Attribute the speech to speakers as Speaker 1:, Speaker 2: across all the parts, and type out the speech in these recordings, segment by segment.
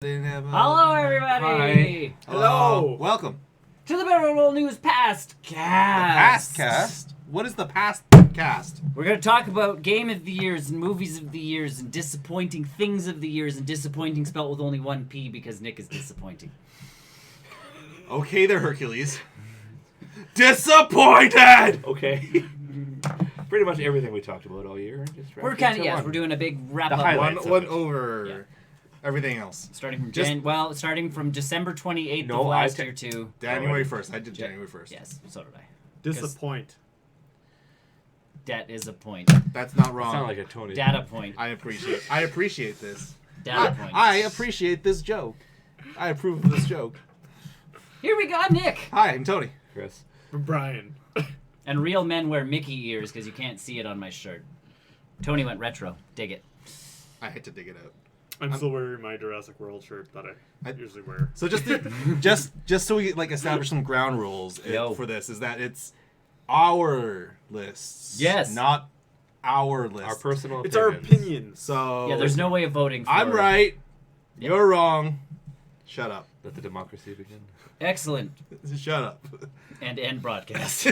Speaker 1: Hello, everybody!
Speaker 2: Hi. Hello! Welcome
Speaker 1: To the Better World News Pastcast!
Speaker 2: Pastcast? What is the Pastcast?
Speaker 1: We're going to talk about Game of the Years and Movies of the Years and Disappointing Things of the Years, and disappointing spelt with only one P because Nick is disappointing.
Speaker 2: Okay there, Hercules. Disappointed!
Speaker 3: Okay. Pretty much everything we talked about all year.
Speaker 1: We're kind of, we're doing a big wrap-up.
Speaker 2: One over everything else.
Speaker 1: Starting from December 28th of last year to...
Speaker 2: January 1st. I did January 1st.
Speaker 1: Yes, so did I.
Speaker 4: Disappoint.
Speaker 1: Debt is a point.
Speaker 2: That's not wrong.
Speaker 3: Sound like a Tony.
Speaker 1: Data point.
Speaker 2: I appreciate this.
Speaker 1: Data point.
Speaker 2: I appreciate this joke. I approve of this joke.
Speaker 1: Here we go, I'm Nick.
Speaker 2: Hi, I'm Tony.
Speaker 3: Chris.
Speaker 4: Brian.
Speaker 1: And real men wear Mickey ears because you can't see it on my shirt. Tony went retro. Dig it.
Speaker 2: I had to dig it out.
Speaker 4: I'm still wearing my Jurassic World shirt that I usually wear.
Speaker 2: So just so we establish some ground rules for this is that it's our lists.
Speaker 1: Yes.
Speaker 2: Not our list.
Speaker 3: Our personal
Speaker 4: It's our opinions.
Speaker 2: So
Speaker 1: yeah, there's no way of voting for
Speaker 2: I'm right. You're wrong. Shut up.
Speaker 3: Let the democracy begin.
Speaker 1: Excellent.
Speaker 2: Shut up.
Speaker 1: And end broadcast.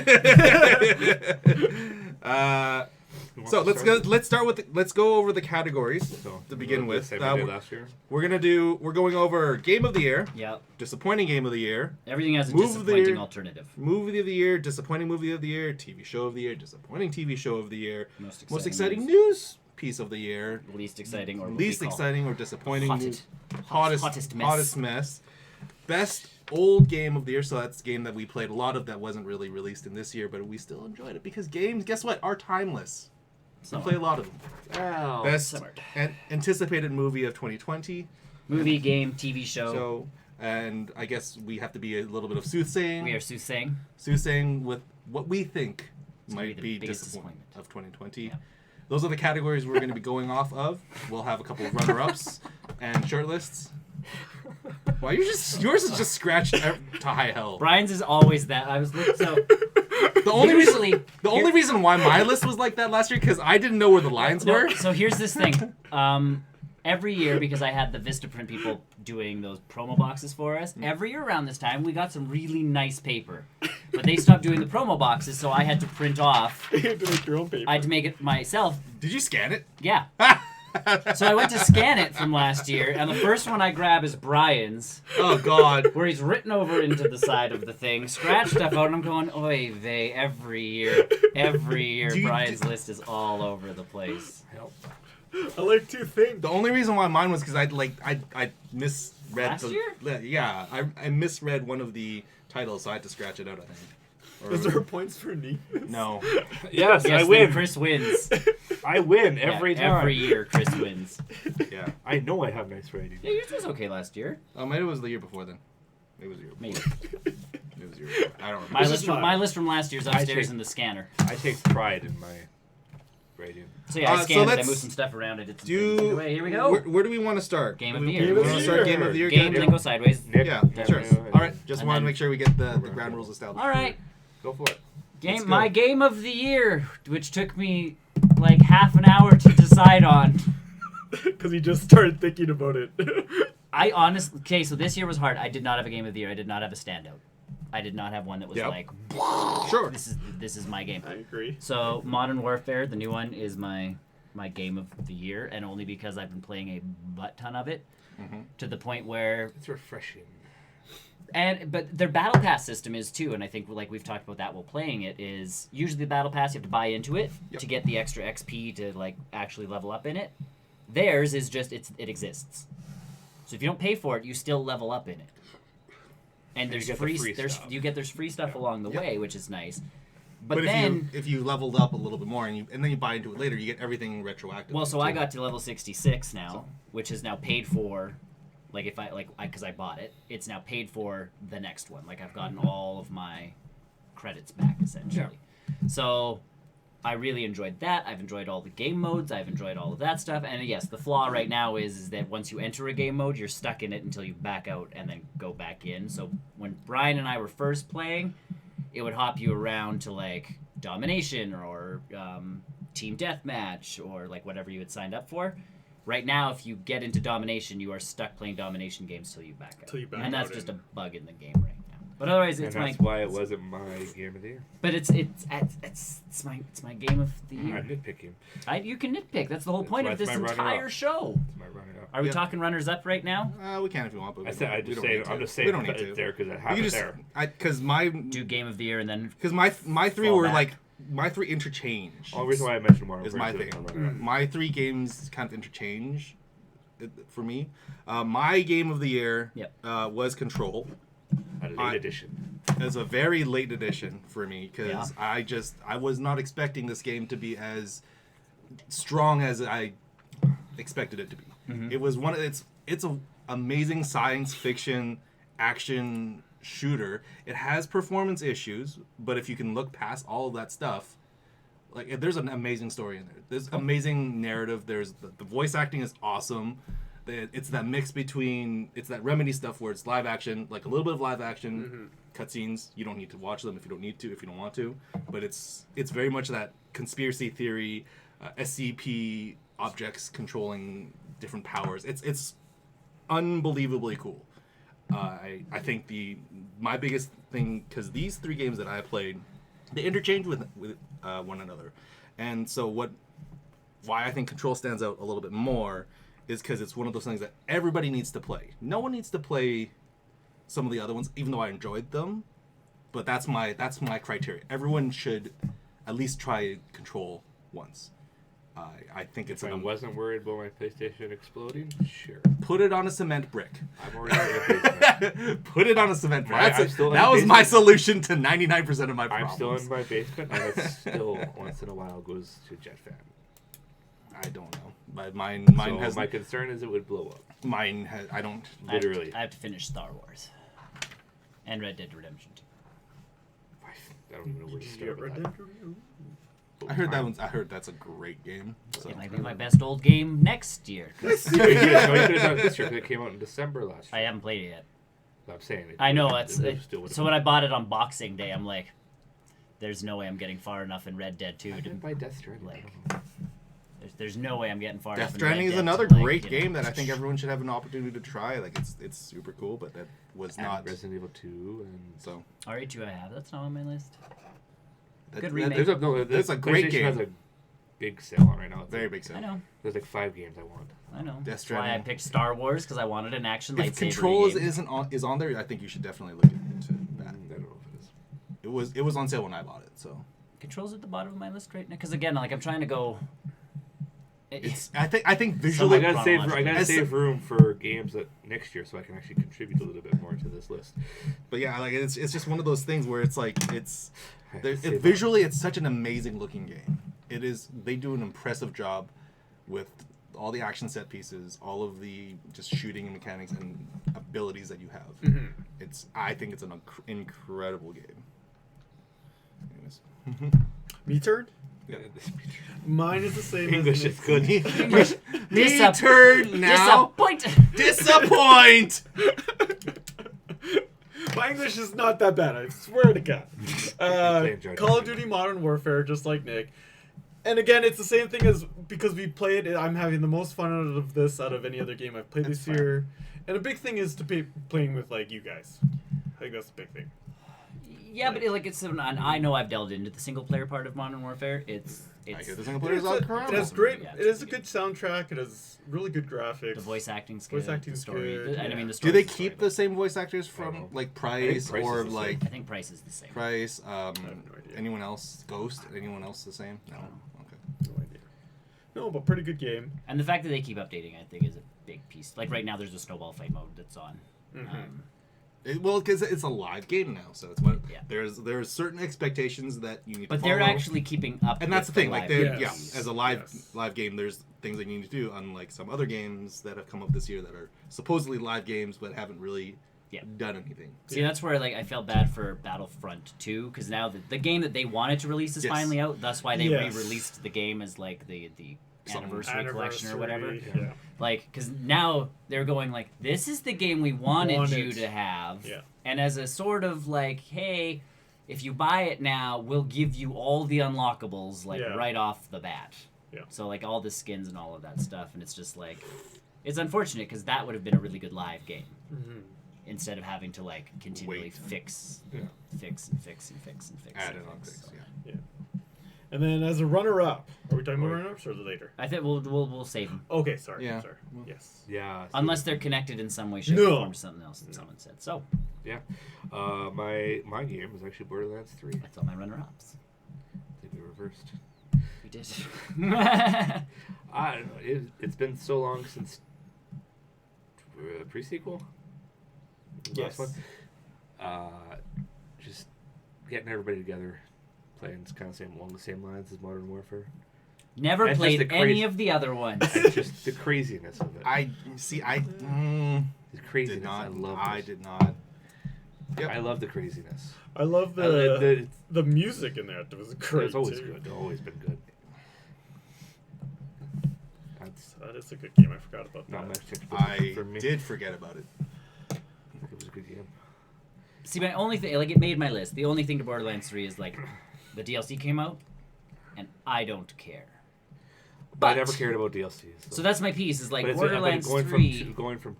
Speaker 2: So let's go over the categories to begin with.
Speaker 3: Same we did last year.
Speaker 2: We're going over Game of the Year.
Speaker 1: Yep.
Speaker 2: Disappointing Game of the Year.
Speaker 1: Everything has a
Speaker 2: Movie of the
Speaker 1: disappointing
Speaker 2: Year.
Speaker 1: alternative.
Speaker 2: Movie of the Year, disappointing movie of the year, TV show of the year, disappointing TV show of the year, most exciting news piece of the year,
Speaker 1: least exciting or
Speaker 2: least exciting or disappointing
Speaker 1: hottest
Speaker 2: mess, best old game of the year. So that's a game that we played a lot of that wasn't really released in this year, but we still enjoyed it because games, guess what, are timeless. We play a lot of them.
Speaker 3: Wow.
Speaker 2: Best anticipated movie of 2020.
Speaker 1: Movie, game, TV show.
Speaker 2: And I guess we have to be a little bit of soothsaying.
Speaker 1: We are soothsaying.
Speaker 2: Soothsaying with what we think might be disappointment of 2020. Yeah. Those are the categories we're going to be going off of. We'll have a couple of runner-ups and shortlists. Why yours is just scratched to high hell.
Speaker 1: Brian's is always that.
Speaker 2: The only reason why my list was like that last year because I didn't know where the lines were.
Speaker 1: So here's this thing. Every year, because I had the Vistaprint people doing those promo boxes for us, every year around this time, we got some really nice paper. But they stopped doing the promo boxes, so I had to print off.
Speaker 4: You had to make your own paper.
Speaker 1: I had to make it myself.
Speaker 2: Did you scan it?
Speaker 1: Yeah. So I went to scan it from last year, and the first one I grab is Brian's.
Speaker 2: Oh, God.
Speaker 1: Where he's written over into the side of the thing, scratched stuff out, and I'm going, oy vey, every year, Brian's list is all over the place.
Speaker 2: Help.
Speaker 4: I like to think.
Speaker 2: The only reason why mine was because I misread
Speaker 1: last year?
Speaker 2: Yeah, I misread one of the titles, so I had to scratch it out, I think.
Speaker 4: Is there points for me?
Speaker 2: No.
Speaker 3: Yes, I win.
Speaker 1: Chris wins.
Speaker 3: I win every time.
Speaker 1: Every year, Chris wins.
Speaker 2: Yeah.
Speaker 3: I know I have nice writing.
Speaker 1: Yeah, yours was okay last year.
Speaker 2: Oh, maybe it was the year before then. It was the year before.
Speaker 1: Maybe.
Speaker 2: It was the year before. I don't remember.
Speaker 1: My list from last year's upstairs in the scanner.
Speaker 3: I take pride in my writing.
Speaker 1: So yeah, I scanned it, I moved some stuff around, I did some things. Anyway, here we go.
Speaker 2: Where do we want to start?
Speaker 1: Game of the Year.
Speaker 2: We want to start Game of the Year.
Speaker 1: Game, then go sideways.
Speaker 3: Nick,
Speaker 2: yeah, sure. All right, just want to make sure we get the ground rules established.
Speaker 1: All right.
Speaker 3: Go for it.
Speaker 1: My Game of the Year, which took me like half an hour to decide on.
Speaker 4: Because he just started thinking about it.
Speaker 1: I honestly... Okay, so this year was hard. I did not have a Game of the Year. I did not have a standout. I did not have one that was like...
Speaker 2: Sure.
Speaker 1: This is my game.
Speaker 4: I agree.
Speaker 1: So Modern Warfare, the new one, is my Game of the Year, and only because I've been playing a butt ton of it, to the point where...
Speaker 3: It's refreshing.
Speaker 1: But their battle pass system is too, and I think like we've talked about that while playing it, is usually the battle pass you have to buy into it to get the extra XP to like actually level up in it. Theirs is just it exists. So if you don't pay for it, you still level up in it. And there's free stuff along the way, which is nice. But then
Speaker 2: if you leveled up a little bit more and then you buy into it later, you get everything retroactive.
Speaker 1: Well, so I got to level 66 now, which is now paid for. Like because I bought it, it's now paid for the next one. Like I've gotten all of my credits back essentially. Yeah. So I really enjoyed that. I've enjoyed all the game modes. I've enjoyed all of that stuff. And yes, the flaw right now is that once you enter a game mode, you're stuck in it until you back out and then go back in. So when Brian and I were first playing, it would hop you around to like domination or team deathmatch or like whatever you had signed up for. Right now, if you get into domination, you are stuck playing domination games till you back out. And that's just a bug in the game right now. But otherwise, it's
Speaker 3: that's why it wasn't my game of the year.
Speaker 1: But it's my game of the year.
Speaker 3: I'm nitpicking.
Speaker 1: You can nitpick. That's the whole point of this entire show.
Speaker 3: It's my runner up.
Speaker 1: Are we talking runners up right now?
Speaker 2: We can if you want, but
Speaker 3: I'm just saying.
Speaker 2: We don't need to.
Speaker 3: There because it happened there.
Speaker 2: Because my
Speaker 1: do game of the year and then
Speaker 2: because my three were like my three interchange.
Speaker 3: The only reason why I mentioned more
Speaker 2: is my thing. My 3 games kind of interchange for me. My game of the year was Control.
Speaker 3: A late edition.
Speaker 2: As a very late edition for me because I was not expecting this game to be as strong as I expected it to be. Mm-hmm. It was it's an amazing science fiction action shooter. It has performance issues, but if you can look past all of that stuff, like there's an amazing story in there. There's amazing narrative. There's the voice acting is awesome. It's that mix between it's that Remedy stuff where it's live action, like a little bit of live action cutscenes. You don't need to watch them if you don't need to, if you don't want to. But it's very much that conspiracy theory, SCP objects controlling different powers. It's unbelievably cool. I think my biggest thing because these 3 games that I played, they interchange with one another, and so why I think Control stands out a little bit more is because it's one of those things that everybody needs to play. No one needs to play some of the other ones, even though I enjoyed them. But that's my criteria. Everyone should at least try Control once. I think it's.
Speaker 3: If I wasn't worried about my PlayStation exploding, sure.
Speaker 2: Put it on a cement brick.
Speaker 3: I'm already in the basement.
Speaker 2: Put it on a cement brick.
Speaker 3: That
Speaker 2: was my solution to 99% of my problems.
Speaker 3: I'm still in my basement, and it still once in a while goes to jet fan.
Speaker 2: I don't know. But mine
Speaker 3: so
Speaker 2: has.
Speaker 3: My concern is it would blow up.
Speaker 2: Mine has. I don't.
Speaker 3: Literally.
Speaker 1: I have to finish Star Wars. And Red Dead Redemption 2.
Speaker 3: I don't even know where to start with that.
Speaker 2: I heard that's a great game. So.
Speaker 1: It might be my best old game next year.
Speaker 3: You could have done it this year because it came out in December last year.
Speaker 1: I haven't played it yet.
Speaker 3: I'm saying it.
Speaker 1: I know so when I bought it on Boxing Day, I'm like, there's no way I'm getting far enough in Red Dead 2
Speaker 3: I didn't buy Death Stranding.
Speaker 1: Like, there's no way I'm getting far enough.
Speaker 2: Death Stranding is another great game that I think everyone should have an opportunity to try. Like it's super cool, but that was not
Speaker 3: Resident Evil 2 and
Speaker 2: so.
Speaker 1: RE2 I have. That's not on my list. Good
Speaker 2: remake.
Speaker 1: remake.
Speaker 2: There's a great game.
Speaker 3: Has a big sale on right now.
Speaker 2: Very big sale.
Speaker 1: I know.
Speaker 3: There's like 5 games I want.
Speaker 1: I know.
Speaker 2: That's
Speaker 1: why I picked Star Wars because I wanted an action lightsaber.
Speaker 2: If Control
Speaker 1: game.
Speaker 2: is on there, I think you should definitely look into that.
Speaker 3: I don't know if it is.
Speaker 2: It was on sale when I bought it, so.
Speaker 1: Control's at the bottom of my list right now because again, like I'm trying to go.
Speaker 2: I think visually.
Speaker 3: I gotta save room for games that next year so I can actually contribute a little bit more to this list.
Speaker 2: But yeah, like it's just one of those things where it's like visually it's such an amazing looking game. It is. They do an impressive job with all the action set pieces, all of the just shooting mechanics and abilities that you have. Mm-hmm. I think it's an incredible game. Anyways.
Speaker 4: Me turn?
Speaker 2: Yeah.
Speaker 4: Mine is the same.
Speaker 3: English is good.
Speaker 1: English.
Speaker 2: Turn now. Disappoint.
Speaker 4: My English is not that bad. I swear to God. Call of Duty Modern Warfare, just like Nick. And again, it's the same thing as because we played it. I'm having the most fun out of any other game I've played this year. And a big thing is to be playing with like you guys. I think that's the big thing.
Speaker 1: Yeah, but I know I've delved into the single player part of Modern Warfare. It's
Speaker 2: the single player is incredible.
Speaker 4: It has great.
Speaker 1: Yeah,
Speaker 4: it is a good soundtrack. It has really good graphics.
Speaker 1: The voice acting's good. The story.
Speaker 4: Good.
Speaker 1: I mean, the
Speaker 2: story. Do they keep the same voice actors from like Price or like?
Speaker 1: I think Price is the same.
Speaker 2: Price.
Speaker 4: I have no idea.
Speaker 2: Anyone else? Ghost? Anyone else the same? No. Okay.
Speaker 4: No idea. No, but pretty good game.
Speaker 1: And the fact that they keep updating, I think, is a big piece. Like right now, there's a snowball fight mode that's on.
Speaker 4: Mm-hmm.
Speaker 2: Because it's a live game now, so it's there's certain expectations that you need to follow.
Speaker 1: But they're actually keeping up.
Speaker 2: And that's the thing, like as a live
Speaker 4: Yes.
Speaker 2: live game, there's things that you need to do, unlike some other games that have come up this year that are supposedly live games but haven't really done anything.
Speaker 1: See, that's where like I felt bad for Battlefront 2 because now the game that they wanted to release is finally out. That's why they re-released the game as like the anniversary collection or whatever.
Speaker 4: Yeah.
Speaker 1: Like, because now they're going like, this is the game we wanted you to have.
Speaker 4: Yeah.
Speaker 1: And as a sort of like, hey, if you buy it now, we'll give you all the unlockables like right off the bat.
Speaker 4: Yeah.
Speaker 1: So like all the skins and all of that stuff, and it's just like, it's unfortunate because that would have been a really good live game instead of having to like continually fix and fix and fix.
Speaker 2: Add and fix. Yeah.
Speaker 4: And then as a runner-up, are we talking about runner-ups or later?
Speaker 1: I think we'll save them.
Speaker 4: Okay, sorry.
Speaker 2: Yeah.
Speaker 4: I'm sorry. Yes.
Speaker 3: Yeah.
Speaker 1: Unless they're connected in some way, shape, or form to something else that someone said. So
Speaker 3: Yeah. My game is actually Borderlands 3.
Speaker 1: that's all my runner-ups.
Speaker 3: I think we reversed.
Speaker 1: We did.
Speaker 3: I don't know. It's been so long since pre-sequel.
Speaker 4: Yes.
Speaker 3: Last one. Just getting everybody together, playing kind of along the same lines as Modern Warfare.
Speaker 1: Never
Speaker 3: And
Speaker 1: played
Speaker 3: just the
Speaker 1: any of the other ones.
Speaker 3: And just the craziness of it.
Speaker 2: The
Speaker 3: craziness.
Speaker 2: did not.
Speaker 3: I love.
Speaker 2: I did not. Yep.
Speaker 3: I love the craziness.
Speaker 4: I love
Speaker 3: the
Speaker 4: the music in there. It was great.
Speaker 3: It's always
Speaker 4: too.
Speaker 3: good. It's always been good.
Speaker 4: That is a good game. I forgot about
Speaker 3: Not
Speaker 4: that.
Speaker 3: much to
Speaker 2: I
Speaker 3: for me.
Speaker 2: did forget about it.
Speaker 3: It was a good game.
Speaker 1: See, my only thing, like, it made my list. The only thing to Borderlands 3 is, like, the DLC came out, and I don't care.
Speaker 3: But I never cared about DLCs.
Speaker 1: So that's my piece, is, like,
Speaker 3: but
Speaker 1: Borderlands
Speaker 3: going
Speaker 1: 3...
Speaker 3: going from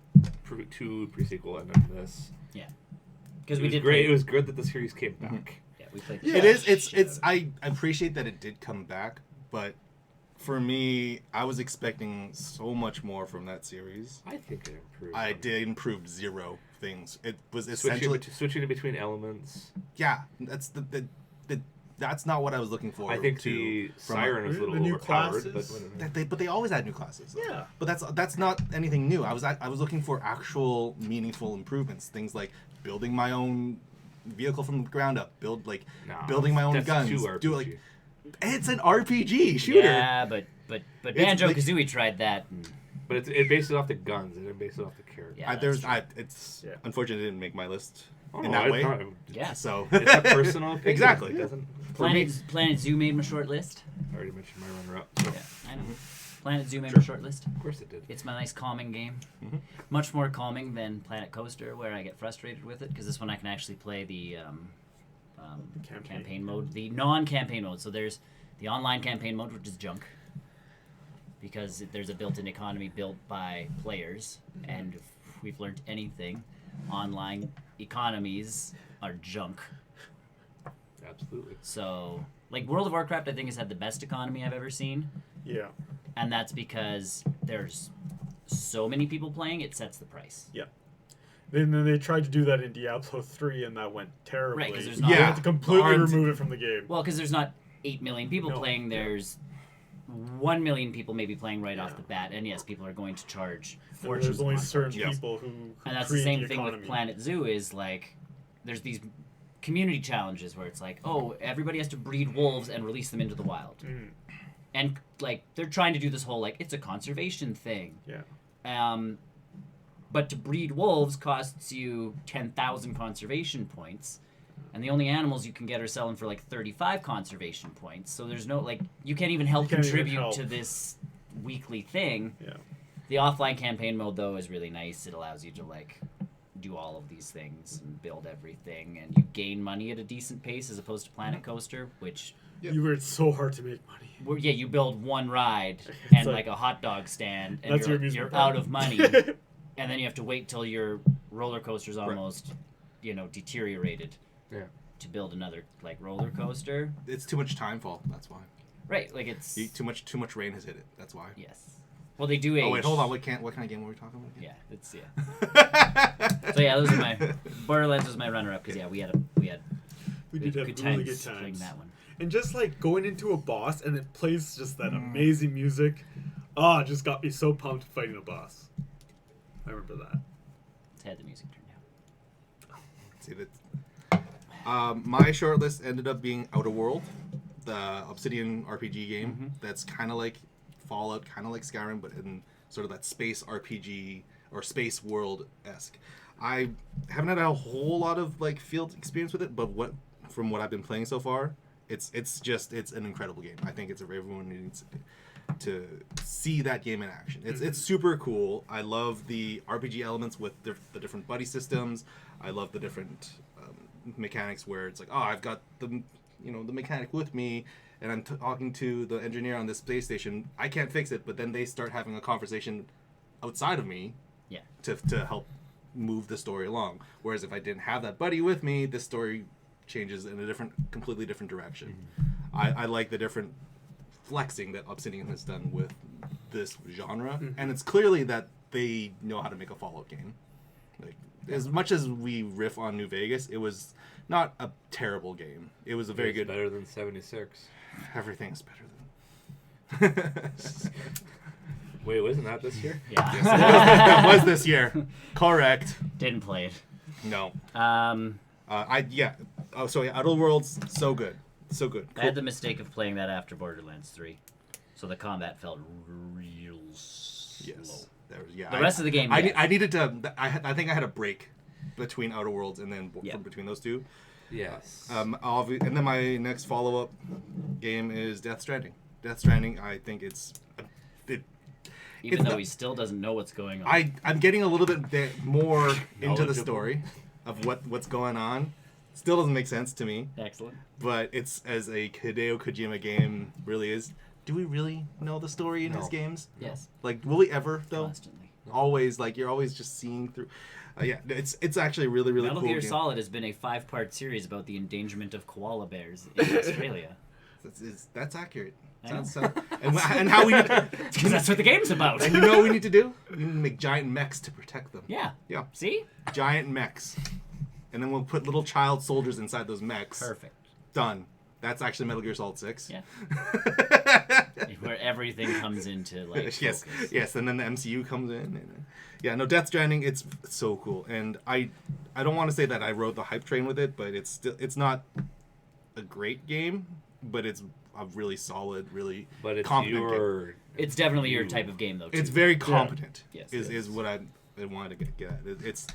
Speaker 3: two pre-sequel and then this.
Speaker 1: Yeah. Because
Speaker 3: It
Speaker 1: we
Speaker 3: was
Speaker 1: did
Speaker 3: great.
Speaker 1: play-
Speaker 3: It was good that the series came back.
Speaker 1: Yeah, we played...
Speaker 2: It is. It's. I appreciate that it did come back, but for me, I was expecting so much more from that series.
Speaker 3: I think it improved.
Speaker 2: I did improve zero things. It was essentially
Speaker 3: switching in between elements.
Speaker 2: yeah. That's that's not what I was looking for.
Speaker 3: I think
Speaker 2: to,
Speaker 3: the
Speaker 2: from
Speaker 3: Siren was a
Speaker 4: the
Speaker 3: little
Speaker 4: new
Speaker 3: overpowered,
Speaker 4: classes?
Speaker 2: but they always add new classes. Though.
Speaker 4: Yeah.
Speaker 2: But that's not anything new. I was looking for actual meaningful improvements. Things like building my own vehicle from the ground up, building my own
Speaker 3: that's
Speaker 2: guns.
Speaker 3: too RPG.
Speaker 2: Do like it's an RPG shooter.
Speaker 1: Yeah, but Banjo-Kazooie tried that. And,
Speaker 3: But it based it off the guns. It didn't base it off the character.
Speaker 1: Yeah.
Speaker 2: It's unfortunate it didn't make my list
Speaker 3: Oh,
Speaker 2: in
Speaker 3: no,
Speaker 2: that way.
Speaker 1: yeah.
Speaker 2: So
Speaker 3: It's a personal opinion.
Speaker 2: Exactly.
Speaker 3: It doesn't.
Speaker 1: Planet Zoo made my short list.
Speaker 3: I already mentioned my runner-up. So.
Speaker 1: Yeah, I know. Planet Zoo made my short list.
Speaker 3: Of course it did.
Speaker 1: It's my nice calming game.
Speaker 2: Mhm.
Speaker 1: Much more calming than Planet Coaster, where I get frustrated with it, because this one I can actually play the campaign mode, the non-campaign mode. So there's the online campaign mode, which is junk, because there's a built-in economy built by players, and if we've learned anything, online economies are junk.
Speaker 3: Absolutely.
Speaker 1: So, like, World of Warcraft, I think, has had the best economy I've ever seen.
Speaker 4: Yeah.
Speaker 1: And that's because there's so many people playing, it sets the price.
Speaker 4: Yeah. Then they tried to do that in Diablo 3, and that went terribly.
Speaker 1: Right, 'cause there's not-
Speaker 4: They had to completely
Speaker 2: Aren't-
Speaker 4: remove it from the game.
Speaker 1: Well, because there's not 8 million people
Speaker 4: No.
Speaker 1: playing, there's 1 million people maybe playing right off
Speaker 4: Yeah.
Speaker 1: the bat. And yes, people are going to charge
Speaker 4: And
Speaker 1: fortunes.
Speaker 4: there's only
Speaker 1: upon
Speaker 4: certain
Speaker 1: fortunes.
Speaker 4: people who
Speaker 1: And that's the
Speaker 4: create
Speaker 1: same
Speaker 4: the
Speaker 1: thing
Speaker 4: economy.
Speaker 1: with Planet Zoo is, like, there's these community challenges where it's like, oh, everybody has to breed wolves and release them into the wild.
Speaker 4: Mm.
Speaker 1: And, like, they're trying to do this whole, like, it's a conservation thing.
Speaker 4: Yeah.
Speaker 1: But to breed wolves costs you 10,000 conservation points, and the only animals you can get are selling for like 35 conservation points. So there's no, like, you can't even help
Speaker 4: You can't even
Speaker 1: contribute
Speaker 4: help.
Speaker 1: to this weekly thing.
Speaker 4: Yeah.
Speaker 1: The offline campaign mode, though, is really nice. It allows you to, like, do all of these things and build everything, and you gain money at a decent pace as opposed to Planet Coaster, which,
Speaker 4: You were so hard to make money.
Speaker 1: yeah, you build one ride
Speaker 4: It's
Speaker 1: and
Speaker 4: like-
Speaker 1: like a hot dog stand, and
Speaker 4: That's your
Speaker 1: you're
Speaker 4: amusement
Speaker 1: out
Speaker 4: park.
Speaker 1: of money. And then you have to wait till your roller coaster's almost, deteriorated.
Speaker 3: Yeah.
Speaker 1: To build another like roller coaster.
Speaker 2: it's too much time fall. That's why.
Speaker 1: Right, like it's
Speaker 2: Too much rain has hit it. That's why.
Speaker 1: yes. Well, they do age.
Speaker 2: Oh wait, hold on. What kind of game were we talking about?
Speaker 1: Yeah,
Speaker 2: Again?
Speaker 1: it's yeah. So yeah, those are my Borderlands was my runner-up because we had
Speaker 4: We did have
Speaker 1: good
Speaker 4: really
Speaker 1: times
Speaker 4: good
Speaker 1: playing
Speaker 4: times.
Speaker 1: that one.
Speaker 4: And just like going into a boss and it plays just that
Speaker 1: Mm.
Speaker 4: amazing music. Oh, it just got me so pumped fighting a boss. I remember that.
Speaker 1: Let's had the music turned down.
Speaker 2: See that. My short list ended up being Outer World, the Obsidian RPG game.
Speaker 1: Mm-hmm.
Speaker 2: That's kind of like Fallout, kind of like Skyrim, but in sort of that space RPG or space world esque. I haven't had a whole lot of like field experience with it, but from what I've been playing so far, it's an incredible game. I think everyone needs to see that game in action. It's super cool. I love the RPG elements with the different buddy systems. I love the different mechanics where it's like, oh, I've got the mechanic with me, and I'm talking to the engineer on this space station, I can't fix it, but then they start having a conversation outside of me to help move the story along. Whereas if I didn't have that buddy with me, the story changes in a completely different direction. I like the different flexing that Obsidian has done with this genre, and it's clearly that they know how to make a Fallout game. Like, as much as we riff on New Vegas, it was not a terrible game. It was a very good.
Speaker 3: Better than 76.
Speaker 2: Everything is better than.
Speaker 3: Wait, wasn't that this year?
Speaker 1: Yeah.
Speaker 2: Yes, that was this year. Correct.
Speaker 1: Didn't play it.
Speaker 2: No.
Speaker 1: So
Speaker 2: Outer Worlds, so good. So good.
Speaker 1: I had the mistake of playing that after Borderlands 3. So the combat felt real slow.
Speaker 2: Yes.
Speaker 1: The rest of the game,
Speaker 2: I needed to... I think I had a break between Outer Worlds and then between those two.
Speaker 3: Yes.
Speaker 2: And then my next follow-up game is Death Stranding. Death Stranding, I think
Speaker 1: even though he still doesn't know what's going on.
Speaker 2: I'm getting a little bit more into the story of what's going on. Still doesn't make sense to me.
Speaker 1: Excellent.
Speaker 2: But it's as a Hideo Kojima game really is. Do we really know the story in his games?
Speaker 1: Yes.
Speaker 2: Like, will we ever though?
Speaker 1: Constantly.
Speaker 2: Always, like you're always just seeing through. It's actually really really
Speaker 1: Metal
Speaker 2: cool.
Speaker 1: Gear
Speaker 2: game.
Speaker 1: Solid has been a 5-part series about the endangerment of koala bears in Australia.
Speaker 2: That's accurate.
Speaker 1: I know.
Speaker 2: And how we need,
Speaker 1: Because that's what the game's about.
Speaker 2: and you know what we need to do? We need to make giant mechs to protect them.
Speaker 1: Yeah.
Speaker 2: Yeah.
Speaker 1: See?
Speaker 2: Giant mechs. And then we'll put little child soldiers inside those mechs.
Speaker 1: Perfect.
Speaker 2: Done. That's actually Metal Gear Solid 6.
Speaker 1: Yeah. Where everything comes into like
Speaker 2: yes,
Speaker 1: focus.
Speaker 2: yes, and then the MCU comes in. And, Death Stranding, it's so cool. And I don't want to say that I rode the hype train with it, but it's not a great game, but it's a really solid, really competent game.
Speaker 1: It's definitely your type of game though. Too.
Speaker 2: It's very competent.
Speaker 1: Yeah. Yes.
Speaker 2: Is what I wanted to get at.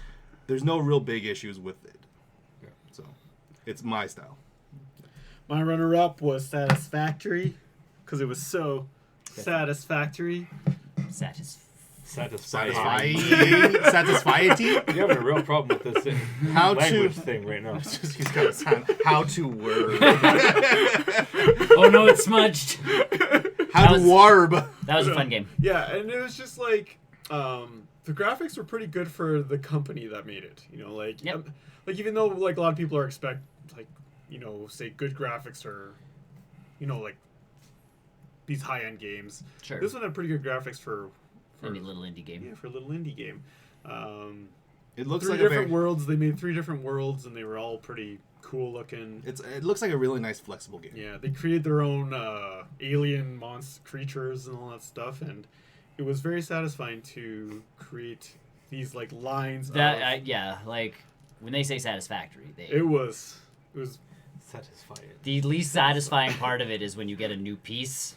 Speaker 2: There's no real big issues with it. Yeah. So it's my style.
Speaker 4: My runner-up was Satisfactory, because it was so satisfactory.
Speaker 2: Satisfying.
Speaker 3: You're having a real problem with this language thing right now.
Speaker 2: He's got a sound. How to word.
Speaker 1: Oh no, it's smudged.
Speaker 2: How to warb.
Speaker 1: That was a fun game.
Speaker 4: Yeah, and it was just like the graphics were pretty good for the company that made it. You know, like like even though like a lot of people are say good graphics or like these high-end games.
Speaker 1: Sure.
Speaker 4: This one had pretty good graphics for
Speaker 1: any little indie game.
Speaker 4: Yeah, for a little indie game.
Speaker 2: It looks
Speaker 4: three
Speaker 2: like
Speaker 4: different worlds. They made 3 different worlds, and they were all pretty cool looking.
Speaker 2: It looks like a really nice, flexible game.
Speaker 4: Yeah, they created their own alien monster creatures and all that stuff, and it was very satisfying to create these like lines.
Speaker 1: Like when they say satisfactory,
Speaker 4: it was
Speaker 3: satisfying.
Speaker 1: The least satisfying part of it is when you get a new piece,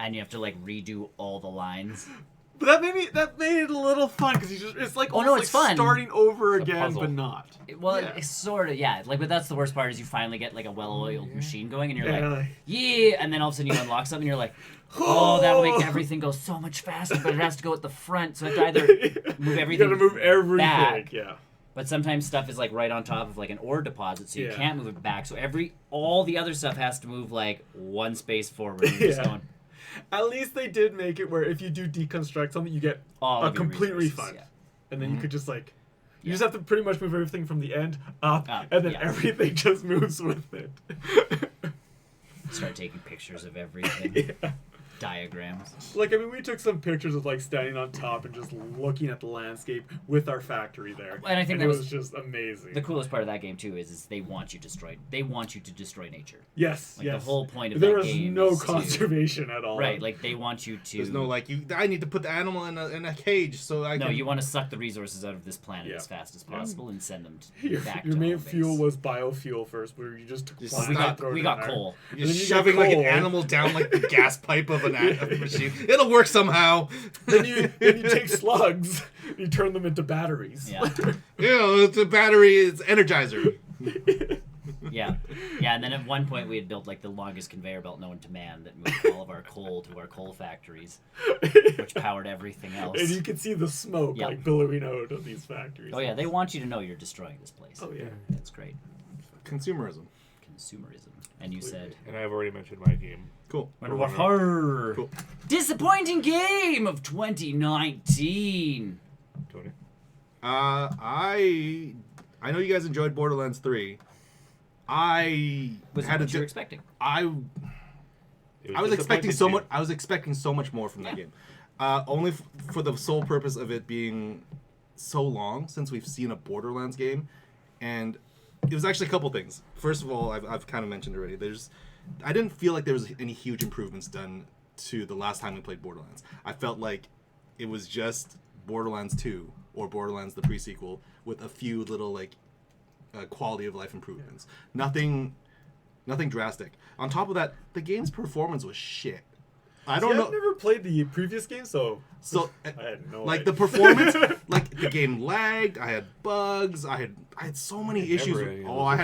Speaker 1: and you have to like redo all the lines.
Speaker 4: But that made it a little fun because it's like
Speaker 1: it's fun.
Speaker 4: Starting over
Speaker 3: It's a
Speaker 4: again,
Speaker 3: puzzle.
Speaker 4: but not.
Speaker 1: It's sort of like, but that's the worst part is you finally get like a well-oiled machine going, and you're
Speaker 4: Yeah,
Speaker 1: like,
Speaker 4: like-
Speaker 1: yeah, and then all of a sudden you unlock something, and you're like, oh, that'll make everything go so much faster, but it has to go at the front, so I have to either move everything.
Speaker 4: You gotta move everything.
Speaker 1: back.
Speaker 4: Yeah.
Speaker 1: But sometimes stuff is like right on top of like an ore deposit, so you
Speaker 4: Yeah.
Speaker 1: can't move it back. So all the other stuff has to move like one space forward. And you're just going,
Speaker 4: At least they did make it where if you do deconstruct something, you get
Speaker 1: all
Speaker 4: a
Speaker 1: of your
Speaker 4: complete
Speaker 1: resources,
Speaker 4: refund,
Speaker 1: yeah.
Speaker 4: and then you could just like. You
Speaker 1: Yeah.
Speaker 4: just have to pretty much move everything from the end up,
Speaker 1: Up,
Speaker 4: and then
Speaker 1: yeah.
Speaker 4: everything just moves with it.
Speaker 1: Start taking pictures of everything.
Speaker 4: Yeah.
Speaker 1: Diagrams.
Speaker 4: Like, I mean, we took some pictures of, like, standing on top and just looking at the landscape with our factory there.
Speaker 1: And I think
Speaker 4: it
Speaker 1: that
Speaker 4: was just amazing.
Speaker 1: The coolest part of that game too is they want you to destroy nature.
Speaker 4: Yes,
Speaker 1: Like
Speaker 4: yes.
Speaker 1: the whole point of
Speaker 4: there
Speaker 1: that
Speaker 4: was
Speaker 1: game
Speaker 4: no
Speaker 1: is to-
Speaker 4: conservation at all.
Speaker 1: Right, like they want you to.
Speaker 2: There's no like I need to put the animal in a cage so I
Speaker 1: No,
Speaker 2: can.
Speaker 1: you want to suck the resources out of this planet
Speaker 4: Yeah.
Speaker 1: as fast as possible and send them back
Speaker 4: Your
Speaker 1: to
Speaker 4: main
Speaker 1: home base.
Speaker 4: fuel was biofuel first, where you just took
Speaker 2: Just
Speaker 4: plastic
Speaker 1: We
Speaker 4: and
Speaker 1: got
Speaker 4: throw it
Speaker 1: we
Speaker 4: in
Speaker 1: got
Speaker 4: there.
Speaker 1: coal.
Speaker 4: And
Speaker 2: You're
Speaker 4: then you
Speaker 2: shoving
Speaker 4: get
Speaker 2: like an
Speaker 4: coal.
Speaker 2: animal down like the gas pipe of a machine. It'll work somehow.
Speaker 4: then you take slugs, you turn them into batteries.
Speaker 1: Yeah.
Speaker 2: The battery is Energizer.
Speaker 1: Yeah, and then at one point we had built like the longest conveyor belt known to man that moved all of our coal to our coal factories, which powered everything else.
Speaker 4: And you can see the smoke
Speaker 1: Yeah.
Speaker 4: like billowing out of these factories.
Speaker 1: Oh yeah, they want you to know you're destroying this place.
Speaker 4: Oh yeah.
Speaker 1: That's great.
Speaker 2: Consumerism.
Speaker 1: consumerism. And you said...
Speaker 3: And I've already mentioned my game.
Speaker 2: Cool.
Speaker 1: Cool. Disappointing game of 2019.
Speaker 3: Tony?
Speaker 2: I know you guys enjoyed Borderlands 3. I
Speaker 1: was
Speaker 2: had
Speaker 1: what you were expecting.
Speaker 2: I was expecting so much. I was expecting so much more from that game. Only for the sole purpose of it being so long since we've seen a Borderlands game, and it was actually a couple things. First of all, I've kind of mentioned already. I didn't feel like there was any huge improvements done to the last time we played Borderlands. I felt like it was just Borderlands 2 or Borderlands the pre-sequel with a few little like quality of life improvements. Nothing drastic. On top of that, the game's performance was shit. I don't know.
Speaker 4: I've never played the previous game, so I had no idea.
Speaker 2: The performance, like the game lagged. I had bugs. I had so many issues. I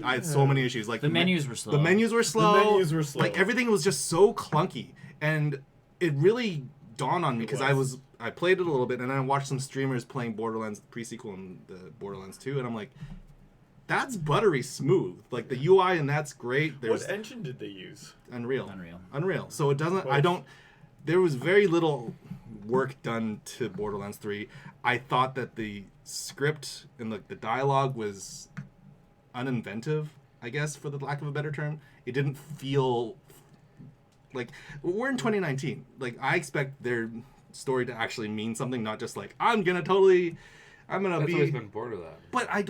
Speaker 2: had so many issues. Like
Speaker 1: the menus were slow.
Speaker 2: The menus were slow.
Speaker 4: Like
Speaker 2: everything was just so clunky, and it really dawned on me because I played it a little bit, and then I watched some streamers playing Borderlands pre-sequel and the Borderlands 2, and I'm like, that's buttery smooth. Like the UI and that's great.
Speaker 4: What engine did they use?
Speaker 2: Unreal. So it doesn't. There was very little work done to Borderlands 3. I thought that the script and the dialogue was uninventive, I guess, for the lack of a better term. It didn't feel like we're in 2019. Like I expect their story to actually mean something, not just like I'm gonna be.
Speaker 3: That's always been Borderlands.
Speaker 2: But I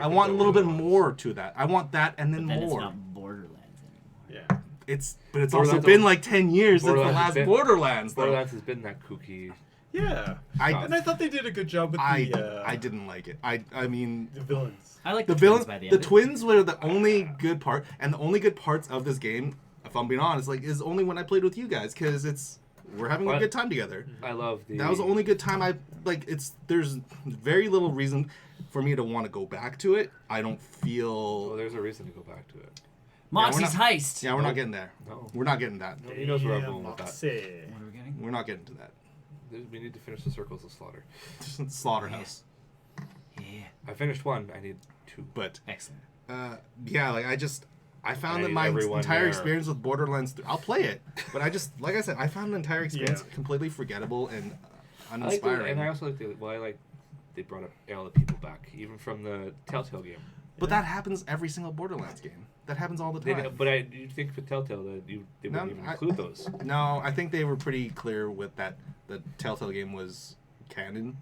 Speaker 2: want a little bit more to that. I want that and then more.
Speaker 1: It's not Borderlands anymore.
Speaker 4: Yeah.
Speaker 2: It's also been like 10 years since the last Borderlands. Though.
Speaker 3: Borderlands has been that kooky.
Speaker 4: Yeah. And I thought they did a good job with
Speaker 2: I didn't like it. I mean
Speaker 4: the villains.
Speaker 1: I like the villains by the end.
Speaker 2: The twins were the only good part, and the only good parts of this game, if I'm being honest, like is only when I played with you guys because we're having a good time together.
Speaker 3: I love
Speaker 2: That was the only good time there's very little reason for me to want to go back to it. I don't feel...
Speaker 3: Oh, there's a reason to go back to it.
Speaker 1: Moxie's heist!
Speaker 2: Yeah, we're not getting there.
Speaker 3: No.
Speaker 2: We're not getting that.
Speaker 3: He knows where I'm going with that.
Speaker 1: What are we getting?
Speaker 2: We're not getting to that.
Speaker 3: We need to finish the Circles of Slaughter.
Speaker 2: Slaughterhouse.
Speaker 1: Yeah.
Speaker 3: I finished 1. I need 2.
Speaker 2: But...
Speaker 1: Excellent.
Speaker 2: I found that my entire experience with Borderlands... I'll play it, but like I said, I found the entire experience completely forgettable and uninspiring.
Speaker 3: I also like they brought up all the people back, even from the Telltale game.
Speaker 2: But that happens every single Borderlands game. That happens all the time.
Speaker 3: You think for Telltale that they wouldn't even include those?
Speaker 2: No, I think they were pretty clear with that. The Telltale game was canon.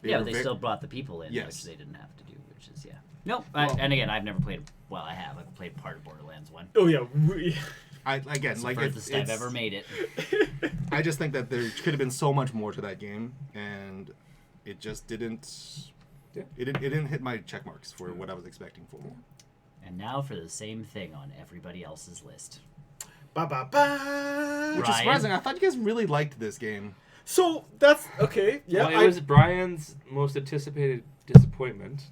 Speaker 1: They still brought the people in, which they didn't have to do, which is, Nope. And again, I've never played... Well, I have. I've played part of Borderlands 1.
Speaker 4: Oh, yeah.
Speaker 1: It's the furthest I've ever made it.
Speaker 2: I just think that there could have been so much more to that game, and it just didn't... Yeah. It didn't hit my check marks for what I was expecting for.
Speaker 1: And now for the same thing on everybody else's list.
Speaker 4: Ba-ba-ba!
Speaker 2: Which is surprising. I thought you guys really liked this game.
Speaker 4: So, that's... Okay, yeah.
Speaker 3: Well, it was Brian's most anticipated disappointment.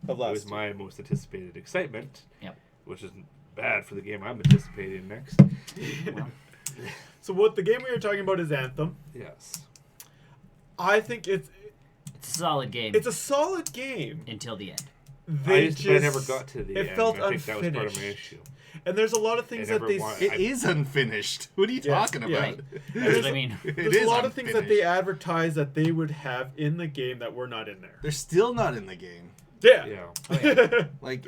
Speaker 4: Of last
Speaker 3: it was my most anticipated excitement.
Speaker 1: Yep.
Speaker 3: Which is bad for the game I'm anticipating next.
Speaker 4: So what the game we were talking about is Anthem.
Speaker 3: Yes.
Speaker 4: I think it's
Speaker 1: a solid game.
Speaker 4: It's a solid game.
Speaker 1: Until the end.
Speaker 3: I never got to the end.
Speaker 4: It felt
Speaker 3: I
Speaker 4: unfinished.
Speaker 3: think that was part of my issue.
Speaker 4: And there's a lot of things that
Speaker 2: It is unfinished. What are you talking about?
Speaker 1: Right. That's what I mean.
Speaker 4: There's a lot of things that they advertise that they would have in the game that were not in there.
Speaker 2: They're still not in the game.
Speaker 4: Yeah.
Speaker 3: Oh, yeah.
Speaker 2: Like...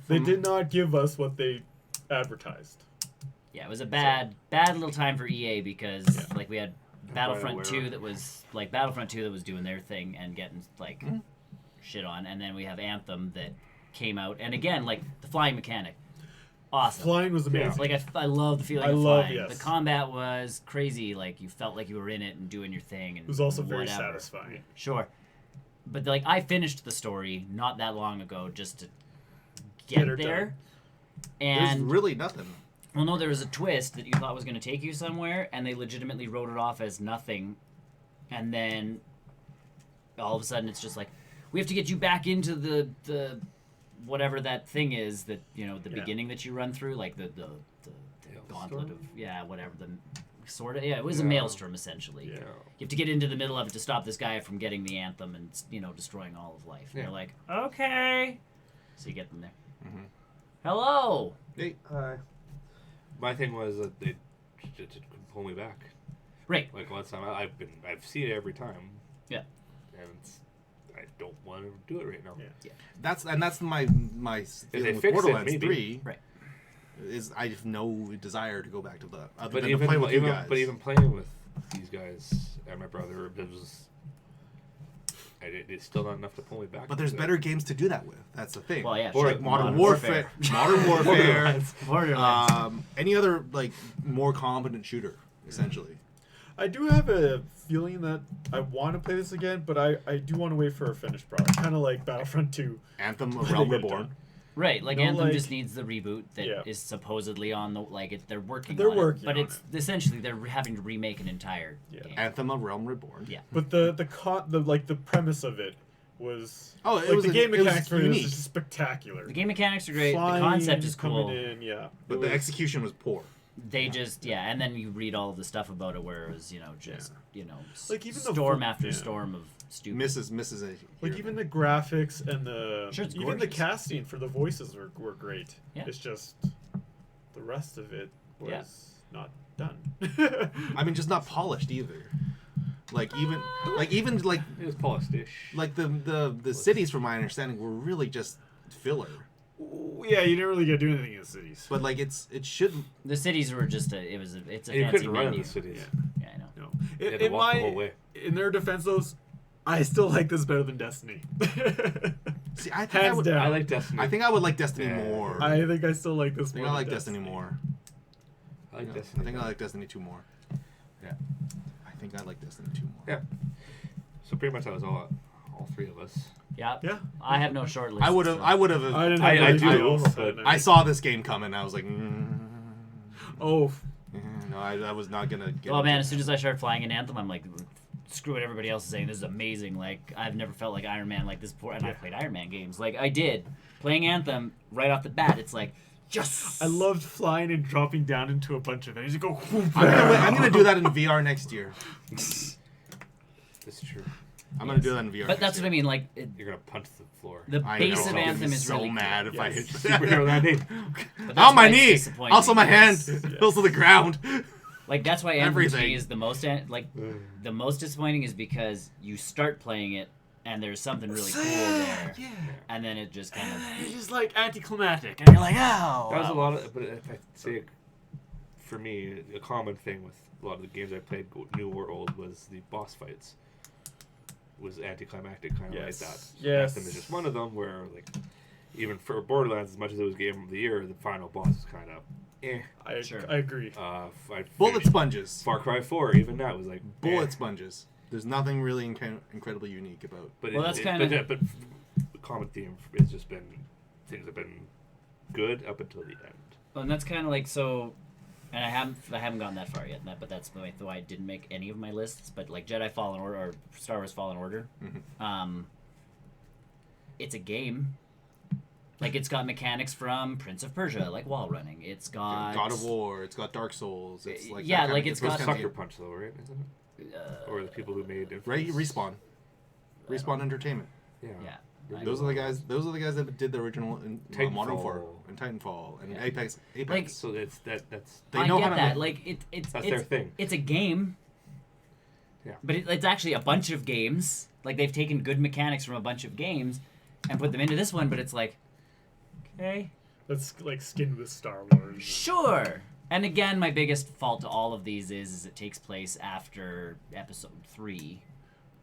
Speaker 4: They did not give us what they advertised.
Speaker 1: Yeah, it was a bad little time for EA because we had Battlefront 2 that was doing their thing and getting shit on, and then we have Anthem that came out, and again the flying mechanic, awesome.
Speaker 4: Flying was amazing.
Speaker 1: I love the feeling of flying. Yes. The combat was crazy. You felt like you were in it and doing your thing. And
Speaker 4: it was also very satisfying.
Speaker 1: Sure, but I finished the story not that long ago just to get there. And
Speaker 2: there's really nothing.
Speaker 1: Well, no, there was a twist that you thought was going to take you somewhere, and they legitimately wrote it off as nothing. And then all of a sudden, it's just we have to get you back into the whatever that thing is that the beginning that you run through, the gauntlet of whatever the sort of it was a maelstrom essentially. Yeah. You have to get into the middle of it to stop this guy from getting the anthem and destroying all of life. And you're like, okay, so you get them there.
Speaker 2: Mm-hmm.
Speaker 1: Hello.
Speaker 2: Hey.
Speaker 3: Hi. My thing was that they couldn't pull me back.
Speaker 1: Right.
Speaker 3: Like last time, I've seen it every time.
Speaker 1: Yeah.
Speaker 3: And I don't want to do it right now.
Speaker 1: Yeah.
Speaker 2: That's my feeling with
Speaker 3: fix it,
Speaker 2: Borderlands
Speaker 3: maybe.
Speaker 2: 3.
Speaker 1: Right.
Speaker 2: Is I have no desire to go back to the other
Speaker 3: But
Speaker 2: than
Speaker 3: even
Speaker 2: to play with you guys.
Speaker 3: but even playing with these guys and my brother, it's still not enough to pull me back.
Speaker 2: But there's better games to do that with. That's the thing.
Speaker 1: Well, yeah,
Speaker 2: Or
Speaker 1: sure.
Speaker 2: like Modern Warfare. Any other like more competent shooter, essentially.
Speaker 4: I do have a feeling that I want to play this again, but I do want to wait for a finished product. Kind of like Battlefront 2.
Speaker 2: Anthem of
Speaker 4: When
Speaker 2: Realm
Speaker 4: they get
Speaker 2: Reborn.
Speaker 4: done.
Speaker 1: Right, like
Speaker 4: No,
Speaker 1: Anthem
Speaker 4: like-
Speaker 1: just needs the reboot that is supposedly on the they're working
Speaker 4: They're
Speaker 1: on
Speaker 4: working
Speaker 1: it, but
Speaker 4: on
Speaker 1: it's essentially they're having to remake an entire game.
Speaker 2: Anthem of Realm Reborn.
Speaker 1: Yeah.
Speaker 4: But the premise of it was
Speaker 2: the
Speaker 4: game mechanics for it
Speaker 2: unique.
Speaker 4: is just spectacular.
Speaker 1: The game mechanics are great.
Speaker 4: Flying,
Speaker 1: the concept is cool.
Speaker 4: coming in, yeah.
Speaker 2: But
Speaker 4: It
Speaker 2: the
Speaker 4: was-
Speaker 2: execution was poor.
Speaker 1: They just and then you read all of the stuff about it where it was just
Speaker 4: Like, even the
Speaker 1: storm
Speaker 4: vo-
Speaker 1: after
Speaker 4: yeah.
Speaker 1: storm of stupid.
Speaker 2: Misses a
Speaker 4: like even the graphics and the
Speaker 1: Sure, it's
Speaker 4: even the
Speaker 1: gorgeous.
Speaker 4: casting for the voices were great.
Speaker 1: Yeah.
Speaker 4: It's just the rest of it was
Speaker 1: Yeah.
Speaker 4: not done.
Speaker 2: I mean, just not polished either. Like even
Speaker 3: it was polished-ish.
Speaker 2: like the cities, from my understanding, were really just filler.
Speaker 4: Yeah, you didn't really get to do anything in the cities.
Speaker 2: But like it should.
Speaker 1: The cities were just it's a
Speaker 3: And you
Speaker 1: fancy
Speaker 3: couldn't run in
Speaker 1: menu.
Speaker 3: the cities.
Speaker 1: Yeah, I know.
Speaker 4: No.
Speaker 3: You had to walk the whole way.
Speaker 4: In their defense, though, I still like this better than Destiny.
Speaker 2: See, I think
Speaker 4: Hands
Speaker 2: I would.
Speaker 4: down.
Speaker 3: I like Destiny.
Speaker 2: I think I would like Destiny
Speaker 3: Yeah.
Speaker 2: more.
Speaker 4: I think I still like this
Speaker 2: I think
Speaker 4: more.
Speaker 2: I like
Speaker 4: than
Speaker 2: Destiny more.
Speaker 3: I like
Speaker 2: Yeah,
Speaker 3: Destiny.
Speaker 2: I think I like Destiny 2 more.
Speaker 3: Yeah.
Speaker 2: I think I like Destiny 2 more.
Speaker 3: Yeah. So pretty much that was all three of us.
Speaker 1: Yeah.
Speaker 4: Yeah.
Speaker 1: I have no short list.
Speaker 2: I would have.
Speaker 1: so-
Speaker 2: I would have.
Speaker 4: I didn't
Speaker 3: I
Speaker 4: have anything
Speaker 3: do,
Speaker 4: else.
Speaker 3: but
Speaker 2: I saw this game coming. I was like,
Speaker 4: Oh,
Speaker 2: no, I was not gonna get.
Speaker 1: Oh
Speaker 2: into
Speaker 1: man,
Speaker 2: it.
Speaker 1: as soon as I started flying in Anthem, I'm like, screw what everybody else is saying. This is amazing. Like I've never felt like Iron Man like this before, and I played Iron Man games. Like I did playing Anthem right off the bat. It's like, yes.
Speaker 4: I loved flying and dropping down into a bunch of enemies. You go.
Speaker 2: I'm gonna do that in VR next year.
Speaker 3: That's true.
Speaker 2: I'm gonna do that in VR.
Speaker 1: But that's what I mean. Like
Speaker 3: You're gonna punch the floor.
Speaker 1: the
Speaker 2: I
Speaker 1: base
Speaker 2: know,
Speaker 1: of
Speaker 2: I'll be
Speaker 1: Anthem is
Speaker 2: so
Speaker 1: really
Speaker 2: mad
Speaker 1: cool.
Speaker 2: if I
Speaker 4: Yes.
Speaker 2: hit
Speaker 3: Superhero landing.
Speaker 1: But that's
Speaker 2: on my
Speaker 1: why it's
Speaker 2: knee.
Speaker 1: disappointing
Speaker 2: Also, my hand
Speaker 1: because-
Speaker 2: feels to the ground.
Speaker 1: Like that's why Anthem to
Speaker 2: Everything.
Speaker 1: me is the most the most disappointing is because you start playing it and there's something really cool there,
Speaker 2: Yeah.
Speaker 1: and then it just kind of
Speaker 4: It's just like anticlimactic, and you're like, oh.
Speaker 3: That was a lot of, but if I say, for me, a common thing with a lot of the games I played, new or old, was the boss fights. Was anticlimactic, kind of like that.
Speaker 4: Yes.
Speaker 3: Anthem is just one of them where, like, even for Borderlands, as much as it was Game of the Year, the final boss is kind of,
Speaker 1: Sure.
Speaker 4: I agree.
Speaker 3: I
Speaker 2: Bullet
Speaker 3: finished
Speaker 2: sponges.
Speaker 3: Far Cry 4, even that was like
Speaker 2: Bullet sponges. There's nothing really incredibly unique about.
Speaker 3: But
Speaker 1: Well, that's kinda-
Speaker 3: But the common theme has just been things have been good up until the end.
Speaker 1: Well, and that's kind of like so, and I haven't gotten that far yet. But that's why I didn't make any of my lists. But like Jedi Fallen Order or Star Wars Fallen Order, it's a game. Like it's got mechanics from Prince of Persia, like wall running. It's got
Speaker 2: God of War. It's got Dark Souls. It's like
Speaker 1: Yeah,
Speaker 2: that
Speaker 1: like
Speaker 2: kind
Speaker 1: it's
Speaker 2: of,
Speaker 1: got-
Speaker 2: those
Speaker 3: Sucker
Speaker 2: kind of
Speaker 3: Punch, though, right? Isn't it? Or the people who made it.
Speaker 2: right. Respawn. Respawn Entertainment.
Speaker 3: Yeah.
Speaker 1: Yeah.
Speaker 2: Those are the guys. Those are the guys that did the original in Modern
Speaker 3: Titanfall.
Speaker 2: Warfare and Titanfall and
Speaker 1: Yeah.
Speaker 2: Apex.
Speaker 1: Like-
Speaker 3: So that's
Speaker 2: They
Speaker 1: I
Speaker 2: know
Speaker 1: get
Speaker 2: how to
Speaker 1: that.
Speaker 2: make-
Speaker 1: Like it's
Speaker 3: That's their thing.
Speaker 1: It's a game.
Speaker 3: Yeah.
Speaker 1: But it's actually a bunch of games. Like they've taken good mechanics from a bunch of games and put them into this one. But it's like, okay,
Speaker 4: That's like skinned with Star Wars.
Speaker 1: sure. And again, my biggest fault to all of these is it takes place after Episode 3,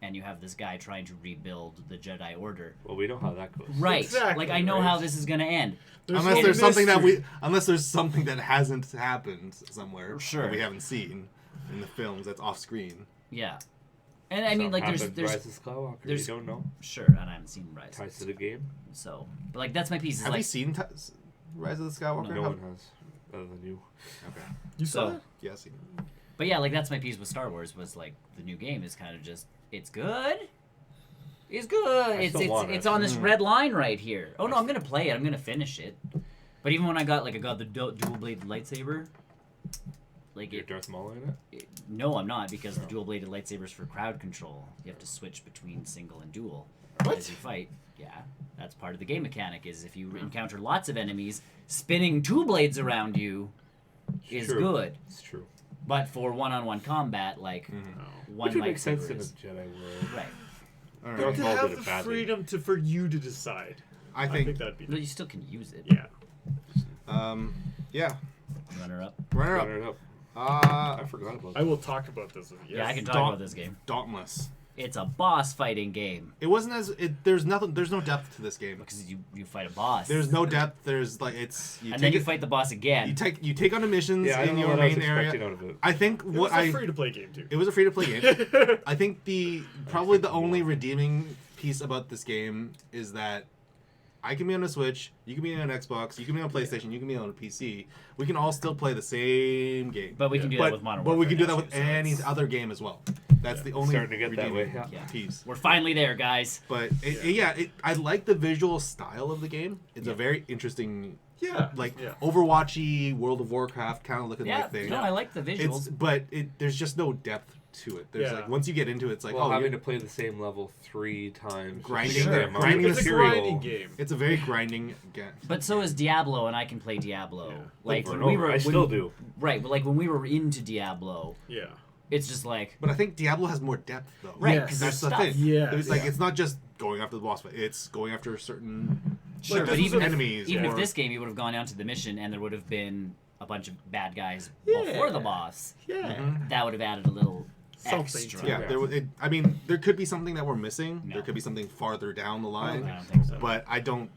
Speaker 1: and you have this guy trying to rebuild the Jedi Order.
Speaker 3: Well, we know how that goes.
Speaker 1: Right.
Speaker 4: Exactly,
Speaker 1: Like I know
Speaker 4: right?
Speaker 1: how this is gonna end.
Speaker 2: Unless
Speaker 4: no
Speaker 2: there's something that
Speaker 4: mystery.
Speaker 2: unless there's something that hasn't happened somewhere
Speaker 1: Sure.
Speaker 2: that we haven't seen in the films that's off screen.
Speaker 1: Yeah. And I mean, like,
Speaker 3: Rise
Speaker 1: there's
Speaker 3: of Skywalker. You
Speaker 1: there's-
Speaker 3: don't know.
Speaker 1: sure, and I haven't seen Rise.
Speaker 3: Ties to the game.
Speaker 1: So, but like that's my piece. Is
Speaker 2: Have
Speaker 1: like,
Speaker 2: you seen Rise of the Skywalker?
Speaker 3: No
Speaker 2: Have-
Speaker 3: one has, other than you.
Speaker 2: Okay.
Speaker 4: You saw
Speaker 1: So-
Speaker 4: it?
Speaker 2: Yeah, I've seen it.
Speaker 1: But yeah, like that's my piece with Star Wars was like the new game is kind of just it's good. It's good.
Speaker 3: I still want
Speaker 1: It's
Speaker 3: it.
Speaker 1: on this red line right here. Oh no, I'm gonna play it. I'm gonna finish it. But even when I got the dual bladed lightsaber, like
Speaker 3: You're Darth Maul in it.
Speaker 1: no, I'm not because the dual bladed lightsabers for crowd control. You have to switch between single and dual.
Speaker 4: What?
Speaker 1: as you fight. Yeah, that's part of the game mechanic. Is if you encounter lots of enemies, spinning 2 blades around you is
Speaker 3: True.
Speaker 1: good.
Speaker 3: It's true.
Speaker 1: But for one-on-one combat, like one
Speaker 3: Which would make sense
Speaker 1: lightsaber
Speaker 3: in a
Speaker 1: is
Speaker 3: Jedi world.
Speaker 1: right.
Speaker 2: All
Speaker 3: Darth
Speaker 2: right.
Speaker 4: To
Speaker 3: Maul
Speaker 4: have
Speaker 3: did
Speaker 4: the
Speaker 3: it badly.
Speaker 4: freedom for you to decide.
Speaker 2: I
Speaker 4: think
Speaker 2: think.
Speaker 4: that'd be.
Speaker 1: But you still can use it.
Speaker 4: Yeah.
Speaker 2: Yeah.
Speaker 1: Runner up.
Speaker 2: Runner
Speaker 3: Runner
Speaker 2: up.
Speaker 3: it up.
Speaker 2: Uh,
Speaker 3: I forgot about
Speaker 4: I
Speaker 3: that.
Speaker 4: will talk about this. Yes.
Speaker 1: Yeah, I can talk
Speaker 2: Daun-
Speaker 1: about this game.
Speaker 2: Dauntless.
Speaker 1: It's a boss fighting game
Speaker 2: It wasn't as. There's nothing. There's no depth to this game.
Speaker 1: because you fight a boss.
Speaker 2: There's no depth. There's like it's.
Speaker 1: and then you fight the boss
Speaker 2: You
Speaker 1: again.
Speaker 2: take on the missions
Speaker 3: Yeah, I don't
Speaker 2: in
Speaker 3: know
Speaker 2: your
Speaker 3: what I was
Speaker 2: main
Speaker 3: expecting
Speaker 2: area.
Speaker 3: out of it.
Speaker 2: I think
Speaker 4: It
Speaker 2: what
Speaker 4: was a
Speaker 2: I.
Speaker 4: free-to-play game too.
Speaker 2: It was a free to play game. I think the probably the
Speaker 3: expected
Speaker 2: only
Speaker 3: more.
Speaker 2: redeeming piece about this game is that I can be on a Switch, you can be on an Xbox, you can be on a PlayStation, you can be on a PC. We can all still play the same game.
Speaker 1: But we can do that with Modern Warfare.
Speaker 2: But we can do
Speaker 1: now,
Speaker 2: that with
Speaker 1: too, so
Speaker 2: any
Speaker 1: it's-
Speaker 2: other game as well. That's the only
Speaker 3: Starting to get that way,
Speaker 2: redeeming
Speaker 1: yeah.
Speaker 2: piece.
Speaker 1: We're finally there, guys.
Speaker 2: But I like the visual style of the game. It's a very interesting,
Speaker 4: Yeah.
Speaker 2: like
Speaker 4: Yeah.
Speaker 2: Overwatchy, World of Warcraft kind of looking
Speaker 1: Yeah,
Speaker 2: like thing.
Speaker 1: no, I like the visuals.
Speaker 2: But there's just no depth to it. There's
Speaker 4: Yeah.
Speaker 2: like once you get into it, it's like
Speaker 3: Well,
Speaker 2: oh,
Speaker 3: having
Speaker 2: you're-
Speaker 3: to play the same level 3 times.
Speaker 2: Grinding
Speaker 3: just to
Speaker 1: the-
Speaker 3: get amount
Speaker 2: grinding
Speaker 3: of
Speaker 2: the
Speaker 4: It's a
Speaker 3: material.
Speaker 4: grinding game.
Speaker 2: it's a very grinding game.
Speaker 1: But so is Diablo, and I can play Diablo.
Speaker 4: Yeah.
Speaker 1: Like
Speaker 3: Over
Speaker 1: when
Speaker 3: and
Speaker 1: we
Speaker 3: over.
Speaker 1: were,
Speaker 3: I still do.
Speaker 1: right? But like when we were into Diablo,
Speaker 4: Yeah.
Speaker 1: it's just like
Speaker 2: But I think Diablo has more depth though.
Speaker 1: right
Speaker 4: Yes.
Speaker 1: because
Speaker 2: That's
Speaker 1: there's
Speaker 2: the
Speaker 1: stuff.
Speaker 2: thing.
Speaker 4: Yes.
Speaker 2: There's, like
Speaker 4: Yeah.
Speaker 2: it's not just going after the boss fight. It's going after certain
Speaker 1: Sure,
Speaker 4: Like,
Speaker 1: but
Speaker 4: this
Speaker 1: even
Speaker 4: is a-
Speaker 2: enemies.
Speaker 1: even
Speaker 2: or,
Speaker 1: if this game you would have gone down to the mission and there would have been a bunch of bad guys
Speaker 4: Yeah.
Speaker 1: before the boss,
Speaker 4: Yeah.
Speaker 1: that would have added a little
Speaker 4: Something
Speaker 1: extra.
Speaker 4: to
Speaker 2: yeah,
Speaker 3: Yeah.
Speaker 2: I mean, there could be something that we're missing.
Speaker 1: No.
Speaker 2: There could be something farther down the
Speaker 1: I
Speaker 2: line.
Speaker 1: don't think so.
Speaker 2: But I don't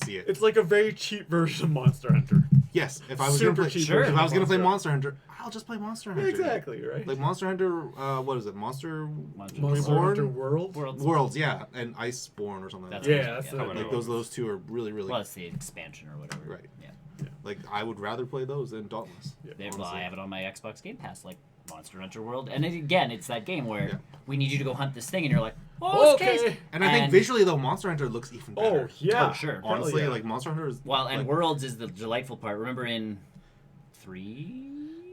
Speaker 2: see it.
Speaker 4: It's like a very cheap version of Monster Hunter.
Speaker 2: Yes, if I was
Speaker 4: Super
Speaker 2: gonna play,
Speaker 4: cheap
Speaker 1: Sure.
Speaker 2: if I was gonna play
Speaker 4: Monster
Speaker 2: Monster Hunter, I'll just play Monster Hunter.
Speaker 4: Exactly, right?
Speaker 2: Like Monster Hunter, what is it? Monster
Speaker 1: Monster
Speaker 4: Monster
Speaker 2: Reborn?
Speaker 4: Hunter World.
Speaker 2: Worlds, yeah, and Iceborne or something.
Speaker 1: That's
Speaker 2: like
Speaker 4: Yeah,
Speaker 1: what-
Speaker 4: that's
Speaker 1: yeah.
Speaker 4: the
Speaker 3: Coming
Speaker 2: that. Like
Speaker 3: out.
Speaker 2: those two are really, really
Speaker 1: Well, it's the expansion or whatever.
Speaker 2: Right.
Speaker 1: Yeah.
Speaker 2: like. I would rather play those than Dauntless.
Speaker 1: Well,
Speaker 2: honestly.
Speaker 1: I have it on my Xbox Game Pass, like Monster Hunter World, and again, it's that game where
Speaker 2: Yeah.
Speaker 1: we need you to go hunt this thing, and you're like, oh,
Speaker 4: Okay.
Speaker 1: okay.
Speaker 2: And I think visually though, Monster Hunter looks even better.
Speaker 4: Oh yeah.
Speaker 1: Oh, sure.
Speaker 2: Honestly,
Speaker 4: Hell yeah.
Speaker 2: like Monster Hunter is
Speaker 1: Well, and
Speaker 2: like,
Speaker 1: Worlds is the delightful part. Remember in 3?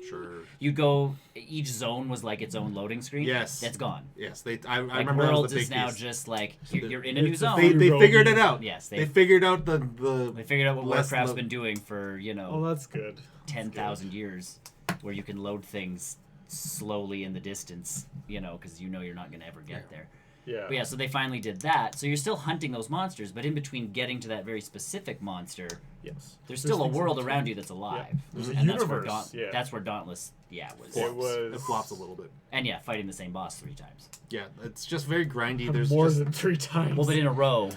Speaker 2: sure.
Speaker 1: You'd go, each zone was like its own loading screen.
Speaker 2: Yes.
Speaker 1: That's gone.
Speaker 2: Yes, I
Speaker 1: Like
Speaker 2: remember that was
Speaker 1: Worlds
Speaker 2: the big
Speaker 1: is now
Speaker 2: piece.
Speaker 1: just like,
Speaker 2: So
Speaker 1: you're in a new
Speaker 4: it's a
Speaker 1: zone.
Speaker 2: They
Speaker 4: Rogue
Speaker 2: figured it
Speaker 4: League.
Speaker 2: out.
Speaker 1: Yes,
Speaker 2: they figured out the
Speaker 1: They figured out what
Speaker 2: less
Speaker 1: Warcraft's
Speaker 2: lo-
Speaker 1: been doing for,
Speaker 4: Oh, that's good.
Speaker 1: 10,000 years, where you can load things slowly in the distance, because you're not going to ever get there.
Speaker 4: Yeah.
Speaker 1: But yeah, so they finally did that. So you're still hunting those monsters, but in between getting to that very specific monster,
Speaker 4: Yes.
Speaker 1: there's still a
Speaker 4: things in
Speaker 1: world
Speaker 4: between.
Speaker 1: around you that's alive.
Speaker 4: There's a
Speaker 1: And that's where,
Speaker 4: universe, yeah.
Speaker 1: that's where Dauntless, was.
Speaker 4: It was.
Speaker 2: It flops a little bit.
Speaker 1: And yeah, fighting the same boss 3 times.
Speaker 2: Yeah, it's just very grindy. There's
Speaker 4: more
Speaker 2: just
Speaker 4: than 3 times.
Speaker 1: Well, but in a row.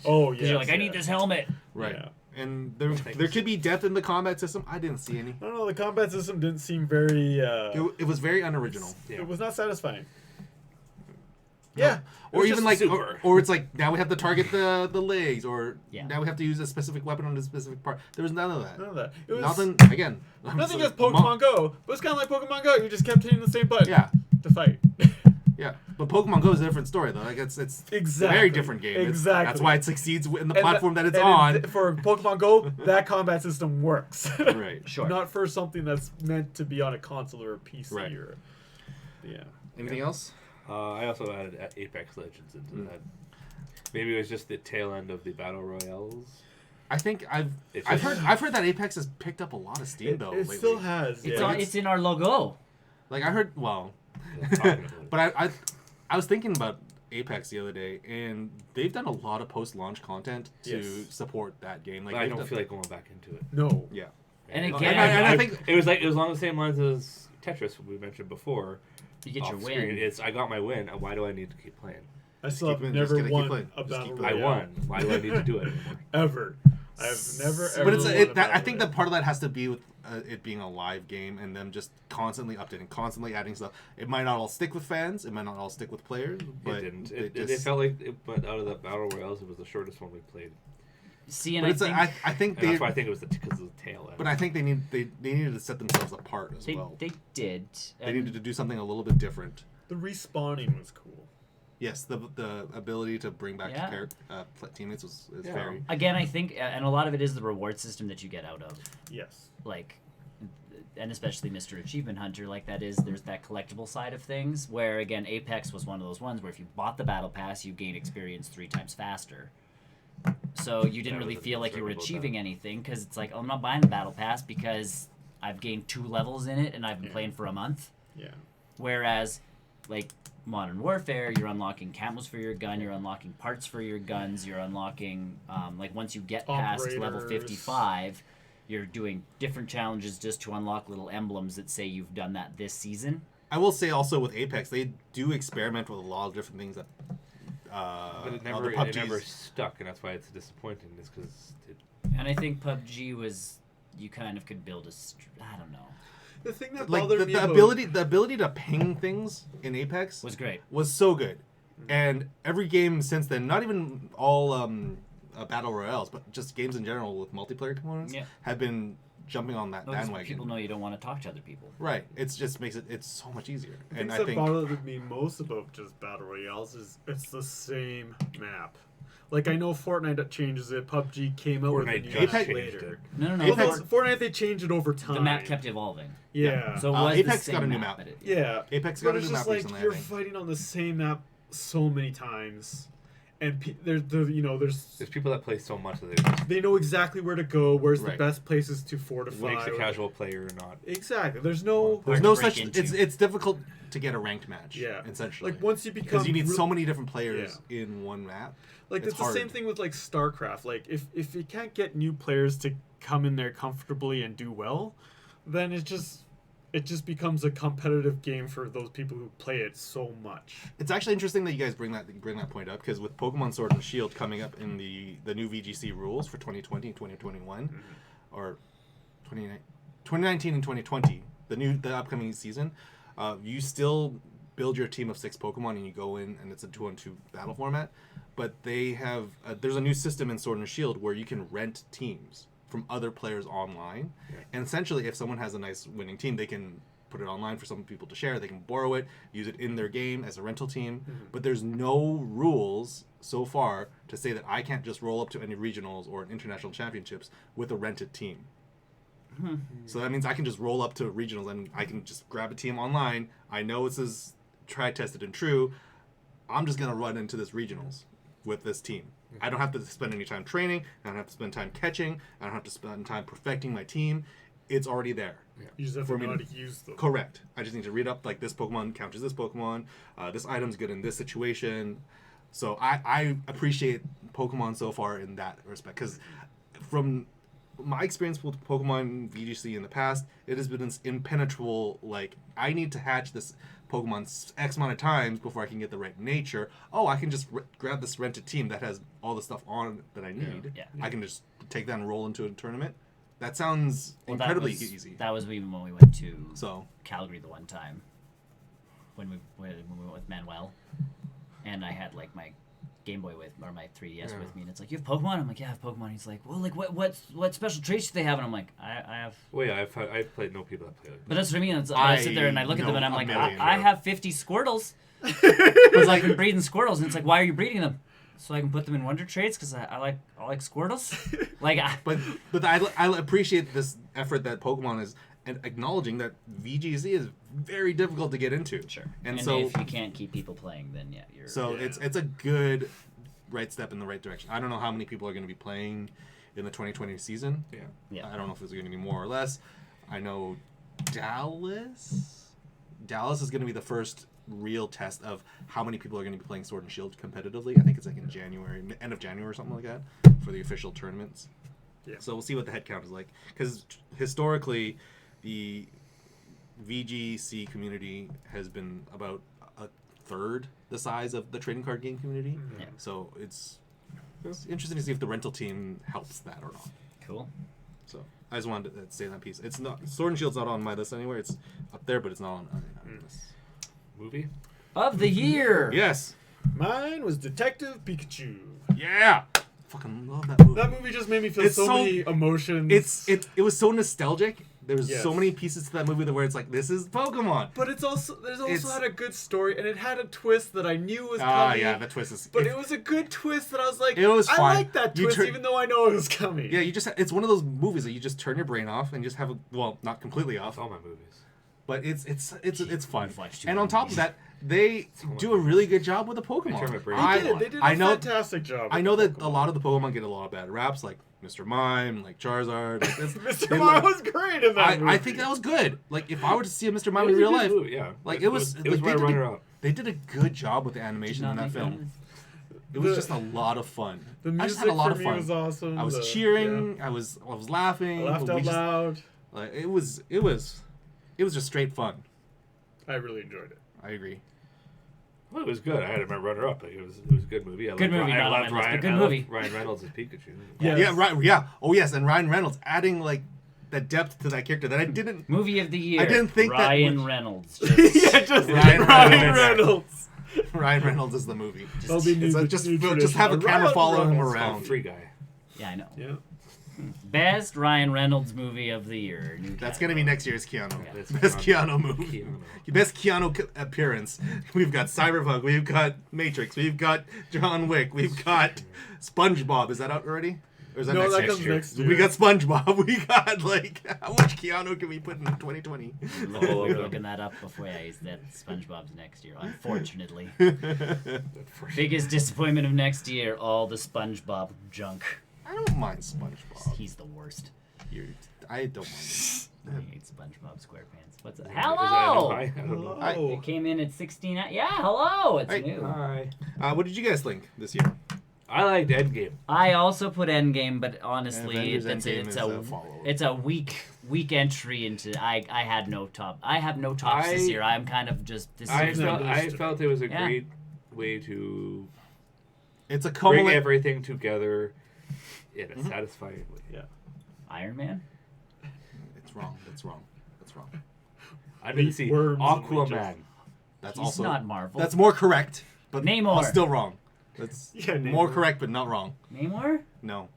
Speaker 4: Oh
Speaker 1: Because
Speaker 4: yeah.
Speaker 1: you're like, I need this helmet.
Speaker 2: right.
Speaker 4: Yeah.
Speaker 2: And there could be depth in the combat system. I didn't see any.
Speaker 4: I don't know. The combat system didn't seem very.
Speaker 2: It was very unoriginal.
Speaker 4: It was not satisfying. Yeah.
Speaker 2: Or even like,
Speaker 3: super.
Speaker 2: or it's like now we have to target the legs, or
Speaker 1: Yeah.
Speaker 2: now we have to use a specific weapon on a specific part. There was none of that.
Speaker 4: None of that. It was
Speaker 2: Nothing. Again, I'm
Speaker 4: Nothing
Speaker 2: just
Speaker 4: against
Speaker 2: like,
Speaker 4: Pokemon Go, but it's kind of like Pokemon Go. You just kept hitting the same button.
Speaker 2: Yeah,
Speaker 4: To fight.
Speaker 2: yeah. But Pokemon Go is a different story though. Like it's
Speaker 4: Exactly.
Speaker 2: a very different game.
Speaker 4: Exactly.
Speaker 2: That's why it succeeds in the
Speaker 4: And
Speaker 2: platform that it's
Speaker 4: and
Speaker 2: on.
Speaker 4: for Pokemon Go, that combat system works.
Speaker 2: Right.
Speaker 1: Sure.
Speaker 4: Not for something that's meant to be on a console or a PC
Speaker 2: Right.
Speaker 4: or. Yeah.
Speaker 2: Anything else?
Speaker 3: I also added Apex Legends into that. Maybe it was just the tail end of the battle royales.
Speaker 2: I think I've
Speaker 3: It's
Speaker 2: I've
Speaker 3: just-
Speaker 2: heard that Apex has picked up a lot of steam though.
Speaker 4: It
Speaker 2: lately.
Speaker 4: still has.
Speaker 1: It's,
Speaker 4: Yeah.
Speaker 1: on, it's in our logo.
Speaker 2: Like I heard, well,
Speaker 3: Talking about it.
Speaker 2: but I was thinking about Apex the other day, and they've done a lot of post-launch content to
Speaker 4: Yes.
Speaker 2: support that game. Like
Speaker 3: I
Speaker 2: they've
Speaker 3: don't
Speaker 2: done-
Speaker 3: feel like going back into it.
Speaker 4: No.
Speaker 2: Yeah.
Speaker 1: And
Speaker 3: And
Speaker 1: again,
Speaker 2: I think
Speaker 3: it was along the same lines as Tetris we mentioned before.
Speaker 1: you get your
Speaker 3: off
Speaker 1: win.
Speaker 3: screen. It's I got my win. Why do I need to keep playing?
Speaker 4: I still
Speaker 2: keep
Speaker 4: have
Speaker 2: it- just
Speaker 4: never
Speaker 2: keep
Speaker 4: won
Speaker 2: playing.
Speaker 4: a
Speaker 2: Just
Speaker 4: battle
Speaker 2: keep
Speaker 4: royale.
Speaker 3: I won. Why do I need to do it anymore?
Speaker 4: Ever. I've never ever.
Speaker 2: But it's
Speaker 4: won
Speaker 2: it,
Speaker 4: a
Speaker 2: that, I
Speaker 4: battle
Speaker 2: think
Speaker 4: royale.
Speaker 2: that part of that has to be with it being a live game and them just constantly updating, constantly adding stuff. It might not all stick with fans. It might not all stick with players. But
Speaker 3: It didn't.
Speaker 2: It,
Speaker 3: It
Speaker 2: just,
Speaker 3: felt like, but out of the battle royales, it was the shortest one we played.
Speaker 1: See, and
Speaker 2: but
Speaker 1: I
Speaker 2: it's
Speaker 1: think
Speaker 2: I think
Speaker 3: And
Speaker 2: they.
Speaker 3: that's why I think it was because of the tail end.
Speaker 2: But I think they needed to set themselves apart as
Speaker 1: they,
Speaker 2: well.
Speaker 1: they did.
Speaker 2: They needed to do something a little bit different.
Speaker 4: The respawning was cool.
Speaker 2: Yes, the ability to bring back
Speaker 1: Yeah.
Speaker 2: teammates is
Speaker 3: Yeah.
Speaker 2: very.
Speaker 1: Again, I think, and a lot of it is the reward system that you get out of.
Speaker 4: Yes.
Speaker 1: Like, and especially Mr. Achievement Hunter, like there's that collectible side of things where, again, Apex was one of those ones where if you bought the battle pass, you gain experience 3 times faster. So you didn't really feel like you were achieving anything because it's like, oh, I'm not buying the battle pass because I've gained 2 levels in it and I've been playing for a month.
Speaker 4: Yeah.
Speaker 1: Whereas, like, Modern Warfare, you're unlocking camos for your gun, you're unlocking parts for your guns, you're unlocking, like, once you get past level 55, you're doing different challenges just to unlock little emblems that say you've done that this season.
Speaker 2: I will say also with Apex, they do experiment with a lot of different things that
Speaker 3: but it never stuck, and that's why it's disappointing. Is because
Speaker 1: and I think PUBG was you kind of could build I don't know.
Speaker 4: The thing that
Speaker 2: like
Speaker 4: bothered me
Speaker 2: the ability to ping things in Apex
Speaker 1: was great.
Speaker 2: Was so good, and every game since then, not even all battle royales, but just games in general with multiplayer components, have been jumping on that bandwagon.
Speaker 1: People know you don't want to talk to other people.
Speaker 2: Right. It's just makes it's so much easier.
Speaker 4: And I think bothered me most about just battle royales is it's the same map. Like, I know Fortnite changes it. PUBG came out with a new map later.
Speaker 1: No.
Speaker 4: Well, Fortnite, they changed it over time.
Speaker 1: The map kept evolving.
Speaker 4: Yeah.
Speaker 1: So it was
Speaker 2: Apex
Speaker 1: the same
Speaker 2: got a new map.
Speaker 4: Yeah.
Speaker 2: Apex got a new map
Speaker 4: recently.
Speaker 2: recently,
Speaker 4: You're fighting on the same map so many times. And there's
Speaker 3: people that play so much that
Speaker 4: they know exactly where to go. Where's the best places to fortify?
Speaker 3: What makes a casual player not
Speaker 4: exactly. There's no
Speaker 2: such. It's difficult to get a ranked match.
Speaker 4: Yeah,
Speaker 2: essentially.
Speaker 4: Like once you become
Speaker 2: because you need so many different players in one map.
Speaker 4: Like it's the same thing with like StarCraft. Like if you can't get new players to come in there comfortably and do well, then it just becomes a competitive game for those people who play it so much.
Speaker 2: It's actually interesting that you guys bring that point up because with Pokemon Sword and Shield coming up in the new VGC rules for 2020 and 2021, or 2019 and 2020, the upcoming season, you still build your team of 6 Pokemon and you go in and it's a 2-on-2 battle format, but they have there's a new system in Sword and Shield where you can rent teams from other players online, and essentially if someone has a nice winning team, they can put it online for some people to share. They can borrow it, use it in their game as a rental team, but there's no rules so far to say that I can't just roll up to any regionals or international championships with a rented team. So that means I can just roll up to regionals and I can just grab a team online. I know this is tried, tested, and true. I'm just gonna run into this regionals with this team. I don't have to spend any time training. I don't have to spend time catching. I don't have to spend time perfecting my team. It's already there.
Speaker 4: You just have to know how to use them.
Speaker 2: Correct. I just need to read up, like, this Pokemon counters this Pokemon. This item's good in this situation. So I appreciate Pokemon so far in that respect. Because from my experience with Pokemon VGC in the past, it has been this impenetrable, like, I need to hatch this Pokemon X amount of times before I can get the right nature. Oh, I can just grab this rented team that has all the stuff on that I need.
Speaker 1: Yeah.
Speaker 2: I can just take that and roll into a tournament. That sounds incredibly easy.
Speaker 1: That was even when we went to Calgary the one time. When we went with Manuel. And I had, like, my Game Boy or my 3DS with me, and it's like, you have Pokemon? I'm like, yeah, I have Pokemon. He's like, well, like, what special traits do they have? And I'm like, I have.
Speaker 3: Well, yeah, I've played no people that play it.
Speaker 1: But that's what I mean. I sit there and I look at them and I'm like, I have 50 Squirtles because I've been breeding Squirtles, and it's like, why are you breeding them? So I can put them in Wonder Traits because I like Squirtles.
Speaker 2: But I appreciate this effort that Pokemon is and acknowledging that VGC is very difficult to get into.
Speaker 1: Sure. And so if you can't keep people playing, then you're.
Speaker 2: So it's a good right step in the right direction. I don't know how many people are going to be playing in the 2020 season.
Speaker 1: Yeah.
Speaker 2: I don't know if it's going to be more or less. I know Dallas is going to be the first real test of how many people are going to be playing Sword and Shield competitively. I think it's like in January, end of January or something like that for the official tournaments.
Speaker 4: Yeah.
Speaker 2: So we'll see what the head count is like, because historically the VGC community has been about a third the size of the trading card game community.
Speaker 1: Yeah.
Speaker 2: So it's interesting to see if the rental team helps that or not.
Speaker 1: Cool.
Speaker 2: So I just wanted to say that piece. It's not Sword and Shield's not on my list anywhere. It's up there, but it's not on this.
Speaker 3: Movie
Speaker 1: of the year.
Speaker 2: Yes.
Speaker 4: Mine was Detective Pikachu.
Speaker 2: Yeah. Fucking love that movie.
Speaker 4: That movie just made me feel so many emotions.
Speaker 2: It was so nostalgic There's so many pieces to that movie that where it's like, this is Pokemon.
Speaker 4: But there's also had a good story, and it had a twist that I knew was coming.
Speaker 2: Yeah, the twist is.
Speaker 4: But it was a good twist that I was like,
Speaker 2: it was fun.
Speaker 4: I like that twist, even though I know it was coming.
Speaker 2: Yeah, it's one of those movies that you just turn your brain off and just have not completely off.
Speaker 3: All my movies.
Speaker 2: But it's fun. And on top of that, they do a really good job with the Pokemon.
Speaker 4: They did a fantastic job.
Speaker 2: I know that a lot of the Pokemon get a lot of bad raps, like Mr. Mime, like Charizard. Like
Speaker 4: Mr. Mime was great in that movie.
Speaker 2: I think that was good. Like, if I were to see a Mr. Mime in real life, like it was my runner-up. They did a good job with the animation in that film. It was just a lot of fun.
Speaker 4: The music
Speaker 2: I just had a lot of fun.
Speaker 4: was awesome.
Speaker 2: I was cheering. Yeah. I was laughing.
Speaker 4: I laughed out loud.
Speaker 2: Like, it was just straight fun.
Speaker 4: I really enjoyed it.
Speaker 2: I agree.
Speaker 3: Well, it was good. I had it my runner-up. Like, it was a good movie.
Speaker 1: Good movie.
Speaker 3: I loved
Speaker 1: movie.
Speaker 3: Ryan Reynolds as Pikachu.
Speaker 4: Yes.
Speaker 2: Yeah, right. Yeah. Oh, yes, and Ryan Reynolds adding like that depth to that character that I didn't.
Speaker 1: Movie of the year.
Speaker 2: I didn't think
Speaker 1: Ryan Reynolds.
Speaker 4: Just
Speaker 2: Ryan
Speaker 4: Reynolds.
Speaker 2: Ryan Reynolds is the movie.
Speaker 4: Just
Speaker 2: have a camera following him around.
Speaker 3: Free guy.
Speaker 1: Yeah, I know.
Speaker 4: Yeah.
Speaker 1: Best Ryan Reynolds movie of the year.
Speaker 2: That's going to be next year's Keanu.
Speaker 3: Yeah,
Speaker 2: Best Keanu movie. Best Keanu appearance. We've got Cyberpunk. We've got Matrix. We've got John Wick. We've got SpongeBob. Is that out already? Or is that
Speaker 4: No, that
Speaker 2: next
Speaker 4: comes
Speaker 2: year?
Speaker 4: next year.
Speaker 2: We got SpongeBob. We got, like, how much Keanu can we put in 2020?
Speaker 1: We're looking that up before that SpongeBob's next year, unfortunately. Biggest disappointment of next year, all the SpongeBob junk.
Speaker 2: I don't mind SpongeBob.
Speaker 1: He's the worst.
Speaker 2: I don't mind him.
Speaker 1: I hate SpongeBob SquarePants. What's up?
Speaker 3: Is
Speaker 1: Hello!
Speaker 3: that I don't know.
Speaker 1: It came in at 16. Yeah, hello! It's new.
Speaker 3: Hi.
Speaker 2: What did you guys think this year?
Speaker 3: I liked Endgame.
Speaker 1: I also put Endgame, but honestly,
Speaker 2: Avengers Endgame is a follow-up.
Speaker 1: it's a weak entry into. I have no tops this year. I'm kind of just.
Speaker 3: I felt it was a great way to
Speaker 2: It's a
Speaker 3: bring everything together in a satisfying way.
Speaker 4: Yeah.
Speaker 1: Iron Man.
Speaker 2: It's wrong. That's wrong.
Speaker 3: I didn't see Aquaman.
Speaker 2: That's
Speaker 1: He's
Speaker 2: also
Speaker 1: not Marvel.
Speaker 2: That's more correct, but
Speaker 1: Namor.
Speaker 2: still wrong. That's
Speaker 4: Namor.
Speaker 2: more correct, but not wrong.
Speaker 1: Namor.
Speaker 2: No.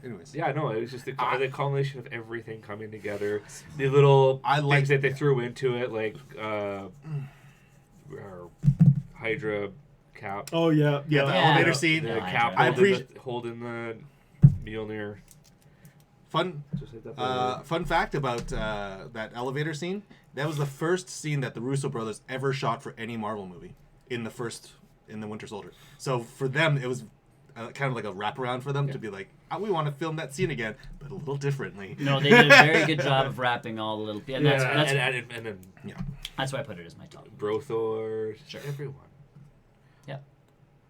Speaker 2: Anyways.
Speaker 3: Yeah, no, it was just the culmination of everything coming together. The little things that they threw into it, like Hydra Cap.
Speaker 4: Oh yeah.
Speaker 2: Yeah, the elevator scene.
Speaker 3: The
Speaker 1: Yeah,
Speaker 3: Cap holding the Mjolnir.
Speaker 2: Fun.
Speaker 3: Just like that.
Speaker 2: Fun fact about that elevator scene. That was the first scene that the Russo brothers ever shot for any Marvel movie in the Winter Soldier. So for them, it was kind of like a wraparound for them to be like, we want to film that scene again, but a little differently.
Speaker 1: No, they did a very good job of wrapping all the little. And that's that's why I put it as my top.
Speaker 3: Brothor, everyone.
Speaker 1: Yeah.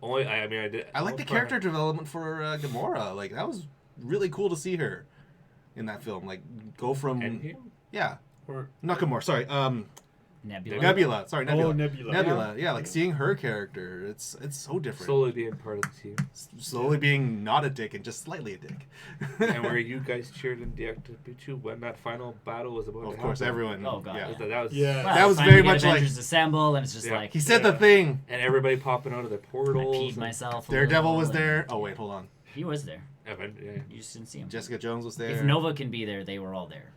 Speaker 2: I like the character development for Gamora. Like, that was really cool to see her in that film. Like, go from not Gamora. Sorry, Nebula. Sorry, Nebula.
Speaker 4: Oh, Nebula.
Speaker 2: Nebula. Yeah, like seeing her character, it's so different.
Speaker 3: Slowly being part of the team.
Speaker 2: Slowly being not a dick and just slightly a dick.
Speaker 3: And where you guys cheered in DX2 when that final battle was about to happen.
Speaker 2: Of course, everyone.
Speaker 1: Oh god.
Speaker 2: Yeah.
Speaker 3: That was
Speaker 2: That was very much
Speaker 1: Avengers
Speaker 2: like
Speaker 1: assemble, and it's just like
Speaker 2: he said the thing.
Speaker 3: And everybody popping out of their
Speaker 1: I
Speaker 3: portals.
Speaker 1: peed myself.
Speaker 2: Daredevil was there. Oh wait, hold on.
Speaker 1: He was there.
Speaker 3: Yeah.
Speaker 1: You just didn't see him.
Speaker 2: Jessica Jones was there.
Speaker 1: If Nova can be there, they were all there.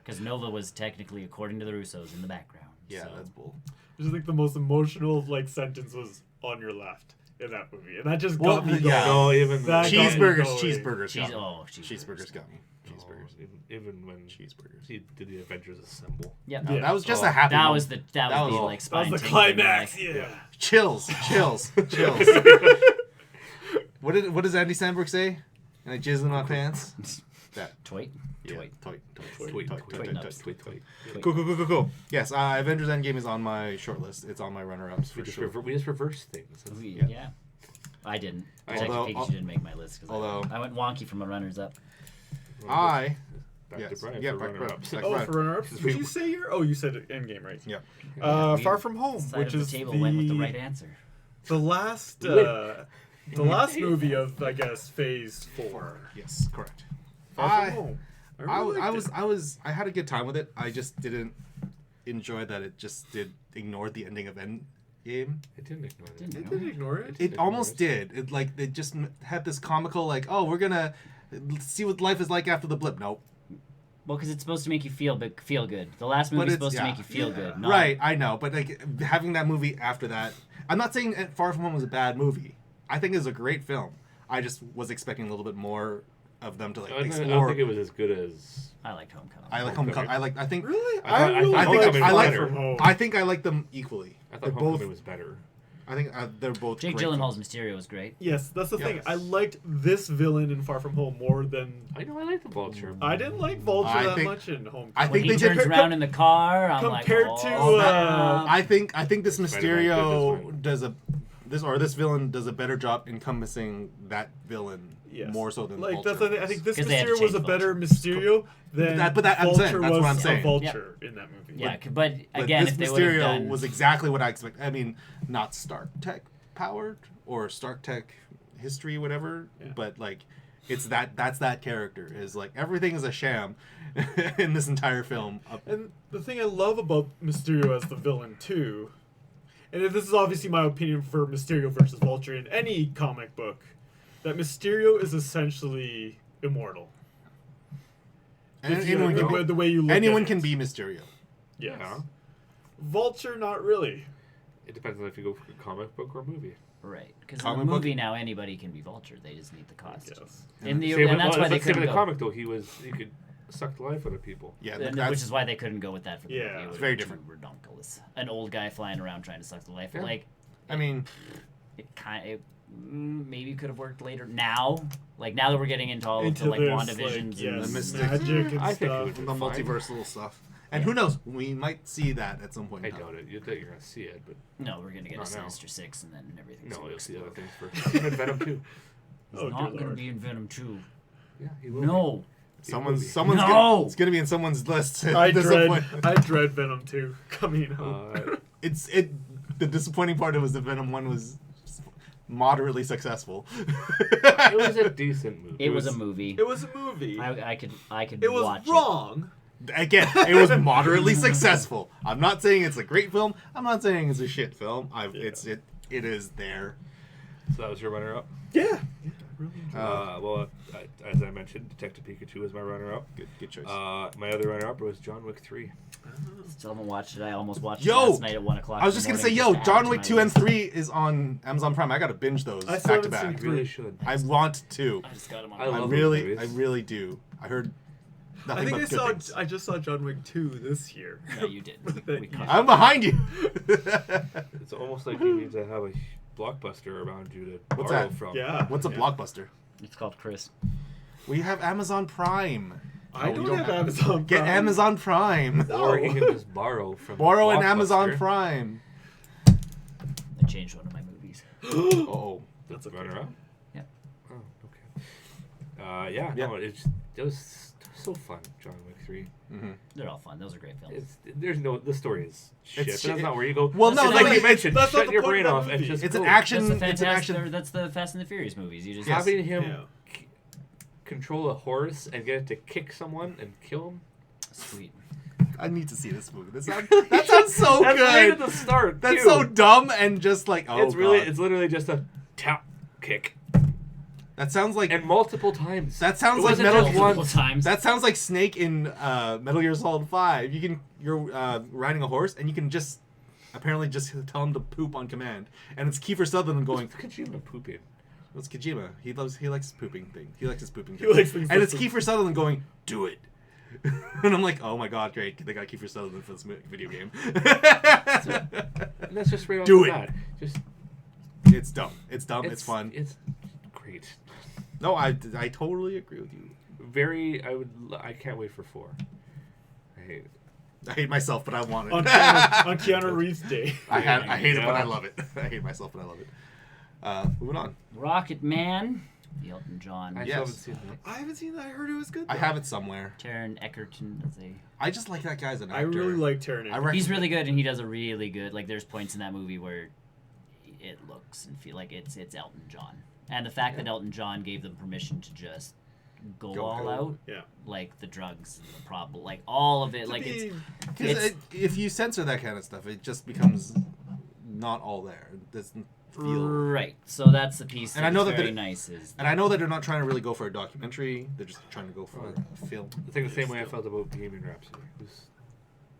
Speaker 1: Because Nova was technically, according to the Russos, in the background.
Speaker 2: Yeah,
Speaker 1: so.
Speaker 2: that's bull.
Speaker 4: I just think the most emotional sentence was "on your left" in that movie, and that just got me going.
Speaker 2: Yeah.
Speaker 3: No, even
Speaker 2: Cheeseburgers
Speaker 1: Cheeseburgers
Speaker 2: got me. Cheeseburgers.
Speaker 3: Even when
Speaker 2: Cheeseburgers.
Speaker 3: he did the Avengers assemble.
Speaker 1: Yeah.
Speaker 2: No, that was just a happy.
Speaker 1: That
Speaker 2: moment.
Speaker 1: was the like spine.
Speaker 4: That was the
Speaker 1: tingling,
Speaker 4: climax.
Speaker 1: like,
Speaker 4: Yeah.
Speaker 2: Chills. What does Andy Samberg say? And I jizz in my pants. That.
Speaker 1: Toit.
Speaker 2: Toy.
Speaker 3: Tweet.
Speaker 2: Cool. Yes, Avengers Endgame is on my short list. It's on my runner-ups for sure.
Speaker 3: We just reverse things.
Speaker 1: Yeah. I didn't.
Speaker 2: Although-
Speaker 1: Pikachu didn't make my list because I went wonky from my runners-up.
Speaker 3: Back to Brian for
Speaker 2: back
Speaker 3: runner-ups.
Speaker 2: back
Speaker 4: Oh,
Speaker 2: Brian.
Speaker 4: for runner-ups. Did you say your? Oh, you said Endgame, right?
Speaker 2: Yeah.
Speaker 4: Far From Home,
Speaker 1: Side
Speaker 4: which
Speaker 1: of
Speaker 4: is
Speaker 1: the table went with the right answer.
Speaker 4: the last the last movie of Phase 4.
Speaker 2: Yes, correct.
Speaker 4: Far From Home.
Speaker 2: I had a good time with it. I just didn't enjoy that it just ignored the ending of Endgame.
Speaker 3: It didn't ignore it.
Speaker 4: It didn't ignore it.
Speaker 2: It almost did. It just had this comical we're gonna see what life is like after the blip. Nope.
Speaker 1: Well, because it's supposed to make you feel good. The last movie is supposed to make you feel good. Not...
Speaker 2: Right, I know, but like having that movie after that, I'm not saying Far From Home was a bad movie. I think it was a great film. I just was expecting a little bit more of them to like explore.
Speaker 3: I don't think it was as good as.
Speaker 1: I liked Homecoming.
Speaker 2: I like Homecoming. I think.
Speaker 4: Really?
Speaker 2: I think I like them equally.
Speaker 3: I thought Homecoming was better.
Speaker 2: I think they're both.
Speaker 1: Jake
Speaker 2: great
Speaker 1: Gyllenhaal's
Speaker 2: films.
Speaker 1: Mysterio was great.
Speaker 4: Yes, that's the thing. I liked this villain in Far From Home more than.
Speaker 3: I know I like the Vulture.
Speaker 4: I didn't like Vulture that much in Homecoming.
Speaker 2: I
Speaker 1: When
Speaker 2: think
Speaker 1: he
Speaker 2: they
Speaker 1: turns
Speaker 2: did
Speaker 1: around in the car, I'm like,
Speaker 4: compared
Speaker 1: oh,
Speaker 4: to,
Speaker 2: I think this Mysterio
Speaker 3: Spider-Man
Speaker 2: this villain does a better job encompassing that villain more so than
Speaker 4: like
Speaker 2: Vulture.
Speaker 4: that's the thing. I think this
Speaker 1: 'Cause they had to
Speaker 4: Mysterio was a
Speaker 1: change
Speaker 4: better Mysterio than
Speaker 2: I'm
Speaker 4: Vulture
Speaker 2: saying, that's
Speaker 4: was
Speaker 2: what I'm saying.
Speaker 4: a Vulture in that movie.
Speaker 1: Yeah, but again,
Speaker 2: this
Speaker 1: if they would have
Speaker 2: Mysterio
Speaker 1: done...
Speaker 2: was exactly what I expected. I mean, not Stark Tech powered or Stark Tech history, whatever.
Speaker 4: Yeah.
Speaker 2: But like, that's that character is like everything is a sham in this entire film.
Speaker 4: And the thing I love about Mysterio as the villain too, and this is obviously my opinion for Mysterio versus Vulture in any comic book, that Mysterio is essentially immortal. The way you look
Speaker 2: anyone
Speaker 4: at
Speaker 2: can
Speaker 4: it.
Speaker 2: be Mysterio.
Speaker 4: Yes.
Speaker 3: Yeah.
Speaker 4: Vulture, not really.
Speaker 3: It depends on if you go for a comic book or a movie.
Speaker 1: Right, because in
Speaker 2: Comic
Speaker 1: the
Speaker 2: book-
Speaker 1: movie now anybody can be Vulture. They just need the costume.
Speaker 4: Yes.
Speaker 1: And
Speaker 3: Same
Speaker 1: that's why they couldn't
Speaker 3: in the
Speaker 1: go.
Speaker 3: comic though, he could suck the life out of people.
Speaker 2: Yeah,
Speaker 1: Which is why they couldn't go with that for the
Speaker 4: Yeah.
Speaker 1: movie. It
Speaker 4: It's
Speaker 1: was
Speaker 2: very
Speaker 1: too
Speaker 2: different.
Speaker 1: redonkulous. An old guy flying around trying to suck the life.
Speaker 3: Yeah.
Speaker 1: Like,
Speaker 2: I mean,
Speaker 1: maybe could have worked later. Now that we're getting into all of
Speaker 4: Into
Speaker 1: the like
Speaker 4: this,
Speaker 1: WandaVisions
Speaker 4: yes,
Speaker 1: and
Speaker 2: the Mystic.
Speaker 4: magic and
Speaker 3: I think it
Speaker 4: stuff.
Speaker 3: would
Speaker 2: the
Speaker 3: be fine.
Speaker 2: multiversal stuff. And who knows? We might see that at some point.
Speaker 3: I
Speaker 2: in time.
Speaker 3: doubt it. You think you're gonna see it, but
Speaker 1: no, we're gonna get a
Speaker 3: Not now.
Speaker 1: Sinister Six and then everything's
Speaker 3: no,
Speaker 1: gonna
Speaker 3: you'll see other
Speaker 1: explode.
Speaker 3: things first. Even Venom 2.
Speaker 1: He's
Speaker 4: Oh,
Speaker 1: not
Speaker 4: dear
Speaker 1: gonna
Speaker 4: Lord.
Speaker 1: be in Venom 2.
Speaker 3: Yeah, he will.
Speaker 1: No.
Speaker 2: Someone's
Speaker 1: No!
Speaker 2: it's gonna be in someone's list.
Speaker 4: I
Speaker 2: Disappoint-
Speaker 4: dread Venom 2 coming out.
Speaker 2: The disappointing part was the Venom one was moderately successful.
Speaker 3: It was a decent movie.
Speaker 1: It was a movie.
Speaker 4: It was a movie.
Speaker 1: I could
Speaker 4: It was
Speaker 1: watch
Speaker 4: wrong.
Speaker 2: Again, it was moderately successful. I'm not saying it's a great film. I'm not saying it's a shit film. It is there.
Speaker 3: So that was your runner-up.
Speaker 4: Yeah.
Speaker 3: As I mentioned, Detective Pikachu was my runner-up.
Speaker 2: Good choice.
Speaker 3: My other runner-up was John Wick 3.
Speaker 1: Still haven't watched it. I almost watched it
Speaker 2: Yo!
Speaker 1: last night at 1 o'clock.
Speaker 2: I was just gonna say, John Wick 2 and 3 is on Amazon Prime. I gotta binge those
Speaker 4: I still
Speaker 2: back to
Speaker 4: haven't
Speaker 2: back.
Speaker 3: You really should.
Speaker 2: I want to.
Speaker 1: I just got them on.
Speaker 3: I
Speaker 2: I
Speaker 3: love those
Speaker 2: really
Speaker 3: movies.
Speaker 2: do. I heard
Speaker 4: I
Speaker 2: nothing
Speaker 4: think
Speaker 2: but good things.
Speaker 4: I just saw John Wick 2 this year.
Speaker 1: No, you did. We caught
Speaker 2: I'm behind you.
Speaker 3: It's almost like you need to have a blockbuster around you to
Speaker 2: What's
Speaker 3: borrow
Speaker 2: that?
Speaker 3: from.
Speaker 4: Yeah.
Speaker 2: What's a blockbuster?
Speaker 1: It's called Chris.
Speaker 2: We have Amazon Prime.
Speaker 4: I
Speaker 2: No,
Speaker 4: don't
Speaker 2: you
Speaker 4: have Amazon Prime.
Speaker 2: Get Amazon Prime.
Speaker 3: Or he can just borrow from
Speaker 2: Borrow an
Speaker 3: Blockbuster.
Speaker 2: Amazon Prime.
Speaker 1: I changed one of my movies.
Speaker 2: Oh,
Speaker 3: That's a
Speaker 4: okay.
Speaker 3: runner-up?
Speaker 1: Yeah.
Speaker 3: Oh, okay. Yeah. No, it was so fun, John Wick 3.
Speaker 1: They're all fun. Those are great films.
Speaker 3: The story is shit.
Speaker 2: It's
Speaker 3: but that's
Speaker 2: shit.
Speaker 3: not where you go.
Speaker 2: Well, no,
Speaker 3: It's like
Speaker 2: no,
Speaker 3: you mentioned,
Speaker 4: that's not
Speaker 3: shut
Speaker 4: the
Speaker 3: your
Speaker 4: point
Speaker 3: brain
Speaker 4: of that
Speaker 3: off and
Speaker 4: movie.
Speaker 3: just
Speaker 2: It's
Speaker 3: go.
Speaker 2: an action.
Speaker 1: That's the
Speaker 2: It's an
Speaker 1: Fantastic.
Speaker 2: action.
Speaker 1: That's the Fast and the Furious movies. You just
Speaker 2: Yes.
Speaker 3: Having him
Speaker 4: Yeah.
Speaker 3: control a horse and get it to kick someone and kill him.
Speaker 1: sweet.
Speaker 2: I need to see this movie. That sounds so
Speaker 3: That's right at
Speaker 2: good.
Speaker 3: the start.
Speaker 2: That's
Speaker 3: too.
Speaker 2: so dumb and just like
Speaker 3: It's literally just a tap kick
Speaker 2: That sounds like
Speaker 3: and multiple times.
Speaker 2: that sounds
Speaker 3: It
Speaker 2: like
Speaker 3: wasn't
Speaker 2: Metal
Speaker 3: just
Speaker 2: Gear.
Speaker 1: Multiple times.
Speaker 2: That sounds like Snake in Metal Gear Solid 5. You're riding a horse and you can just apparently just tell him to poop on command, and it's Kiefer Sutherland going.
Speaker 3: Kojima pooping.
Speaker 2: It's Kojima. He likes pooping thing. He likes his pooping.
Speaker 4: He likes things
Speaker 2: and
Speaker 4: like
Speaker 2: it's Kiefer Sutherland going, do it. And I'm like, oh my god, great! They got Kiefer Sutherland for this video game.
Speaker 3: And that's just right off
Speaker 2: Do
Speaker 3: the
Speaker 2: it.
Speaker 3: bat. Just
Speaker 2: It's dumb. It's dumb. It's fun.
Speaker 3: It's great.
Speaker 2: No, I totally agree with you.
Speaker 3: I can't wait for 4. I hate it.
Speaker 2: I hate myself, but I want it.
Speaker 4: on Keanu Reeves Day.
Speaker 2: I hate it, but
Speaker 3: Yeah.
Speaker 2: I love it. I hate myself, but I love it. Moving on.
Speaker 1: Rocket Man. The Elton John.
Speaker 3: I
Speaker 2: Yes.
Speaker 3: still haven't seen that.
Speaker 4: I haven't seen that. I heard it was good.
Speaker 2: I
Speaker 4: though.
Speaker 2: have it somewhere.
Speaker 1: Taron Egerton does a.
Speaker 2: I just like that guy as an actor.
Speaker 4: I really like Taron.
Speaker 2: I reckon-
Speaker 1: He's really good, and he does a really good. Like, there's points in that movie where it looks and feel like it's Elton John, and the fact that Elton John gave them permission to just go all out,
Speaker 4: Yeah.
Speaker 1: like the drugs, the problem, like all of it, like it's.
Speaker 2: Because if you censor that kind of stuff, it just becomes not all there. feel.
Speaker 1: Right. So that's the piece.
Speaker 2: And I know that
Speaker 1: very nice is.
Speaker 2: And I know that they're not trying to really go for a documentary. They're just trying to go for a film.
Speaker 3: I think the same way I felt about Bohemian Rhapsody. It was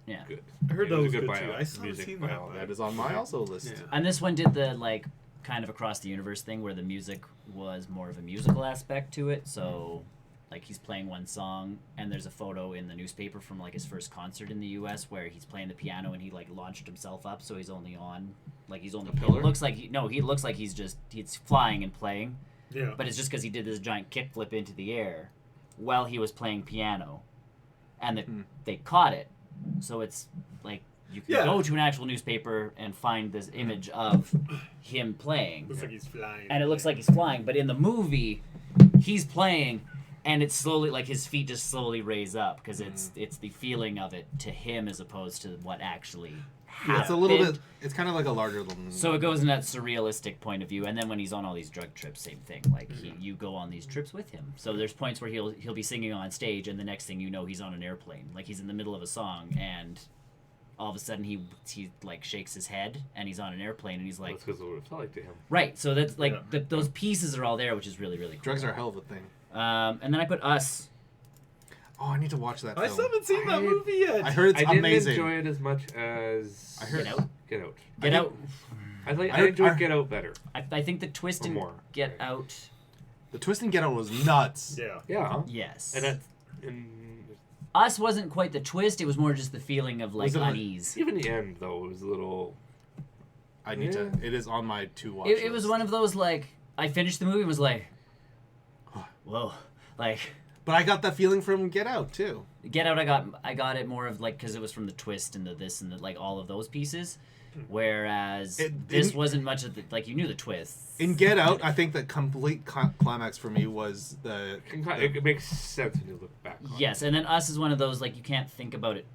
Speaker 1: Yeah.
Speaker 3: good.
Speaker 4: I heard that was good
Speaker 3: bio-
Speaker 4: too. I still haven't
Speaker 3: music
Speaker 4: seen
Speaker 3: bio-
Speaker 4: that.
Speaker 2: That is on my also list.
Speaker 4: Yeah.
Speaker 1: And this one did the like kind of across the universe thing where the music was more of a musical aspect to it. So like he's playing one song and there's a photo in the newspaper from like his first concert in the US where he's playing the piano and he like launched himself up, so he's only on like he's only
Speaker 2: pillar?
Speaker 1: it looks like he looks like he's flying and playing.
Speaker 4: Yeah.
Speaker 1: But it's just because he did this giant kickflip into the air while he was playing piano, and they caught it. So it's like you can go to an actual newspaper and find this image of him playing.
Speaker 4: Looks like he's flying.
Speaker 1: And it looks like he's flying, but in the movie, he's playing, and it's slowly like his feet just slowly raise up because it's the feeling of it to him as opposed to what actually happened.
Speaker 2: It's a little bit. It's kind of like a larger than.
Speaker 1: So it goes in that surrealistic point of view, and then when he's on all these drug trips, same thing. Like you go on these trips with him. So there's points where he'll be singing on stage, and the next thing you know, he's on an airplane. Like he's in the middle of a song, and all of a sudden he like shakes his head, and he's on an airplane, and he's like,
Speaker 3: That's because of what it felt like to him.
Speaker 1: right. So that's like those pieces are all there, which is really really cool.
Speaker 2: Drugs are a hell of a thing.
Speaker 1: And then I put Us.
Speaker 2: Oh, I need to watch that.
Speaker 4: I
Speaker 2: film.
Speaker 4: still haven't seen that movie yet.
Speaker 2: I heard it's
Speaker 3: I didn't
Speaker 2: amazing.
Speaker 3: enjoy it as much as
Speaker 2: I heard
Speaker 1: Get Out.
Speaker 3: Get Out.
Speaker 1: Get Out.
Speaker 3: I enjoyed Get Out better.
Speaker 1: I think the twist
Speaker 3: Or
Speaker 1: in
Speaker 3: more.
Speaker 1: Get Out.
Speaker 2: The twist in Get Out was nuts.
Speaker 4: Yeah.
Speaker 3: Yeah.
Speaker 1: Yes.
Speaker 3: And that's
Speaker 1: Us wasn't quite the twist. It was more just the feeling of like
Speaker 2: Was it like-
Speaker 1: unease.
Speaker 3: even the end though was a little.
Speaker 2: I need to. It is on my to watch.
Speaker 1: It was one of those like I finished the movie and was like, whoa, like
Speaker 2: But I got that feeling from Get Out too.
Speaker 1: Get Out. I got it more of like because it was from the twist and the this and the like all of those pieces, whereas this wasn't much of the like you knew the twist.
Speaker 2: In Get Out, I think the complete climax for me was the.
Speaker 3: It makes sense when you look back. On
Speaker 1: Yes, and then Us is one of those like you can't think about it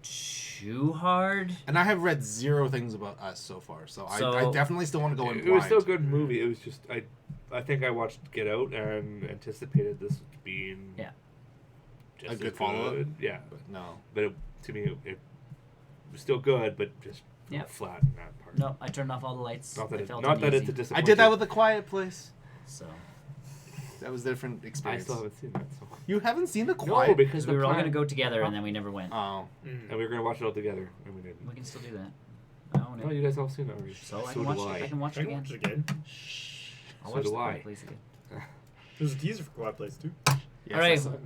Speaker 1: too hard.
Speaker 2: And I have read zero things about Us so far, so I definitely still want to go in
Speaker 3: It
Speaker 2: blind.
Speaker 3: was still a good movie. It was just I think I watched Get Out and anticipated this being just
Speaker 2: A good
Speaker 3: as
Speaker 2: follow-up?
Speaker 3: Yeah,
Speaker 2: But no.
Speaker 3: but to me it was still good, but just flat in that part.
Speaker 1: No, I turned off all the lights.
Speaker 3: Not that,
Speaker 1: I
Speaker 3: it,
Speaker 1: felt
Speaker 3: not that it's a
Speaker 1: uneasy.
Speaker 3: disappointment.
Speaker 2: I did that with The Quiet Place.
Speaker 1: So
Speaker 2: That was a different
Speaker 3: I
Speaker 2: experience.
Speaker 3: still haven't seen that. So.
Speaker 2: You haven't seen The
Speaker 3: No,
Speaker 2: Quiet?
Speaker 3: because
Speaker 1: we were all
Speaker 3: plan-
Speaker 1: gonna go together and then we never went.
Speaker 2: Oh.
Speaker 3: and we were gonna watch it all together, and we didn't.
Speaker 1: We can still do that. I own it.
Speaker 3: No, you guys all seen it already.
Speaker 1: So I
Speaker 3: do
Speaker 1: can watch
Speaker 3: I.
Speaker 1: it. I can watch
Speaker 4: I
Speaker 1: it
Speaker 4: can
Speaker 1: again.
Speaker 4: watch it again.
Speaker 1: I'll
Speaker 3: So
Speaker 1: watch
Speaker 3: do
Speaker 1: the
Speaker 3: I.
Speaker 1: Quiet Place again.
Speaker 4: There's a teaser for Quiet Place too.
Speaker 2: Yes,
Speaker 1: All right.
Speaker 2: I saw it.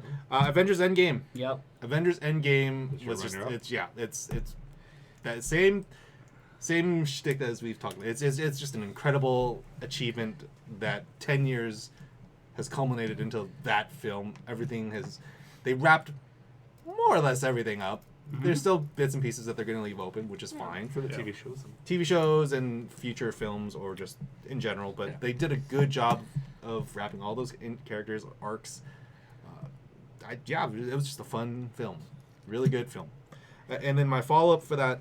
Speaker 2: Avengers Endgame.
Speaker 1: Yep.
Speaker 2: Avengers Endgame
Speaker 3: That's your
Speaker 2: was just
Speaker 3: runner-up?
Speaker 2: it's that same shtick as we've talked about. It's just an incredible achievement that 10 years has culminated into that film. They wrapped more or less everything up. There's still bits and pieces that they're going to leave open, which is fine.
Speaker 3: For the TV shows.
Speaker 2: TV shows and future films or just in general, but they did a good job of wrapping all those characters, arcs. It was just a fun film. Really good film. And then my follow-up for that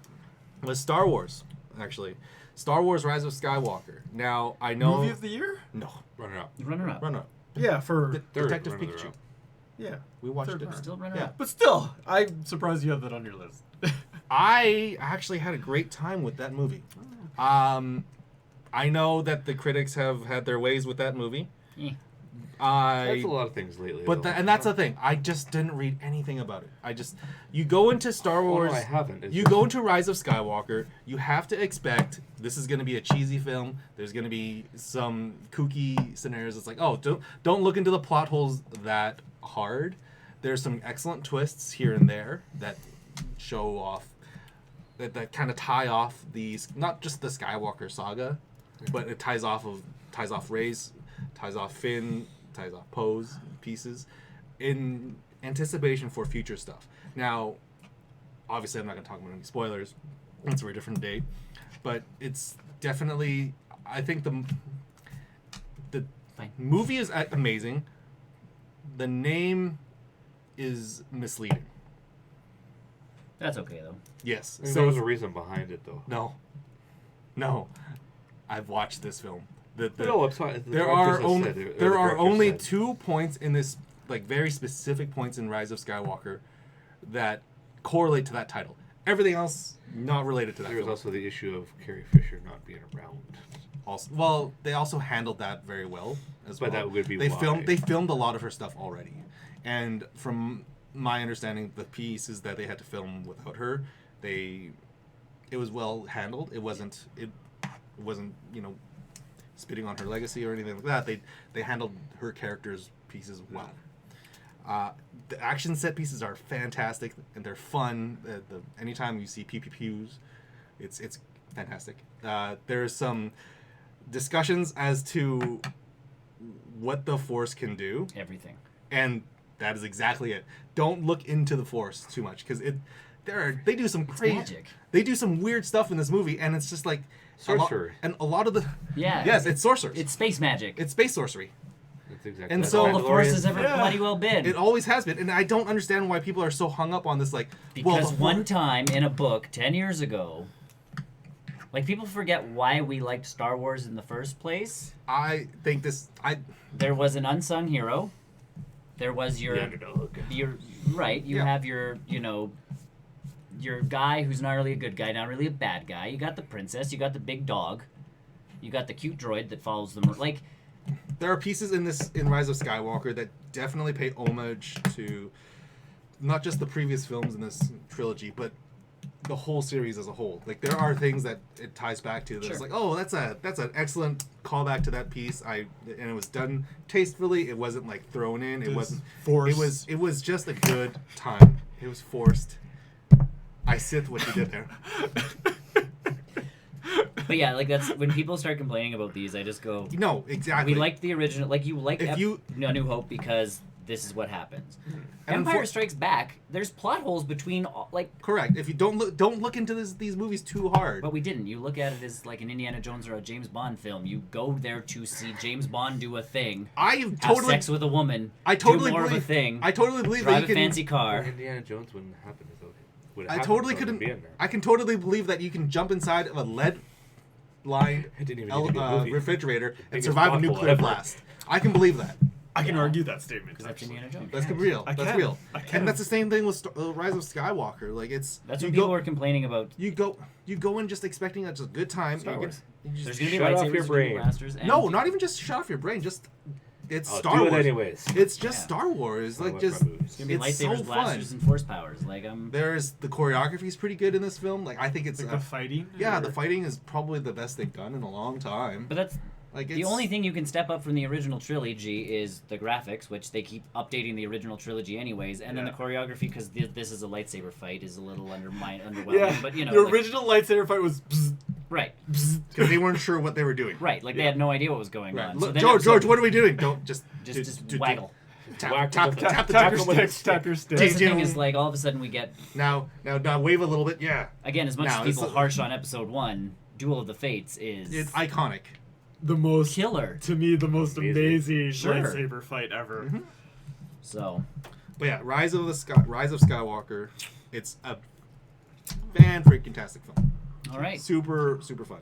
Speaker 2: was Star Wars, actually. Star Wars Rise of Skywalker. Now, I know...
Speaker 4: Movie of the year?
Speaker 2: No.
Speaker 3: Runner up.
Speaker 1: Runner up.
Speaker 2: Run up.
Speaker 4: Yeah, for
Speaker 2: Detective
Speaker 3: runner-up.
Speaker 2: Pikachu.
Speaker 4: yeah.
Speaker 2: We watched
Speaker 4: Third
Speaker 2: it.
Speaker 4: part.
Speaker 1: Still runner
Speaker 2: Yeah.
Speaker 1: up.
Speaker 4: But still, I'm surprised you have that on your list.
Speaker 2: I actually had a great time with that movie. I know that the critics have had their ways with that movie.
Speaker 1: Eh.
Speaker 3: That's a lot of things lately.
Speaker 2: But
Speaker 3: though.
Speaker 2: and that's the thing. I just didn't read anything about it. You go into Star Wars.
Speaker 3: I haven't.
Speaker 2: You go into Rise of Skywalker. You have to expect this is going to be a cheesy film. There's going to be some kooky scenarios. It's like, oh, don't look into the plot holes that hard. There's some excellent twists here and there that show off, that kind of tie off these, not just the Skywalker saga, but it ties off Rey's, ties off Finn, ties off Poe's pieces in anticipation for future stuff. Now, obviously I'm not going to talk about any spoilers. That's for a different day. But it's definitely, I think the
Speaker 1: Fine.
Speaker 2: movie is amazing. The name is misleading.
Speaker 1: That's okay though.
Speaker 2: Yes.
Speaker 3: I mean, there was a reason behind it, though.
Speaker 2: No. I've watched this film.
Speaker 3: No, I'm sorry.
Speaker 2: There are only 2 points in this, like very specific points in Rise of Skywalker, that correlate to that title. Everything else not related to that.
Speaker 3: There was
Speaker 2: film.
Speaker 3: also the issue of Carrie Fisher not being around.
Speaker 2: also, well, they also handled that very well as well.
Speaker 3: But that would be
Speaker 2: they
Speaker 3: why.
Speaker 2: filmed a lot of her stuff already, and from my understanding, the pieces that they had to film without her, it was well handled. It wasn't spitting on her legacy or anything like that. They handled her character's pieces well. The action set pieces are fantastic and they're fun. Anytime you see pew pew pews, it's fantastic. There's some discussions as to what the Force can do.
Speaker 1: Everything.
Speaker 2: And that is exactly it. Don't look into the Force too much because they do some crazy
Speaker 1: magic.
Speaker 2: They do some weird stuff in this movie, and it's just like
Speaker 3: sorcery.
Speaker 2: A lot of the
Speaker 1: yes,
Speaker 2: it's sorcerers.
Speaker 1: It's space magic.
Speaker 2: It's space sorcery.
Speaker 3: That's exactly.
Speaker 2: And
Speaker 3: that's
Speaker 2: so-
Speaker 1: all the Force
Speaker 3: Mandalorian.
Speaker 1: has ever bloody well been.
Speaker 2: It always has been, and I don't understand why people are so hung up on this. Like,
Speaker 1: Because one time in a book 10 years ago, like people forget why we liked Star Wars in the first place.
Speaker 2: I think
Speaker 1: There was an unsung hero. There was
Speaker 3: The underdog.
Speaker 1: your right. You
Speaker 2: Yeah.
Speaker 1: have your your guy who's not really a good guy, not really a bad guy. You got the princess. You got the big dog. You got the cute droid that follows them. Like
Speaker 2: there are pieces in Rise of Skywalker that definitely pay homage to not just the previous films in this trilogy, but the whole series as a whole. Like there are things that it ties back to. That's
Speaker 1: Sure.
Speaker 2: like, oh, that's an excellent callback to that piece. And it was done tastefully. It wasn't like thrown in. It wasn't
Speaker 4: forced.
Speaker 2: It was just a good time. It was forced. I sit what you did there.
Speaker 1: But yeah, like that's when people start complaining about these, I just go,
Speaker 2: No, exactly.
Speaker 1: we liked the original. Like you like
Speaker 2: If you-
Speaker 1: No New Hope because this is what happens.
Speaker 2: And
Speaker 1: Empire Strikes Back. There's plot holes between like.
Speaker 2: Correct. If you don't look into these movies too hard.
Speaker 1: But we didn't. You look at it as like an Indiana Jones or a James Bond film. You go there to see James Bond do a thing,
Speaker 2: I
Speaker 1: have
Speaker 2: totally
Speaker 1: sex with a woman,
Speaker 2: I totally
Speaker 1: do more
Speaker 2: believe
Speaker 1: of a thing,
Speaker 2: I totally believe
Speaker 1: drive
Speaker 2: that
Speaker 1: a
Speaker 2: you can
Speaker 1: fancy car.
Speaker 3: Indiana Jones wouldn't happen without him. Would it
Speaker 2: I
Speaker 3: happen
Speaker 2: totally
Speaker 3: without him
Speaker 2: couldn't.
Speaker 3: being there?
Speaker 2: I can totally believe that you can jump inside of a lead-lined
Speaker 3: It didn't even need to be a movie.
Speaker 2: refrigerator and
Speaker 3: Biggest
Speaker 2: survive a
Speaker 3: plot hole
Speaker 2: nuclear
Speaker 3: ever.
Speaker 2: blast. I can believe that.
Speaker 4: I can
Speaker 1: Yeah.
Speaker 4: argue that statement.
Speaker 1: Because that's
Speaker 4: actually.
Speaker 1: Indiana Jones.
Speaker 2: That's real.
Speaker 4: I
Speaker 2: That's
Speaker 4: can.
Speaker 2: real.
Speaker 4: I can.
Speaker 2: And that's the same thing with Rise of Skywalker. Like it's
Speaker 1: That's
Speaker 2: you
Speaker 1: what
Speaker 2: go,
Speaker 1: people were complaining about.
Speaker 2: You go in just expecting just a good time.
Speaker 1: Star
Speaker 2: You
Speaker 1: Wars.
Speaker 2: you just
Speaker 1: There's gonna be
Speaker 3: shut off
Speaker 1: lightsabers,
Speaker 3: your
Speaker 1: there's gonna be
Speaker 3: brain.
Speaker 1: blasters, and
Speaker 2: no, not even just shut off your brain. Just it's
Speaker 3: I'll
Speaker 2: Star
Speaker 3: do
Speaker 2: Wars.
Speaker 3: it anyways.
Speaker 2: It's just
Speaker 1: Yeah.
Speaker 2: Star Wars.
Speaker 3: I
Speaker 2: Like
Speaker 3: love
Speaker 2: just
Speaker 3: my movies.
Speaker 1: It's gonna be
Speaker 2: it's
Speaker 1: lightsabers,
Speaker 2: so
Speaker 1: blasters,
Speaker 2: fun.
Speaker 1: and force powers. Like
Speaker 2: There's the choreography's pretty good in this film. Like I think it's
Speaker 4: Like the fighting.
Speaker 2: yeah,
Speaker 4: or-
Speaker 2: the fighting is probably the best they've done in a long time.
Speaker 1: But that's
Speaker 2: Like
Speaker 1: the only thing you can step up from the original trilogy is the graphics, which they keep updating the original trilogy anyways, and then the
Speaker 4: Yeah.
Speaker 1: choreography because this is a lightsaber fight is a little underwhelming.
Speaker 4: Yeah,
Speaker 1: But you know,
Speaker 4: the
Speaker 1: like-
Speaker 4: original lightsaber fight was.
Speaker 1: right,
Speaker 2: because they weren't sure what they were doing.
Speaker 1: right. Like they
Speaker 4: Yeah.
Speaker 1: had no idea what was going
Speaker 2: Right.
Speaker 1: on.
Speaker 2: Look,
Speaker 1: then
Speaker 2: George,
Speaker 1: episode-
Speaker 2: George, what are we doing? Don't just
Speaker 1: waggle.
Speaker 2: Tap,
Speaker 3: Whack
Speaker 2: tap,
Speaker 3: with
Speaker 2: tap,
Speaker 3: the-
Speaker 2: tap the
Speaker 4: Tap your
Speaker 2: trigger.
Speaker 4: sticks. Tap your
Speaker 1: That's
Speaker 4: sticks.
Speaker 1: the thing is like all of a sudden we get
Speaker 2: Now wave a little bit. Yeah,
Speaker 1: again as much
Speaker 2: Now,
Speaker 1: as
Speaker 2: it's
Speaker 1: people harsh on episode 1, Duel of the Fates is
Speaker 2: it's iconic.
Speaker 4: The most
Speaker 1: killer.
Speaker 4: to me, the most
Speaker 3: Amazing.
Speaker 4: amazing
Speaker 1: Sure.
Speaker 4: lightsaber fight ever.
Speaker 2: Mm-hmm.
Speaker 1: So
Speaker 2: But yeah, Rise of Skywalker. It's a fan-freaking-tastic film.
Speaker 1: all right,
Speaker 2: Super fun.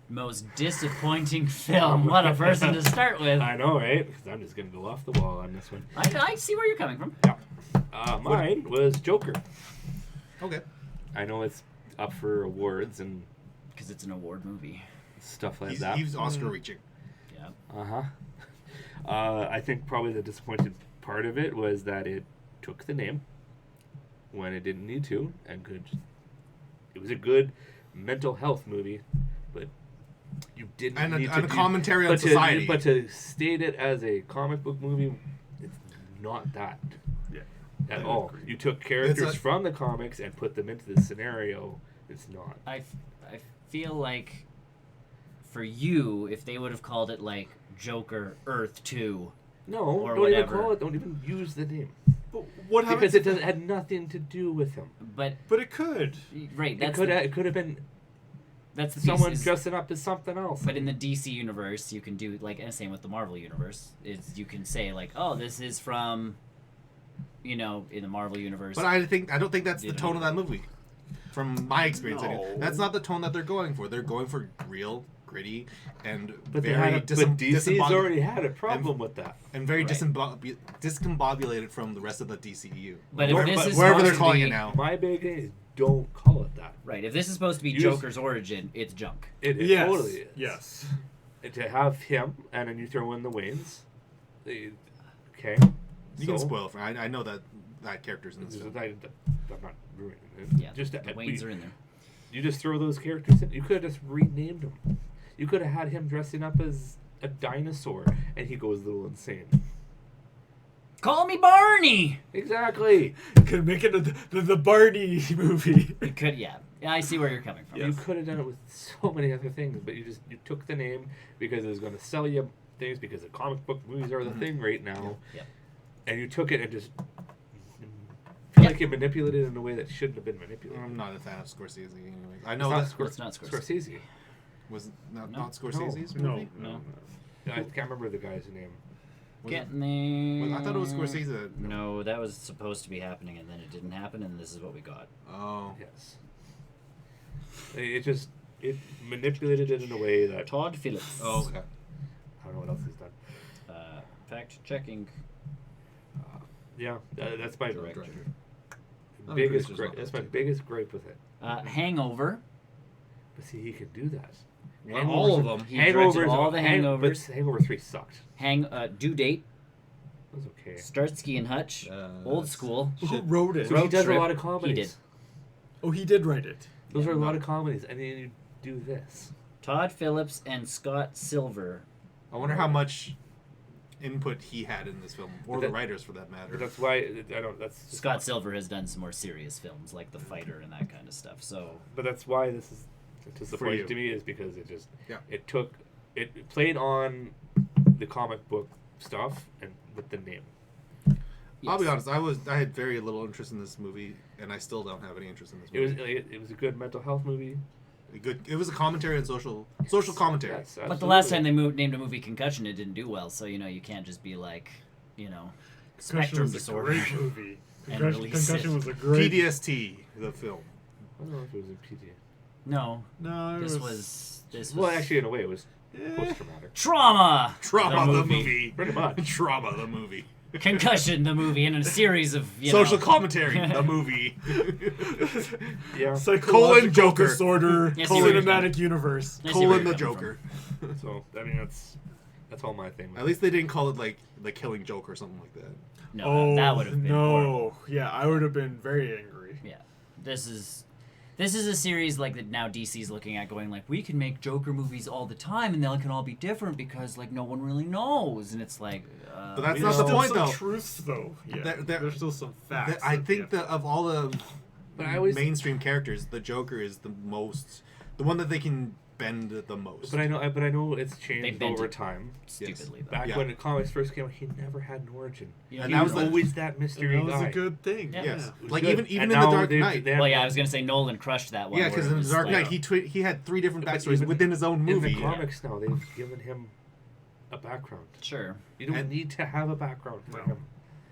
Speaker 1: most disappointing film. What a person to start with.
Speaker 3: I know, right? Because I'm just gonna go off the wall on this one.
Speaker 1: I see where you're coming from.
Speaker 3: Mine was Joker.
Speaker 2: Okay.
Speaker 3: I know it's up for awards and
Speaker 1: Because it's an award movie.
Speaker 3: stuff like
Speaker 2: He's
Speaker 3: that.
Speaker 2: Oscar reaching.
Speaker 1: Yeah.
Speaker 3: I think probably the disappointing part of it was that it took the name when it didn't need to and could. It was a good mental health movie, but you didn't
Speaker 2: And
Speaker 3: need
Speaker 2: a
Speaker 3: to
Speaker 2: commentary on
Speaker 3: but
Speaker 2: society.
Speaker 3: But to state it as a comic book movie, it's not that
Speaker 4: Yeah.
Speaker 3: at
Speaker 4: I
Speaker 3: all.
Speaker 4: agree.
Speaker 3: You took characters
Speaker 2: It's a-
Speaker 3: from the comics and put them into the scenario. It's not.
Speaker 1: I feel like for you, if they would have called it like Joker Earth 2,
Speaker 3: No,
Speaker 1: Or
Speaker 3: don't
Speaker 1: whatever.
Speaker 3: even call it. Don't even use the name
Speaker 4: But what happens?
Speaker 3: because it had nothing to do with him.
Speaker 1: but
Speaker 4: But it could.
Speaker 1: right,
Speaker 3: It
Speaker 1: that's
Speaker 3: could
Speaker 1: the,
Speaker 3: it could have been
Speaker 1: that's the
Speaker 3: someone
Speaker 1: piece is-
Speaker 3: dressing up as something else.
Speaker 1: But in the DC universe, you can do like, and same with the Marvel universe, is you can say like, oh, this is from, in the Marvel universe.
Speaker 2: But I don't think that's the
Speaker 1: Yeah.
Speaker 2: tone of that movie. From my experience,
Speaker 4: No.
Speaker 2: anyway. That's not the tone that they're going for. They're going for real, gritty, and
Speaker 3: But
Speaker 2: very
Speaker 3: but DC's
Speaker 2: disembodied
Speaker 3: already had a problem with that.
Speaker 2: and very
Speaker 1: Right.
Speaker 2: discombobulated from the rest of the DCEU.
Speaker 1: But if
Speaker 2: Where-
Speaker 1: this is
Speaker 2: wherever
Speaker 1: supposed
Speaker 2: they're
Speaker 1: to
Speaker 2: calling
Speaker 1: be-
Speaker 2: it now.
Speaker 3: My big thing is don't call it that.
Speaker 1: Right. If this is supposed to be
Speaker 3: You
Speaker 1: Joker's origin, it's junk.
Speaker 3: It
Speaker 4: Yes.
Speaker 3: totally is.
Speaker 4: Yes.
Speaker 3: And to have him, and then you throw in the Waynes. Okay.
Speaker 2: You can spoil it for I know that character's in this film.
Speaker 3: I'm not ruining it.
Speaker 1: Yeah.
Speaker 3: Just
Speaker 1: the Waynes are in there.
Speaker 3: You just throw those characters in. You could have just renamed them. You could have had him dressing up as a dinosaur, and he goes a little insane.
Speaker 1: Call me Barney.
Speaker 3: Exactly.
Speaker 4: Could make it the Barney movie.
Speaker 1: It could, yeah. I see where you're coming from.
Speaker 3: You could have done it with so many other things, but you took the name because it was going to sell you things because the comic book movies are the thing right now.
Speaker 1: Yep.
Speaker 3: And you took it and just feel like you manipulated it in a way that shouldn't have been manipulated.
Speaker 2: I'm not a fan of Scorsese anyway. I know
Speaker 3: It's
Speaker 2: that
Speaker 1: It's not Scorsese.
Speaker 3: Scorsese.
Speaker 2: was not
Speaker 1: No.
Speaker 2: Scorsese's
Speaker 4: No.
Speaker 2: movie.
Speaker 1: No.
Speaker 3: I can't remember the guy's name.
Speaker 2: Was it-
Speaker 1: Getting there.
Speaker 2: Well, I thought it was Scorsese. That,
Speaker 1: No, that was supposed to be happening, and then it didn't happen, and this is what we got.
Speaker 2: Oh.
Speaker 3: Yes. It manipulated it in a way that
Speaker 1: Todd Phillips.
Speaker 2: Oh, okay.
Speaker 3: I don't know what else he's done.
Speaker 1: Fact checking.
Speaker 3: Yeah, that's my
Speaker 1: Director.
Speaker 2: I'm
Speaker 3: biggest
Speaker 2: pretty sure it's
Speaker 3: gripe.
Speaker 2: not
Speaker 3: That's
Speaker 2: that
Speaker 3: my
Speaker 2: too.
Speaker 3: biggest gripe with it.
Speaker 1: Hangover.
Speaker 3: But see, he could do that.
Speaker 2: Well, all of them.
Speaker 1: He directed all the Hangovers.
Speaker 3: But Hangover 3 sucked.
Speaker 1: Due Date.
Speaker 3: It was okay.
Speaker 1: Starsky and Hutch. Old School.
Speaker 4: Who wrote it?
Speaker 3: So
Speaker 1: Road
Speaker 3: he does
Speaker 1: Trip,
Speaker 3: a lot of
Speaker 1: he
Speaker 3: comedies.
Speaker 1: did.
Speaker 4: Oh, he did write it.
Speaker 3: Those are a lot of comedies, and then you do this.
Speaker 1: Todd Phillips and Scott Silver.
Speaker 2: I wonder how much input he had in this film, or
Speaker 3: But
Speaker 2: the
Speaker 3: that-
Speaker 2: writers for that matter.
Speaker 3: But that's why I don't. That's just
Speaker 1: Scott Silver has done some more serious films like The Fighter and that kind of stuff. So
Speaker 3: But that's why this is disappointing
Speaker 2: you.
Speaker 3: to me is because it just
Speaker 2: Yeah.
Speaker 3: it played on the comic book stuff and with the name.
Speaker 2: I'll be
Speaker 1: yes.
Speaker 2: honest. I had very little interest in this movie, and I still don't have any interest in this movie.
Speaker 3: It was a good mental health movie.
Speaker 2: It was a commentary on social commentary.
Speaker 3: Yes,
Speaker 1: But the last
Speaker 3: absolutely.
Speaker 1: time they named a movie Concussion, it didn't do well. So you can't just be like, spectrum
Speaker 4: was
Speaker 1: disorder.
Speaker 4: a great movie.
Speaker 1: And
Speaker 4: Concussion,
Speaker 1: release
Speaker 4: Concussion
Speaker 1: it.
Speaker 4: was a great.
Speaker 2: PDST, the film.
Speaker 3: I don't know if it was in PD.
Speaker 1: No,
Speaker 4: No, it
Speaker 1: this was
Speaker 3: Well, actually, in a way, it was
Speaker 4: Eh.
Speaker 3: post-traumatic.
Speaker 1: Trauma.
Speaker 2: Trauma, the movie.
Speaker 3: Pretty much.
Speaker 2: Trauma, the movie.
Speaker 1: Concussion, the movie, and a series of
Speaker 2: Social commentary, the movie.
Speaker 3: Yeah.
Speaker 4: Psychological
Speaker 2: Joker.
Speaker 4: disorder,
Speaker 1: Yes, you were
Speaker 4: cinematic universe.
Speaker 1: I see where
Speaker 2: Colon
Speaker 1: you're
Speaker 2: the
Speaker 1: coming
Speaker 2: Joker.
Speaker 3: So I mean, that's all my thing.
Speaker 2: At least they didn't call it like the Killing Joke or something like that.
Speaker 1: No,
Speaker 4: Oh,
Speaker 1: that would have been horrible.
Speaker 4: Yeah, I would have been very angry.
Speaker 1: Yeah, this is a series like that now DC's looking at going like we can make Joker movies all the time and they can all be different because like no one really knows and it's like.
Speaker 2: But that's
Speaker 3: You
Speaker 2: not
Speaker 3: know-
Speaker 2: the point,
Speaker 4: Still some
Speaker 2: though.
Speaker 4: truths, though. Yeah,
Speaker 2: There-
Speaker 4: there's still some facts.
Speaker 2: I think that of all the
Speaker 3: But I always.
Speaker 2: mainstream characters, the Joker is the one that they can bend the most.
Speaker 3: But I know it's
Speaker 1: They
Speaker 3: changed
Speaker 1: bent
Speaker 3: over
Speaker 1: it.
Speaker 3: time.
Speaker 1: Stupidly though.
Speaker 3: Back
Speaker 2: Yeah.
Speaker 3: when the comics first came out, he never had an origin.
Speaker 1: Yeah,
Speaker 2: And
Speaker 3: He
Speaker 2: that
Speaker 3: was
Speaker 2: was the-
Speaker 3: always that mystery
Speaker 4: that was
Speaker 3: guy.
Speaker 4: a good thing.
Speaker 1: Yeah.
Speaker 2: Yes,
Speaker 3: It was
Speaker 2: like
Speaker 3: good.
Speaker 2: even
Speaker 3: And
Speaker 2: in
Speaker 3: now
Speaker 2: the Dark
Speaker 3: they-
Speaker 2: Knight.
Speaker 3: they have-
Speaker 1: Well, yeah, I was gonna say Nolan crushed that one.
Speaker 2: Yeah,
Speaker 1: where
Speaker 2: because
Speaker 1: it
Speaker 2: in the
Speaker 1: was
Speaker 2: Dark
Speaker 1: like-
Speaker 2: Knight, he had 3 different
Speaker 3: But
Speaker 2: backstories
Speaker 3: even
Speaker 2: within his own movie.
Speaker 3: In the comics now, they've given him a background.
Speaker 1: Sure.
Speaker 3: You don't
Speaker 2: And-
Speaker 3: need to have a background for
Speaker 4: No.
Speaker 3: him.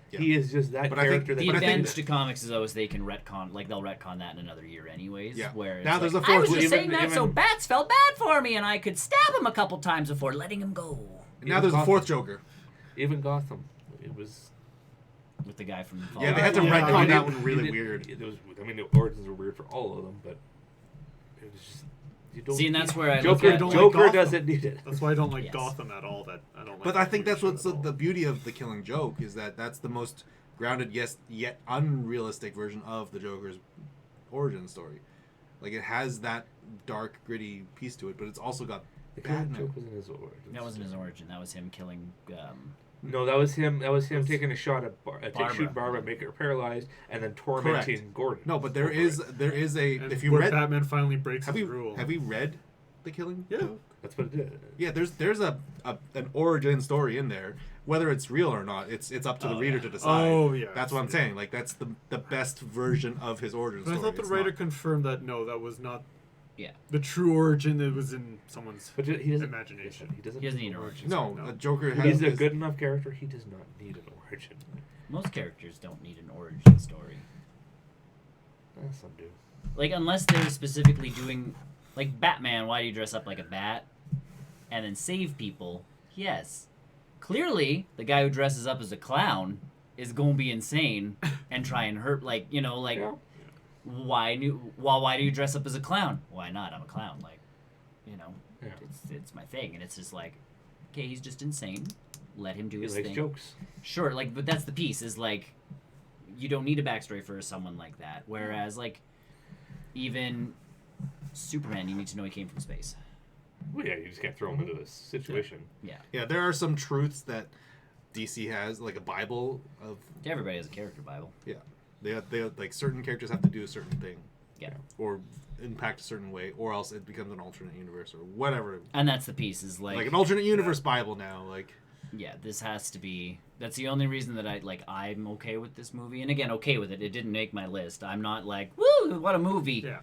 Speaker 2: Yeah.
Speaker 3: He is just that
Speaker 2: But I think-
Speaker 3: character
Speaker 1: The
Speaker 3: that.
Speaker 2: But I think
Speaker 1: advantage to comics is always they can retcon, like they'll retcon that in another year anyways.
Speaker 2: Yeah.
Speaker 1: Where it's
Speaker 2: Now there's
Speaker 1: like,
Speaker 2: a fourth
Speaker 1: I was
Speaker 2: one.
Speaker 1: just saying
Speaker 3: Even-
Speaker 1: that so
Speaker 3: even-
Speaker 1: bats felt bad for me and I could stab him a couple times before letting him go.
Speaker 2: Now there's a 4th Joker.
Speaker 3: Even Gotham, it was.
Speaker 1: With the guy from
Speaker 2: Yeah, they had to
Speaker 4: Yeah,
Speaker 2: retcon
Speaker 4: they
Speaker 2: that
Speaker 3: did-
Speaker 2: one really
Speaker 3: they did-
Speaker 2: weird.
Speaker 3: It was. I mean, the origins were weird for all of them, but it was just. You don't
Speaker 1: See, and
Speaker 3: need-
Speaker 1: that's where I look
Speaker 3: Joker.
Speaker 1: at-
Speaker 4: don't like
Speaker 3: Joker
Speaker 4: Gotham.
Speaker 3: doesn't need it.
Speaker 4: That's why I don't like
Speaker 1: Yes.
Speaker 4: Gotham at all. That I don't like.
Speaker 2: But I think
Speaker 4: that
Speaker 2: that's what's
Speaker 4: shit at all.
Speaker 2: the beauty of the Killing Joke is that that's the most grounded, yes, yet unrealistic version of the Joker's origin story. Like it has that dark, gritty piece to it, but it's also got
Speaker 3: The Killing
Speaker 2: Batman.
Speaker 3: Joke wasn't his origin.
Speaker 1: That wasn't his origin. That was him killing.
Speaker 3: No, that was him. That was him taking a shot at
Speaker 1: Barbara.
Speaker 3: shoot Barbara, make her paralyzed, and then tormenting Gordon.
Speaker 2: No, but there is a
Speaker 4: And
Speaker 2: if you
Speaker 4: where
Speaker 2: read
Speaker 4: Batman finally breaks
Speaker 2: have
Speaker 4: his
Speaker 2: you
Speaker 4: rule.
Speaker 2: read the Killing
Speaker 4: Yeah.
Speaker 2: Joke?
Speaker 3: That's what it did.
Speaker 2: Yeah, there's an origin story in there. Whether it's real or not, it's up to the
Speaker 1: Oh,
Speaker 2: reader
Speaker 1: yeah.
Speaker 2: to decide.
Speaker 4: Oh, yeah.
Speaker 2: That's what I'm
Speaker 4: Yeah.
Speaker 2: saying. Like that's the best version of his origin
Speaker 4: But I
Speaker 2: story.
Speaker 4: thought the
Speaker 2: It's
Speaker 4: writer
Speaker 2: not-
Speaker 4: confirmed that no, that was not
Speaker 1: Yeah.
Speaker 4: the true origin. That was in someone's
Speaker 3: But he doesn't.
Speaker 4: imagination.
Speaker 3: He doesn't.
Speaker 1: He doesn't need an origin.
Speaker 2: No,
Speaker 4: No.
Speaker 2: a Joker has.
Speaker 3: He's a
Speaker 2: is-
Speaker 3: good enough character. He does not need an origin.
Speaker 1: Most characters don't need an origin story.
Speaker 3: Some do.
Speaker 1: Like unless they're specifically doing, like Batman. Why do you dress up like a bat, and then save people? Yes, clearly the guy who dresses up as a clown is gonna be insane and try and hurt. Like
Speaker 3: Yeah.
Speaker 1: why do you dress up as a clown? Why not? I'm a clown. Like, you know, it's my thing, and it's just like, okay, he's just insane. Let him do his thing.
Speaker 3: He likes jokes.
Speaker 1: Sure, like, but that's the piece is like, you don't need a backstory for someone like that. Whereas like, even Superman, you need to know he came from space.
Speaker 3: Well, yeah, you just can't throw him into this situation.
Speaker 2: Yeah, there are some truths that DC has, like a Bible of.
Speaker 1: Everybody has a character Bible.
Speaker 2: Yeah, they like certain characters have to do a certain thing.
Speaker 1: Yeah.
Speaker 2: Or impact a certain way, or else it becomes an alternate universe or whatever.
Speaker 1: And that's the piece is like
Speaker 2: an alternate universe Bible now, like.
Speaker 1: Yeah, this has to be. That's the only reason that I'm okay with this movie. And again, okay with it. It didn't make my list. I'm not like, woo, what a movie.
Speaker 4: Yeah.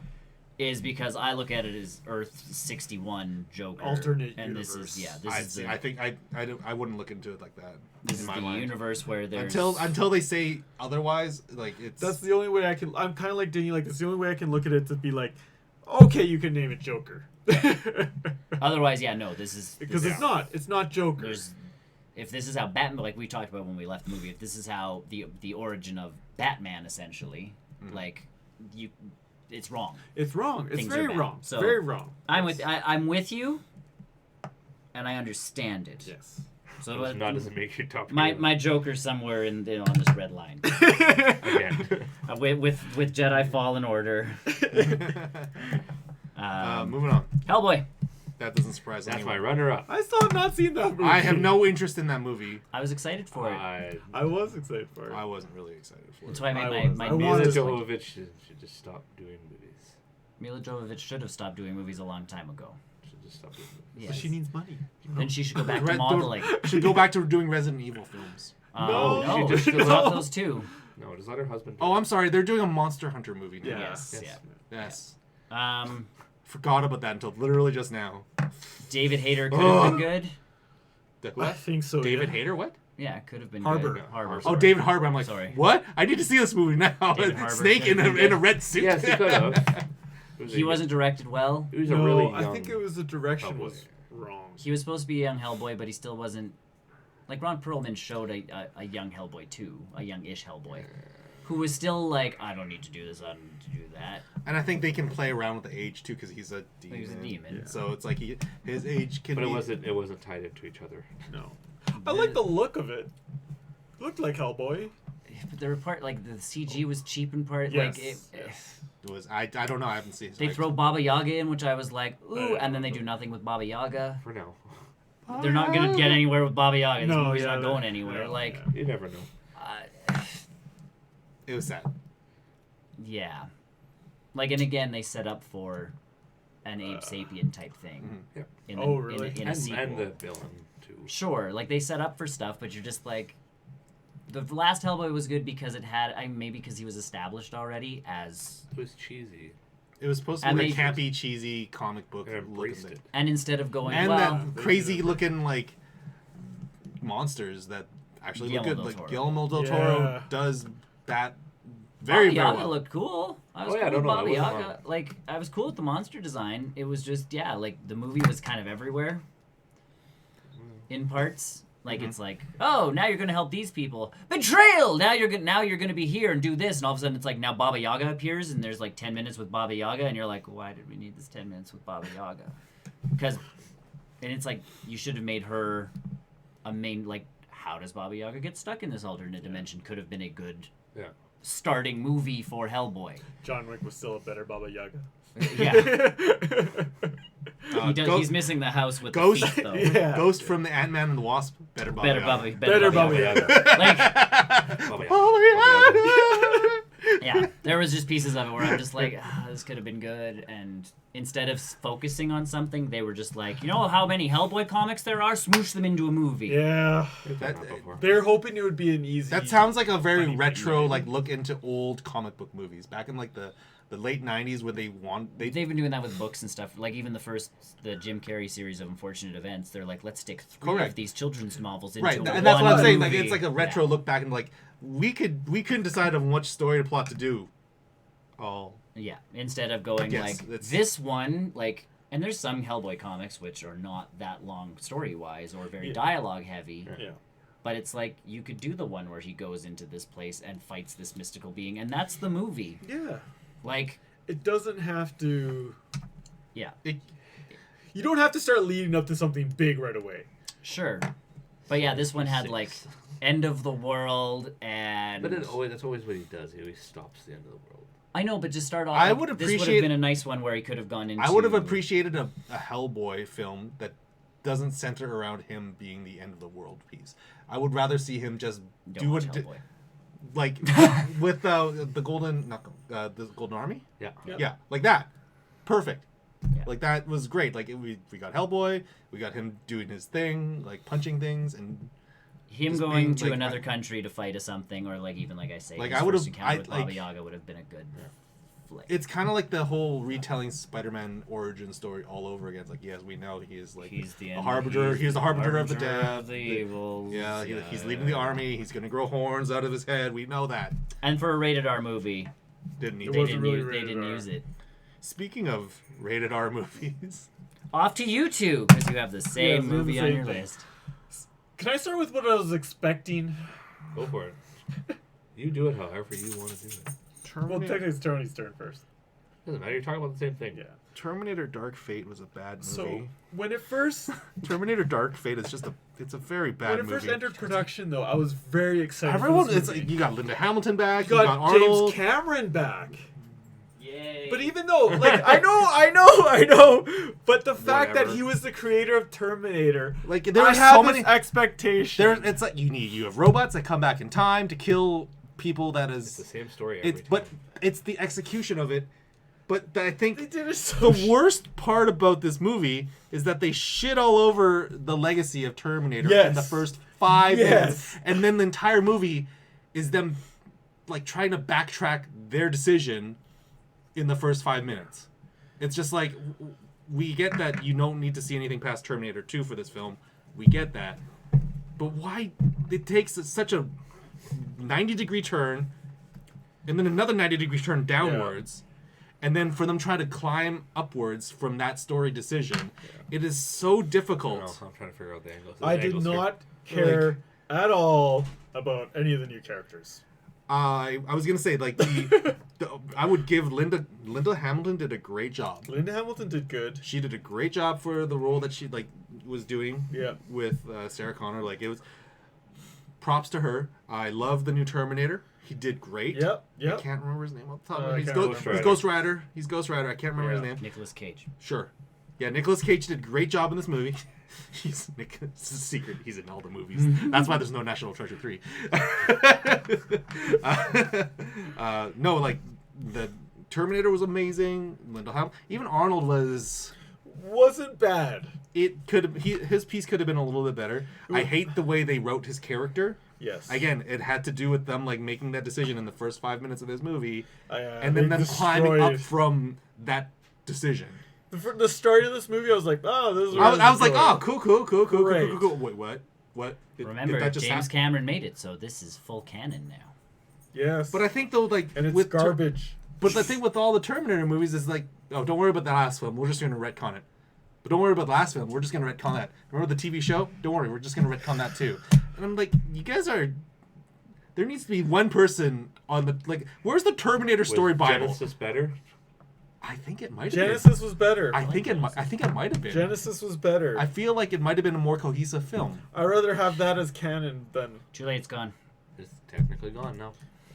Speaker 1: Is because I look at it as Earth 61 Joker.
Speaker 4: Alternate
Speaker 1: and
Speaker 4: universe.
Speaker 2: I think I wouldn't look into it like that.
Speaker 1: This is the universe where there's
Speaker 2: until they say otherwise, like it's.
Speaker 4: That's the only way I can. I'm kind of like Danny. Like it's the only way I can look at it to be like, okay, you can name it Joker.
Speaker 1: Otherwise, yeah, no, this is
Speaker 4: because it's not Joker.
Speaker 1: If this is how Batman, like we talked about when we left the movie, if this is how the origin of Batman essentially, like it's wrong.
Speaker 4: It's wrong. It's
Speaker 1: Things
Speaker 4: very
Speaker 1: are bad.
Speaker 4: wrong.
Speaker 1: So
Speaker 4: very wrong.
Speaker 1: I'm with you, and I understand it.
Speaker 4: Yes.
Speaker 1: So
Speaker 3: It's not doesn't make you top.
Speaker 1: my Joker somewhere on this red line.
Speaker 3: Again.
Speaker 1: with Jedi Fallen Order.
Speaker 2: Moving on.
Speaker 1: Hellboy.
Speaker 2: That doesn't surprise
Speaker 3: That's
Speaker 2: anyone.
Speaker 3: my runner-up.
Speaker 4: I still have not seen that movie.
Speaker 2: I have no interest in that movie.
Speaker 1: I was excited for it.
Speaker 4: I was excited for it.
Speaker 2: I wasn't really excited for
Speaker 1: That's
Speaker 2: it.
Speaker 1: why I made my
Speaker 3: Mila
Speaker 1: list.
Speaker 3: Jovovich should just stop doing movies.
Speaker 1: Mila Jovovich should have stopped doing movies a long time ago.
Speaker 3: Should just stop doing movies.
Speaker 1: Yes.
Speaker 4: But she needs money.
Speaker 1: Then she should go back to modeling.
Speaker 2: Should go back to doing Resident Evil films.
Speaker 1: No,
Speaker 3: she just
Speaker 1: she dropped those two.
Speaker 3: No, just let her husband.
Speaker 2: Oh, I'm sorry. They're doing a Monster Hunter movie now.
Speaker 4: Yeah.
Speaker 1: Yes.
Speaker 2: Yes.
Speaker 1: Yeah.
Speaker 2: Forgot about that until literally just now.
Speaker 1: David Hayter could have been good.
Speaker 4: I think so.
Speaker 2: David
Speaker 4: yeah.
Speaker 2: Hayter, what?
Speaker 1: Yeah, could have been
Speaker 4: Harbour.
Speaker 1: good. Harbour.
Speaker 2: Oh,
Speaker 1: sorry.
Speaker 2: David Harbour. I'm like,
Speaker 1: Sorry.
Speaker 2: what? I need to see this movie now.
Speaker 1: David Harbour
Speaker 2: Snake in
Speaker 1: could've been
Speaker 2: a
Speaker 1: good.
Speaker 2: red suit.
Speaker 3: Yes, he could have.
Speaker 1: He wasn't directed well.
Speaker 3: He was a
Speaker 4: No,
Speaker 3: really young.
Speaker 4: I think it was the direction
Speaker 3: Hellboy.
Speaker 4: was wrong.
Speaker 1: He was supposed to be a young Hellboy, but he still wasn't. Like Ron Perlman showed a young Hellboy too, a young-ish Hellboy, who was still like, I don't need to do this, I don't need to do that.
Speaker 2: And I think they can play around with the age too, because he's a demon.
Speaker 1: He was a demon.
Speaker 2: Yeah. So it's like his age can.
Speaker 3: But
Speaker 2: be...
Speaker 3: it wasn't tied into each other.
Speaker 4: No. I like the look of it. Looked like Hellboy.
Speaker 1: But there were part like the CG was cheap in part.
Speaker 4: Yes.
Speaker 1: Like it
Speaker 2: was I don't know. I haven't seen.
Speaker 1: they throw Baba Yaga in, which I was like, ooh, and then they do nothing with Baba Yaga.
Speaker 3: For now.
Speaker 1: They're not gonna get anywhere with Baba Yaga. This
Speaker 4: No,
Speaker 1: movie's
Speaker 4: yeah,
Speaker 1: not going anywhere.
Speaker 4: no,
Speaker 1: like,
Speaker 4: yeah.
Speaker 3: You never know.
Speaker 2: It was sad.
Speaker 1: yeah, like, and again, they set up for an Abe Sapien type thing.
Speaker 2: Mhm.
Speaker 1: In
Speaker 4: Oh, really?
Speaker 1: In a sequel.
Speaker 3: And the villain too.
Speaker 1: Sure, like they set up for stuff, but you're just like, the last Hellboy was good because it had, maybe because he was established already as,
Speaker 3: It was cheesy.
Speaker 2: It was supposed to
Speaker 1: And
Speaker 2: be a
Speaker 1: they-
Speaker 2: campy, cheesy comic book
Speaker 3: They
Speaker 2: looking
Speaker 3: embraced
Speaker 2: thing.
Speaker 3: it.
Speaker 1: and instead of going,
Speaker 2: And
Speaker 1: well,
Speaker 2: that crazy looking like monsters that actually look
Speaker 1: Guillermo
Speaker 2: good.
Speaker 1: del
Speaker 2: Like
Speaker 1: Toro.
Speaker 2: Guillermo del Toro
Speaker 4: Yeah.
Speaker 2: does that very,
Speaker 1: Baba
Speaker 2: very
Speaker 1: Yaga
Speaker 2: well.
Speaker 1: looked cool. I was
Speaker 3: Oh, yeah,
Speaker 1: cool with
Speaker 3: no, that
Speaker 1: Baba
Speaker 3: wasn't
Speaker 1: Yaga.
Speaker 3: wrong.
Speaker 1: Like, I was cool with the monster design. It was just, yeah, like the movie was kind of everywhere in parts. Like it's like, oh, now you're gonna help these people. Betrayal. Now you're gonna be here and do this, and all of a sudden it's like now Baba Yaga appears, and there's like 10 minutes with Baba Yaga, and you're like, why did we need this 10 minutes with Baba Yaga? Because, and it's like you should have made her a main. Like, how does Baba Yaga get stuck in this alternate dimension? Could have been a good starting movie for Hellboy.
Speaker 4: John Wick was still a better Baba Yaga.
Speaker 1: Yeah.
Speaker 2: Ghost,
Speaker 1: He's missing the house with
Speaker 2: Ghost,
Speaker 1: the feet, though.
Speaker 4: Yeah.
Speaker 2: Ghost from the Ant-Man and the Wasp. Better Baba Yaga.
Speaker 4: Better Baba Yaga.
Speaker 1: Like,
Speaker 3: Baba Yaga.
Speaker 2: Baba Yaga.
Speaker 1: yeah, there was just pieces of it where I'm just like, this could have been good, and instead of focusing on something, they were just like, you know how many Hellboy comics there are? Smoosh them into a movie.
Speaker 4: Yeah.
Speaker 3: We've done that before.
Speaker 4: They're hoping it would be an easy.
Speaker 2: That sounds like a very
Speaker 4: funny
Speaker 2: retro,
Speaker 4: movie.
Speaker 2: like look into old comic book movies back in like the late '90s when
Speaker 1: They've been doing that with books and stuff. Like even the Jim Carrey series of Unfortunate Events, they're like, let's stick 3
Speaker 2: Correct.
Speaker 1: of these children's novels into
Speaker 2: right,
Speaker 1: one
Speaker 2: and that's what I'm saying. Like
Speaker 1: movie.
Speaker 2: it's like a retro look back and like we couldn't decide on which story to plot to do. Oh.
Speaker 1: Yeah, instead of going
Speaker 2: Yes,
Speaker 1: like
Speaker 2: it's-
Speaker 1: this one, like, and there's some Hellboy comics which are not that long story-wise or very dialogue-heavy.
Speaker 4: Yeah.
Speaker 1: But it's like you could do the one where he goes into this place and fights this mystical being, and that's the movie.
Speaker 4: Yeah.
Speaker 1: Like,
Speaker 4: it doesn't have to.
Speaker 1: yeah,
Speaker 4: You don't have to start leading up to something big right away.
Speaker 1: sure, but yeah, this one had like end of the world and.
Speaker 3: But that's always what he does. He always stops the end of the world.
Speaker 1: I know, but just start off.
Speaker 2: I
Speaker 1: like,
Speaker 2: would
Speaker 1: this would have been a nice one where he could have gone into.
Speaker 2: I would have appreciated a Hellboy film that doesn't center around him being the end of the world piece. I would rather see him just do what like with the golden army. Yeah, like that. Perfect.
Speaker 1: Yeah.
Speaker 2: Like that was great. Like we got Hellboy, we got him doing his thing, like punching things and.
Speaker 1: Him going to another country to fight something, or like even like I say,
Speaker 2: like
Speaker 1: his
Speaker 2: I would
Speaker 1: first
Speaker 2: have,
Speaker 1: encounter with Baba Yaga would have been a good flick.
Speaker 2: It's kind of like the whole retelling Spider-Man origin story all over again. It's like, yes, we know he is like
Speaker 1: he's the
Speaker 2: harbinger. He's the harbinger of the dead.
Speaker 1: The evil.
Speaker 2: Yeah, he's leading the army. He's gonna grow horns out of his head. We know that.
Speaker 1: And for a rated R movie,
Speaker 2: they didn't
Speaker 1: use it.
Speaker 2: Speaking of rated R movies,
Speaker 1: off to you two because you have the same movie on your list.
Speaker 4: Can I start with what I was expecting?
Speaker 3: Go for it. You do it however you want to do it.
Speaker 4: Well, technically it's Tony's turn first.
Speaker 3: Doesn't matter. You're talking about the same thing.
Speaker 4: Yeah.
Speaker 2: Terminator Dark Fate was a bad movie.
Speaker 4: So when it first
Speaker 2: Terminator Dark Fate is it's a very bad movie.
Speaker 4: When it first entered production, though, I was very excited.
Speaker 2: Everyone,
Speaker 4: for this movie.
Speaker 2: you got Linda Hamilton back.
Speaker 4: You got
Speaker 2: Arnold.
Speaker 4: James Cameron back.
Speaker 1: Yay!
Speaker 4: But even though, like, I know, but the fact that he was the creator of Terminator,
Speaker 2: like there
Speaker 4: I
Speaker 2: are
Speaker 4: have
Speaker 2: so
Speaker 4: this
Speaker 2: many
Speaker 4: expectation.
Speaker 2: It's like you have robots that come back in time to kill people. That is
Speaker 3: It's the same story every time.
Speaker 2: But it's the execution of it. But I think
Speaker 4: they did it so
Speaker 2: the worst part about this movie is that they shit all over the legacy of Terminator in the first 5 minutes, and then the entire movie is them like trying to backtrack their decision in the first 5 minutes. It's just like, we get that you don't need to see anything past Terminator 2 for this film. We get that. But why it takes such a 90-degree turn and then another 90-degree turn downwards, and then for them trying to climb upwards from that story decision, it is so difficult.
Speaker 3: I'm trying to figure out the angles.
Speaker 4: I did not care at all about any of the new characters.
Speaker 2: I was gonna say like I would give Linda Hamilton did a great job.
Speaker 4: Linda Hamilton did good.
Speaker 2: She did a great job for the role that she was doing.
Speaker 4: Yeah.
Speaker 2: With Sarah Connor, it was props to her. I love the new Terminator. He did great.
Speaker 4: Yep.
Speaker 2: I can't remember his name off the top. He's
Speaker 3: Rider.
Speaker 2: Ghost Rider. He's Ghost Rider. I can't remember his name.
Speaker 1: Nicolas Cage.
Speaker 2: Sure. Yeah, Nicolas Cage did a great job in this movie. It's a secret. He's in all the movies. That's why there's no National Treasure 3. No, like the Terminator was amazing. Linda Hamilton, even Arnold
Speaker 4: wasn't bad.
Speaker 2: His piece could have been a little bit better. I hate the way they wrote his character.
Speaker 4: Yes.
Speaker 2: Again, it had to do with them making that decision in the first 5 minutes of this movie, and
Speaker 4: they
Speaker 2: then them climbing up from that decision.
Speaker 4: The start of this movie, I was like, oh, this is.
Speaker 2: I was like, oh, cool. Wait, what?
Speaker 1: Remember,
Speaker 2: that just
Speaker 1: James Cameron made it, so this is full canon now.
Speaker 4: Yes.
Speaker 2: But I think though,
Speaker 4: and it's garbage.
Speaker 2: But the thing with all the Terminator movies is oh, don't worry about the last film. We're just going to retcon it. But don't worry about the last film. We're just going to retcon that. Remember the TV show? Don't worry, we're just going to retcon that too. And I'm like, you guys are. There needs to be one person on the Where's the Terminator story Bible?
Speaker 3: Genesis better?
Speaker 2: I think it might have
Speaker 4: Genesis was better.
Speaker 2: I think it might have been.
Speaker 4: Genesis was better.
Speaker 2: I feel like it might have been a more cohesive film.
Speaker 4: I'd rather have that as canon than.
Speaker 1: Too late, it's gone.
Speaker 3: It's technically gone now.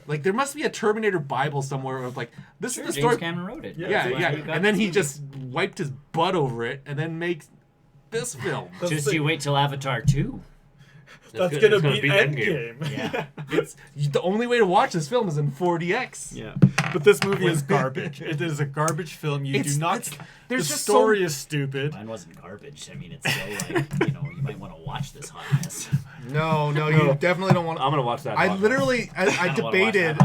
Speaker 2: There must be a Terminator Bible somewhere of this is the story.
Speaker 1: James Cameron wrote it.
Speaker 2: Yeah. And then he just wiped his butt over it and then makes this film.
Speaker 1: Just you wait till Avatar 2.
Speaker 4: That's gonna beat Endgame.
Speaker 1: Yeah.
Speaker 2: It's the only way to watch this film is in 4DX.
Speaker 4: Yeah. But this movie is garbage. It is a garbage film. The story is stupid.
Speaker 1: Mine wasn't garbage. I mean, it's still you might want to watch this hot mess.
Speaker 2: No, you definitely don't want to.
Speaker 3: I'm gonna watch that.
Speaker 2: I literally, I debated.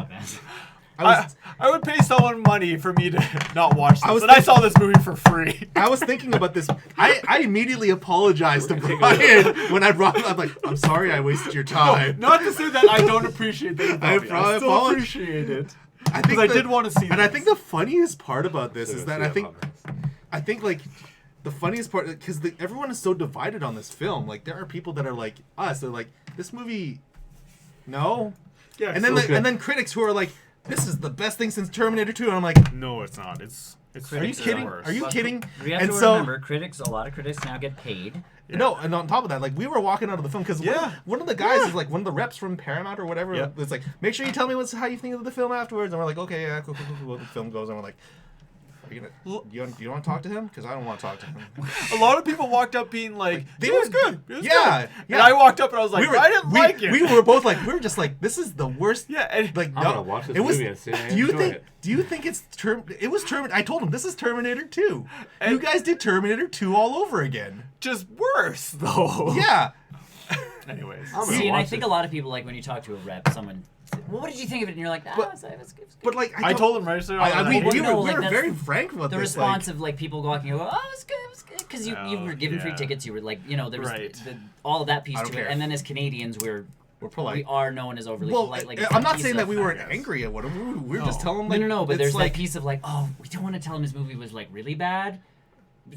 Speaker 4: I would pay someone money for me to not watch this. I saw this movie for free.
Speaker 2: I was thinking about this. I immediately apologized to Brian when I brought it up. I'm sorry I wasted your time.
Speaker 4: No, not to say that I don't appreciate that. I still appreciate it. I did want to see it.
Speaker 2: And I think the funniest part about this is that I think the funniest part, because everyone is so divided on this film. There are people that are like us. They're like, this movie, no.
Speaker 4: Yeah.
Speaker 2: And then critics who are like, this is the best thing since Terminator 2, and I'm like,
Speaker 4: No, it's not. It's
Speaker 2: are you kidding?
Speaker 4: worse.
Speaker 2: Are you kidding?
Speaker 1: We have
Speaker 2: And
Speaker 1: to
Speaker 2: so
Speaker 1: remember, a lot of critics now get paid.
Speaker 2: no, and on top of that, like we were walking out of the film because one of the guys is like one of the reps from Paramount or whatever.
Speaker 4: Yeah.
Speaker 2: It's like, make sure you tell me how you think of the film afterwards, and we're like, okay, yeah, cool. The film goes, and we're like, are you gonna, you want to talk to him? Because I don't want to talk to him.
Speaker 4: A lot of people walked up being like,
Speaker 2: They
Speaker 4: it was
Speaker 2: were-
Speaker 4: good. It was
Speaker 2: yeah,
Speaker 4: good.
Speaker 2: yeah.
Speaker 4: And I walked up and I was like, I didn't like it.
Speaker 2: We were both like, we were just like, this is the worst.
Speaker 4: Yeah, and
Speaker 2: Like,
Speaker 3: I'm
Speaker 2: no,
Speaker 3: gonna watch this
Speaker 2: it was.
Speaker 3: movie and say I
Speaker 2: do you
Speaker 3: enjoy
Speaker 2: think?
Speaker 3: it.
Speaker 2: Do you think it's It was Terminator. I told him this is Terminator 2.
Speaker 4: And-
Speaker 2: You guys did Terminator 2 all over again.
Speaker 4: just worse though.
Speaker 2: Yeah.
Speaker 4: Anyways.
Speaker 3: I'm gonna
Speaker 1: See, and I
Speaker 3: watch
Speaker 1: think
Speaker 3: it.
Speaker 1: a lot of people, like, when you talk to a rep, someone, well, what did you think of it? And you're like, it was good.
Speaker 2: But like,
Speaker 4: I told him right. So
Speaker 2: I mean,
Speaker 1: Well,
Speaker 2: we
Speaker 1: no,
Speaker 2: were,
Speaker 1: like,
Speaker 2: we were
Speaker 1: that's
Speaker 2: very frank about
Speaker 1: the
Speaker 2: this.
Speaker 1: response
Speaker 2: like,
Speaker 1: of, like, people walking over, oh, it was good, because you were given free
Speaker 4: yeah.
Speaker 1: tickets, you were like, you know, there was
Speaker 4: Right.
Speaker 1: all of that piece
Speaker 2: I
Speaker 1: to
Speaker 2: don't
Speaker 1: it.
Speaker 2: care.
Speaker 1: And then as Canadians,
Speaker 2: we're polite.
Speaker 1: we are known as overly
Speaker 2: Well,
Speaker 1: polite. Like, it's
Speaker 2: I'm
Speaker 1: that
Speaker 2: not
Speaker 1: piece
Speaker 2: saying that
Speaker 1: of-
Speaker 2: we weren't
Speaker 4: Yes.
Speaker 2: angry at him. We were just
Speaker 4: No.
Speaker 2: telling him
Speaker 1: No,
Speaker 2: like,
Speaker 1: no, but
Speaker 2: it's
Speaker 1: there's
Speaker 2: like,
Speaker 1: that piece of like, oh, we don't want to tell him his movie was like really bad.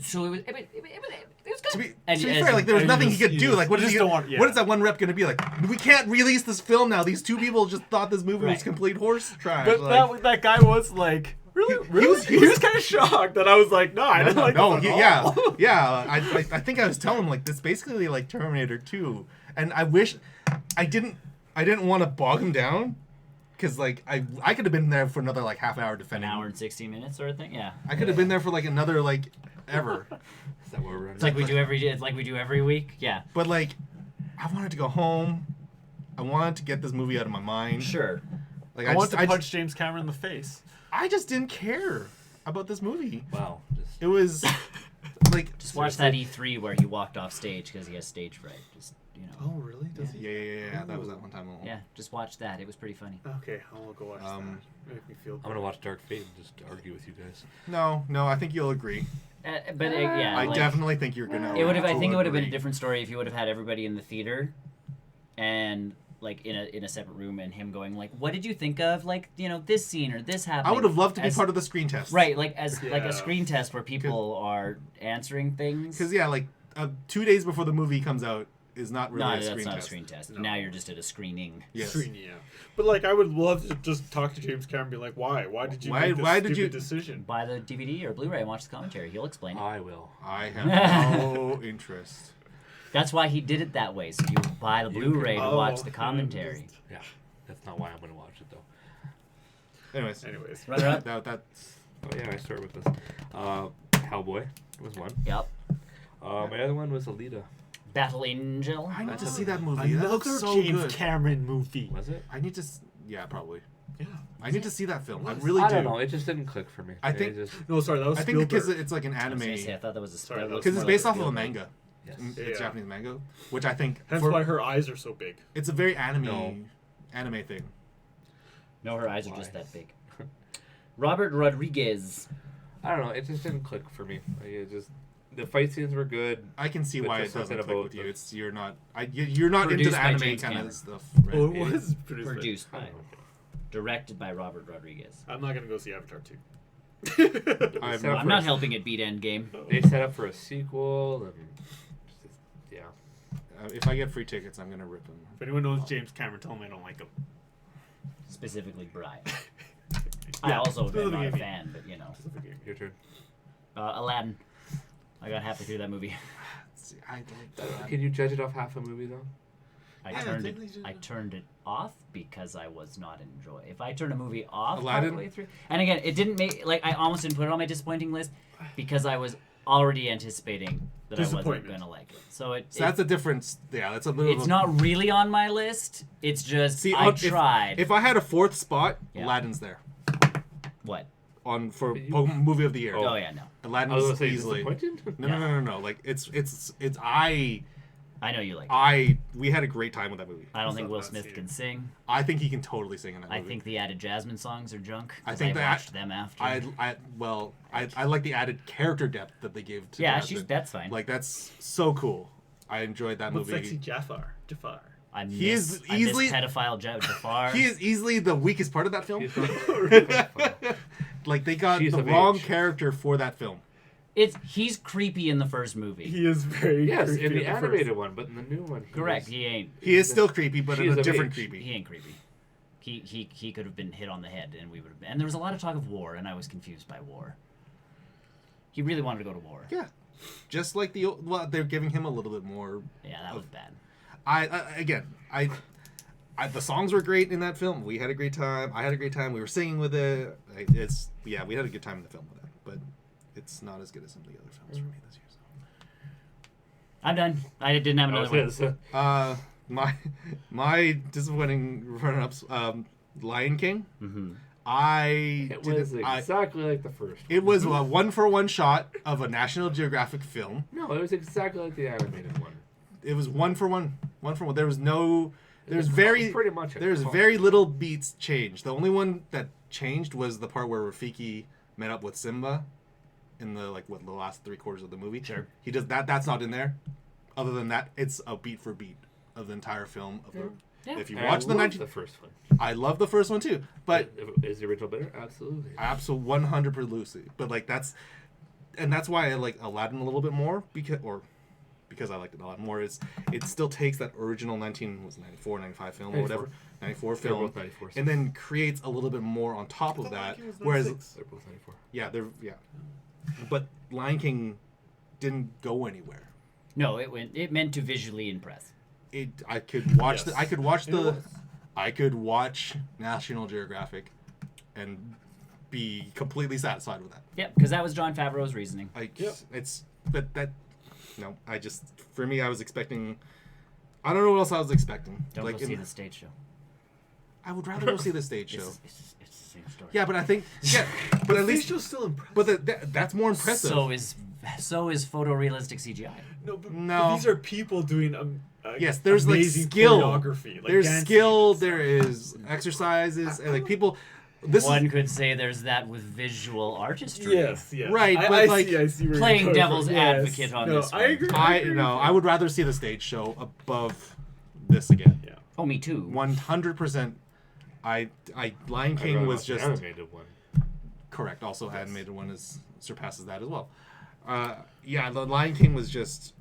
Speaker 1: So it was good.
Speaker 2: To be,
Speaker 1: And
Speaker 2: to be
Speaker 1: as-
Speaker 2: fair, like there was
Speaker 4: and
Speaker 2: nothing
Speaker 4: you
Speaker 2: he could
Speaker 4: just-
Speaker 2: do.
Speaker 4: you
Speaker 2: Like, what
Speaker 4: just
Speaker 2: is he?
Speaker 4: don't want- yeah.
Speaker 2: What is that one rep gonna be like? We can't release this film now. These two people just thought this movie was
Speaker 1: Right.
Speaker 2: complete horse trash.
Speaker 4: But
Speaker 2: like,
Speaker 4: that guy was like, really? He was kind of shocked that I was like, no, I didn't like
Speaker 2: no,
Speaker 4: this at
Speaker 2: yeah,
Speaker 4: all.
Speaker 2: yeah. I think I was telling him like this basically like Terminator 2, and I wish I didn't want to bog him down because like I could have been there for another like half hour
Speaker 1: An
Speaker 2: defending.
Speaker 1: hour and 60 minutes sort of thing. Yeah.
Speaker 2: I could have been there for like another like ever.
Speaker 3: Is that what we're running?
Speaker 1: It's like we do every week. Yeah.
Speaker 2: But like, I wanted to go home. I wanted to get this movie out of my mind.
Speaker 1: Sure.
Speaker 2: Like
Speaker 4: I want to
Speaker 2: I
Speaker 4: punch James Cameron in the face.
Speaker 2: I just didn't care about this movie.
Speaker 3: Wow. Just,
Speaker 2: It was like
Speaker 1: Just watch that E3 where he walked off stage because he has stage fright. Just
Speaker 4: really? Does
Speaker 2: yeah. That was that one time. Alone.
Speaker 1: Yeah, just watch that. It was pretty funny.
Speaker 4: Okay, I'll go watch that. Make me feel.
Speaker 3: I'm gonna watch Dark Fate and just argue with you guys.
Speaker 2: No, I think you'll agree.
Speaker 1: But yeah,
Speaker 2: I
Speaker 1: like,
Speaker 2: definitely think you're gonna.
Speaker 1: It would have. I think it would have been a
Speaker 2: agree.
Speaker 1: different story if you would have had everybody in the theater, and like in a separate room, and him going like, "What did you think of like this scene or this happened?"
Speaker 2: I would have loved to be part of the screen test.
Speaker 1: Right, like like
Speaker 4: Yeah.
Speaker 1: a screen test where people are answering things.
Speaker 2: Because yeah, like 2 days before the movie comes out is not really
Speaker 1: No,
Speaker 2: a
Speaker 1: that's
Speaker 2: screen
Speaker 1: not
Speaker 2: test.
Speaker 1: a screen test.
Speaker 4: No.
Speaker 1: Now you're just at a screening.
Speaker 2: Yes.
Speaker 4: Screen, yeah. But like, I would love to just talk to James Cameron and be like, why? Why did you make this
Speaker 2: why did
Speaker 4: stupid
Speaker 2: you-
Speaker 4: decision?
Speaker 1: Buy the DVD or Blu-ray and watch the commentary. He'll explain it.
Speaker 3: I will.
Speaker 2: I have no interest.
Speaker 1: That's why he did it that way. So you buy the
Speaker 3: You
Speaker 1: Blu-ray
Speaker 3: can-
Speaker 1: to watch the
Speaker 4: yeah,
Speaker 1: commentary.
Speaker 3: Yeah. That's not why I'm gonna watch it though.
Speaker 2: Anyways,
Speaker 1: Runner up.
Speaker 2: that's
Speaker 3: Oh yeah, I start with this. Hellboy was one.
Speaker 1: Yep.
Speaker 3: My other one was Alita.
Speaker 1: Battle Angel.
Speaker 2: I need to see that movie. That
Speaker 4: Another
Speaker 2: looks so
Speaker 4: James
Speaker 2: good.
Speaker 4: Cameron movie.
Speaker 3: Was it?
Speaker 2: I need to. Yeah, probably.
Speaker 4: Yeah.
Speaker 2: I need to see that film. I really
Speaker 3: I
Speaker 2: do.
Speaker 3: don't know. It just didn't click for me.
Speaker 2: I
Speaker 3: It
Speaker 2: think-
Speaker 3: just,
Speaker 4: No, sorry, that was
Speaker 2: I think
Speaker 4: Spielberg.
Speaker 2: because it's like an
Speaker 1: I was
Speaker 2: anime.
Speaker 1: gonna say, I thought that was a
Speaker 4: Sorry, that was
Speaker 2: Because it's
Speaker 1: more
Speaker 2: based
Speaker 1: like
Speaker 2: off of a
Speaker 1: Spielberg.
Speaker 2: manga.
Speaker 3: yes.
Speaker 2: It's
Speaker 4: Yeah.
Speaker 2: Japanese manga, which I think
Speaker 4: Hence
Speaker 2: for-
Speaker 4: why her eyes are so big.
Speaker 2: it's a very anime
Speaker 3: No.
Speaker 2: anime thing.
Speaker 1: No, her eyes are
Speaker 3: Why?
Speaker 1: just that big. Robert Rodriguez.
Speaker 3: I don't know. It just didn't click for me. Like, it just the fight scenes were good.
Speaker 2: I can see
Speaker 3: But
Speaker 2: why it
Speaker 3: just something
Speaker 2: doesn't click
Speaker 3: about
Speaker 2: with you.
Speaker 3: the-
Speaker 2: It's you're not you're not into
Speaker 1: Produced
Speaker 2: the
Speaker 1: by
Speaker 2: anime
Speaker 1: James
Speaker 2: kind
Speaker 1: Cameron.
Speaker 2: of stuff. Right?
Speaker 4: Oh, it was
Speaker 1: Produced
Speaker 3: I
Speaker 1: by.
Speaker 3: don't know.
Speaker 1: Directed by Robert Rodriguez.
Speaker 4: I'm not gonna go see Avatar 2.
Speaker 2: I'm
Speaker 3: Set up
Speaker 1: I'm
Speaker 3: for
Speaker 1: not
Speaker 3: a-
Speaker 1: helping it beat Endgame.
Speaker 3: They set up for a sequel and just, yeah.
Speaker 2: If I get free tickets, I'm gonna rip them.
Speaker 4: If anyone knows James Cameron, tell him I don't like him.
Speaker 1: Specifically Brian. I
Speaker 4: Yeah,
Speaker 1: also am
Speaker 4: specifically
Speaker 1: not a
Speaker 4: me.
Speaker 1: fan, but you know.
Speaker 3: Your turn.
Speaker 1: Aladdin. I got halfway through that movie.
Speaker 2: I like that.
Speaker 3: Can you judge it off half a movie though?
Speaker 1: I
Speaker 4: Yeah,
Speaker 1: turned
Speaker 4: technically
Speaker 1: it.
Speaker 4: just-
Speaker 1: I turned it off because I was not enjoying. If I turn a movie off
Speaker 2: Aladdin?
Speaker 1: partway through, and again, it didn't make like I almost didn't put it on my disappointing list because I was already anticipating that I wasn't
Speaker 4: Disappointment.
Speaker 1: gonna like it. So it.
Speaker 2: So that's a difference. Yeah, that's a little.
Speaker 1: It's not really on my list. It's just
Speaker 2: See,
Speaker 1: I
Speaker 2: if-
Speaker 1: tried.
Speaker 2: If I had a fourth spot,
Speaker 1: Yeah.
Speaker 2: Aladdin's there
Speaker 1: What?
Speaker 2: on for
Speaker 3: But you-
Speaker 2: movie of the year.
Speaker 1: Oh yeah, no.
Speaker 3: I was
Speaker 2: Aladdin's
Speaker 3: gonna say
Speaker 2: easily.
Speaker 3: disappointed.
Speaker 2: No. Like it's
Speaker 1: I know you like. it.
Speaker 2: we had a great time with that movie.
Speaker 1: I don't
Speaker 4: It's
Speaker 1: think
Speaker 4: not
Speaker 1: Will
Speaker 4: that
Speaker 1: Smith
Speaker 4: scene.
Speaker 1: can sing.
Speaker 2: I think he can totally sing in that movie.
Speaker 1: I think the added Jasmine songs are junk.
Speaker 2: I
Speaker 1: 'cause
Speaker 2: think that-
Speaker 1: watched them after.
Speaker 2: I like the added character depth that they gave to
Speaker 1: yeah,
Speaker 2: Jasmine.
Speaker 1: that's fine.
Speaker 2: Like that's so cool. I enjoyed that
Speaker 4: What's
Speaker 2: movie.
Speaker 4: sexy Jafar?
Speaker 1: I miss,
Speaker 2: he is
Speaker 1: I
Speaker 2: easily-
Speaker 1: miss pedophile Jafar.
Speaker 2: He is easily the weakest part of that film.
Speaker 3: He's not-
Speaker 2: Like they got
Speaker 3: She's
Speaker 2: the
Speaker 3: of
Speaker 2: wrong
Speaker 3: age.
Speaker 2: character for that film.
Speaker 1: He's creepy in the first movie.
Speaker 4: He is very
Speaker 3: Yes,
Speaker 4: creepy
Speaker 3: in the
Speaker 4: at
Speaker 3: animated
Speaker 4: first.
Speaker 3: one, but in the new one,
Speaker 1: Correct. He ain't.
Speaker 2: He is still creepy, but
Speaker 3: She
Speaker 2: in
Speaker 3: is
Speaker 2: a
Speaker 3: of
Speaker 2: different
Speaker 3: age.
Speaker 2: creepy.
Speaker 1: He ain't creepy. He could have been hit on the head, and we would have been. And there was a lot of talk of war, and I was confused by war. He really wanted to go to war.
Speaker 2: Yeah, just like they're giving him a little bit more.
Speaker 1: Yeah, that was bad.
Speaker 2: The songs were great in that film. We had a great time. I had a great time. We were singing with it. We had a good time in the film with it. But it's not as good as some of the other films for me this year. So.
Speaker 1: I'm done. I didn't have another one.
Speaker 2: My disappointing runner-ups, Lion King.
Speaker 1: Mm-hmm.
Speaker 3: It was exactly like the first.
Speaker 2: It was a 1-for-1 shot of a National Geographic film.
Speaker 3: No, it was exactly like the animated one.
Speaker 2: It was 1-for-1. 1-for-1. There was no. There's very little beats changed. The only one that changed was the part where Rafiki met up with Simba in the last 3/4 of the movie.
Speaker 1: Sure.
Speaker 2: He does that. That's not in there. Other than that, it's a beat for beat of the entire film. If you watch
Speaker 3: the first one,
Speaker 2: I love the first one too. But
Speaker 3: is the original better? Absolutely.
Speaker 2: 100%. But that's why I like Aladdin a little bit more because I liked it a lot more. It still takes that original 94, 95 film 94. Or whatever, 94 film,
Speaker 3: both 94,
Speaker 2: and then creates a little bit more on top of that. Whereas
Speaker 3: they're both 94.
Speaker 2: Yeah. But Lion King didn't go anywhere.
Speaker 1: No, it meant to visually impress.
Speaker 2: I could watch I could watch National Geographic and be completely satisfied with that.
Speaker 1: Yep, because that was Jon Favreau's reasoning.
Speaker 2: For me, I was expecting. I don't know what else I was expecting.
Speaker 1: Don't go see the stage show.
Speaker 2: I would rather go see the stage show.
Speaker 1: It's the same story.
Speaker 2: Yeah, but I think but at least
Speaker 4: show's still impressive.
Speaker 2: But that's more impressive.
Speaker 1: So is photorealistic CGI.
Speaker 4: No, these are people doing
Speaker 2: yes, there's
Speaker 4: amazing
Speaker 2: skill.
Speaker 4: choreography.
Speaker 2: There's skill. There is exercises, and people.
Speaker 1: One could say there's that with visual artistry.
Speaker 4: Yes.
Speaker 2: Right, but
Speaker 4: I see where
Speaker 1: playing
Speaker 4: you're
Speaker 1: devil's
Speaker 4: from.
Speaker 1: advocate on this one.
Speaker 4: I agree.
Speaker 2: I would rather see the stage show above this again.
Speaker 4: Yeah.
Speaker 1: Oh, me too.
Speaker 2: 100%. Lion King was just
Speaker 3: animated one.
Speaker 2: Correct. Also, animated one surpasses that as well. The Lion King was just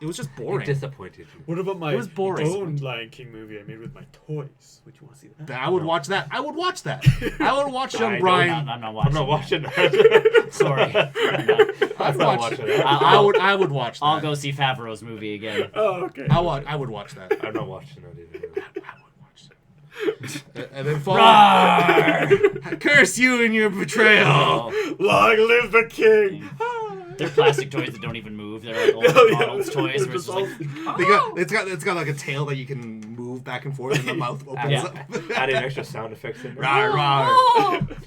Speaker 2: it was just boring.
Speaker 3: It disappointed you.
Speaker 4: What about my
Speaker 2: It was boring.
Speaker 4: own Lion King movie I made with my toys? Would you want to see that?
Speaker 2: I would watch that. I would watch that. I would watch young Brian.
Speaker 1: I'm not watching
Speaker 3: that.
Speaker 1: Sorry.
Speaker 2: I'd watch it. I would watch that.
Speaker 1: I'll go see Favreau's movie again.
Speaker 4: Oh, okay.
Speaker 2: I would watch that.
Speaker 3: I'm not watching that either.
Speaker 2: I would watch it. And then follow. Curse you and your betrayal.
Speaker 4: Long live the king.
Speaker 1: They're plastic toys that don't even move. They're like old McDonald's toys. Where it's just like,
Speaker 2: it's got like a tail that you can move back and forth, and the mouth opens up.
Speaker 3: Adding extra sound effects in there.
Speaker 2: Rawr.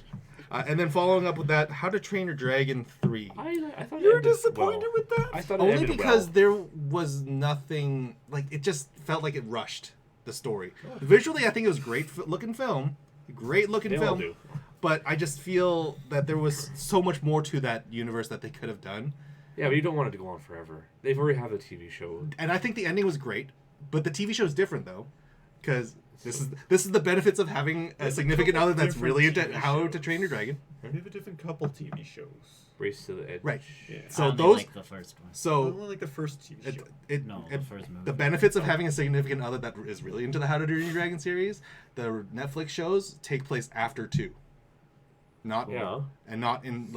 Speaker 2: And then following up with that, How to Train Your Dragon 3.
Speaker 3: I thought
Speaker 4: You were disappointed with that?
Speaker 3: I thought
Speaker 2: Only because there was nothing it just felt like it rushed the story. Visually, I think it was great looking film. Great looking
Speaker 3: They
Speaker 2: film.
Speaker 3: all do.
Speaker 2: But I just feel that there was so much more to that universe that they could have done.
Speaker 3: Yeah, but you don't want it to go on forever. They've already had the TV show.
Speaker 2: And I think the ending was great, but the TV show is different though, because this is the benefits of having a significant other that's really into How to Train Your Dragon.
Speaker 4: We have a different couple TV shows.
Speaker 3: Race to the Edge.
Speaker 2: Right.
Speaker 4: Yeah.
Speaker 2: So
Speaker 1: I only
Speaker 2: those.
Speaker 1: like the first one.
Speaker 4: I
Speaker 2: So
Speaker 4: only like the first TV show.
Speaker 1: The first movie.
Speaker 2: the benefits of having a significant other that is really into the How to Train Your Dragon series, the Netflix shows take place after 2. Not and not in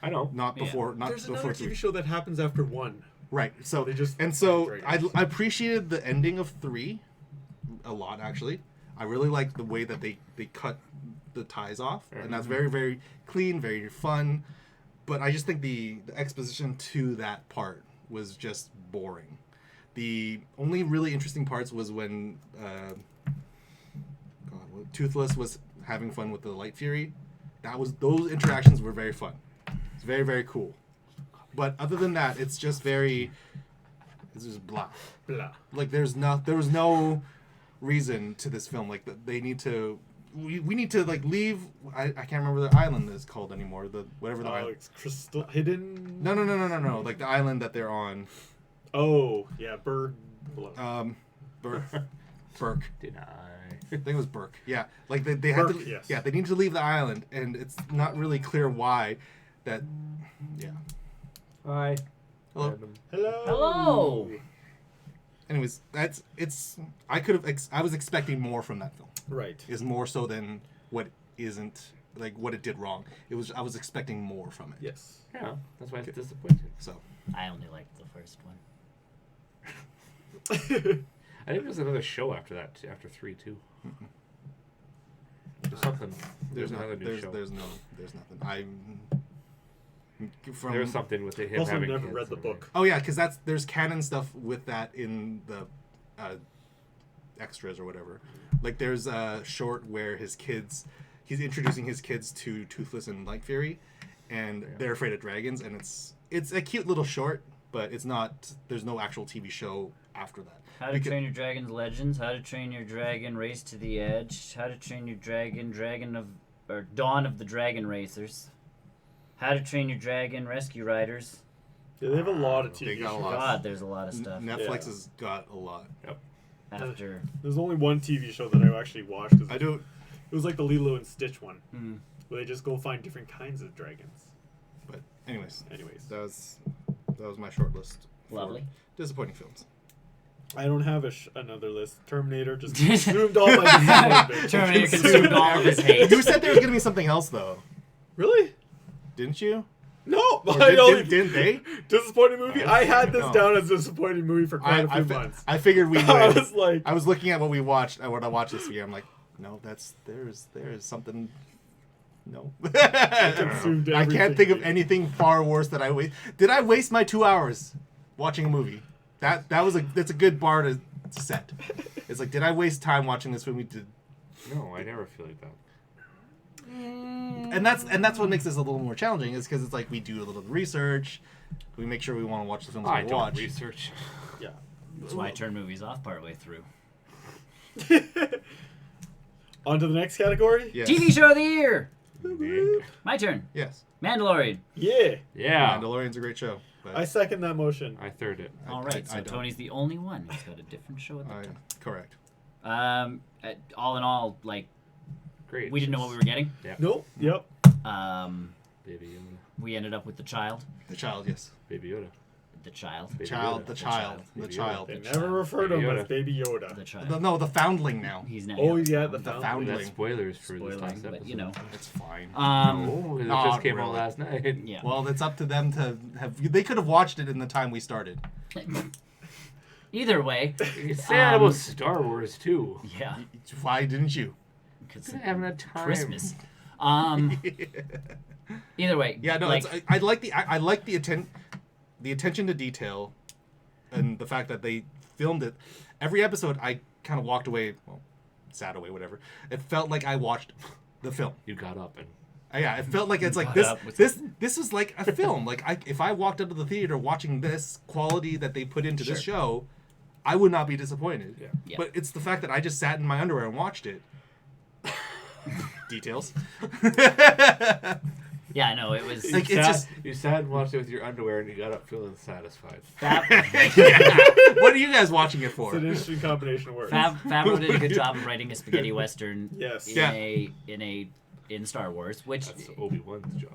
Speaker 3: I know.
Speaker 2: not before not
Speaker 4: There's
Speaker 2: before
Speaker 4: another
Speaker 2: 3.
Speaker 4: TV show that happens after 1.
Speaker 2: Right. So
Speaker 4: They just
Speaker 2: I appreciated the ending of 3 a lot actually. I really liked the way that they cut the ties off, and that's very, very clean, very fun. But I just think the exposition to that part was just boring. The only really interesting parts was when Toothless was having fun with the Light Fury. Those interactions were very fun. It's very, very cool. But other than that, it's just it's just blah. Like there was no reason to this film. Like they need to. We need to leave. I can't remember the island is called anymore. Whatever the island.
Speaker 4: It's Crystal Hidden.
Speaker 2: No. Like the island that they're on.
Speaker 4: Oh yeah, Bird.
Speaker 2: Burke.
Speaker 3: Deny.
Speaker 2: I think it was Burke. Yeah, like they had
Speaker 4: Burke,
Speaker 2: to.
Speaker 4: yes.
Speaker 2: Yeah, they need to leave the island, and it's not really clear why. That. Yeah.
Speaker 3: Hi.
Speaker 2: Hello.
Speaker 4: Hello.
Speaker 1: Hello.
Speaker 2: anyways, I was expecting more from that film.
Speaker 4: Right.
Speaker 2: Is more so than what isn't, like, what it did wrong. I was expecting more from it.
Speaker 4: Yes.
Speaker 3: Yeah, that's why it's disappointing.
Speaker 2: So
Speaker 1: I only liked the first one.
Speaker 3: I think there's another show after that, after 3 too. There's something. There's another new show.
Speaker 2: There's nothing.
Speaker 3: There's something with him
Speaker 4: Also,
Speaker 3: having
Speaker 4: never
Speaker 3: kids
Speaker 4: read the
Speaker 3: and
Speaker 4: book.
Speaker 2: Oh yeah, because there's canon stuff with that in the extras or whatever. Like there's a short where he's introducing his kids to Toothless and Light Fury, and they're afraid of dragons, and it's a cute little short, but it's not. There's no actual TV show after that.
Speaker 1: How to Train Your Dragon Legends, How to Train Your Dragon Race to the Edge, How to Train Your Dragon, Dawn of the Dragon Racers, How to Train Your Dragon Rescue Riders.
Speaker 4: Yeah, they have a lot of
Speaker 2: They
Speaker 4: TV
Speaker 2: got a
Speaker 4: shows.
Speaker 2: lot.
Speaker 1: God, there's a lot of stuff.
Speaker 2: Netflix has got a lot.
Speaker 3: Yep.
Speaker 1: After
Speaker 4: There's only one TV show that I actually watched.
Speaker 2: I do.
Speaker 4: It was like the Lilo and Stitch one,
Speaker 1: Mm.
Speaker 4: where they just go find different kinds of dragons.
Speaker 2: But anyways,
Speaker 4: Anyways,
Speaker 2: that was my short list. For
Speaker 1: Lovely.
Speaker 2: disappointing films.
Speaker 4: I don't have another list. Terminator just consumed all my disappointment.
Speaker 1: Terminator consumed all of his hate.
Speaker 2: You said there was gonna be something else though,
Speaker 4: Really?
Speaker 2: didn't you?
Speaker 4: No,
Speaker 2: Or
Speaker 4: I don't.
Speaker 2: didn't they?
Speaker 4: Disappointing movie. I had this
Speaker 2: No.
Speaker 4: down as a disappointing movie for quite a few
Speaker 2: I
Speaker 4: months.
Speaker 2: I figured we would.
Speaker 4: I was like,
Speaker 2: I was looking at what we watched, what I watched this year. I'm like, no, there is something. No,
Speaker 4: consumed
Speaker 2: I can't think of
Speaker 4: everything.
Speaker 2: anything far worse that I waste. Did I waste my 2 hours watching a movie? That's a good bar to set. It's like, did I waste time watching this movie?
Speaker 3: No, I never feel like that.
Speaker 2: And that's what makes this a little more challenging, is because it's like we do a little research, we make sure we want to watch the films
Speaker 3: I
Speaker 2: we
Speaker 3: don't
Speaker 2: watch.
Speaker 3: research.
Speaker 4: yeah.
Speaker 1: That's why I turn movies off partway through.
Speaker 4: On to the next category.
Speaker 2: Yes.
Speaker 1: TV Show of the Year!
Speaker 3: Nick.
Speaker 1: My turn.
Speaker 2: Yes.
Speaker 1: Mandalorian.
Speaker 4: Yeah,
Speaker 3: Yeah.
Speaker 2: Mandalorian's a great show. But
Speaker 4: I second that motion.
Speaker 3: I third it.
Speaker 1: All right, so
Speaker 2: I don't.
Speaker 1: Tony's the only one who's got a different show at the time.
Speaker 2: Correct.
Speaker 1: All in all, like,
Speaker 3: Great.
Speaker 1: we didn't know what we were getting.
Speaker 3: Yeah.
Speaker 4: Nope. Yep.
Speaker 3: Baby Yoda.
Speaker 1: We ended up with The Child.
Speaker 2: The Child, yes.
Speaker 3: Baby Yoda.
Speaker 1: The Child.
Speaker 3: Baby
Speaker 2: Child,
Speaker 3: Yoda.
Speaker 2: the child, the
Speaker 3: Baby Yoda.
Speaker 2: child.
Speaker 4: They
Speaker 1: The
Speaker 4: never
Speaker 1: child.
Speaker 4: refer to
Speaker 3: Baby
Speaker 4: him as
Speaker 3: Yoda.
Speaker 4: Baby Yoda.
Speaker 1: The Child.
Speaker 2: No, the foundling now.
Speaker 1: He's now.
Speaker 4: Oh yeah, the
Speaker 2: The
Speaker 4: foundling.
Speaker 2: foundling.
Speaker 3: That's spoilers for this
Speaker 1: Spoiling,
Speaker 3: last
Speaker 1: but
Speaker 3: episode.
Speaker 1: you know.
Speaker 2: It's fine.
Speaker 3: No, 'cause it
Speaker 2: Not
Speaker 3: just came out
Speaker 2: really.
Speaker 3: last night.
Speaker 1: Yeah.
Speaker 2: Well, it's up to them to have. They could have watched it in the time we started.
Speaker 1: Either way,
Speaker 3: You say that about Star Wars too.
Speaker 1: yeah,
Speaker 2: Why didn't you?
Speaker 1: because
Speaker 3: I haven't had time.
Speaker 1: Christmas. Either way,
Speaker 2: Yeah, no,
Speaker 1: like,
Speaker 2: I like the attention to detail, and the fact that they filmed it. Every episode, I kind of walked away, well, sat away, whatever. It felt like I watched the film.
Speaker 3: You got up and
Speaker 2: Yeah, it felt like it's like
Speaker 1: Caught up with-
Speaker 2: this was like a film. Like if I walked out of the theater watching this quality that they put into this show, I would not be disappointed.
Speaker 3: Yeah.
Speaker 1: Yeah.
Speaker 2: But it's the fact that I just sat in my underwear and watched it. Details.
Speaker 1: yeah, I know it was.
Speaker 2: Like, it's just.
Speaker 3: you sat and watched it with your underwear and you got up feeling satisfied.
Speaker 2: What are you guys watching it for?
Speaker 4: It's an interesting combination of words.
Speaker 1: Favreau did a good job of writing a spaghetti western.
Speaker 4: Yes.
Speaker 1: In Star Wars, which
Speaker 3: That's Obi-Wan's job.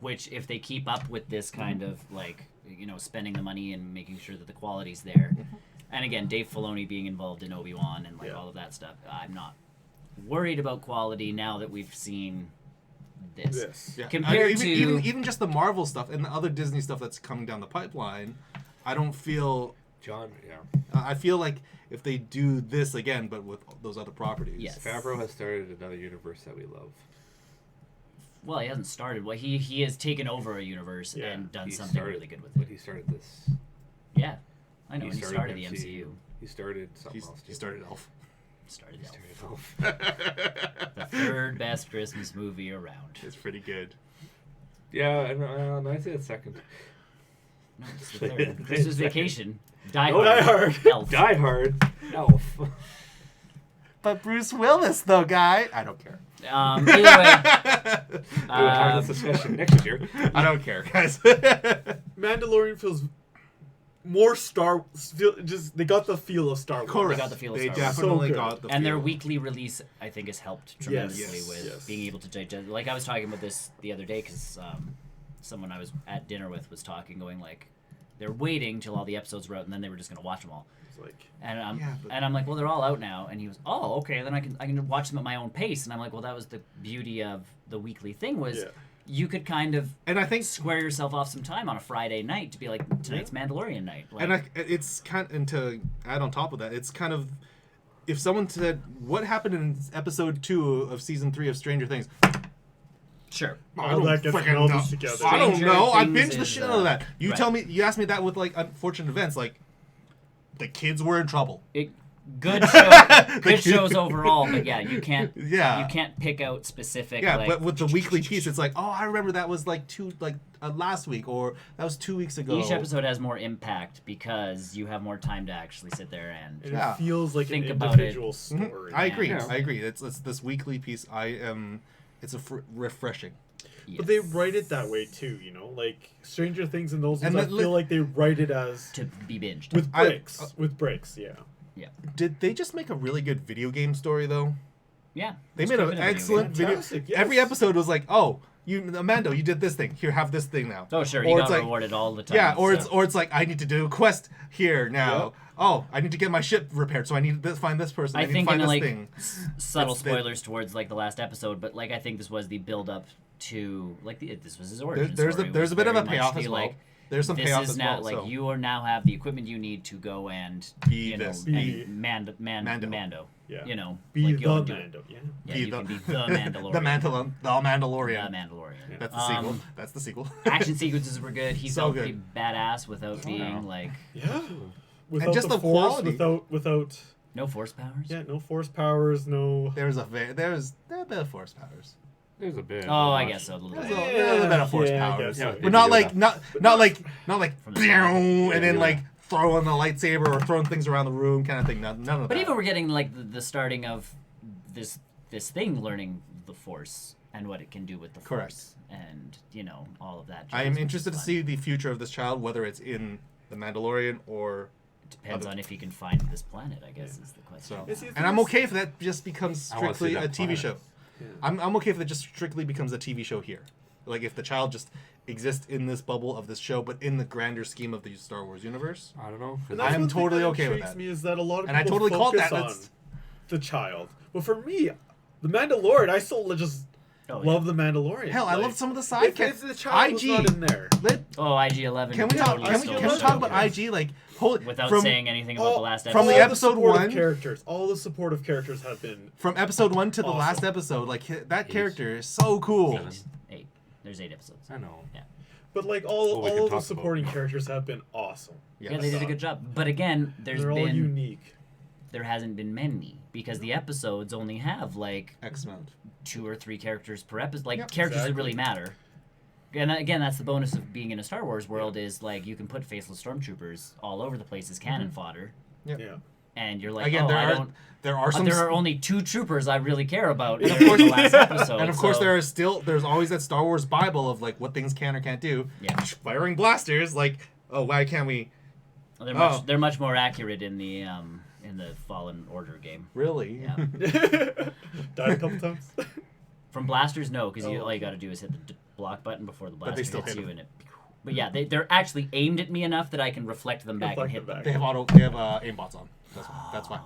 Speaker 1: which if they keep up with this kind of like spending the money and making sure that the quality's there, and again Dave Filoni being involved in Obi-Wan and all of that stuff, I'm not worried about quality now that we've seen this.
Speaker 4: This.
Speaker 2: Yeah.
Speaker 1: Compared to
Speaker 2: even just the Marvel stuff and the other Disney stuff that's coming down the pipeline, I don't feel.
Speaker 3: John, yeah.
Speaker 2: I feel like if they do this again, but with those other properties.
Speaker 1: Yes.
Speaker 3: Favreau has started another universe that we love.
Speaker 1: well, he hasn't started. Well, he has taken over a universe
Speaker 4: Yeah,
Speaker 1: and done
Speaker 3: He
Speaker 1: something
Speaker 3: started-
Speaker 1: really good with
Speaker 3: But
Speaker 1: it.
Speaker 3: he started this.
Speaker 1: Yeah, I know. He started the MCU.
Speaker 3: He started something else.
Speaker 2: He started Elf.
Speaker 1: Started
Speaker 3: He
Speaker 1: Elf.
Speaker 3: started Elf.
Speaker 1: The third best Christmas movie around.
Speaker 2: It's pretty good.
Speaker 3: Yeah, and I'd say it's second.
Speaker 1: No, it's the third. Christmas Vacation. Die
Speaker 3: No,
Speaker 1: Hard.
Speaker 4: Die Hard.
Speaker 1: Elf.
Speaker 3: Die Hard. Elf.
Speaker 2: But Bruce Willis, though, guy. I don't care.
Speaker 1: Either way,
Speaker 3: We'll have this discussion next year.
Speaker 2: I don't care, guys.
Speaker 4: Mandalorian feels more they got the feel of Star Wars.
Speaker 2: Correct.
Speaker 1: They got the feel of
Speaker 2: They
Speaker 1: Star Wars.
Speaker 2: definitely
Speaker 4: So good.
Speaker 2: got the
Speaker 1: and their
Speaker 2: feel.
Speaker 1: weekly release, I think, has helped tremendously
Speaker 4: Yes,
Speaker 1: with
Speaker 4: yes.
Speaker 1: being able to digest. Like I was talking about this the other day because someone I was at dinner with was talking, going like, they're waiting till all the episodes were out and then they were just gonna watch them all.
Speaker 4: Like,
Speaker 1: And I'm like, well, they're all out now. And he was, oh, okay, then I can watch them at my own pace. And I'm like, well, that was the beauty of the weekly thing was you could kind of
Speaker 2: and I think
Speaker 1: square yourself off some time on a Friday night to be like, tonight's Mandalorian night. Like,
Speaker 2: and it's kind and to add on top of that, it's kind of if someone said what happened in episode 2 of season 3 of Stranger Things.
Speaker 1: Sure.
Speaker 4: All that gets melded together.
Speaker 2: I don't know. I binged the
Speaker 1: is,
Speaker 2: shit out of that. You
Speaker 1: right.
Speaker 2: tell me. You asked me that with like unfortunate events, like the kids were in trouble.
Speaker 1: Good shows overall, but yeah, you can't pick out specific.
Speaker 2: Yeah,
Speaker 1: like,
Speaker 2: but with the weekly piece, it's like, oh, I remember that was like last week, or that was 2 weeks ago.
Speaker 1: Each episode has more impact because you have more time to actually sit there and
Speaker 4: it feels like
Speaker 1: think
Speaker 4: an
Speaker 1: about
Speaker 4: individual story.
Speaker 2: Mm-hmm. I agree.
Speaker 1: Yeah.
Speaker 2: I agree. It's this weekly piece. It's refreshing.
Speaker 1: Yes.
Speaker 4: But they write it that way too, you know, like Stranger Things and those ones. I feel like they write it as
Speaker 1: to be binged
Speaker 4: with breaks. With breaks, yeah.
Speaker 1: Yeah.
Speaker 2: Did they just make a really good video game story though?
Speaker 1: Yeah.
Speaker 2: They made an excellent video.
Speaker 4: Yes.
Speaker 2: Every episode was like, oh, Amando, you did this thing. Here, have this thing now.
Speaker 1: Oh, sure. You got rewarded all the time.
Speaker 2: Yeah, or it's like I need to do a quest here now. Yep. Oh, I need to get my ship repaired, so I need to find this person. I need to find this thing.
Speaker 1: Subtle spoilers towards like the last episode, but like I think this was the build up to like this was his origin story.
Speaker 2: There's a bit of a payoff as well.
Speaker 1: Like,
Speaker 2: there's some payoff as
Speaker 1: now,
Speaker 2: well.
Speaker 1: Like
Speaker 2: so.
Speaker 1: you are now have the equipment you need to go and Mando.
Speaker 4: Yeah.
Speaker 1: You know,
Speaker 4: be
Speaker 1: like
Speaker 4: the Mando. Yeah.
Speaker 1: You can be the Mandalorian.
Speaker 2: the Mandalorian.
Speaker 1: The Mandalorian.
Speaker 2: Yeah. That's the sequel. That's the sequel.
Speaker 1: Action sequences were good. He
Speaker 2: so
Speaker 1: felt
Speaker 2: good.
Speaker 1: pretty badass without being like.
Speaker 4: Yeah. Without
Speaker 2: and just the
Speaker 4: force,
Speaker 2: quality.
Speaker 4: Without.
Speaker 1: No force powers.
Speaker 4: Yeah, no force powers. No.
Speaker 2: There was a bit of force powers.
Speaker 3: There's a bit.
Speaker 1: Oh, I guess so. A little bit.
Speaker 2: There's a bit of force powers,
Speaker 4: so.
Speaker 2: but not like and then like throwing the lightsaber or throwing things around the room kind of thing. None of that.
Speaker 1: But even we're getting like the starting of this thing learning the force and what it can do with the force, and you know all of that.
Speaker 2: I am interested to see the future of this child, whether it's in the Mandalorian or.
Speaker 1: Depends on if you can find this planet, I guess, is the question.
Speaker 2: So, and I'm okay if that just becomes strictly a TV show. Yeah. I'm okay if it just strictly becomes a TV show here. Like if the child just exists in this bubble of this show, but in the grander scheme of the Star Wars universe.
Speaker 3: I don't know.
Speaker 2: I am totally okay with that.
Speaker 4: Me is that a lot of
Speaker 2: and
Speaker 4: people
Speaker 2: I totally called that.
Speaker 4: On the child. But for me, the Mandalorian, I still just love the Mandalorian.
Speaker 2: Hell, I love some of the side characters.
Speaker 4: If the child was not in there.
Speaker 1: IG-11.
Speaker 2: Can we talk about IG like
Speaker 1: without saying anything about the last episode?
Speaker 2: From the episode 1
Speaker 4: characters, all the supportive characters have been
Speaker 2: from episode 1 to the last episode. Like that character is so cool.
Speaker 1: 8. There's 8 episodes.
Speaker 3: I know.
Speaker 1: Yeah.
Speaker 4: But like all of the supporting characters have been awesome.
Speaker 1: Yeah, they did a good job. But again, they're
Speaker 4: all unique.
Speaker 1: There hasn't been many because the episodes only have like
Speaker 2: X amount.
Speaker 1: 2 or 3 characters per episode. Like characters that really matter. And again, that's the bonus of being in a Star Wars world is like you can put faceless stormtroopers all over the place as cannon fodder.
Speaker 2: Yeah.
Speaker 1: And you're like,
Speaker 2: again, there are
Speaker 1: only 2 troopers I really care about. And of course, the last episode.
Speaker 2: And of course, there's always that Star Wars Bible of like what things can or can't do.
Speaker 1: Yeah.
Speaker 2: Firing blasters, like, oh, why can't we?
Speaker 1: They're much more accurate in the Fallen Order game.
Speaker 2: Really?
Speaker 1: Yeah.
Speaker 4: Died a couple times.
Speaker 1: From blasters, no, because all you got to do is hit the block button before the blaster hits you, But yeah, they're actually aimed at me enough that I can reflect them back and hit them.
Speaker 2: They have aimbots on. That's fine.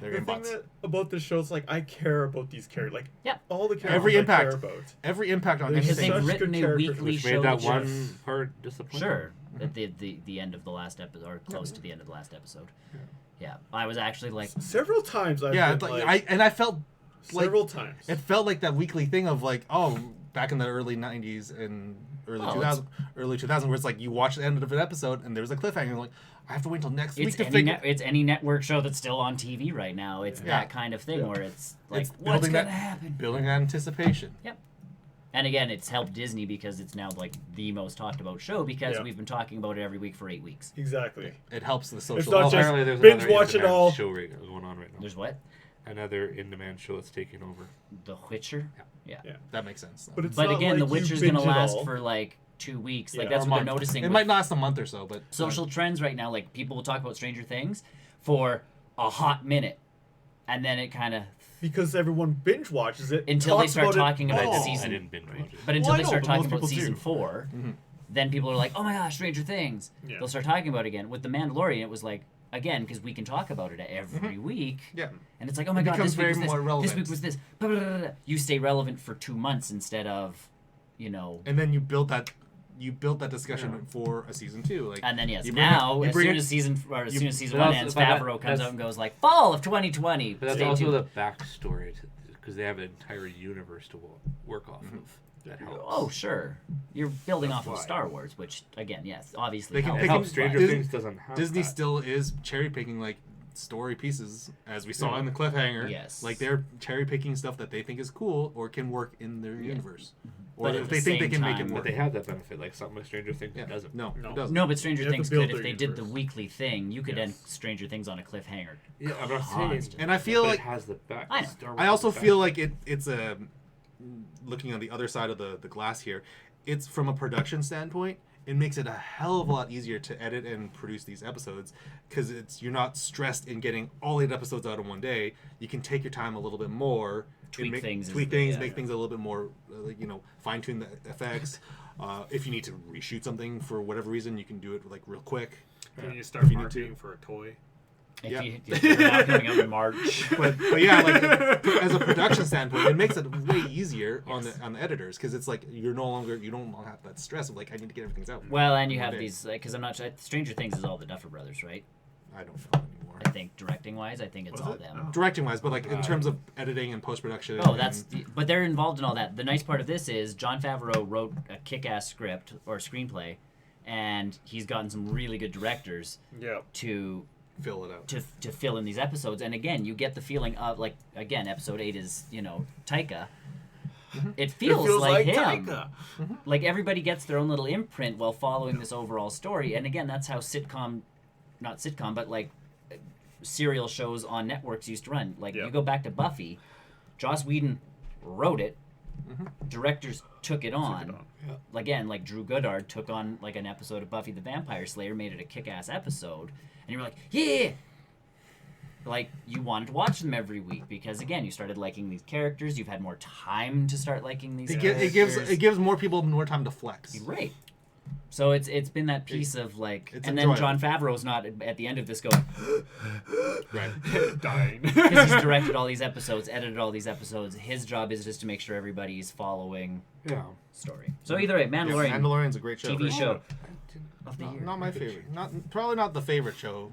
Speaker 2: They're
Speaker 4: the
Speaker 2: aimbots.
Speaker 4: thing about this show is like I care about these characters. Like all the characters
Speaker 2: every impact on
Speaker 1: because
Speaker 2: anything.
Speaker 1: they've written a weekly show.
Speaker 3: Made that one part disappointing.
Speaker 1: Sure, at the end of the last episode or close to the end of the last episode. Yeah, I was actually like
Speaker 4: several times.
Speaker 2: I felt
Speaker 4: several times.
Speaker 2: It felt like that weekly thing of like, oh, back in the early 90s and early 2000s, where it's like you watch the end of an episode and there's a cliffhanger. And like, I have to wait until next week to figure.
Speaker 1: It's any network show that's still on TV right now. It's that kind of thing where it's like, what's gonna happen?
Speaker 2: Building that anticipation.
Speaker 1: Yep. And again, it's helped Disney because it's now like the most talked about show because we've been talking about it every week for 8 weeks.
Speaker 4: Exactly.
Speaker 2: It helps the social.
Speaker 4: It's not just
Speaker 3: apparently there's
Speaker 4: binge watch it all.
Speaker 3: Show going on right now.
Speaker 1: There's what?
Speaker 3: Another in-demand show that's taking over.
Speaker 1: The Witcher.
Speaker 4: Yeah.
Speaker 2: That makes sense.
Speaker 4: But
Speaker 1: again, The Witcher's gonna last for like 2 weeks. Like that's what they're noticing.
Speaker 2: It might last a month or so, but
Speaker 1: social trends right now, like people will talk about Stranger Things for a hot minute, and then it kind of
Speaker 4: because everyone binge watches it
Speaker 1: until they start talking about season.
Speaker 3: I didn't binge watch it.
Speaker 1: But until they start talking about season 4, then people are like, "Oh my gosh, Stranger Things!" They'll start talking about it again. With The Mandalorian, it was like again, because we can talk about it every week.
Speaker 2: Yeah.
Speaker 1: And it's like, oh my
Speaker 2: It
Speaker 1: God,
Speaker 2: becomes
Speaker 1: this week was
Speaker 2: very
Speaker 1: this.
Speaker 2: more relevant.
Speaker 1: This week was this. Blah, blah, blah, blah. You stay relevant for 2 months instead of,
Speaker 2: And then you build that discussion for a season 2. Like,
Speaker 1: and then yes,
Speaker 2: you bring
Speaker 1: now
Speaker 2: it- you
Speaker 1: as
Speaker 2: bring
Speaker 1: soon
Speaker 2: it-
Speaker 1: as season
Speaker 3: But
Speaker 1: 1
Speaker 3: also-
Speaker 1: ends,
Speaker 3: but that-
Speaker 1: Favreau comes
Speaker 3: that's-
Speaker 1: out and goes like, fall of 2020.
Speaker 3: But that's
Speaker 1: Stay
Speaker 3: also
Speaker 1: tuned.
Speaker 3: the backstory, because they have an entire universe to work off of. That helps.
Speaker 1: Oh sure, you're building
Speaker 3: That's
Speaker 1: off of
Speaker 3: why.
Speaker 1: Star Wars, which again, yes, obviously
Speaker 2: They can
Speaker 1: helps.
Speaker 3: It
Speaker 2: pick
Speaker 3: helps.
Speaker 2: and-
Speaker 3: Stranger
Speaker 2: Disney-
Speaker 3: Things doesn't have
Speaker 2: Disney
Speaker 3: that.
Speaker 2: still is cherry picking like story pieces, as we saw in the cliffhanger.
Speaker 1: Yes.
Speaker 2: Like they're cherry picking stuff that they think is cool or can work in their universe, or
Speaker 1: But at
Speaker 2: if
Speaker 1: the
Speaker 2: they think they
Speaker 1: same
Speaker 2: can make it
Speaker 1: time-
Speaker 2: work.
Speaker 3: But they have that benefit, like something with Stranger Things
Speaker 2: Yeah.
Speaker 3: doesn't.
Speaker 2: No,
Speaker 4: No.
Speaker 2: it doesn't.
Speaker 1: No, but Stranger
Speaker 4: You have to
Speaker 1: Things
Speaker 4: build
Speaker 1: could if
Speaker 4: their
Speaker 1: they did the
Speaker 4: universe.
Speaker 1: weekly thing. You could
Speaker 4: Yes.
Speaker 1: end Stranger Things on a cliffhanger.
Speaker 3: Yeah, I'm not saying.
Speaker 1: Constant.
Speaker 2: And I feel
Speaker 3: but
Speaker 2: like
Speaker 3: it has the back.
Speaker 1: I know.
Speaker 3: Star Wars
Speaker 2: I also
Speaker 3: has the
Speaker 2: feel
Speaker 3: back.
Speaker 2: like it's a looking on the other side of the glass here. It's from a production standpoint. It makes it a hell of a lot easier to edit and produce these episodes because you're not stressed in getting all 8 episodes out in one day. You can take your time a little bit more,
Speaker 1: Tweak
Speaker 2: and
Speaker 1: things
Speaker 2: tweak
Speaker 1: is-
Speaker 2: things,
Speaker 1: yeah.
Speaker 2: make things a little bit more, fine tune the effects. If you need to reshoot something for whatever reason, you can do it like real quick.
Speaker 4: Can you start
Speaker 2: If you need
Speaker 4: marketing for a toy?
Speaker 1: If
Speaker 2: Yeah.
Speaker 1: if you're now coming out in March.
Speaker 2: But yeah, like as a production standpoint, it makes it way easier on the editors because it's like you don't have that stress of like I need to get everything out.
Speaker 1: Well, and you
Speaker 2: One
Speaker 1: have
Speaker 2: day.
Speaker 1: these because I'm not sure. Stranger Things is all the Duffer Brothers, right?
Speaker 2: I don't know anymore.
Speaker 1: I think directing wise, I think it's
Speaker 4: Was
Speaker 1: all
Speaker 4: it?
Speaker 1: them.
Speaker 4: Oh.
Speaker 2: Directing wise, but like in terms of editing and post production.
Speaker 1: Oh, but they're involved in all that. The nice part of this is Jon Favreau wrote a kick-ass script or screenplay, and he's gotten some really good directors
Speaker 4: Yeah.
Speaker 1: to
Speaker 2: fill it out.
Speaker 1: to fill in these episodes. And again, you get the feeling of like again, episode 8 is Taika. It feels like him.
Speaker 4: Taika.
Speaker 1: Like everybody gets their own little imprint while following this overall story. And again, that's how not sitcom, but like serial shows on networks used to run. Like
Speaker 4: Yeah.
Speaker 1: you go back to Buffy, Joss Whedon wrote it. Directors took it on. Again, like Drew Goddard took on like an episode of Buffy the Vampire Slayer, made it a kick-ass episode, and you were like, yeah. Like you wanted to watch them every week because again, you started liking these characters. You've had more time to start liking these.
Speaker 2: It
Speaker 1: characters.
Speaker 2: gives more people more time to flex.
Speaker 1: Right. So it's been that piece of like,
Speaker 2: it's
Speaker 1: and then
Speaker 2: enjoyable.
Speaker 1: Jon Favreau's not at the end of this going
Speaker 2: Right.
Speaker 4: Dying.
Speaker 1: because he's directed all these episodes, edited all these episodes. His job is just to make sure everybody's following
Speaker 3: Yeah.
Speaker 1: story. So either way,
Speaker 2: Yeah,
Speaker 1: Mandalorian
Speaker 2: Mandalorian's a great show.
Speaker 1: TV
Speaker 2: right?
Speaker 1: show of the year.
Speaker 2: Not my favorite. Probably not the favorite show.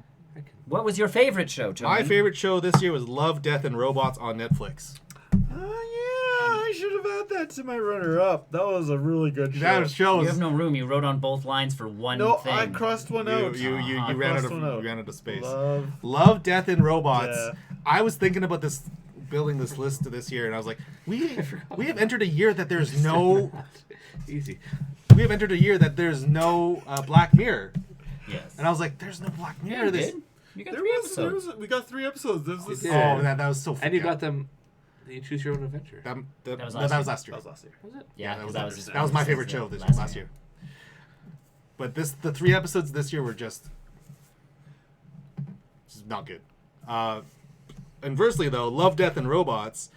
Speaker 1: What was your favorite show, Tony?
Speaker 2: My favorite show this year was Love, Death, and Robots on Netflix.
Speaker 4: Oh, yeah. I should have had that to my runner-up. That was a really good show.
Speaker 2: That show
Speaker 1: You
Speaker 2: was
Speaker 1: have no room. You wrote on both lines for one
Speaker 4: No,
Speaker 1: thing.
Speaker 4: I crossed one out.
Speaker 2: you
Speaker 1: I
Speaker 2: ran out
Speaker 4: crossed one out.
Speaker 2: of space.
Speaker 4: Love.
Speaker 2: Love, Death, and Robots.
Speaker 4: Yeah.
Speaker 2: I was thinking about building this list to this year, and I was like, we have entered a year that there's no
Speaker 3: Easy.
Speaker 2: Black Mirror,
Speaker 1: Yes.
Speaker 2: and I was like, there's no Black
Speaker 1: Yeah,
Speaker 2: Mirror
Speaker 1: you
Speaker 2: this.
Speaker 1: did. You got
Speaker 4: There
Speaker 1: 3
Speaker 4: was,
Speaker 1: episodes.
Speaker 4: we got 3 episodes. This was
Speaker 3: You
Speaker 2: Oh,
Speaker 3: did.
Speaker 2: that was so.
Speaker 3: And you got them. You choose your own adventure.
Speaker 2: that
Speaker 1: was
Speaker 2: was
Speaker 1: last
Speaker 2: last
Speaker 4: That
Speaker 2: year.
Speaker 4: was last year.
Speaker 3: Was it?
Speaker 1: Yeah,
Speaker 2: that
Speaker 1: because
Speaker 2: was, that was my favorite show last year. But the 3 episodes this year were just not good. Inversely, though, Love, Death, and Robots.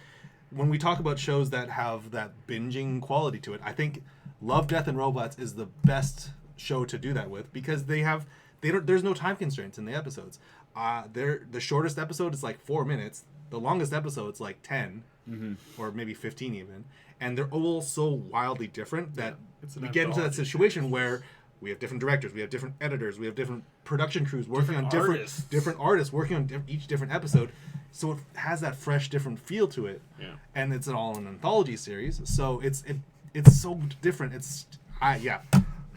Speaker 2: When we talk about shows that have that binging quality to it, I think Love, Death, and Robots is the best show to do that with because there's no time constraints in the episodes. The shortest episode is like 4 minutes. The longest episode is like 10 or maybe 15 even, and they're all so wildly different that
Speaker 4: It's an
Speaker 2: we get into that
Speaker 4: anthology
Speaker 2: situation where we have different directors, we have different editors, we have different production crews working on different artists working on each different episode, so it has that fresh, different feel to it.
Speaker 4: Yeah.
Speaker 2: And it's all an anthology series, so it's so different.
Speaker 3: You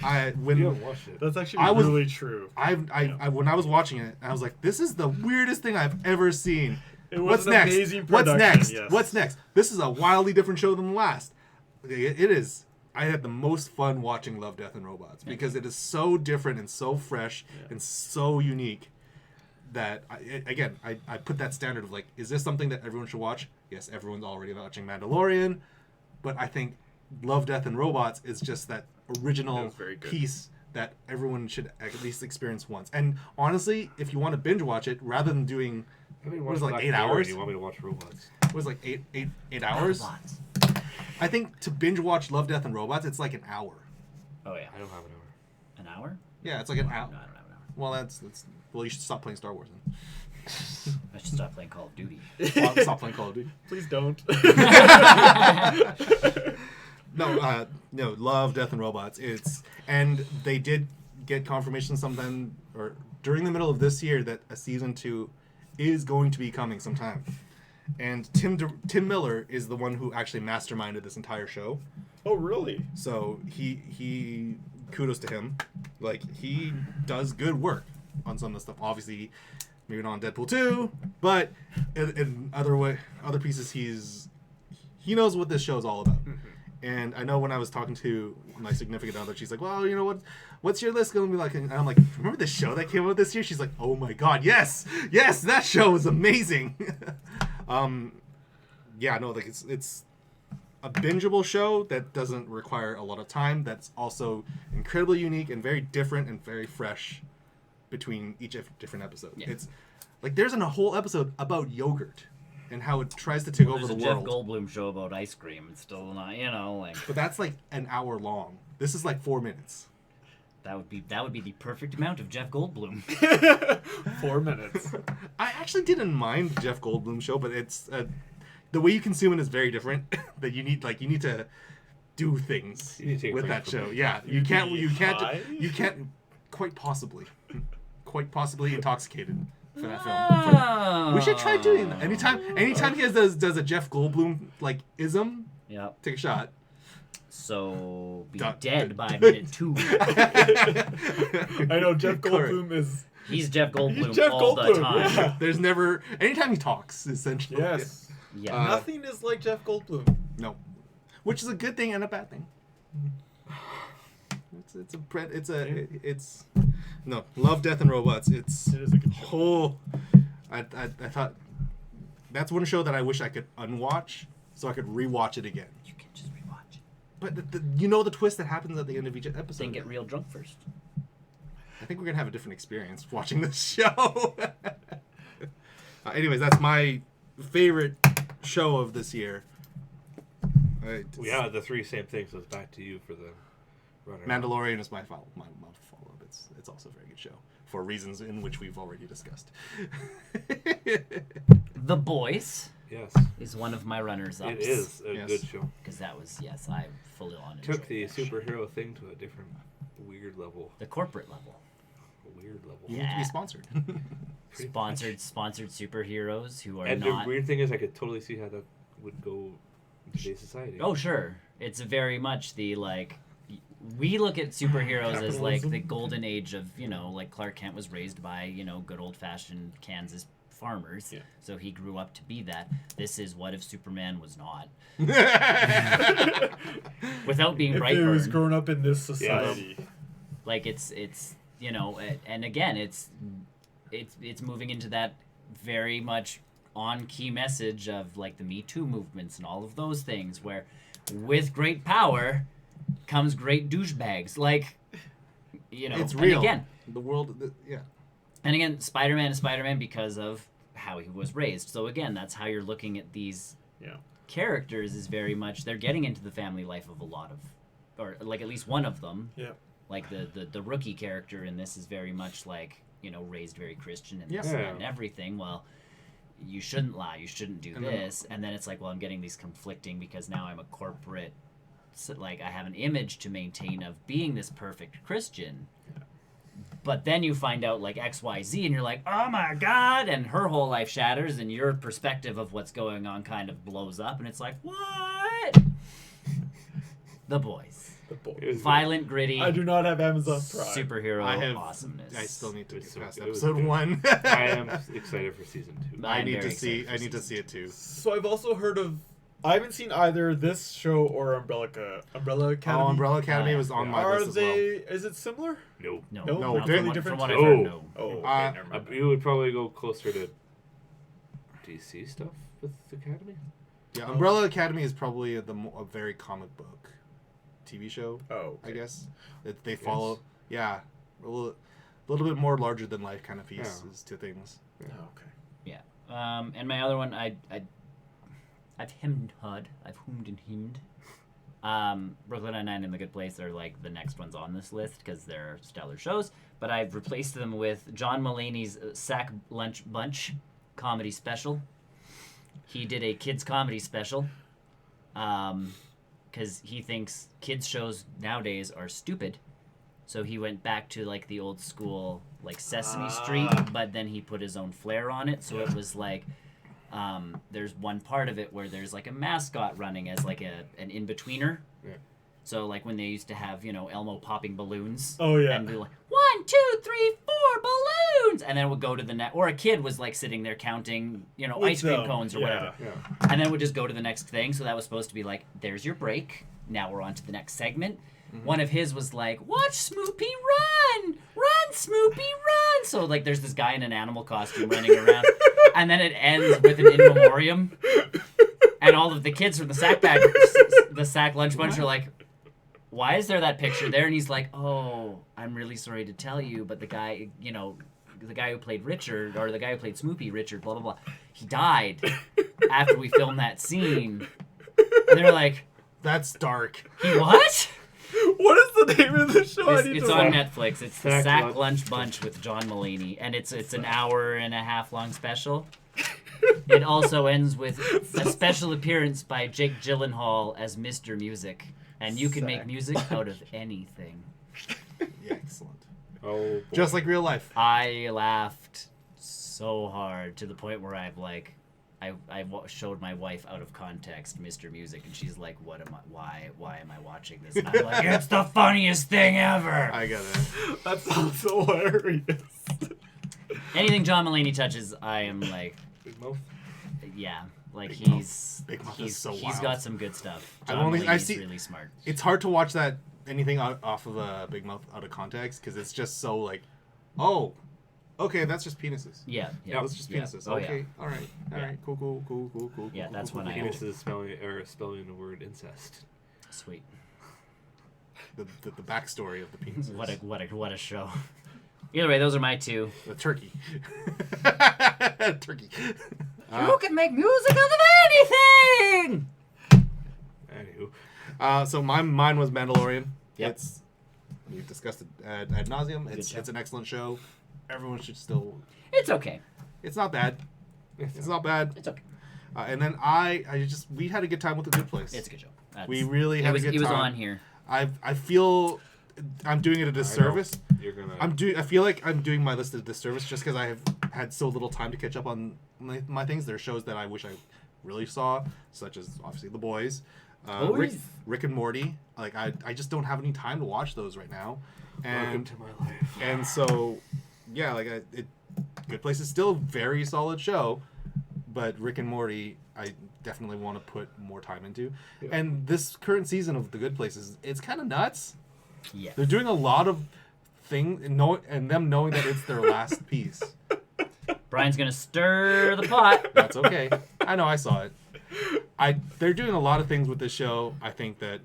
Speaker 3: haven't watched it.
Speaker 4: That's actually
Speaker 2: I was-
Speaker 4: really true.
Speaker 2: I when I was watching it, I was like, this is the weirdest thing I've ever seen.
Speaker 4: It was
Speaker 2: What's
Speaker 4: an
Speaker 2: next?
Speaker 4: amazing
Speaker 2: What's
Speaker 4: production,
Speaker 2: next?
Speaker 4: yes.
Speaker 2: What's next? This is a wildly different show than the last. It is. I had the most fun watching Love, Death, and Robots because it is so different and so fresh and so unique that I put that standard of like, is this something that everyone should watch? Yes, everyone's already watching Mandalorian, but I think Love, Death, and Robots is just that original
Speaker 4: was very good.
Speaker 2: piece that everyone should at least experience once. And honestly, if you want to binge watch it, rather than doing
Speaker 3: I mean,
Speaker 2: what is it, like
Speaker 3: Black
Speaker 2: 8
Speaker 3: Mirror,
Speaker 2: hours?
Speaker 3: You want me to watch Robots?
Speaker 2: It was like eight hours.
Speaker 1: Robots.
Speaker 2: I think to binge watch Love, Death, and Robots, it's like an hour.
Speaker 1: Oh yeah.
Speaker 3: I don't have an hour.
Speaker 1: An hour?
Speaker 2: Yeah, it's like an
Speaker 1: No, I
Speaker 2: hour.
Speaker 1: don't have an hour.
Speaker 2: Well, that's Well, you should stop playing Star Wars then.
Speaker 1: I should stop playing Call of Duty.
Speaker 2: Well, stop playing Call of Duty.
Speaker 4: Please don't.
Speaker 2: No, Love, Death, and Robots. And they did get confirmation sometime or during the middle of this year that a season 2 is going to be coming sometime. And Tim Miller is the one who actually masterminded this entire show.
Speaker 4: Oh, really?
Speaker 2: So he kudos to him. Like, he does good work on some of the stuff. Obviously, maybe not on Deadpool 2, but in other pieces, he knows what this show is all about. And I know when I was talking to my significant other, she's like, well, you know what's your list going to be like? And I'm like, remember the show that came out this year? She's like, oh my God, yes, that show was amazing. Yeah, no, like it's a bingeable show that doesn't require a lot of time. That's also incredibly unique and very different and very fresh between each different episode. Yeah. It's like there's a whole episode about yogurt and how it tries to take over the world.
Speaker 1: There's a Jeff Goldblum show about ice cream. It's still not, like.
Speaker 2: But that's like an hour long. This is like 4 minutes.
Speaker 1: That would be the perfect amount of Jeff Goldblum.
Speaker 4: 4 minutes.
Speaker 2: I actually didn't mind Jeff Goldblum's show, but it's the way you consume it is very different. That you need to do things with that show. Yeah, you can't quite possibly intoxicated for that film. We should try doing that. Anytime he does a Jeff Goldblum like ism.
Speaker 1: Yeah.
Speaker 2: Take a shot.
Speaker 1: So be dead by minute 2.
Speaker 4: I know Jeff Goldblum is.
Speaker 1: He's Jeff Goldblum all the time.
Speaker 4: Yeah.
Speaker 2: There's never anytime he talks essentially.
Speaker 4: Yes.
Speaker 1: Yeah.
Speaker 4: Nothing is like Jeff Goldblum.
Speaker 2: No. Which is a good thing and a bad thing. It's Love, Death, and Robots. It is a good show. I thought that's one show that I wish I could unwatch so I could rewatch it again.
Speaker 1: You can just rewatch it.
Speaker 2: But the twist that happens at the end of each episode.
Speaker 1: Then get real drunk first.
Speaker 2: I think we're gonna have a different experience watching this show. Anyways, that's my favorite show of this year.
Speaker 3: Yeah, the 3 same things. So it's back to you for the runner.
Speaker 2: Mandalorian is my follow-up. It's also a very good show for reasons in which we've already discussed.
Speaker 1: The Boys.
Speaker 3: Yes.
Speaker 1: Is one of my runners-ups.
Speaker 3: It is a good show.
Speaker 1: Because that was, I fully on it.
Speaker 3: Took the superhero thing to a different weird level.
Speaker 1: The corporate level.
Speaker 3: A weird level.
Speaker 2: You need to be sponsored.
Speaker 1: Sponsored superheroes who are
Speaker 3: and
Speaker 1: not...
Speaker 3: the weird thing is I could totally see how that would go in today's society.
Speaker 1: Oh, sure. It's very much the, we look at superheroes as, the golden age of, Clark Kent was raised by, good old-fashioned Kansas farmers. Yeah. So he grew up to be that. This is what if Superman was not. Without being Brightburn. If he
Speaker 4: was grown up in this society.
Speaker 1: It's and again, it's moving into that very much on-key message of, the Me Too movements and all of those things where with great power comes great douchebags.
Speaker 2: It's real.
Speaker 1: And again,
Speaker 2: the world, yeah.
Speaker 1: And again, Spider-Man is Spider-Man because of how he was raised. So again, that's how you're looking at these characters is very much, they're getting into the family life of a lot of, or at least one of them.
Speaker 4: Yeah.
Speaker 1: The rookie character in this is very much raised very Christian and this and that and everything. Well, you shouldn't lie, you shouldn't do this. And then it's I'm getting these conflicting because now I'm a corporate, I have an image to maintain of being this perfect Christian. Yeah. But then you find out XYZ and you're like, oh my God, and her whole life shatters and your perspective of what's going on kind of blows up and it's what? The Boys.
Speaker 4: The Boys.
Speaker 1: Violent, gritty.
Speaker 4: I do not have Amazon Prime.
Speaker 1: Superhero awesomeness.
Speaker 2: I still need to get past episode 1.
Speaker 3: I am excited for season 2.
Speaker 2: I need to see it too.
Speaker 4: So I've also heard of, I haven't seen either this show or Umbrella Academy.
Speaker 2: Oh, Umbrella Academy was on my list as well.
Speaker 4: Is it similar?
Speaker 3: No.
Speaker 4: Totally different.
Speaker 1: From what I've heard, no.
Speaker 4: Oh, okay, never mind.
Speaker 3: You would probably go closer to DC stuff with Academy.
Speaker 2: Yeah, Umbrella Academy is probably a very comic book TV show.
Speaker 4: Oh, okay.
Speaker 2: I guess they follow. Yes. Yeah, a little bit more larger than life kind of pieces to things.
Speaker 4: Yeah. Oh, okay.
Speaker 1: Yeah. And my other one, I've hummed and hemmed. Brooklyn Nine-Nine and The Good Place are the next ones on this list because they're stellar shows. but I've replaced them with John Mulaney's Sack Lunch Bunch comedy special. He did a kids comedy special because he thinks kids shows nowadays are stupid. So he went back to like the old school like Sesame Street, but then he put his own flair on it. So it was like there's one part of it where there's like a mascot running as like an in-betweener.
Speaker 3: Yeah.
Speaker 1: So like when they used to have, Elmo popping balloons.
Speaker 4: Oh yeah.
Speaker 1: And be like 1, 2, 3, 4 balloons, and then it would go to the next. Or a kid was like sitting there counting, ice cream cones or whatever.
Speaker 3: Yeah.
Speaker 1: And then it would just go to the next thing. So that was supposed to be like, there's your break. Now we're on to the next segment. Mm-hmm. One of his was like, watch Smoopy run! Run, Smoopy, run! So, like, there's this guy in an animal costume running around. And then it ends with an in memoriam. And all of the kids from the Sack Lunch Bunch are like, why is there that picture there? And he's like, oh, I'm really sorry to tell you, but the guy, the guy who played Richard, or the guy who played Smoopy, Richard, blah, blah, blah, he died after we filmed that scene. And they're like,
Speaker 2: that's dark.
Speaker 1: He what?
Speaker 4: What is the name of the show?
Speaker 1: It's on Netflix. It's the Sack Lunch Bunch with John Mulaney, and it's an hour and a half long special. It also ends with a special appearance by Jake Gyllenhaal as Mr. Music, and you can make music out of anything.
Speaker 2: Yeah, excellent.
Speaker 3: Oh, boy.
Speaker 2: Just like real life.
Speaker 1: I laughed so hard to the point where I showed my wife out of context Mr. Music, and she's like, why am I watching this? And I'm like, it's the funniest thing ever.
Speaker 2: I get it.
Speaker 4: That sounds hilarious.
Speaker 1: Anything John Mulaney touches, I am like,
Speaker 3: Big Mouth.
Speaker 1: yeah, like
Speaker 2: Big Mouth is so
Speaker 1: he's
Speaker 2: wild.
Speaker 1: got some good stuff.
Speaker 2: I've
Speaker 1: John
Speaker 2: only-
Speaker 1: Mulaney's really smart.
Speaker 2: It's hard to watch that anything off of Big Mouth out of context because it's just so like, oh, okay, that's just penises.
Speaker 1: Yeah.
Speaker 2: Yeah, it's just penises.
Speaker 1: Oh,
Speaker 2: Okay, all right, cool.
Speaker 1: Yeah, that's when I-
Speaker 3: Penis is spelling the word incest.
Speaker 1: Sweet.
Speaker 2: The backstory of the penises.
Speaker 1: What a show. Either way, those are my two.
Speaker 2: The turkey. Turkey.
Speaker 1: You can make music out of anything.
Speaker 3: Anywho,
Speaker 2: So mine was Mandalorian.
Speaker 1: Yep.
Speaker 2: We've discussed it ad nauseum. It's an excellent show. Everyone should still.
Speaker 1: It's okay.
Speaker 2: It's not bad. It's not bad.
Speaker 1: It's okay.
Speaker 2: And then we had a good time with The Good Place.
Speaker 1: It's a good show.
Speaker 2: We really had a good time.
Speaker 1: He was on here.
Speaker 2: I feel I'm doing it a disservice.
Speaker 3: you're gonna.
Speaker 2: I feel like I'm doing my list a disservice just because I have had so little time to catch up on my things. There are shows that I wish I really saw, such as obviously The Boys, Rick and Morty. Like I just don't have any time to watch those right now.
Speaker 3: Welcome to my life.
Speaker 2: And so, yeah, like Good Place is still a very solid show, but Rick and Morty, I definitely want to put more time into. Yeah. And this current season of The Good Place it's kind of nuts.
Speaker 1: Yeah.
Speaker 2: They're doing a lot of things, and them knowing that it's their last piece.
Speaker 1: Brian's gonna stir the pot.
Speaker 2: That's okay. I know, I saw it. They're doing a lot of things with this show. I think that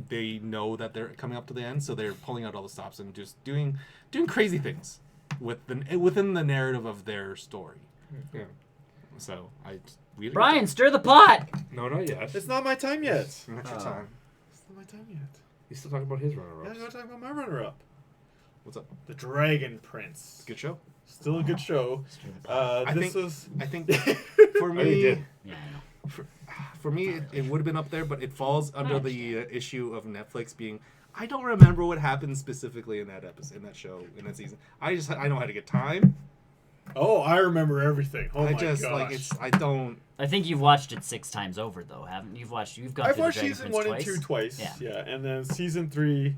Speaker 2: they know that they're coming up to the end, so they're pulling out all the stops and just doing crazy things within the narrative of their story.
Speaker 3: Yeah.
Speaker 2: So
Speaker 1: Brian, stir the pot.
Speaker 3: No, not yet.
Speaker 4: It's not my time yet.
Speaker 2: Not your time.
Speaker 4: It's not my time yet.
Speaker 3: He's still talking about his runner-ups.
Speaker 4: Yeah, I'm not talking about my runner-up.
Speaker 2: What's up?
Speaker 4: The Dragon Prince.
Speaker 2: Good show.
Speaker 4: Still a good show.
Speaker 2: I think for
Speaker 3: Oh, you
Speaker 2: me,
Speaker 3: did.
Speaker 1: Yeah, I know.
Speaker 2: for me, it would have been up there, but it falls under the issue of Netflix being. I don't remember what happened specifically in that episode, in that show, in that season. I know how to get time.
Speaker 4: Oh, I remember everything. Oh
Speaker 2: I
Speaker 4: my
Speaker 2: just
Speaker 4: gosh.
Speaker 2: I don't.
Speaker 1: I think you've watched it 6 times over, though, haven't you? You've gone
Speaker 4: I've
Speaker 1: through
Speaker 4: watched
Speaker 1: the Dragon
Speaker 4: season
Speaker 1: Prince
Speaker 4: 1 and 2 twice.
Speaker 1: Yeah.
Speaker 4: And then season 3,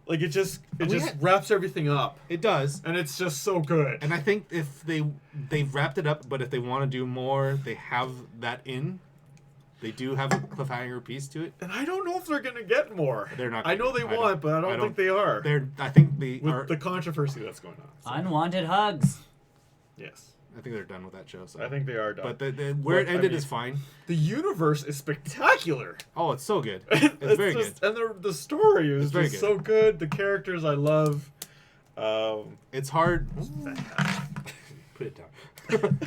Speaker 4: like it just
Speaker 2: had-
Speaker 4: wraps everything up,
Speaker 2: It does,
Speaker 4: and it's just so good.
Speaker 2: and I think if they've wrapped it up, but if they want to do more, they have that in. They do have a cliffhanger piece to it.
Speaker 4: And I don't know if they're gonna get more.
Speaker 2: They're not.
Speaker 4: I know they
Speaker 2: I
Speaker 4: want, but I don't think they are.
Speaker 2: I think they
Speaker 4: With
Speaker 2: are.
Speaker 4: the controversy that's going on. So,
Speaker 1: Unwanted hugs.
Speaker 4: yes,
Speaker 2: I think they're done with that show. So.
Speaker 4: I think they are done.
Speaker 2: But where it
Speaker 4: But, I
Speaker 2: ended
Speaker 4: mean,
Speaker 2: is fine.
Speaker 4: the universe is spectacular.
Speaker 2: Oh, it's so good. It's very good.
Speaker 4: And the story is
Speaker 2: very
Speaker 4: just
Speaker 2: good.
Speaker 4: so good. The characters I love.
Speaker 2: It's hard.
Speaker 3: Put it down.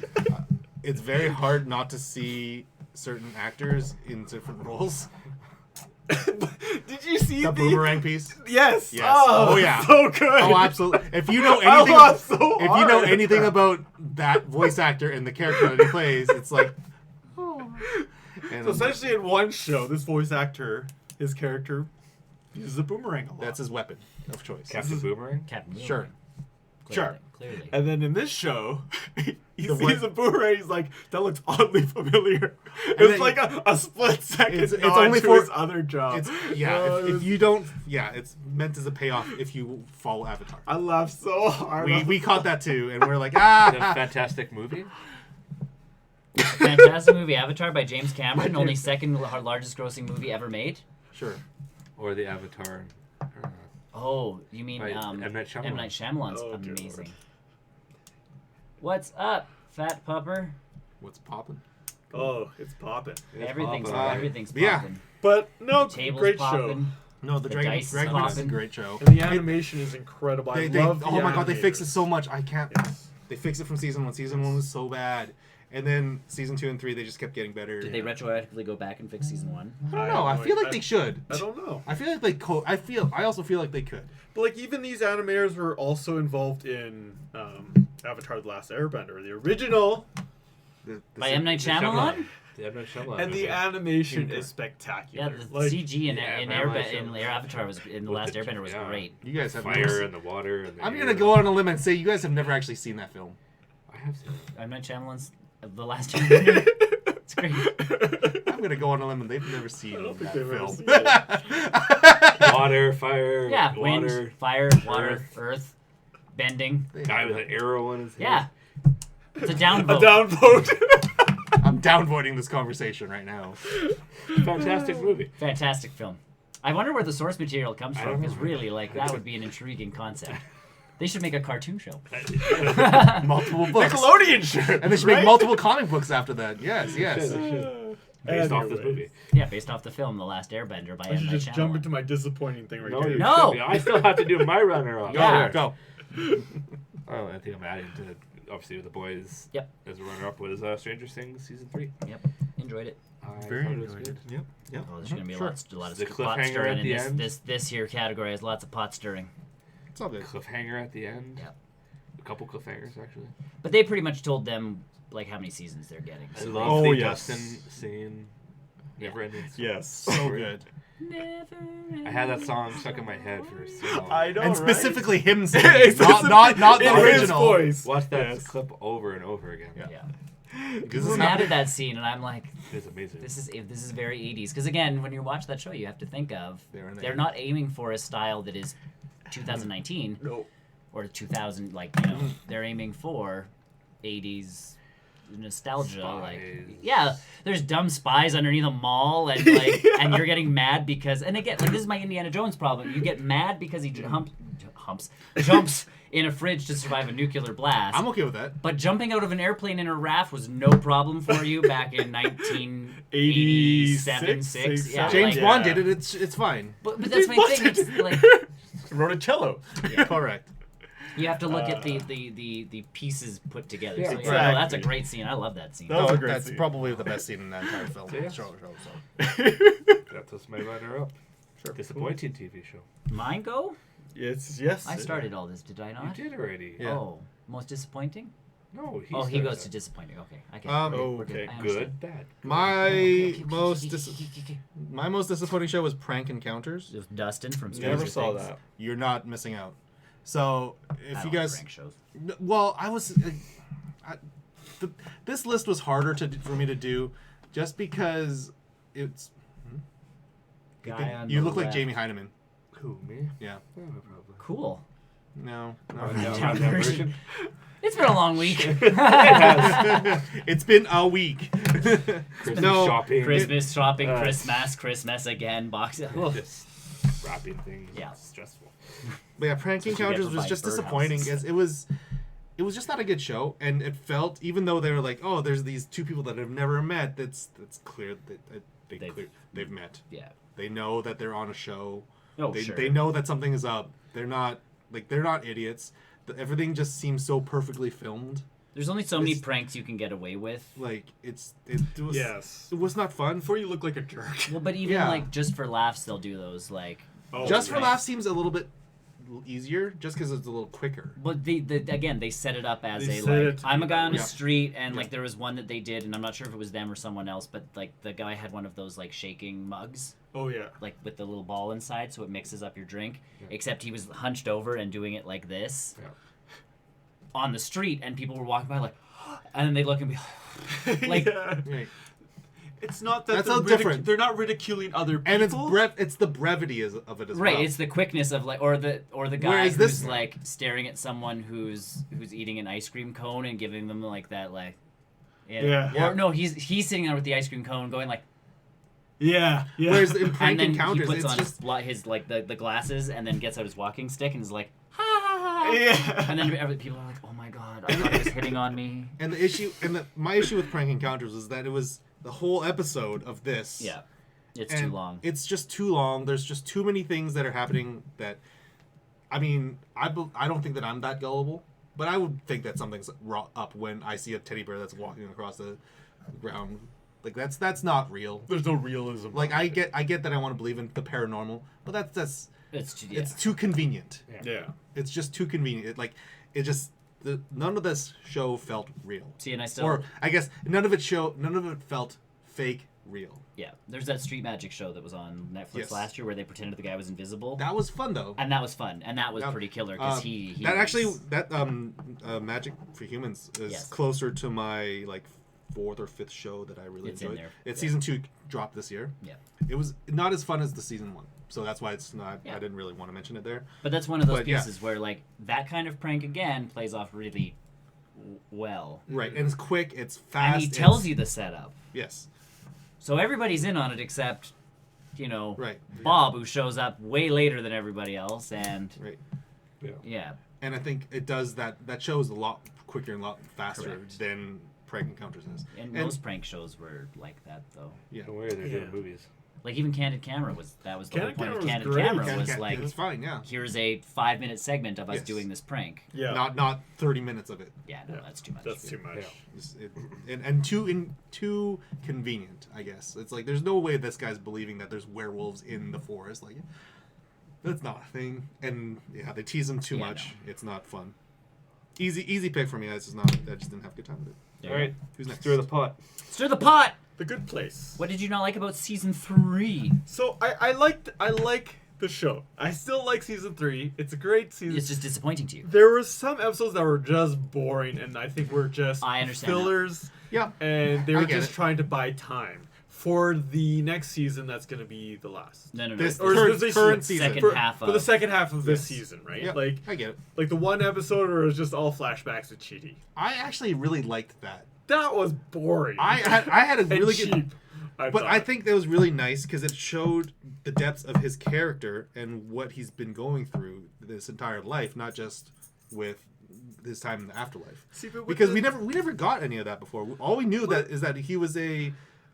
Speaker 2: It's very hard not to see certain actors in different roles.
Speaker 4: Did you see
Speaker 2: The boomerang piece.
Speaker 4: Yes.
Speaker 2: Yes.
Speaker 4: Oh
Speaker 2: yeah.
Speaker 4: So good.
Speaker 2: Oh, absolutely. If you know
Speaker 4: I
Speaker 2: anything,
Speaker 4: laughed so
Speaker 2: if you know
Speaker 4: hard.
Speaker 2: anything about that voice actor and the character that he plays, it's like. Oh. And
Speaker 4: So essentially, in one show, this voice actor, his character, uses a boomerang a lot.
Speaker 2: that's his weapon of choice.
Speaker 3: Captain Boomerang.
Speaker 1: Captain
Speaker 2: Sure.
Speaker 4: Sure.
Speaker 1: Clearly.
Speaker 4: And then in this show, he
Speaker 2: The
Speaker 4: sees
Speaker 2: one-
Speaker 4: a boomerang. He's like, "That looks oddly familiar."
Speaker 2: then-
Speaker 4: It's like a split second.
Speaker 2: It's
Speaker 4: nod
Speaker 2: only
Speaker 4: to
Speaker 2: for-
Speaker 4: his other job.
Speaker 2: It's if you don't, it's meant as a payoff if you follow Avatar.
Speaker 4: I laughed so hard.
Speaker 2: We caught that too, and we're like,
Speaker 3: The
Speaker 2: ah.
Speaker 3: fantastic movie.
Speaker 1: Fantastic movie Avatar by James Cameron, only second largest grossing movie ever made.
Speaker 2: Sure.
Speaker 3: Or the Avatar.
Speaker 1: Oh, you mean
Speaker 3: By M. Night Shyamalan.
Speaker 1: M. Night Shyamalan's
Speaker 4: Oh, dear
Speaker 1: amazing.
Speaker 4: Lord.
Speaker 1: What's up, fat pupper?
Speaker 2: What's popping?
Speaker 4: Oh, it's popping.
Speaker 1: Everything's
Speaker 3: poppin'.
Speaker 1: everything's
Speaker 2: Yeah.
Speaker 1: popping.
Speaker 4: But no,
Speaker 1: Table's
Speaker 4: great
Speaker 1: popping.
Speaker 2: No, the Dragon
Speaker 1: dice is
Speaker 2: Dragon Quest is a
Speaker 1: popping.
Speaker 2: great show.
Speaker 4: show. And the animation is incredible. I
Speaker 2: They,
Speaker 4: love the
Speaker 2: oh my god, they fixed it
Speaker 4: animators.
Speaker 2: so much. I can't.
Speaker 4: Yes.
Speaker 2: They fixed it from season 1. Season 1 was so bad, and then season 2 and 3 they just kept getting better.
Speaker 1: Did they retroactively go back and fix season 1?
Speaker 2: I don't know. I feel like they should.
Speaker 4: I don't know.
Speaker 2: I feel like they I also feel like they could.
Speaker 4: But like even these animators were also involved in Avatar: The Last Airbender, the original,
Speaker 1: By M. Night Shyamalan?
Speaker 3: The M. Night Shyamalan.
Speaker 4: and the
Speaker 3: movie.
Speaker 4: animation
Speaker 3: Yeah.
Speaker 4: is
Speaker 1: Yeah,
Speaker 4: spectacular.
Speaker 1: the
Speaker 4: Like,
Speaker 1: CG in
Speaker 3: Yeah,
Speaker 1: in,
Speaker 3: M. Night
Speaker 1: in
Speaker 3: Shyamalan.
Speaker 1: Avatar was in the
Speaker 3: With
Speaker 1: Last
Speaker 3: the-
Speaker 1: Airbender was
Speaker 3: yeah.
Speaker 1: great.
Speaker 2: You guys have never
Speaker 3: Fire
Speaker 2: seen-
Speaker 3: and the water. And the
Speaker 2: I'm
Speaker 3: air.
Speaker 2: gonna go on a limb and say you guys have never actually seen that film.
Speaker 3: I have seen it.
Speaker 1: M. Night Shyamalan's The Last Airbender. It's great.
Speaker 2: I'm gonna go on a limb and they've never seen
Speaker 4: I don't think
Speaker 2: that
Speaker 4: they've ever
Speaker 2: film.
Speaker 4: seen it.
Speaker 3: Water, fire,
Speaker 1: Yeah,
Speaker 3: water.
Speaker 1: wind, fire, water, earth, bending.
Speaker 3: Guy with an arrow in his head.
Speaker 1: Yeah. It's a downvote.
Speaker 4: A downvote.
Speaker 2: I'm downvoting this conversation right now.
Speaker 3: Fantastic movie.
Speaker 1: Fantastic film. I wonder where the source material comes
Speaker 3: I
Speaker 1: from,
Speaker 3: don't
Speaker 1: because
Speaker 3: know.
Speaker 1: really, like, that would be an intriguing concept. They should make a cartoon show.
Speaker 2: Multiple books.
Speaker 4: Nickelodeon shirt.
Speaker 2: And they should
Speaker 4: right?
Speaker 2: make multiple comic books after that. Yes, yes.
Speaker 3: They should. Based off this movie.
Speaker 1: Yeah, based off the film The Last Airbender by
Speaker 4: I
Speaker 1: M.
Speaker 4: should
Speaker 1: Night
Speaker 4: just jump
Speaker 1: Shyamalan.
Speaker 4: into my disappointing thing right
Speaker 3: No,
Speaker 4: here.
Speaker 3: you
Speaker 1: No.
Speaker 3: should be. I still have to do my runner-up.
Speaker 1: Yeah.
Speaker 2: Go.
Speaker 3: Oh, I think I'm adding to obviously the boys.
Speaker 1: Yep.
Speaker 3: As a runner-up was Stranger Things season 3.
Speaker 1: Yep, enjoyed it.
Speaker 3: I
Speaker 2: Very
Speaker 3: thought it was
Speaker 2: enjoyed
Speaker 3: good.
Speaker 2: it. Yep. Yep.
Speaker 1: Oh, there's going to be
Speaker 2: Sure.
Speaker 1: a lot of
Speaker 3: The
Speaker 1: pot
Speaker 3: cliffhanger
Speaker 1: stirring
Speaker 3: at
Speaker 1: in
Speaker 3: the
Speaker 1: this,
Speaker 3: end.
Speaker 1: this here category. Has lots of pot stirring.
Speaker 2: It's all good.
Speaker 3: Cliffhanger at the end.
Speaker 1: Yep.
Speaker 3: A couple cliffhangers actually.
Speaker 1: But they pretty much told them, like, how many seasons they're getting.
Speaker 3: I
Speaker 1: So
Speaker 3: love
Speaker 4: Oh,
Speaker 3: the
Speaker 4: yes.
Speaker 3: Dustin scene. Never ending.
Speaker 4: Yes.
Speaker 2: So good.
Speaker 3: I had that song stuck in my head for so long.
Speaker 4: I know,
Speaker 2: And
Speaker 4: right?
Speaker 2: specifically him singing, not the
Speaker 4: in his
Speaker 2: original.
Speaker 4: voice.
Speaker 3: Watch that
Speaker 4: Yes.
Speaker 3: clip over and over again.
Speaker 2: Yeah.
Speaker 1: Yeah.
Speaker 2: This
Speaker 1: People were
Speaker 2: is
Speaker 1: mad
Speaker 2: not-
Speaker 1: at that scene, and I'm like,
Speaker 3: It's amazing.
Speaker 1: this is very 80s. Because again, when you watch that show, you have to think of
Speaker 2: They're in the
Speaker 1: they're not aiming for a style that is 2019
Speaker 4: No.
Speaker 1: or 2000. Like, you know, they're aiming for 80s nostalgia. Like,
Speaker 3: Spies.
Speaker 1: yeah, there's dumb spies underneath a mall, and like, and you're getting mad because, and again, like, this is my Indiana Jones problem. You get mad because he jumps in a fridge to survive a nuclear blast.
Speaker 2: I'm okay with that.
Speaker 1: But jumping out of an airplane in a raft was no problem for you back in 1987, 6. Yeah,
Speaker 2: James
Speaker 1: like,
Speaker 2: Bond did it. It's fine.
Speaker 1: but that's my thing. It's like
Speaker 4: Wrote a cello.
Speaker 2: Correct.
Speaker 1: you have to look at the pieces put together.
Speaker 3: Yeah,
Speaker 1: So you're like, oh, that's a
Speaker 4: exactly.
Speaker 1: great scene. I love that scene.
Speaker 4: That was a great
Speaker 2: That's
Speaker 4: scene.
Speaker 2: probably the best scene in that entire film.
Speaker 3: Yeah.
Speaker 2: So.
Speaker 3: That was my runner-up. Disappointing TV show.
Speaker 1: Mine go?
Speaker 4: Yes.
Speaker 1: I started all this, did I
Speaker 3: You
Speaker 1: not?
Speaker 3: did already.
Speaker 2: Yeah.
Speaker 1: Oh, most disappointing?
Speaker 3: No,
Speaker 1: He
Speaker 3: started
Speaker 1: goes
Speaker 3: that.
Speaker 1: to disappointing. Okay, I get
Speaker 2: Um,
Speaker 1: it.
Speaker 4: Oh,
Speaker 1: We're
Speaker 4: okay.
Speaker 1: I understand.
Speaker 3: Good, bad.
Speaker 2: My
Speaker 1: Okay.
Speaker 2: my most disappointing show was Prank Encounters.
Speaker 1: It was Dustin from Stranger
Speaker 4: Never saw
Speaker 1: Things.
Speaker 4: that.
Speaker 2: You're not missing out. So
Speaker 1: I
Speaker 2: if
Speaker 1: don't
Speaker 2: you
Speaker 1: like
Speaker 2: guys,
Speaker 1: prank shows.
Speaker 2: well, this list was harder for me to do, just because it's.
Speaker 1: Guy on
Speaker 2: You
Speaker 1: the
Speaker 2: look like
Speaker 1: left.
Speaker 2: Jamie Heineman.
Speaker 3: Who, me?
Speaker 2: Yeah.
Speaker 3: Oh, no problem.
Speaker 1: Cool.
Speaker 2: No.
Speaker 1: Down version. It's been a long week.
Speaker 2: It's been a week.
Speaker 3: Christmas
Speaker 2: No,
Speaker 3: shopping.
Speaker 1: Christmas shopping,
Speaker 3: Uh,
Speaker 1: Christmas again, boxing.
Speaker 3: Just wrapping things.
Speaker 1: Yeah.
Speaker 3: It's stressful.
Speaker 2: But yeah, Prank
Speaker 1: That's what you get
Speaker 2: Encounters
Speaker 1: for
Speaker 2: was
Speaker 1: buying
Speaker 2: just
Speaker 1: birdhouses.
Speaker 2: disappointing. As it was just not a good show, and it felt, even though they were like, oh, there's these two people that have never met. That's clear that they've met.
Speaker 1: Yeah.
Speaker 2: They know that they're on a show.
Speaker 1: Oh,
Speaker 2: they,
Speaker 1: sure.
Speaker 2: they know that something is up. They're not idiots. Everything just seems so perfectly filmed
Speaker 1: There's only so many pranks you can get away with.
Speaker 2: Like it was not fun.
Speaker 4: Before you look like a jerk.
Speaker 1: Well, but even like just for laughs, they'll do those like.
Speaker 2: Just for laughs seems a little bit easier, just because it's a little quicker.
Speaker 1: But again, they set it up as I'm a guy on the street, and like there was one that they did, and I'm not sure if it was them or someone else, but like the guy had one of those like shaking mugs.
Speaker 4: Oh yeah.
Speaker 1: Like with the little ball inside, so it mixes up your drink. Yeah. Except he was hunched over and doing it like this. Yeah. On the street, and people were walking by like, and then they look and be like,
Speaker 2: right.
Speaker 4: It's not that
Speaker 2: that's how different.
Speaker 4: They're not ridiculing other people,
Speaker 2: and it's the brevity of it as well.
Speaker 1: Right, it's the quickness of like, or the guy who's like staring at someone who's eating an ice cream cone and giving them like that like, or no, he's sitting there with the ice cream cone going like.
Speaker 2: Yeah. Whereas in prank encounters,
Speaker 1: he puts
Speaker 2: it's
Speaker 1: on
Speaker 2: just
Speaker 1: his like the glasses and then gets out his walking stick and is like.
Speaker 4: Yeah.
Speaker 1: And then people are like, "Oh my god, I thought he was hitting on me."
Speaker 2: And the issue, my issue with prank encounters is that it was the whole episode of this.
Speaker 1: Yeah, it's too long.
Speaker 2: It's just too long. There's just too many things that are happening that, I mean, I don't think that I'm that gullible, but I would think that something's up when I see a teddy bear that's walking across the ground. Like that's not real.
Speaker 4: There's no realism.
Speaker 2: Like I get that I want to believe in the paranormal, but that's. It's too convenient.
Speaker 4: Yeah.
Speaker 2: It's just too convenient. None of this show felt real.
Speaker 1: See, and
Speaker 2: I guess none of it felt fake real.
Speaker 1: Yeah. There's that Street Magic show that was on Netflix last year where they pretended the guy was invisible.
Speaker 2: That was fun though.
Speaker 1: And that was fun. And that was pretty killer because
Speaker 2: Magic for Humans is closer to my like 4th or 5th show that I really enjoyed. It's season 2 dropped this year.
Speaker 1: Yeah.
Speaker 2: It was not as fun as the season 1. So that's why it's not. I didn't really want to mention it there.
Speaker 1: But that's one of those pieces where, like, that kind of prank again plays off really well.
Speaker 2: Right, and it's quick, it's fast.
Speaker 1: And he tells you the setup.
Speaker 2: Yes.
Speaker 1: So everybody's in on it except, Bob, who shows up way later than everybody else, and yeah.
Speaker 2: And I think it does that. That shows a lot quicker and a lot faster than prank encounters is.
Speaker 1: And most prank shows were like that, though.
Speaker 2: Yeah,
Speaker 3: the way they're doing movies.
Speaker 1: Like even Candid Camera was the whole point of Candid
Speaker 4: great.
Speaker 1: Camera was like
Speaker 2: it's fine, yeah.
Speaker 1: Here's a 5-minute segment of us doing this prank.
Speaker 4: Yeah.
Speaker 2: Not 30 minutes of it.
Speaker 1: Yeah, no, that's too much.
Speaker 4: That's too much.
Speaker 2: Yeah. And too convenient, I guess. It's like there's no way this guy's believing that there's werewolves in the forest. Like that's not a thing. And they tease him too much. No. It's not fun. Easy pick for me. I just didn't have a good time with it.
Speaker 3: All right.
Speaker 2: Who's next?
Speaker 3: Stir the pot.
Speaker 1: Stir the pot.
Speaker 4: The Good Place.
Speaker 1: What did you not like about season 3?
Speaker 4: So I like the show. I still like season 3. It's a great season.
Speaker 1: It's just disappointing to you.
Speaker 4: There were some episodes that were just boring, and I think were just fillers.
Speaker 1: That.
Speaker 2: Yeah,
Speaker 4: and they were just trying to buy time for the next season. That's going to be the last.
Speaker 1: No.
Speaker 2: This current season.
Speaker 4: For the second half of this season, right?
Speaker 2: Yeah,
Speaker 4: like
Speaker 2: I get it.
Speaker 4: Like the one episode where it was just all flashbacks with Chidi.
Speaker 2: I actually really liked that.
Speaker 4: That was boring.
Speaker 2: I had a really
Speaker 4: cheap,
Speaker 2: good, I think that was really nice because it showed the depths of his character and what he's been going through this entire life, not just with his time in the afterlife. Because we never got any of that before. All we knew is that he was a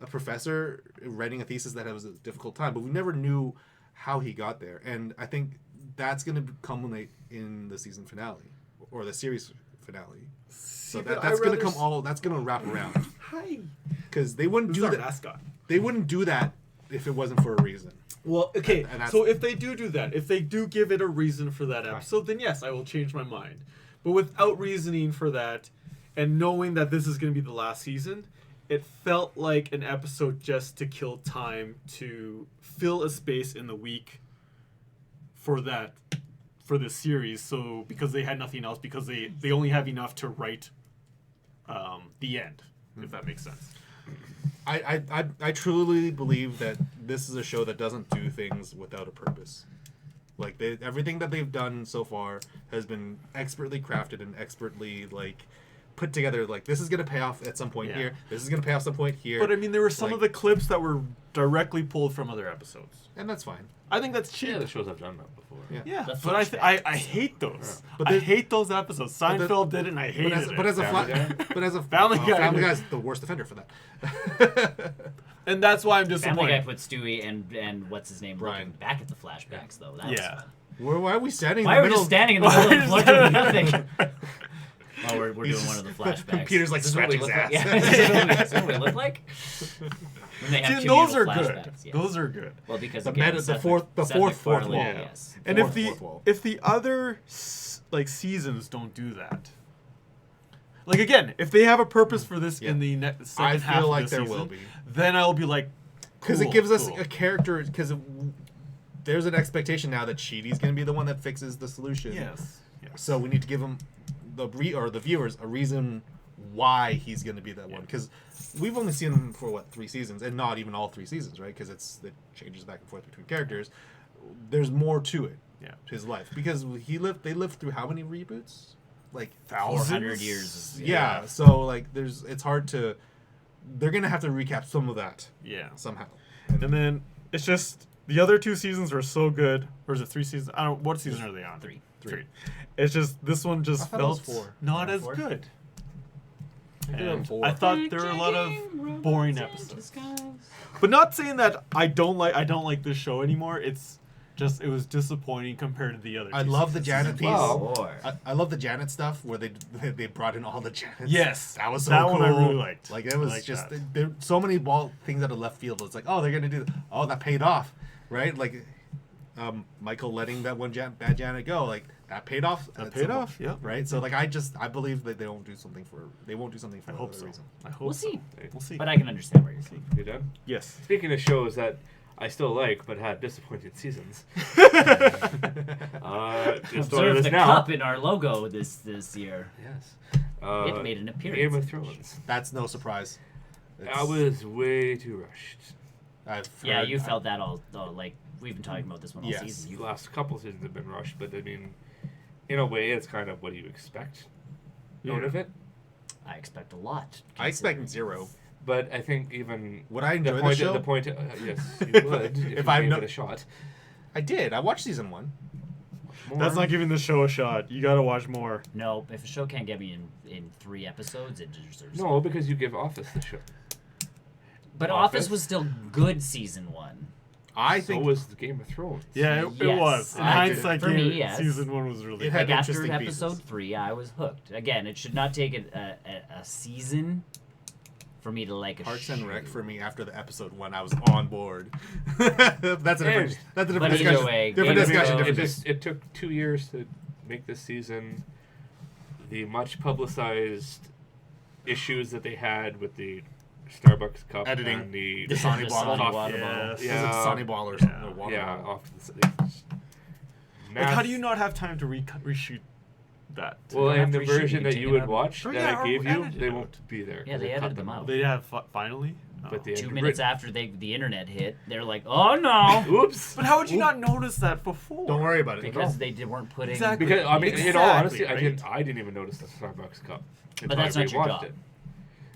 Speaker 2: professor writing a thesis that was a difficult time, but we never knew how he got there. And I think that's going to culminate in the season finale or the series finale. So that's going to come that's going to wrap around.
Speaker 4: Hi.
Speaker 2: Because they wouldn't do that.
Speaker 4: Mascot.
Speaker 2: They wouldn't do that if it wasn't for a reason.
Speaker 4: Well, okay. So if they do that, if they do give it a reason for that episode, then yes, I will change my mind. But without reasoning for that, and knowing that this is going to be the last season, it felt like an episode just to kill time to fill a space in the week for this series. So because they had nothing else, because they only have enough to write the end, if that makes sense.
Speaker 2: I truly believe that this is a show that doesn't do things without a purpose. Like everything that they've done so far has been expertly crafted and expertly put together. Like this is gonna pay off at some point here. This is gonna pay off some point here.
Speaker 4: But I mean, there were some of the clips that were directly pulled from other episodes,
Speaker 2: and that's fine.
Speaker 4: I think that's cheap.
Speaker 3: Yeah, the shows have done that before.
Speaker 2: Yeah.
Speaker 4: But I hate those. Yeah. But I hate those episodes. Seinfeld did it, and I hated it.
Speaker 2: But as a
Speaker 4: Family
Speaker 2: Guy's the worst offender for that.
Speaker 4: And that's why I'm disappointed.
Speaker 1: Family Guy put Stewie and what's his name looking back at the flashbacks though. That was fun.
Speaker 2: Why are we standing?
Speaker 1: Why are we just standing in the middle of the floor doing nothing? Oh, we're doing one of the flashbacks.
Speaker 2: Peter's like
Speaker 1: This is what we
Speaker 2: scratching his
Speaker 1: look like?
Speaker 2: ass.
Speaker 1: Yeah, this is what we look like. When they have
Speaker 4: See, those are
Speaker 1: communal
Speaker 4: good.
Speaker 1: flashbacks, yes.
Speaker 4: Those are good.
Speaker 1: Well, because
Speaker 2: The
Speaker 1: again,
Speaker 2: meta- the
Speaker 1: Seth
Speaker 2: fourth
Speaker 1: MacFarlane,
Speaker 2: wall.
Speaker 1: yes.
Speaker 4: And
Speaker 2: Fourth wall.
Speaker 4: if the other like seasons don't do that, like again, if they have a purpose for this in the second half
Speaker 2: feel like
Speaker 4: of the
Speaker 2: there
Speaker 4: season,
Speaker 2: will be.
Speaker 4: then I'll be like,
Speaker 2: Because
Speaker 4: cool,
Speaker 2: it gives us
Speaker 4: cool.
Speaker 2: a character. Because there's an expectation now that Sheedy's going to be the one that fixes the solution.
Speaker 4: Yes.
Speaker 2: So we need to give him the viewers a reason why he's going to be that one. Because we've only seen him for 3 seasons, and not even all 3 seasons, right? Because it changes back and forth between characters. There's more to it.
Speaker 4: Yeah.
Speaker 2: His life, because they lived through how many reboots? Like
Speaker 1: 400 years.
Speaker 2: Yeah. So like it's hard to. They're gonna have to recap some of that.
Speaker 4: Yeah.
Speaker 2: Somehow.
Speaker 4: And then it's just the other 2 seasons were so good. Or is it 3 seasons? I don't. What season are they on?
Speaker 1: 3.
Speaker 4: 3. It's just this one just
Speaker 2: I thought it was
Speaker 4: felt
Speaker 2: 4.
Speaker 4: not
Speaker 1: Yeah,
Speaker 4: as
Speaker 1: 4.
Speaker 4: good.
Speaker 2: I did it on
Speaker 4: And
Speaker 2: 4.
Speaker 4: I thought there were a lot of boring episodes. But not saying that I don't like this show anymore. It's just it was disappointing compared to the other.
Speaker 2: I
Speaker 4: 2
Speaker 2: love the
Speaker 4: seasons.
Speaker 2: Janet piece.
Speaker 3: Wow.
Speaker 2: I love the Janet stuff where they brought in all the Janets.
Speaker 4: Yes,
Speaker 2: that was so
Speaker 4: that
Speaker 2: cool.
Speaker 4: one I really liked.
Speaker 2: Like it was
Speaker 4: I like
Speaker 2: just
Speaker 4: that.
Speaker 2: there so many things out of left field. It's like, oh, they're gonna do. Oh, that paid off, right? Like Michael letting that one bad Janet go, like that paid off.
Speaker 4: That paid off. Yeah.
Speaker 2: Right. So like I believe that they won't do something for
Speaker 4: I hope so.
Speaker 2: reason.
Speaker 4: I hope
Speaker 1: We'll
Speaker 4: so.
Speaker 1: see.
Speaker 4: We'll see.
Speaker 1: But I can understand where you're saying.
Speaker 3: You done?
Speaker 4: Yes.
Speaker 3: Speaking of shows that I still like but had disappointed seasons. Just
Speaker 1: Observe
Speaker 3: this
Speaker 1: the
Speaker 3: now.
Speaker 1: cup in our logo this year.
Speaker 3: Yes.
Speaker 1: It made an appearance.
Speaker 3: Game of Thrones.
Speaker 2: That's no surprise.
Speaker 3: I was way too rushed.
Speaker 1: Yeah, you felt that all like we've been talking about this one all
Speaker 2: Yes.
Speaker 1: season.
Speaker 3: The last couple seasons have been rushed, but I mean, in a way, it's kind of what do you expect out of it.
Speaker 1: I expect a lot.
Speaker 2: I expect
Speaker 1: considering-
Speaker 2: 0.
Speaker 3: But I think even
Speaker 2: Would I enjoy
Speaker 3: the
Speaker 2: the
Speaker 3: point,
Speaker 2: show?
Speaker 3: the point, yes, you would if
Speaker 2: If
Speaker 3: you
Speaker 2: I'm
Speaker 3: gave
Speaker 2: no-
Speaker 3: it a shot.
Speaker 2: I did. I watched season 1.
Speaker 4: That's not giving the show a shot. You got to watch more.
Speaker 1: No, if a show can't get me in 3 episodes, it deserves.
Speaker 3: No, because you give Office the show.
Speaker 1: But Office was still good season 1.
Speaker 2: I
Speaker 3: So
Speaker 2: think
Speaker 3: was the Game of Thrones.
Speaker 4: Yeah, it
Speaker 1: Yes.
Speaker 4: was. In
Speaker 1: I
Speaker 4: hindsight,
Speaker 1: did. For me,
Speaker 4: game-
Speaker 1: yes.
Speaker 4: season 1 was really
Speaker 2: It
Speaker 4: good.
Speaker 2: had
Speaker 1: Like after
Speaker 2: interesting
Speaker 1: episode
Speaker 2: pieces.
Speaker 1: 3, I was hooked. Again, it should not take a season for me to like a
Speaker 2: Parks
Speaker 1: show.
Speaker 2: and Rec for me after the episode 1, I was on board. That's a different. That's a different
Speaker 1: But either
Speaker 2: discussion.
Speaker 1: way,
Speaker 2: different
Speaker 1: Game of
Speaker 2: discussion.
Speaker 1: Thrones-
Speaker 2: Different
Speaker 3: It took 2 years to make this season. The much publicized issues that they had with the Starbucks cup
Speaker 2: Editing.
Speaker 3: and the
Speaker 2: Dasani bottle.
Speaker 1: Dasani
Speaker 3: Off-
Speaker 1: water
Speaker 4: Yes.
Speaker 1: bottle.
Speaker 2: Was
Speaker 3: Yeah.
Speaker 2: it Sonny Ball or something?
Speaker 4: Yeah.
Speaker 2: Or water
Speaker 3: yeah,
Speaker 2: bottle?
Speaker 3: off the,
Speaker 4: Like, how do you not have time to reshoot that?
Speaker 3: Well,
Speaker 1: don't have
Speaker 3: and
Speaker 1: to
Speaker 3: the
Speaker 1: reshoot it,
Speaker 3: version
Speaker 1: you
Speaker 3: that
Speaker 1: take
Speaker 3: you
Speaker 1: it
Speaker 3: would
Speaker 1: out.
Speaker 3: watch
Speaker 4: Oh,
Speaker 3: that
Speaker 4: yeah,
Speaker 3: I
Speaker 4: or
Speaker 3: gave you,
Speaker 4: edit
Speaker 3: they
Speaker 4: it
Speaker 3: won't be there.
Speaker 1: Yeah,
Speaker 3: 'cause
Speaker 1: they
Speaker 3: cut
Speaker 1: edited them out.
Speaker 4: They have finally.
Speaker 3: But the
Speaker 1: 2
Speaker 3: end-
Speaker 1: minutes after the internet hit, they're like, "Oh no!"
Speaker 3: Oops.
Speaker 4: But how would you not notice that before?
Speaker 2: Don't worry about it.
Speaker 1: Because weren't putting.
Speaker 4: Exactly.
Speaker 3: Because I mean, in all
Speaker 4: Exactly,
Speaker 3: honesty,
Speaker 4: right?
Speaker 3: I didn't even notice the Starbucks cup.
Speaker 1: But that's
Speaker 3: until I
Speaker 1: not your
Speaker 3: rewatched
Speaker 1: job.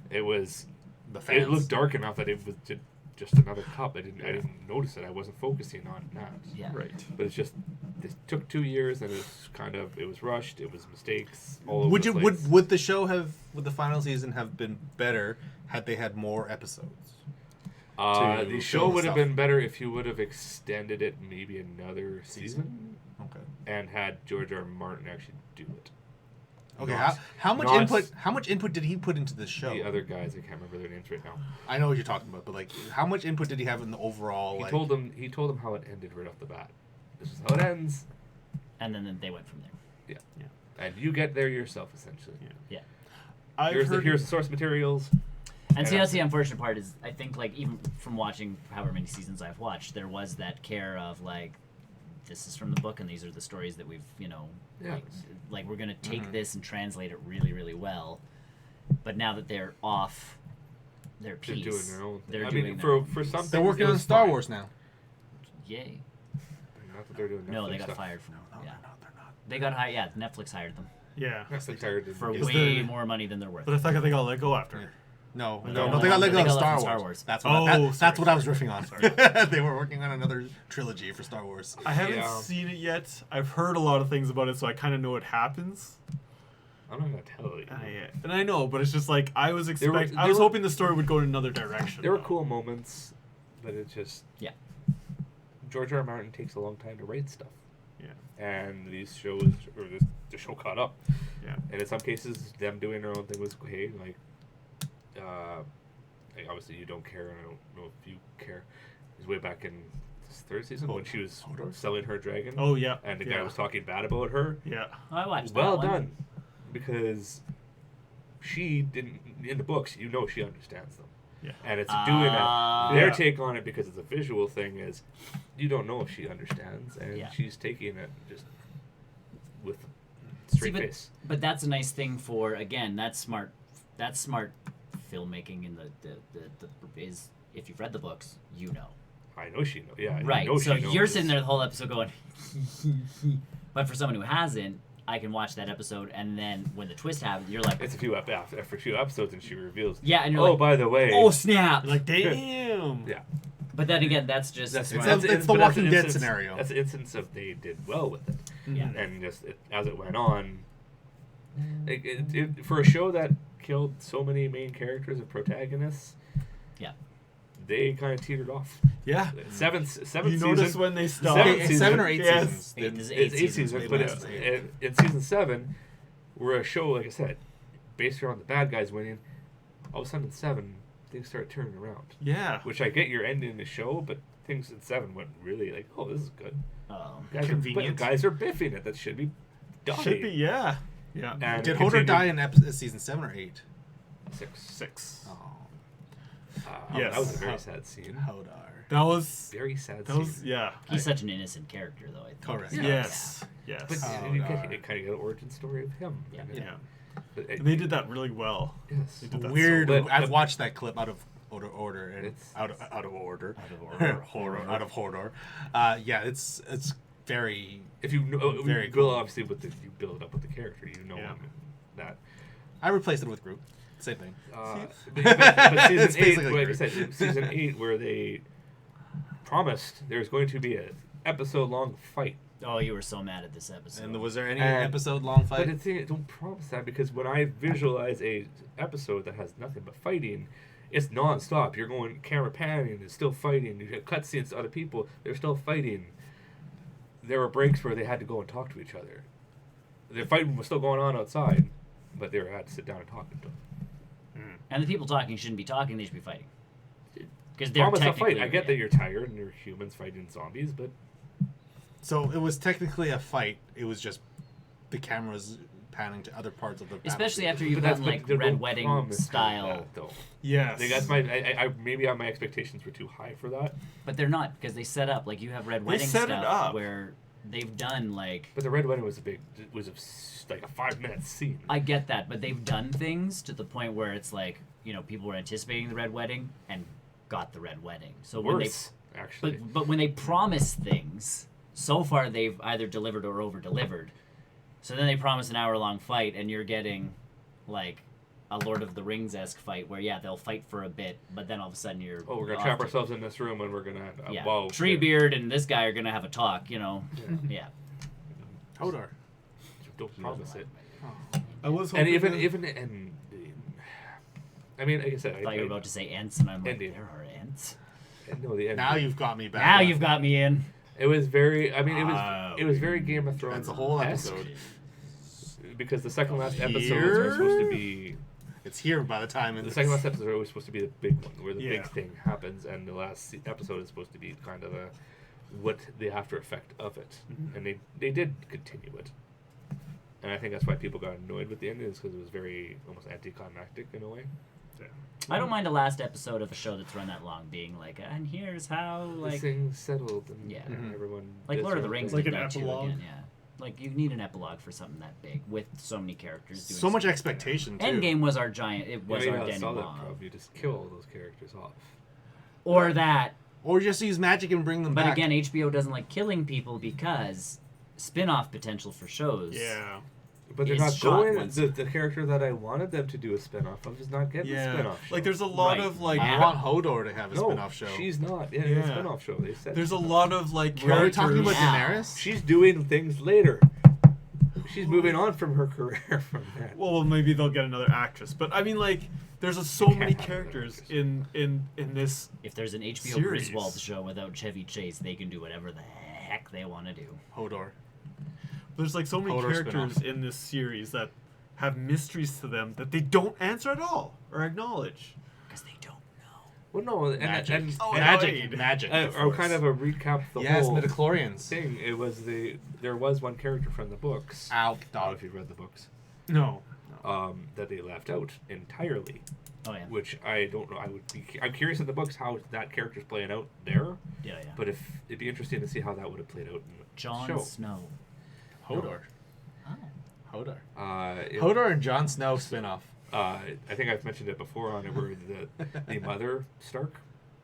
Speaker 3: It was.
Speaker 2: The fans.
Speaker 3: It looked dark enough that it was just another cup. I didn't notice it. I wasn't focusing on that.
Speaker 1: Yeah.
Speaker 4: Right.
Speaker 3: But it's just it took 2 years, and it was rushed. It was mistakes all over
Speaker 2: Would
Speaker 3: the
Speaker 2: you
Speaker 3: place.
Speaker 2: would the show would the final season have been better had they had more episodes? to
Speaker 3: The
Speaker 2: show
Speaker 3: show
Speaker 2: the
Speaker 3: would have
Speaker 2: stuff?
Speaker 3: been better if you would have extended it maybe another season
Speaker 2: Okay.
Speaker 3: and had George R. R. Martin actually do it.
Speaker 2: Okay.
Speaker 3: Not-
Speaker 2: How much
Speaker 3: not
Speaker 2: input? How much input did he put into the show?
Speaker 3: The other guys, I can't remember their names right now.
Speaker 2: I know what you're talking about, but like, how much input did he have in the overall?
Speaker 3: He
Speaker 2: like,
Speaker 3: told them how it ended right off the bat. This is how it ends,
Speaker 1: And then they went from there.
Speaker 3: and you get there yourself essentially.
Speaker 1: Yeah.
Speaker 4: I've heard.
Speaker 3: Here's the source materials.
Speaker 1: And see,
Speaker 3: Yeah.
Speaker 1: that's the unfortunate part is I think like even from watching however many seasons I've watched, there was that care of like, this is from the book and these are the stories that we've
Speaker 3: Yeah.
Speaker 1: like we're gonna take this and translate it really really well. But now that they're off their
Speaker 3: They're
Speaker 1: piece,
Speaker 3: doing their own thing.
Speaker 1: they're
Speaker 3: I
Speaker 1: doing
Speaker 3: mean,
Speaker 1: their
Speaker 3: for some
Speaker 2: they're
Speaker 3: things,
Speaker 2: working
Speaker 3: it
Speaker 2: on
Speaker 3: was
Speaker 2: Star
Speaker 3: fine.
Speaker 2: Wars now.
Speaker 1: yay.
Speaker 3: Not that they're doing
Speaker 1: No, they
Speaker 3: Netflix
Speaker 1: got
Speaker 3: stuff.
Speaker 1: fired from
Speaker 2: No,
Speaker 1: yeah.
Speaker 2: they're not.
Speaker 1: They got hired. Yeah, Netflix hired them
Speaker 4: Yeah.
Speaker 3: Netflix hired them.
Speaker 1: for
Speaker 4: Is
Speaker 1: way
Speaker 4: there-
Speaker 1: more money than they're worth.
Speaker 4: But I thought they got let go after.
Speaker 2: Yeah. No,
Speaker 1: No,
Speaker 2: no, they got let go of Star Wars. That's what.
Speaker 4: Oh,
Speaker 2: that's what I was
Speaker 4: sorry.
Speaker 2: riffing on. They were working on another trilogy for Star Wars.
Speaker 4: I haven't
Speaker 3: Yeah.
Speaker 4: seen it yet. I've heard a lot of things about it, so I kind of know what happens.
Speaker 3: I'm not gonna tell you.
Speaker 4: And I know, but it's just like I was
Speaker 3: There
Speaker 4: expecting.
Speaker 3: were-
Speaker 4: I was
Speaker 3: there were-
Speaker 4: hoping the story would go in another direction.
Speaker 3: There were
Speaker 4: though.
Speaker 3: cool moments, but it just
Speaker 1: Yeah.
Speaker 3: George R. R. Martin takes a long time to write stuff.
Speaker 4: Yeah.
Speaker 3: and these shows or the show caught up.
Speaker 4: Yeah.
Speaker 3: And in some cases, them doing their own thing was hey, like obviously you don't care, and I don't know if you care. It was way back in this third season when she was selling her dragon.
Speaker 4: Oh yeah.
Speaker 3: And the guy was talking bad about her.
Speaker 4: Yeah.
Speaker 1: I watched that
Speaker 3: Well
Speaker 1: one.
Speaker 3: done, because she didn't in the books. You know she understands them.
Speaker 4: Yeah.
Speaker 3: And it's doing it. Their
Speaker 4: Yeah.
Speaker 3: take on it, because it's a visual thing, is you don't know if she understands, and she's taking it just with a straight face.
Speaker 1: But that's a nice thing for, again, that's smart filmmaking in the is, if you've read the books, you know.
Speaker 3: I know she knows. Yeah,
Speaker 1: Right.
Speaker 3: I know
Speaker 1: So
Speaker 3: she knows.
Speaker 1: you're sitting there the whole episode going, but for someone who hasn't, I can watch that episode, and then when the twist happens, you're like,
Speaker 3: It's a few after a few episodes, and she reveals.
Speaker 1: yeah, and you're like,
Speaker 3: by the way.
Speaker 1: oh snap!
Speaker 4: You're like, damn.
Speaker 3: Yeah.
Speaker 1: But then again, that's just
Speaker 2: It's
Speaker 1: smart.
Speaker 2: the
Speaker 3: but
Speaker 2: Walking
Speaker 3: an
Speaker 2: Dead
Speaker 3: instance-
Speaker 2: scenario.
Speaker 3: That's an instance of they did well with it.
Speaker 1: Yeah.
Speaker 3: And just as it went on, for a show that killed so many main characters and protagonists,
Speaker 1: Yeah.
Speaker 3: they kind of teetered off.
Speaker 4: Yeah.
Speaker 3: Seventh
Speaker 4: You
Speaker 3: season.
Speaker 4: notice when they stop.
Speaker 2: Seven or eight
Speaker 4: Yes.
Speaker 2: seasons.
Speaker 1: There's
Speaker 3: It's eight
Speaker 1: seasons,
Speaker 3: seasons,
Speaker 1: but
Speaker 3: but
Speaker 1: it's-
Speaker 3: in season 7, we're a show, like I said, based around the bad guys winning. All of a sudden in 7, things start turning around.
Speaker 4: Yeah.
Speaker 3: Which I get, you're ending the show, but things in 7 went really like, oh, this is good.
Speaker 4: Convenient.
Speaker 3: Guys are biffing it. That should be done.
Speaker 4: Should be, yeah. Yeah.
Speaker 3: And
Speaker 2: Did
Speaker 3: it
Speaker 2: Hodor
Speaker 3: continued-
Speaker 2: die in season 7 or 8?
Speaker 3: 6.
Speaker 2: Oh,
Speaker 4: Yes.
Speaker 3: That was a very sad scene.
Speaker 2: Hodor.
Speaker 4: That was.
Speaker 3: Very sad
Speaker 4: That was.
Speaker 3: scene.
Speaker 4: Yeah.
Speaker 1: He's such an innocent character, though. I think.
Speaker 2: Correct.
Speaker 3: Yeah.
Speaker 4: Yes. Yes.
Speaker 3: But you kind of get an origin story of him.
Speaker 1: Yeah.
Speaker 3: And
Speaker 4: yeah.
Speaker 3: but
Speaker 4: And they did that really well.
Speaker 3: Yes.
Speaker 4: They did that
Speaker 2: Weird.
Speaker 4: so
Speaker 3: But-
Speaker 2: I've watched that clip out of order and
Speaker 3: It's-
Speaker 2: out of order.
Speaker 4: Horror.
Speaker 2: Out of Hodor. Yeah, it's very.
Speaker 3: If you know,
Speaker 2: Very
Speaker 3: Bill,
Speaker 2: cool.
Speaker 3: obviously, you build it up with the character, you know
Speaker 4: Yeah.
Speaker 3: that.
Speaker 2: I replaced it with Groot. Same thing.
Speaker 3: But
Speaker 2: It's
Speaker 3: season 8,
Speaker 2: basically
Speaker 3: like I
Speaker 2: Groot.
Speaker 3: said, season 8, where they promised there's going to be an episode-long fight.
Speaker 1: Oh, you were so mad at this episode.
Speaker 2: And was there any
Speaker 3: And-
Speaker 2: episode-long fight?
Speaker 3: But the thing, don't promise that, because when I visualize a episode that has nothing but fighting, it's non-stop. You're going camera panning, it's still fighting. You get cutscenes to other people, they're still fighting. There were breaks where they had to go and talk to each other. The fighting was still going on outside, but they had to sit down and talk to them.
Speaker 1: And the people talking shouldn't be talking; they should be fighting. Because they're
Speaker 3: Promise a
Speaker 1: technically.
Speaker 3: fight. I get that you're tired and you're humans fighting zombies, but
Speaker 2: So it was technically a fight. It was just the cameras panning to other parts of the.
Speaker 1: Especially
Speaker 2: battlefield.
Speaker 1: after you've
Speaker 3: but
Speaker 1: gotten like
Speaker 3: they
Speaker 1: Red
Speaker 3: don't
Speaker 1: Wedding
Speaker 3: promise
Speaker 1: style.
Speaker 3: that, though.
Speaker 4: Yes.
Speaker 3: I guess I maybe my expectations were too high for that.
Speaker 1: But they're not, because they set up like you have Red
Speaker 4: They
Speaker 1: Wedding
Speaker 4: set it
Speaker 1: stuff
Speaker 4: up.
Speaker 1: where they've done like.
Speaker 3: But the Red Wedding was like a 5-minute scene.
Speaker 1: I get that, but they've done things to the point where it's like, you know, people were anticipating the Red Wedding and got the Red Wedding. So when they
Speaker 3: Worse, actually.
Speaker 1: but when they promise things, so far they've either delivered or over delivered. So then they promise an hour-long fight, and you're getting like a Lord of the Rings-esque fight where they'll fight for a bit, but then all of a sudden you're
Speaker 3: Oh, we're gonna
Speaker 1: off
Speaker 3: trap
Speaker 1: to-
Speaker 3: ourselves in this room and we're gonna
Speaker 1: Yeah,
Speaker 3: whoa,
Speaker 1: Treebeard and this guy are gonna have a talk, you know. Yeah.
Speaker 2: Hodor.
Speaker 3: Don't promise it.
Speaker 4: I was
Speaker 3: And
Speaker 4: hoping
Speaker 3: even I mean, like I said,
Speaker 1: I thought you were about to say ants, and I'm like,
Speaker 3: Ending.
Speaker 1: there are ants.
Speaker 3: no, the end.
Speaker 2: Now you've got me back.
Speaker 1: Now you've got me in.
Speaker 3: It was very. I mean,
Speaker 4: Wow.
Speaker 3: it was very Game of Thrones.
Speaker 2: That's a whole episode.
Speaker 3: Because the second last episodes
Speaker 2: Here?
Speaker 3: are supposed to be.
Speaker 2: It's here by the time.
Speaker 3: The second last episode are always supposed to be the big one, where the
Speaker 4: Yeah.
Speaker 3: big thing happens, and the last episode is supposed to be kind of what the after effect of it, and they did continue it, and I think that's why people got annoyed with the ending, is because it was very almost anticlimactic in a way.
Speaker 1: I don't mind a last episode of a show that's run that long being like, and here's how,
Speaker 3: The
Speaker 1: like,
Speaker 3: things settled, and
Speaker 1: Yeah.
Speaker 3: everyone
Speaker 1: like
Speaker 3: did
Speaker 1: Lord of the
Speaker 3: their own
Speaker 1: Rings
Speaker 3: thing.
Speaker 4: Like
Speaker 1: did
Speaker 4: an
Speaker 1: that
Speaker 4: epilogue?
Speaker 1: too again, yeah. Like, you need an epilogue for something that big with so many characters doing
Speaker 2: So much
Speaker 1: something.
Speaker 2: expectation too.
Speaker 1: Endgame was our giant, it was
Speaker 3: You
Speaker 1: our
Speaker 3: know,
Speaker 1: denouement.
Speaker 3: solid prob, you just kill all those characters off.
Speaker 1: Or that,
Speaker 2: Or just use magic and bring them
Speaker 1: but
Speaker 2: back.
Speaker 1: again, HBO doesn't like killing people because spin-off potential for shows.
Speaker 4: Yeah.
Speaker 3: But they're
Speaker 1: It's
Speaker 3: not
Speaker 1: shot
Speaker 3: going.
Speaker 1: once.
Speaker 3: The character that I wanted them to do a spin-off of is not getting a
Speaker 4: Yeah.
Speaker 3: spin-off.
Speaker 4: Like
Speaker 3: show.
Speaker 4: there's a lot
Speaker 1: Right.
Speaker 4: of like
Speaker 2: I want Hodor to have a
Speaker 3: no,
Speaker 2: spin-off show.
Speaker 3: she's not in a
Speaker 4: Yeah.
Speaker 3: spin-off show. They said
Speaker 4: there's a lot of like
Speaker 2: Are we talking about
Speaker 4: characters.
Speaker 1: Yeah.
Speaker 2: Daenerys?
Speaker 3: she's doing things later. She's moving on from her career from that.
Speaker 4: Well, maybe they'll get another actress, but I mean, like, there's so
Speaker 3: can't
Speaker 4: many
Speaker 3: have another
Speaker 4: characters
Speaker 3: actress.
Speaker 4: in this.
Speaker 1: If there's an HBO
Speaker 4: Series.
Speaker 1: Griswold show without Chevy Chase, they can do whatever the heck they want to do.
Speaker 2: Hodor.
Speaker 4: There's like so many
Speaker 2: Hodor
Speaker 4: characters
Speaker 2: spin-off.
Speaker 4: in this series that have mysteries to them that they don't answer at all or acknowledge.
Speaker 1: Because they don't know.
Speaker 3: Well, no, and
Speaker 2: Magic.
Speaker 3: or kind of a recap of the
Speaker 2: Yes,
Speaker 3: whole
Speaker 2: midichlorians.
Speaker 3: thing. It was there was one character from the books.
Speaker 2: Ow,
Speaker 3: I don't know
Speaker 2: dog.
Speaker 3: if you've read the books.
Speaker 4: No.
Speaker 3: That they left out entirely.
Speaker 1: Oh yeah.
Speaker 3: Which I don't know. I'm curious in the books how that character's playing out there.
Speaker 1: Yeah.
Speaker 3: But it'd be interesting to see how that would have played out in the
Speaker 1: Jon
Speaker 3: show.
Speaker 1: Snow.
Speaker 2: Hodor.
Speaker 1: Oh.
Speaker 2: Hodor.
Speaker 3: It-
Speaker 2: Hodor and Jon Snow spin-off.
Speaker 3: I think I've mentioned it before on it where the mother Stark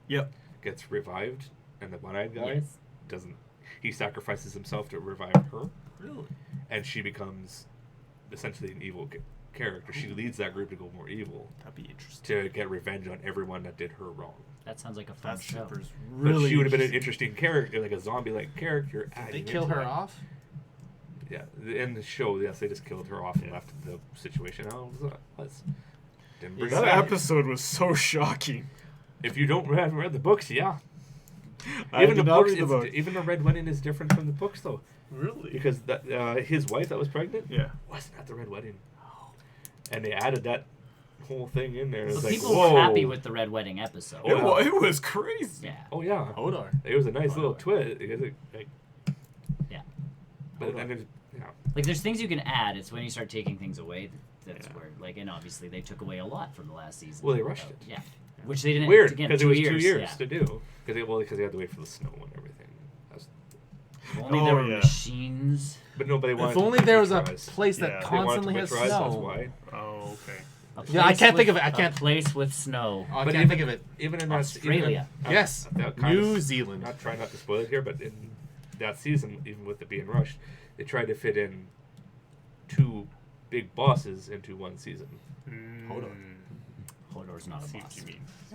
Speaker 4: Yep.
Speaker 3: gets revived and the one-eyed guy
Speaker 1: Yes.
Speaker 3: doesn't. He sacrifices himself to revive her,
Speaker 4: Really?
Speaker 3: and she becomes essentially an evil character. She leads that group to go more evil,
Speaker 4: That'd be interesting.
Speaker 3: to get revenge on everyone that did her wrong.
Speaker 1: That sounds like a fun
Speaker 4: That
Speaker 1: show.
Speaker 4: super's
Speaker 3: But
Speaker 4: really
Speaker 3: she would have been an interesting character, like a zombie-like character.
Speaker 2: Did they
Speaker 3: adding
Speaker 2: kill
Speaker 3: into
Speaker 2: her
Speaker 3: that.
Speaker 2: off?
Speaker 3: Yeah, in the show, yes, they just killed her off and left the situation how it was. Didn't bring
Speaker 4: That
Speaker 3: it back.
Speaker 4: episode was so shocking.
Speaker 3: If you haven't read the books, yeah.
Speaker 4: I
Speaker 3: Even
Speaker 4: did
Speaker 3: the
Speaker 4: not
Speaker 3: books,
Speaker 4: read the book.
Speaker 3: even the Red Wedding is different from the books, though,
Speaker 4: Really?
Speaker 3: because that his wife that was pregnant
Speaker 4: Yeah.
Speaker 3: wasn't at the Red Wedding, and they added that whole thing in there. It's
Speaker 1: So
Speaker 3: like,
Speaker 1: people
Speaker 3: whoa.
Speaker 1: were happy with the Red Wedding episode.
Speaker 3: Oh, yeah.
Speaker 4: It was crazy.
Speaker 1: Yeah.
Speaker 3: Oh yeah,
Speaker 2: Hodor.
Speaker 3: it was a nice little
Speaker 2: Hodor.
Speaker 3: twist. Because like,
Speaker 1: Yeah.
Speaker 3: but then there's
Speaker 1: Like there's things you can add. It's when you start taking things away that's
Speaker 4: Yeah.
Speaker 1: where like, and obviously they took away a lot from the last season.
Speaker 3: Well, they rushed it.
Speaker 1: Yeah. Which they didn't.
Speaker 3: weird
Speaker 1: Again,
Speaker 3: because
Speaker 1: 2
Speaker 3: it was
Speaker 1: years,
Speaker 3: 2 years
Speaker 1: yeah.
Speaker 3: to do. Because they had to wait for the snow and everything. That's,
Speaker 1: If only there
Speaker 4: Oh,
Speaker 1: were
Speaker 4: yeah.
Speaker 1: machines.
Speaker 3: but nobody wanted.
Speaker 2: If
Speaker 3: to
Speaker 2: only there was a
Speaker 3: winterize.
Speaker 2: place that
Speaker 4: Yeah. They
Speaker 3: They wanted to
Speaker 2: constantly has
Speaker 3: winterize, That's
Speaker 2: snow.
Speaker 3: why.
Speaker 4: Oh, okay.
Speaker 1: A
Speaker 2: Yeah, I
Speaker 1: place
Speaker 2: can't think
Speaker 1: with-
Speaker 2: of it. I can't.
Speaker 1: A place with snow.
Speaker 2: Oh, I
Speaker 3: But
Speaker 2: can't
Speaker 3: even-
Speaker 2: think of it.
Speaker 3: Even in that
Speaker 1: Australia.
Speaker 2: Yes, New Zealand.
Speaker 3: Not trying not to spoil it here, but in that season, even with it being rushed, they tried to fit in 2 big bosses into one season.
Speaker 2: Hodor.
Speaker 1: Hodor's not a
Speaker 4: See
Speaker 1: boss.
Speaker 4: what you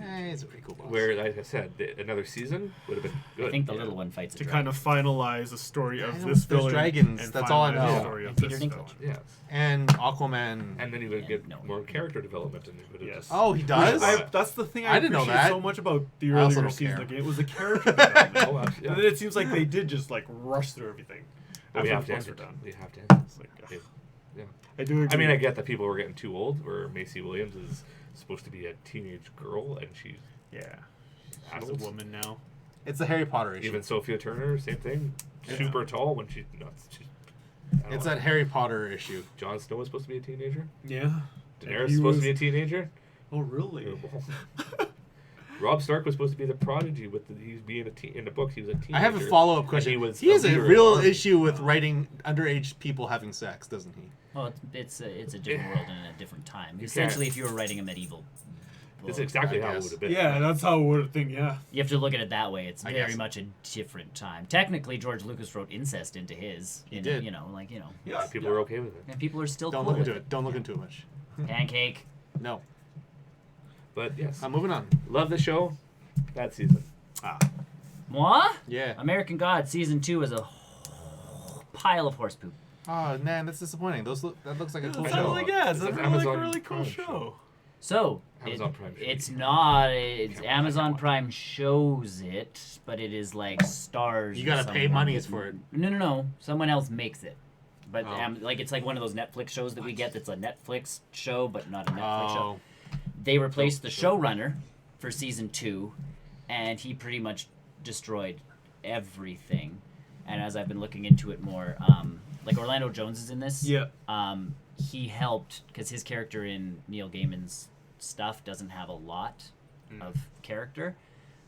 Speaker 4: mean.
Speaker 2: He's a pretty cool boss.
Speaker 3: Where, like I said, another season would have been good.
Speaker 1: I think the
Speaker 3: yeah.
Speaker 1: little one fights a
Speaker 4: To
Speaker 1: dragon.
Speaker 4: kind of finalize the story
Speaker 2: I
Speaker 4: of
Speaker 2: know
Speaker 4: this
Speaker 2: there's
Speaker 4: villain.
Speaker 2: dragons,
Speaker 4: and
Speaker 2: that's all I
Speaker 4: finalize
Speaker 2: know.
Speaker 4: The story of
Speaker 1: And Peter
Speaker 4: this
Speaker 1: Dinklage.
Speaker 4: villain.
Speaker 3: Yeah,
Speaker 2: And Aquaman.
Speaker 3: and then you would
Speaker 1: And
Speaker 3: get
Speaker 1: no.
Speaker 3: more character development, and it would have
Speaker 4: Yes.
Speaker 3: just.
Speaker 2: Oh, he does.
Speaker 4: That's the thing
Speaker 2: I
Speaker 4: I
Speaker 2: didn't know
Speaker 4: appreciate
Speaker 2: that.
Speaker 4: so much about the
Speaker 2: I also
Speaker 4: earlier
Speaker 2: don't
Speaker 4: season
Speaker 2: care.
Speaker 4: of the game. It was the character development.
Speaker 3: Oh, actually, yeah.
Speaker 4: And then it seems like they did just like rush through everything.
Speaker 3: But we
Speaker 4: after
Speaker 3: have
Speaker 4: the
Speaker 3: to
Speaker 4: books
Speaker 3: end
Speaker 4: were
Speaker 3: it.
Speaker 4: done.
Speaker 3: We have to end
Speaker 4: It's like,
Speaker 3: it. Yeah.
Speaker 4: I do agree.
Speaker 3: I mean, I get that people were getting too old. Where Macy Williams is supposed to be a teenage girl, and she's
Speaker 4: Yeah. She's a
Speaker 3: adult.
Speaker 4: woman now.
Speaker 2: It's the Harry Potter issue.
Speaker 3: Even Sophia Turner, same thing.
Speaker 2: Yeah.
Speaker 3: Super tall when she's not.
Speaker 2: It's that Harry Potter issue.
Speaker 3: Jon Snow was supposed to be a teenager.
Speaker 4: Yeah.
Speaker 3: Daenerys is supposed to be a teenager.
Speaker 4: Oh, really?
Speaker 3: Rob Stark was supposed to be the prodigy with he's being in the books. He was a teenager.
Speaker 2: I have a follow-up question.
Speaker 3: He was
Speaker 2: He has a
Speaker 3: leader of
Speaker 2: real
Speaker 3: the army.
Speaker 2: issue with writing underage people having sex, doesn't he?
Speaker 1: Well, it's a different world and a different time.
Speaker 3: You
Speaker 1: Essentially,
Speaker 3: can't-
Speaker 1: if you were writing a medieval
Speaker 3: It's
Speaker 1: book,
Speaker 3: exactly
Speaker 2: I
Speaker 3: how it
Speaker 2: guess.
Speaker 3: would have been.
Speaker 4: Yeah, that's how I would think. Yeah.
Speaker 1: you have to look at it that way. It's
Speaker 2: I
Speaker 1: very
Speaker 2: guess.
Speaker 1: much a different time. Technically, George Lucas wrote incest into his.
Speaker 2: He did.
Speaker 1: You know, like, you know.
Speaker 4: Yeah.
Speaker 3: People were okay with it.
Speaker 1: And people are still
Speaker 2: Don't
Speaker 1: cool
Speaker 2: look
Speaker 1: with
Speaker 2: into it. Don't look into it much.
Speaker 1: Pancake.
Speaker 2: No.
Speaker 3: But yes,
Speaker 2: I'm moving on.
Speaker 3: love the show. That season.
Speaker 1: Moi?
Speaker 2: Yeah.
Speaker 1: American God season 2 is a pile of horse poop.
Speaker 2: Oh man, that's disappointing. That looks like a cool
Speaker 4: That
Speaker 3: show.
Speaker 4: sounds
Speaker 2: show.
Speaker 4: like, yeah,
Speaker 3: It's
Speaker 4: it's
Speaker 3: an
Speaker 4: a
Speaker 3: Amazon
Speaker 4: really cool
Speaker 3: Prime
Speaker 4: show.
Speaker 3: show.
Speaker 1: So
Speaker 3: Amazon Prime show.
Speaker 1: it's not. It's
Speaker 3: Can't watch
Speaker 1: Amazon
Speaker 3: it.
Speaker 1: Prime shows it, but it is like stars.
Speaker 2: You
Speaker 1: or
Speaker 2: gotta pay
Speaker 1: someone
Speaker 2: monies
Speaker 1: that-
Speaker 2: for it.
Speaker 1: No. Someone else makes it. But
Speaker 2: Oh.
Speaker 1: like it's like one of those Netflix shows that we get. That's a Netflix show, but not a Netflix show.
Speaker 2: Oh,
Speaker 1: They replaced the showrunner for season 2, and he pretty much destroyed everything. And as I've been looking into it more, like Orlando Jones is in this.
Speaker 4: Yeah.
Speaker 1: He helped because his character in Neil Gaiman's stuff doesn't have a lot of character.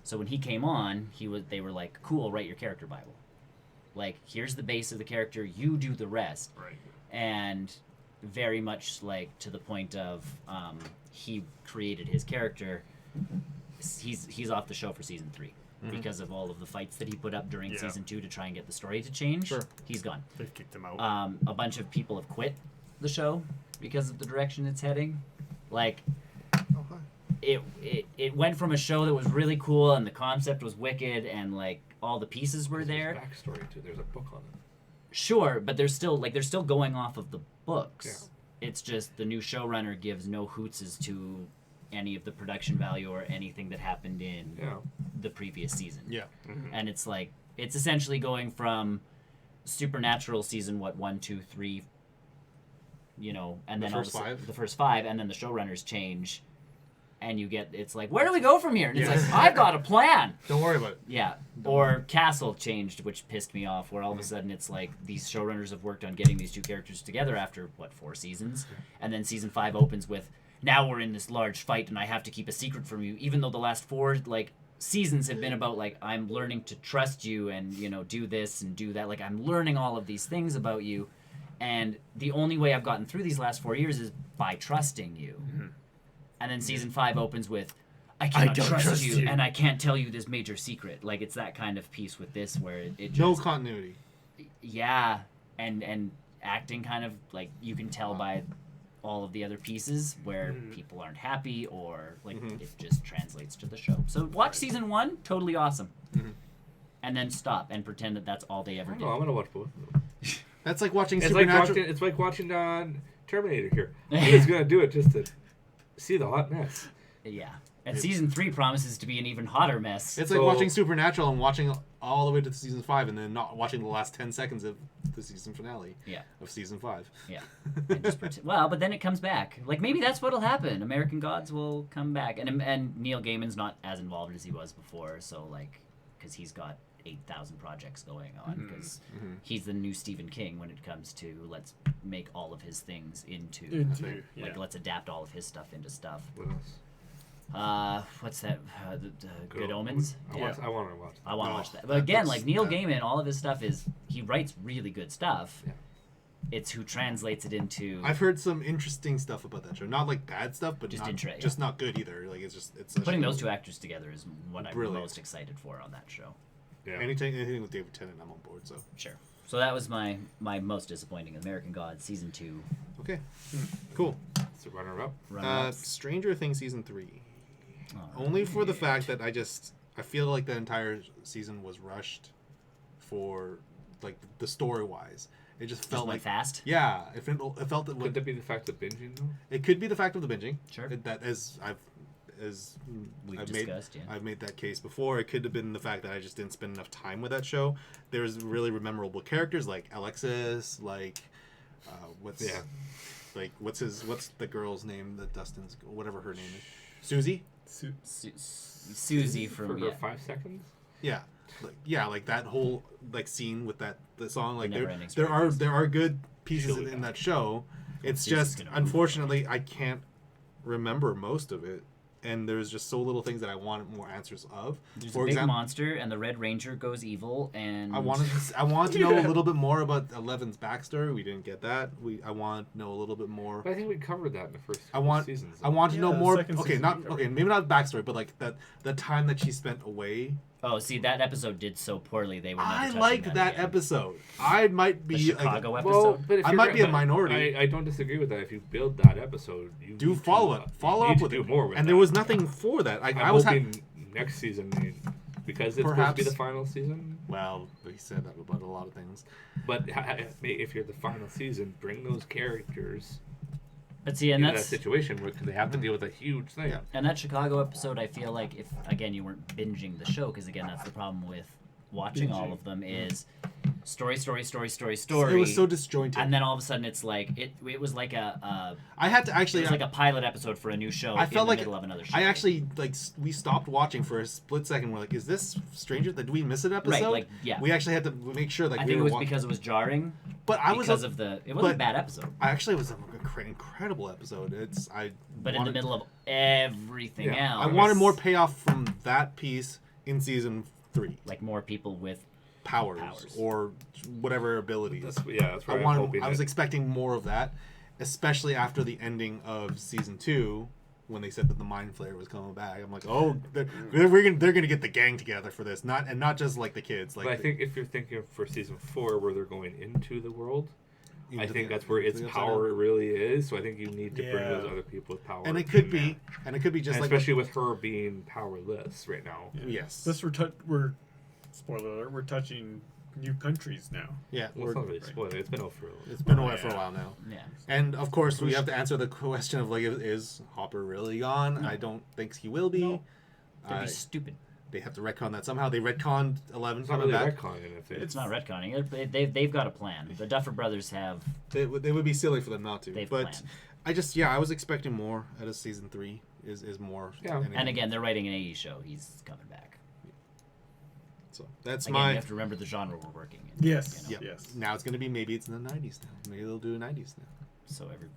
Speaker 1: So when he came on, they were like, "Cool, write your character Bible. Like, here's the base of the character. You do the rest."
Speaker 4: Right.
Speaker 1: And very much like to the point of he created his character. He's off the show for season 3 because of all of the fights that he put up during
Speaker 4: Yeah.
Speaker 1: season 2 to try and get the story to change.
Speaker 2: Sure.
Speaker 1: He's gone.
Speaker 4: They've kicked him out.
Speaker 1: A bunch of people have quit the show because of the direction it's heading. Like,
Speaker 2: oh hi.
Speaker 1: it went from a show that was really cool and the concept was wicked and like all the pieces were
Speaker 3: There's
Speaker 1: there.
Speaker 3: backstory too. There's a book on it.
Speaker 1: Sure, but they're still going off of the books. It's just the new showrunner gives no hoots to any of the production value or anything that happened in
Speaker 3: Yeah.
Speaker 1: the previous season.
Speaker 2: Yeah.
Speaker 1: And it's like it's essentially going from Supernatural season 1, 2, 3, you know, and then
Speaker 2: the
Speaker 1: first 5, and then the showrunners change, and you get, it's like, where do we go from here? And it's like, I've got a plan.
Speaker 2: Don't worry about it.
Speaker 1: Yeah. Or Castle changed, which pissed me off, where all of a sudden it's like these showrunners have worked on getting these two characters together after, 4 seasons? And then season 5 opens with, now we're in this large fight and I have to keep a secret from you, even though the last 4, like, seasons have been about, like, I'm learning to trust you and, you know, do this and do that. Like, I'm learning all of these things about you. And the only way I've gotten through these last 4 years is by trusting you. Mm-hmm. And then season 5 opens with, I cannot trust you, and I can't tell you this major secret. Like, it's that kind of piece with this where it just...
Speaker 2: No continuity.
Speaker 1: Yeah, and acting kind of, like, you can tell by all of the other pieces where people aren't happy or, like, it just translates to the show. So watch season 1, totally awesome. Mm-hmm. And then stop and pretend that that's all they ever did.
Speaker 3: I'm going to watch both of them.
Speaker 2: That's like watching Supernatural.
Speaker 3: It's like watching Terminator here. He's going to do it just to see the hot mess.
Speaker 1: Yeah. And season 3 promises to be an even hotter mess.
Speaker 2: It's like watching Supernatural and watching all the way to season 5 and then not watching the last 10 seconds of the season finale of season 5.
Speaker 1: Yeah. And just well, but then it comes back. Like, maybe that's what'll happen. American Gods will come back. And Neil Gaiman's not as involved as he was before, so, like, because he's got 8,000 projects going on, because he's the new Stephen King when it comes to let's make all of his things into like, let's adapt all of his stuff into stuff.
Speaker 3: What else?
Speaker 1: What's that? Good Omens.
Speaker 3: I want to watch.
Speaker 1: I want to watch that. But again, like Neil Gaiman, all of his stuff he writes really good stuff. Yeah. It's who translates it into.
Speaker 2: I've heard some interesting stuff about that show. Not like bad stuff, but just not good either. Like it's
Speaker 1: putting those two actors together is what I'm most excited for on that show.
Speaker 2: Yeah. Anything with David Tennant, I'm on board. So
Speaker 1: sure. So that was my most disappointing American Gods season 2.
Speaker 2: Okay. Cool.
Speaker 3: So runner-up.
Speaker 2: Stranger Things season 3. Only for the fact that I feel like the entire season was rushed for, like, the story wise. It just felt like
Speaker 1: fast.
Speaker 2: Yeah, it felt that.
Speaker 3: Could that be the fact of binging though?
Speaker 2: It could be the fact of the binging.
Speaker 1: Sure.
Speaker 2: That
Speaker 1: We've discussed,
Speaker 2: I've made that case before. It could have been the fact that I just didn't spend enough time with that show. There's really memorable characters like Alexis, like what's the girl's name that Dustin's, whatever her name is, Susie.
Speaker 1: Susie from
Speaker 3: her 5 seconds.
Speaker 2: Yeah, like that whole like scene with the song. Like there are good pieces in that show. It's just unfortunately I can't remember most of it. And there's just so little things that I want more answers of.
Speaker 1: There's a big monster, and the Red Ranger goes evil, and
Speaker 2: I wanted to know a little bit more about Eleven's backstory. We didn't get that. I want to know a little bit more.
Speaker 3: But I think we covered that in the first seasons.
Speaker 2: I want to know more. Maybe not backstory, but like the time that she spent away.
Speaker 1: Oh, see, that episode did so poorly. They were never touching
Speaker 2: liked that
Speaker 1: again.
Speaker 2: episode. I might be
Speaker 1: the Chicago episode.
Speaker 3: But
Speaker 2: I might be a minority.
Speaker 3: I don't disagree with that. If you build that episode, you
Speaker 2: do follow up with
Speaker 3: do
Speaker 2: it.
Speaker 3: More with
Speaker 2: and
Speaker 3: that.
Speaker 2: There was nothing for that.
Speaker 3: I was hoping next season, because it's supposed to be the final season.
Speaker 2: Well, we said that about a lot of things.
Speaker 3: But if you're the final season, bring those characters.
Speaker 1: But see, and that's
Speaker 3: that situation where they have to deal with a huge thing.
Speaker 1: Yeah. And that Chicago episode, I feel like if again you weren't binging the show, because again that's the problem with watching all of them is story.
Speaker 2: It was so disjointed,
Speaker 1: and then all of a sudden it's like it was like a.
Speaker 2: I had to actually.
Speaker 1: It was like a pilot episode for a new show.
Speaker 2: I felt
Speaker 1: in the
Speaker 2: like
Speaker 1: middle of another show.
Speaker 2: I actually we stopped watching for a split second. We're like, is this Stranger? Did we miss an episode?
Speaker 1: Right, like yeah.
Speaker 2: We actually had to make sure that
Speaker 1: I think it was because it was jarring.
Speaker 2: But it wasn't
Speaker 1: a bad episode.
Speaker 2: It was an incredible episode.
Speaker 1: But in the middle of everything else,
Speaker 2: I wanted more payoff from that piece in season 3.
Speaker 1: Like more people with
Speaker 2: powers. Or whatever abilities.
Speaker 3: That's what
Speaker 2: I was expecting more of that, especially after the ending of season 2. When they said that the Mind Flayer was coming back, I'm like, oh, they're gonna get the gang together for this, not just like the kids. Like,
Speaker 3: but I think if you're thinking for season 4, where they're going into the world, I think that's where its power really is. So I think you need to bring those other people with power.
Speaker 2: And it could be just like,
Speaker 3: especially with her being powerless right now.
Speaker 4: Yeah.
Speaker 2: Yes.
Speaker 4: This we're spoiler alert. We're touching new countries now.
Speaker 2: Yeah,
Speaker 3: well, it's not really spoiler. It's been over
Speaker 2: for a while now.
Speaker 1: Yeah.
Speaker 2: And of course, we have to answer the question of like, is Hopper really gone? I don't think he will be.
Speaker 1: That'd be stupid.
Speaker 2: they have to retcon that somehow. They retconned 11
Speaker 3: It's not
Speaker 2: coming
Speaker 3: really
Speaker 2: back.
Speaker 3: retconning anything.
Speaker 1: It's not retconning. They've got a plan. The Duffer Brothers have.
Speaker 2: It would be silly for them not to.
Speaker 1: They've
Speaker 2: but
Speaker 1: planned.
Speaker 2: I was expecting more out of season 3. Is more.
Speaker 3: Yeah.
Speaker 1: And again, they're writing an AE show. He's coming back.
Speaker 2: So that's
Speaker 1: Again,
Speaker 2: my.
Speaker 1: you have to remember the genre we're working in.
Speaker 4: Yes.
Speaker 1: You know?
Speaker 2: Yeah.
Speaker 4: Yes.
Speaker 2: Now it's gonna be maybe it's in the 90s now. Maybe they'll do 90s now.
Speaker 1: So every.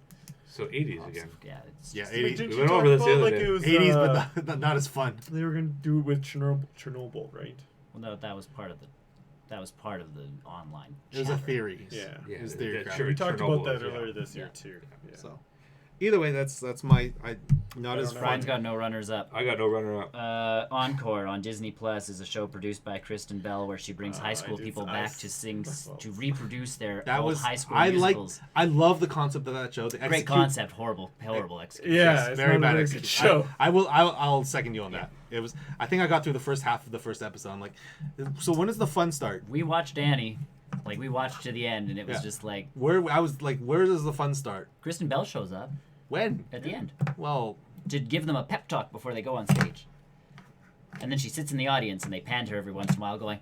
Speaker 3: So 80s again.
Speaker 1: Yeah. It's
Speaker 2: Yeah,
Speaker 1: just-
Speaker 2: 80s.
Speaker 4: Didn't
Speaker 3: We
Speaker 4: you
Speaker 3: went
Speaker 4: talk
Speaker 3: over this the
Speaker 4: about,
Speaker 3: other
Speaker 4: like,
Speaker 3: day.
Speaker 4: it was,
Speaker 2: 80s, but not as fun.
Speaker 4: they were gonna do it with Chernobyl, right?
Speaker 1: Well, no, that was part of the. That was part of the online.
Speaker 2: It was a
Speaker 1: chatter.
Speaker 2: theory.
Speaker 4: Yeah.
Speaker 2: It was
Speaker 3: Yeah,
Speaker 2: theory.
Speaker 3: that
Speaker 2: crowd.
Speaker 4: We talked
Speaker 3: Chernobyl
Speaker 4: about that
Speaker 3: is, yeah.
Speaker 4: earlier this year
Speaker 1: Yeah.
Speaker 4: too. Yeah.
Speaker 2: So, either way, that's my not as
Speaker 4: don't know.
Speaker 2: fun.
Speaker 1: Brian's got no runners up.
Speaker 3: I got no runner-up.
Speaker 1: Encore on Disney Plus is a show produced by Kristen Bell where she brings high school people back to sing, to reproduce their
Speaker 2: That
Speaker 1: old
Speaker 2: was
Speaker 1: high school
Speaker 2: I
Speaker 1: musicals.
Speaker 2: I love the concept of that show. The
Speaker 1: Great concept, horrible execution.
Speaker 4: Yeah, it's
Speaker 2: very
Speaker 4: not a
Speaker 2: bad
Speaker 4: very
Speaker 2: execution.
Speaker 4: good show.
Speaker 2: I'll second you on that. It was. I think I got through the first half of the first episode. I'm like, so when does the fun start?
Speaker 1: We watched Annie, like we watched to the end, and it was
Speaker 2: Yeah.
Speaker 1: just like
Speaker 2: Where does the fun start?
Speaker 1: Kristen Bell shows up
Speaker 2: When?
Speaker 1: at the end
Speaker 2: Well,
Speaker 1: to give them a pep talk before they go on stage, and then she sits in the audience and they pan to her every once in a while, going.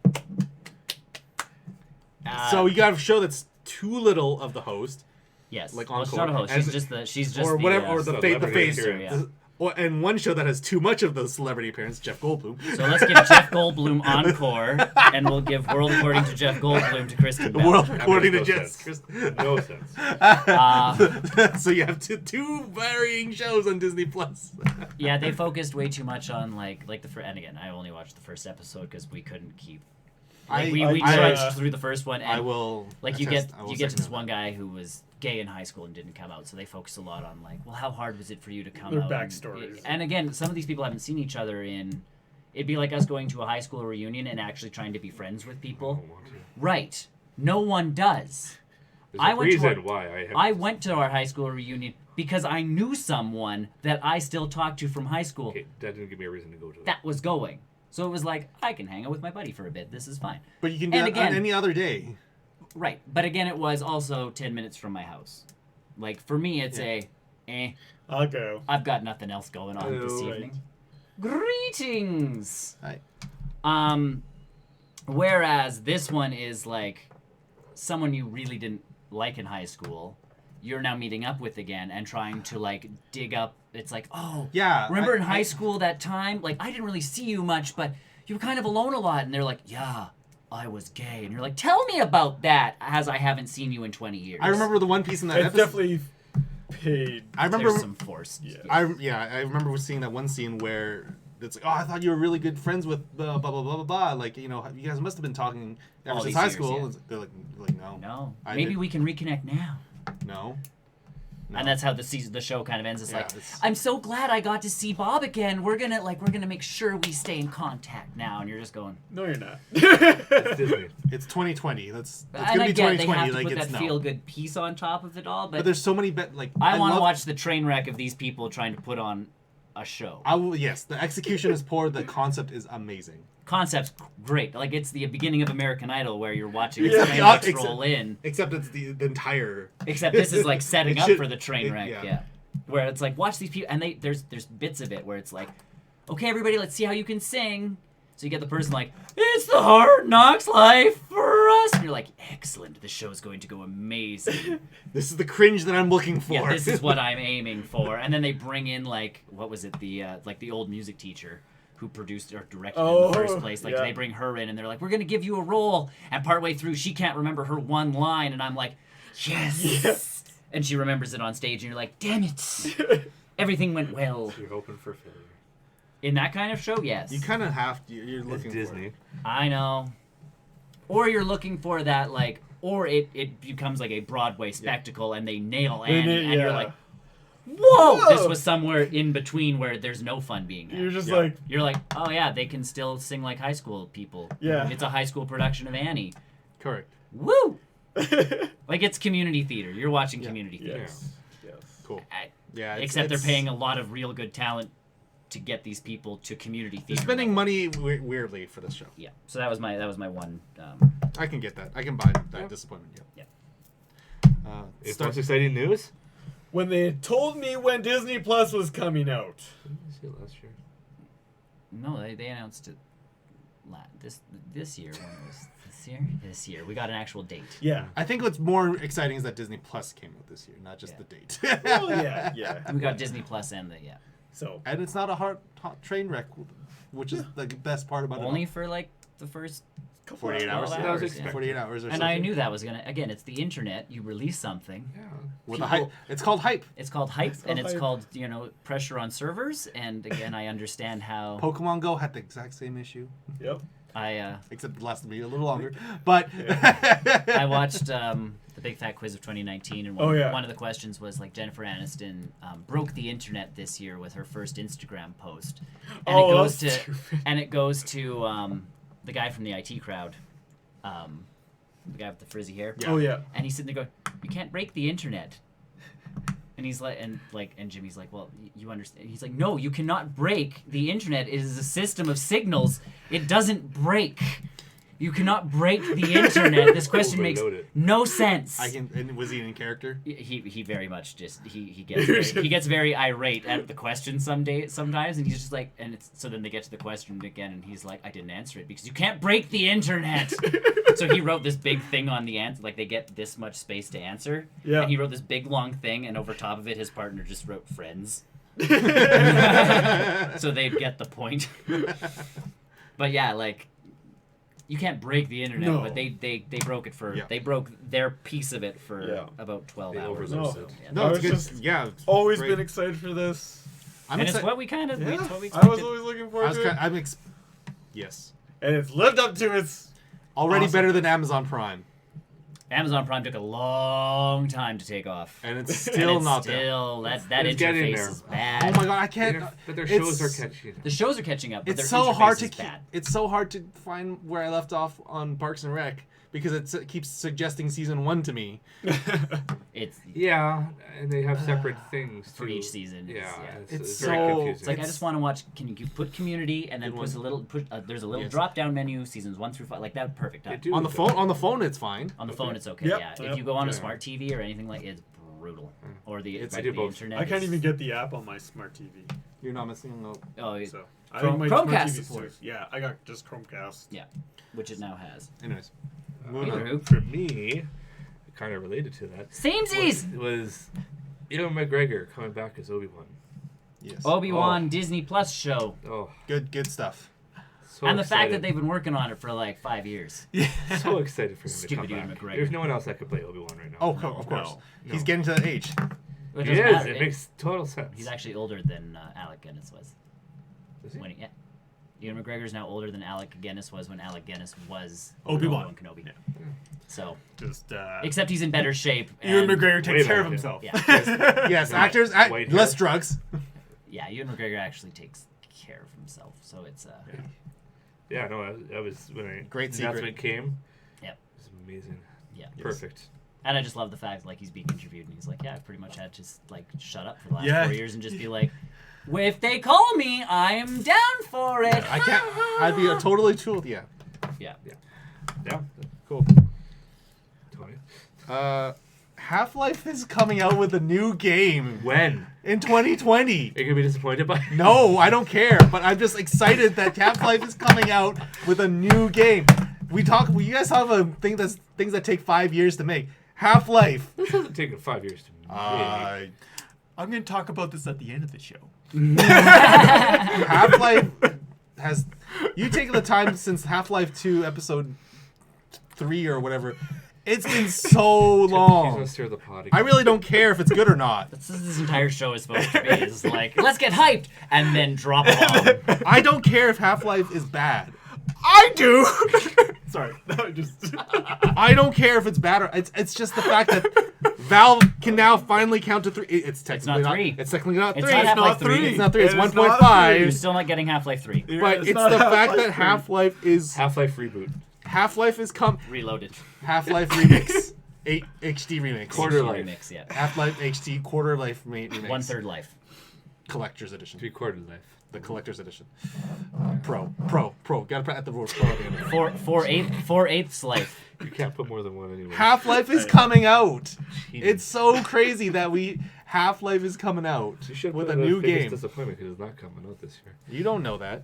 Speaker 2: so you got a show that's too little of the host,
Speaker 1: Yes,
Speaker 2: like
Speaker 1: well, she's
Speaker 2: Encore,
Speaker 1: not a host.
Speaker 2: and-
Speaker 1: she's just
Speaker 2: or
Speaker 1: the,
Speaker 2: whatever, or the
Speaker 3: celebrity
Speaker 2: face,
Speaker 3: appearance.
Speaker 1: Yeah.
Speaker 2: and one show that has too much of the celebrity appearance, Jeff Goldblum.
Speaker 1: So let's give Jeff Goldblum Encore, and we'll give World According to Jeff Goldblum to Kristen
Speaker 2: The
Speaker 1: Bell.
Speaker 2: world
Speaker 3: That
Speaker 2: according to
Speaker 3: makes no
Speaker 2: Jeff.
Speaker 3: sense. No sense.
Speaker 2: So you have two varying shows on Disney Plus.
Speaker 1: Yeah, they focused way too much on like the and again, I only watched the first episode because we couldn't keep. Like, we trudged through the first one, and
Speaker 2: I will.
Speaker 1: like you
Speaker 2: attest-
Speaker 1: get
Speaker 2: I will
Speaker 1: you get to
Speaker 2: second
Speaker 1: this one guy who was gay in high school and didn't come out, so they focused a lot on like, well, how hard was it for you to come
Speaker 4: Their
Speaker 1: out?
Speaker 4: backstories.
Speaker 1: And again, some of these people haven't seen each other in. It'd be like us going to a high school reunion and actually trying to be friends with
Speaker 3: I
Speaker 1: people.
Speaker 3: don't want to.
Speaker 1: Right. No one does.
Speaker 3: There's
Speaker 1: I
Speaker 3: a
Speaker 1: went to
Speaker 3: reason
Speaker 1: a-
Speaker 3: why I have.
Speaker 1: I went to our high school reunion because I knew someone that I still talk to from high school
Speaker 3: Okay, that didn't give me a reason to go to that.
Speaker 1: that was going. So it was like, I can hang out with my buddy for a bit. This is fine.
Speaker 2: But you can do
Speaker 1: And
Speaker 2: that
Speaker 1: again-
Speaker 2: on any other day.
Speaker 1: Right. But again, it was also 10 minutes from my house. Like, for me, it's
Speaker 4: I'll go.
Speaker 1: I've got nothing else going on this
Speaker 2: Hello.
Speaker 1: evening. Greetings!
Speaker 2: Hi.
Speaker 1: Whereas this one is like someone you really didn't like in high school, you're now meeting up with again and trying to like dig up. It's like, oh,
Speaker 2: Yeah.
Speaker 1: remember in high school that time? Like, I didn't really see you much, but you were kind of alone a lot. And they're like, yeah, I was gay. And you're like, tell me about that, as I haven't seen you in 20 years.
Speaker 2: I remember the one piece in that
Speaker 4: It's
Speaker 2: episode.
Speaker 4: definitely paid.
Speaker 2: I remember.
Speaker 1: There's some forced.
Speaker 4: Yeah.
Speaker 2: I remember seeing that one scene where it's like, oh, I thought you were really good friends with blah blah blah blah blah blah. Like, you know, you guys must have been talking ever
Speaker 1: All
Speaker 2: since
Speaker 1: these
Speaker 2: high
Speaker 1: years,
Speaker 2: school.
Speaker 1: yeah.
Speaker 2: And they're like, no,
Speaker 1: No.
Speaker 2: I
Speaker 1: Maybe
Speaker 2: did-
Speaker 1: we can reconnect now.
Speaker 2: no.
Speaker 1: And that's how the show kind of ends. It's
Speaker 2: Yeah,
Speaker 1: like,
Speaker 2: it's-
Speaker 1: I'm so glad I got to see Bob again. We're gonna make sure we stay in contact now. And you're just going.
Speaker 4: No, you're not.
Speaker 3: It's Disney.
Speaker 2: It's 2020. It's
Speaker 1: And
Speaker 2: gonna
Speaker 1: I
Speaker 2: be
Speaker 1: get they
Speaker 2: 2020.
Speaker 1: have to
Speaker 2: Like
Speaker 1: put
Speaker 2: it's
Speaker 1: that
Speaker 2: no.
Speaker 1: feel good piece on top of it all,
Speaker 2: But
Speaker 1: but
Speaker 2: there's so many
Speaker 1: I want to
Speaker 2: love-
Speaker 1: watch the train wreck of these people trying to put on a show.
Speaker 2: I will. Yes, the execution is poor. The concept is amazing.
Speaker 1: Concept's great. Like it's the beginning of American Idol where you're watching
Speaker 2: Yeah,
Speaker 1: the train
Speaker 2: yeah,
Speaker 1: wrecks
Speaker 2: except-
Speaker 1: roll in.
Speaker 2: Except it's the entire.
Speaker 1: Except this is like setting
Speaker 2: It
Speaker 1: up
Speaker 2: should-
Speaker 1: for the train
Speaker 2: it-
Speaker 1: wreck.
Speaker 2: yeah.
Speaker 1: Yeah. Where it's like, watch these people, and there's bits of it where it's like, okay, everybody, let's see how you can sing. So you get the person like, it's the hard knocks life for us, and you're like, excellent, this show is going to go amazing.
Speaker 2: This is the cringe that I'm looking for.
Speaker 1: Yeah, this is what I'm aiming for. And then they bring in like, what was it, the old music teacher who produced or directed it in the first place. Like
Speaker 4: yeah.
Speaker 1: they bring her in and they're like, we're gonna give you a role, and partway through she can't remember her one line, and I'm like, yes.
Speaker 4: Yes.
Speaker 1: And she remembers it on stage, and you're like, damn it. Everything went well.
Speaker 3: You're hoping for failure.
Speaker 1: In that kind of show, yes.
Speaker 2: You kind of have to. You're
Speaker 3: It's
Speaker 2: looking
Speaker 3: Disney.
Speaker 2: for it.
Speaker 1: I know. Or you're looking for that, like, or it becomes like a Broadway spectacle and they nail Annie, and you're like, whoa! This was somewhere in between where there's no fun being had.
Speaker 4: You're just
Speaker 2: Yeah.
Speaker 4: like,
Speaker 1: You're like, oh yeah, they can still sing like high school people.
Speaker 4: Yeah.
Speaker 1: It's a high school production of Annie.
Speaker 2: Correct.
Speaker 1: Woo! Like it's community theater. You're watching community theater.
Speaker 4: yes, yes.
Speaker 2: Cool.
Speaker 1: I-
Speaker 2: Yeah.
Speaker 1: Except they're paying a lot of real good talent to get these people to community
Speaker 2: They're
Speaker 1: theater.
Speaker 2: spending
Speaker 1: level.
Speaker 2: money weirdly for this show.
Speaker 1: Yeah. So that was my one.
Speaker 2: I can get that. I can buy that
Speaker 3: Yeah.
Speaker 2: disappointment. Yeah.
Speaker 3: It's
Speaker 2: Start-
Speaker 3: most exciting news.
Speaker 4: When they had told me when Disney Plus was coming out.
Speaker 3: Didn't you see it last year?
Speaker 1: No, they announced it. this year. When was this year? This year. We got an actual date.
Speaker 4: Yeah.
Speaker 2: I think what's more exciting is that Disney Plus came out this year, not just the date.
Speaker 4: Well, yeah.
Speaker 1: We got Disney Plus and
Speaker 4: So.
Speaker 2: And it's not a hot train wreck, which is the best part about
Speaker 1: only
Speaker 2: it.
Speaker 1: for like the first
Speaker 2: 48 hours.
Speaker 3: That was expected.
Speaker 2: 48 hours or
Speaker 1: and
Speaker 2: something.
Speaker 1: I knew that was gonna. Again, it's the internet. You release something.
Speaker 3: Yeah.
Speaker 2: With a hype. It's called hype.
Speaker 1: It's called hype, and it's
Speaker 4: hype.
Speaker 1: called pressure on servers. And again, I understand how
Speaker 2: Pokemon Go had the exact same issue,
Speaker 4: Yep.
Speaker 2: except it lasted me a little longer. But
Speaker 1: I watched the Big Fat Quiz of 2019, and one of the questions was like Jennifer Aniston broke the internet this year with her first Instagram post, and it goes to the guy from the IT crowd, the guy with the frizzy hair.
Speaker 4: Yeah. Oh yeah.
Speaker 1: And he's sitting there going, "You can't break the internet." And he's like, and Jimmy's like, "Well, you understand?" He's like, "No, you cannot break the internet. It is a system of signals. It doesn't break. You cannot break the internet." This question makes no sense.
Speaker 2: And was he in character?
Speaker 1: He very much just he gets very irate at the question sometimes, and he's just like, so then they get to the question again, and he's like, "I didn't answer it because you can't break the internet." So he wrote this big thing on the answer, like they get this much space to answer.
Speaker 4: Yeah.
Speaker 1: And he wrote this big long thing, and over top of it, his partner just wrote "friends." So they get the point. But yeah, like. You can't break the internet, but they broke it for they broke their piece of it for about 12 hours or so.
Speaker 2: No,
Speaker 4: it's
Speaker 2: good. It's
Speaker 4: always
Speaker 2: great.
Speaker 4: been excited for this.
Speaker 1: It's what we kind of
Speaker 4: I
Speaker 1: expected.
Speaker 4: was always looking forward to it.
Speaker 2: Yes.
Speaker 4: And it's lived up to its
Speaker 2: Already better than Amazon Prime.
Speaker 1: Amazon Prime took a long time to take off.
Speaker 2: And it's still not there.
Speaker 1: That interface is bad.
Speaker 2: Oh my god, I can't.
Speaker 3: But their shows are catching up.
Speaker 1: The shows are catching up, but
Speaker 2: It's
Speaker 1: their
Speaker 2: so hard to
Speaker 1: interface is bad.
Speaker 2: It's so hard to find where I left off on Parks and Rec because it keeps suggesting season 1 to me.
Speaker 3: And they have separate things
Speaker 1: for each season.
Speaker 2: It's
Speaker 3: very
Speaker 2: so
Speaker 3: confusing.
Speaker 1: It's like I just want to watch. Can you put Community and then there's a little drop down menu, seasons 1 through 5, like that. Perfect.
Speaker 2: On the phone, it's fine.
Speaker 1: On the phone, it's okay.
Speaker 4: Yep.
Speaker 1: Yeah. If you go on a smart TV or anything like, it's brutal. Or the internet.
Speaker 4: I can't even get the app on my smart TV.
Speaker 2: You're not missing no.
Speaker 1: Oh,
Speaker 4: so I think my
Speaker 1: Chromecast
Speaker 4: smart TV's
Speaker 1: support.
Speaker 4: Yeah, I got just Chromecast.
Speaker 1: Yeah, which it now has.
Speaker 2: Anyways,
Speaker 3: for me, kind of related to that.
Speaker 1: Samesies!
Speaker 3: Was Ewan McGregor coming back as Obi-Wan.
Speaker 2: Yes.
Speaker 1: Obi-Wan Disney Plus show.
Speaker 3: Oh,
Speaker 2: good stuff.
Speaker 3: So
Speaker 1: and the fact
Speaker 3: excited.
Speaker 1: that they've been working on it for like 5 years.
Speaker 2: Yeah.
Speaker 3: So excited for him
Speaker 1: Stupid
Speaker 3: to come
Speaker 1: Ewan
Speaker 3: back.
Speaker 1: McGregor.
Speaker 3: There's no one else that could play Obi-Wan right now.
Speaker 2: Oh, of course.
Speaker 3: No.
Speaker 2: He's getting to that age.
Speaker 1: It
Speaker 3: He
Speaker 1: doesn't
Speaker 3: is.
Speaker 1: matter.
Speaker 3: It makes total sense.
Speaker 1: He's actually older than Alec Guinness was.
Speaker 3: Is he?
Speaker 1: Ewan McGregor's now older than Alec Guinness was when Alec Guinness was
Speaker 4: Obi-Wan
Speaker 1: Kenobi.
Speaker 4: Yeah.
Speaker 1: So,
Speaker 4: just
Speaker 1: except he's in better shape.
Speaker 4: Ewan
Speaker 1: and-
Speaker 4: McGregor takes care of
Speaker 3: longer.
Speaker 4: himself.
Speaker 1: Yeah.
Speaker 2: Yes,
Speaker 3: White-
Speaker 2: actors,
Speaker 3: white
Speaker 2: less
Speaker 3: hair.
Speaker 2: drugs.
Speaker 1: Yeah, Ewan McGregor actually takes care of himself. So it's
Speaker 3: Yeah, no, that was when
Speaker 2: Great
Speaker 3: the announcement came.
Speaker 1: Yep.
Speaker 3: It was amazing.
Speaker 1: Yeah.
Speaker 3: Perfect.
Speaker 1: And I just love the fact like he's being interviewed and he's like, yeah, I've pretty much had to like shut up for the last
Speaker 4: Yeah.
Speaker 1: 4 years and just be like, well, if they call me, I'm down for it.
Speaker 2: I can't. I'd be totally cool. Yeah.
Speaker 1: Yeah.
Speaker 3: Yeah.
Speaker 2: Cool.
Speaker 3: Tony.
Speaker 2: Half-Life is coming out with a new game
Speaker 3: When?
Speaker 2: in 2020.
Speaker 3: Are you gonna be disappointed by?
Speaker 2: No, I don't care. But I'm just excited that Half-Life is coming out with a new game. You guys have a thing things that take 5 years to make. Half-Life.
Speaker 3: This hasn't taken 5 years to make.
Speaker 4: I'm going to talk about this at the end of the show.
Speaker 2: Half-Life has. You take the time since Half-Life 2 episode 3 or whatever. It's been so
Speaker 3: He's
Speaker 2: long.
Speaker 3: gonna stir the pot again.
Speaker 2: I really don't care if it's good or not.
Speaker 1: That's what this entire show is supposed to be. It's like, let's get hyped and then drop a bomb.
Speaker 2: I don't care if Half-Life is bad.
Speaker 4: I do! Sorry. That just...
Speaker 2: I don't care if it's bad or it's just the fact that Valve can now finally count to 3. It's technically
Speaker 1: not 3.
Speaker 2: It's technically not 3.
Speaker 1: It's not Half-Life
Speaker 4: not 3.
Speaker 1: 3.
Speaker 2: It's not 3. It's
Speaker 4: It is
Speaker 2: 1.5.
Speaker 1: You're still not getting Half-Life 3.
Speaker 2: But it's
Speaker 4: not
Speaker 2: the fact
Speaker 4: Half-Life
Speaker 2: that
Speaker 4: 3.
Speaker 2: Half-Life is
Speaker 3: Half-Life reboot.
Speaker 2: Half-Life is
Speaker 1: Reloaded.
Speaker 2: Half-Life Remix. 8 HD Remix.
Speaker 3: Quarter life.
Speaker 1: Remix, yeah.
Speaker 2: Half-Life HD Quarter Life Remix.
Speaker 1: 1/3 life.
Speaker 2: Collector's Edition.
Speaker 3: 3/4 life.
Speaker 2: The Collector's Edition. Pro. Gotta put at the word pro at the end of it.
Speaker 1: 4/8 life.
Speaker 3: You can't put more than one anyway.
Speaker 2: Half-Life is coming out.
Speaker 3: Cheating.
Speaker 2: It's so crazy that Half-Life is coming out
Speaker 3: You should
Speaker 2: with
Speaker 3: put
Speaker 2: a new
Speaker 3: biggest
Speaker 2: game.
Speaker 3: disappointment because it's not coming out this year.
Speaker 2: You don't know that.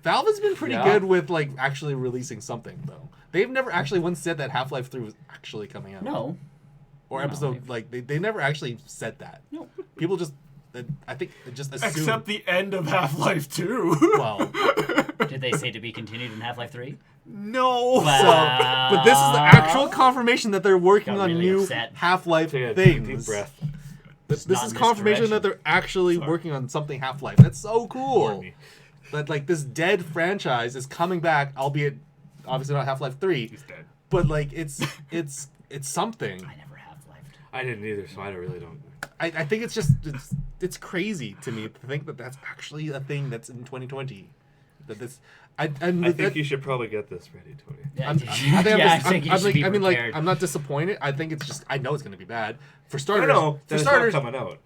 Speaker 2: Valve has been pretty
Speaker 3: Yeah.
Speaker 2: good with like actually releasing something though. They've never actually once said that Half-Life 3 was actually coming out.
Speaker 1: No.
Speaker 2: Or
Speaker 1: No,
Speaker 2: episode like they never actually said that.
Speaker 1: No.
Speaker 2: People just I think they just assume.
Speaker 4: Except the end of Half-Life 2.
Speaker 2: Well,
Speaker 1: Did they say to be continued in Half-Life 3?
Speaker 4: No.
Speaker 1: Wow.
Speaker 2: but this is the actual confirmation that they're working
Speaker 1: Got
Speaker 2: on
Speaker 1: really
Speaker 2: new
Speaker 1: upset.
Speaker 2: Half-Life
Speaker 3: Take a deep
Speaker 2: things.
Speaker 3: breath.
Speaker 2: This
Speaker 1: not
Speaker 2: is
Speaker 1: in this
Speaker 2: confirmation that they're actually working on something Half-Life. That's so cool.
Speaker 3: Warn me.
Speaker 2: That like this dead franchise is coming back, albeit obviously not Half-Life 3,
Speaker 4: He's dead.
Speaker 2: but like it's something.
Speaker 1: I never Half-Lifed.
Speaker 3: I didn't either, so I really don't.
Speaker 2: I think it's just it's crazy to me to think that that's actually a thing that's in 2020. That this
Speaker 3: I think you should probably get this ready, Tony.
Speaker 1: Yeah,
Speaker 2: I'm,
Speaker 1: I think
Speaker 2: I
Speaker 1: you should be
Speaker 2: mean, like,
Speaker 1: prepared.
Speaker 2: I'm not disappointed. I think it's just, I know it's going to be bad. For
Speaker 3: I
Speaker 2: starters,
Speaker 3: know
Speaker 2: for
Speaker 3: that it's
Speaker 2: starters,
Speaker 3: not coming out.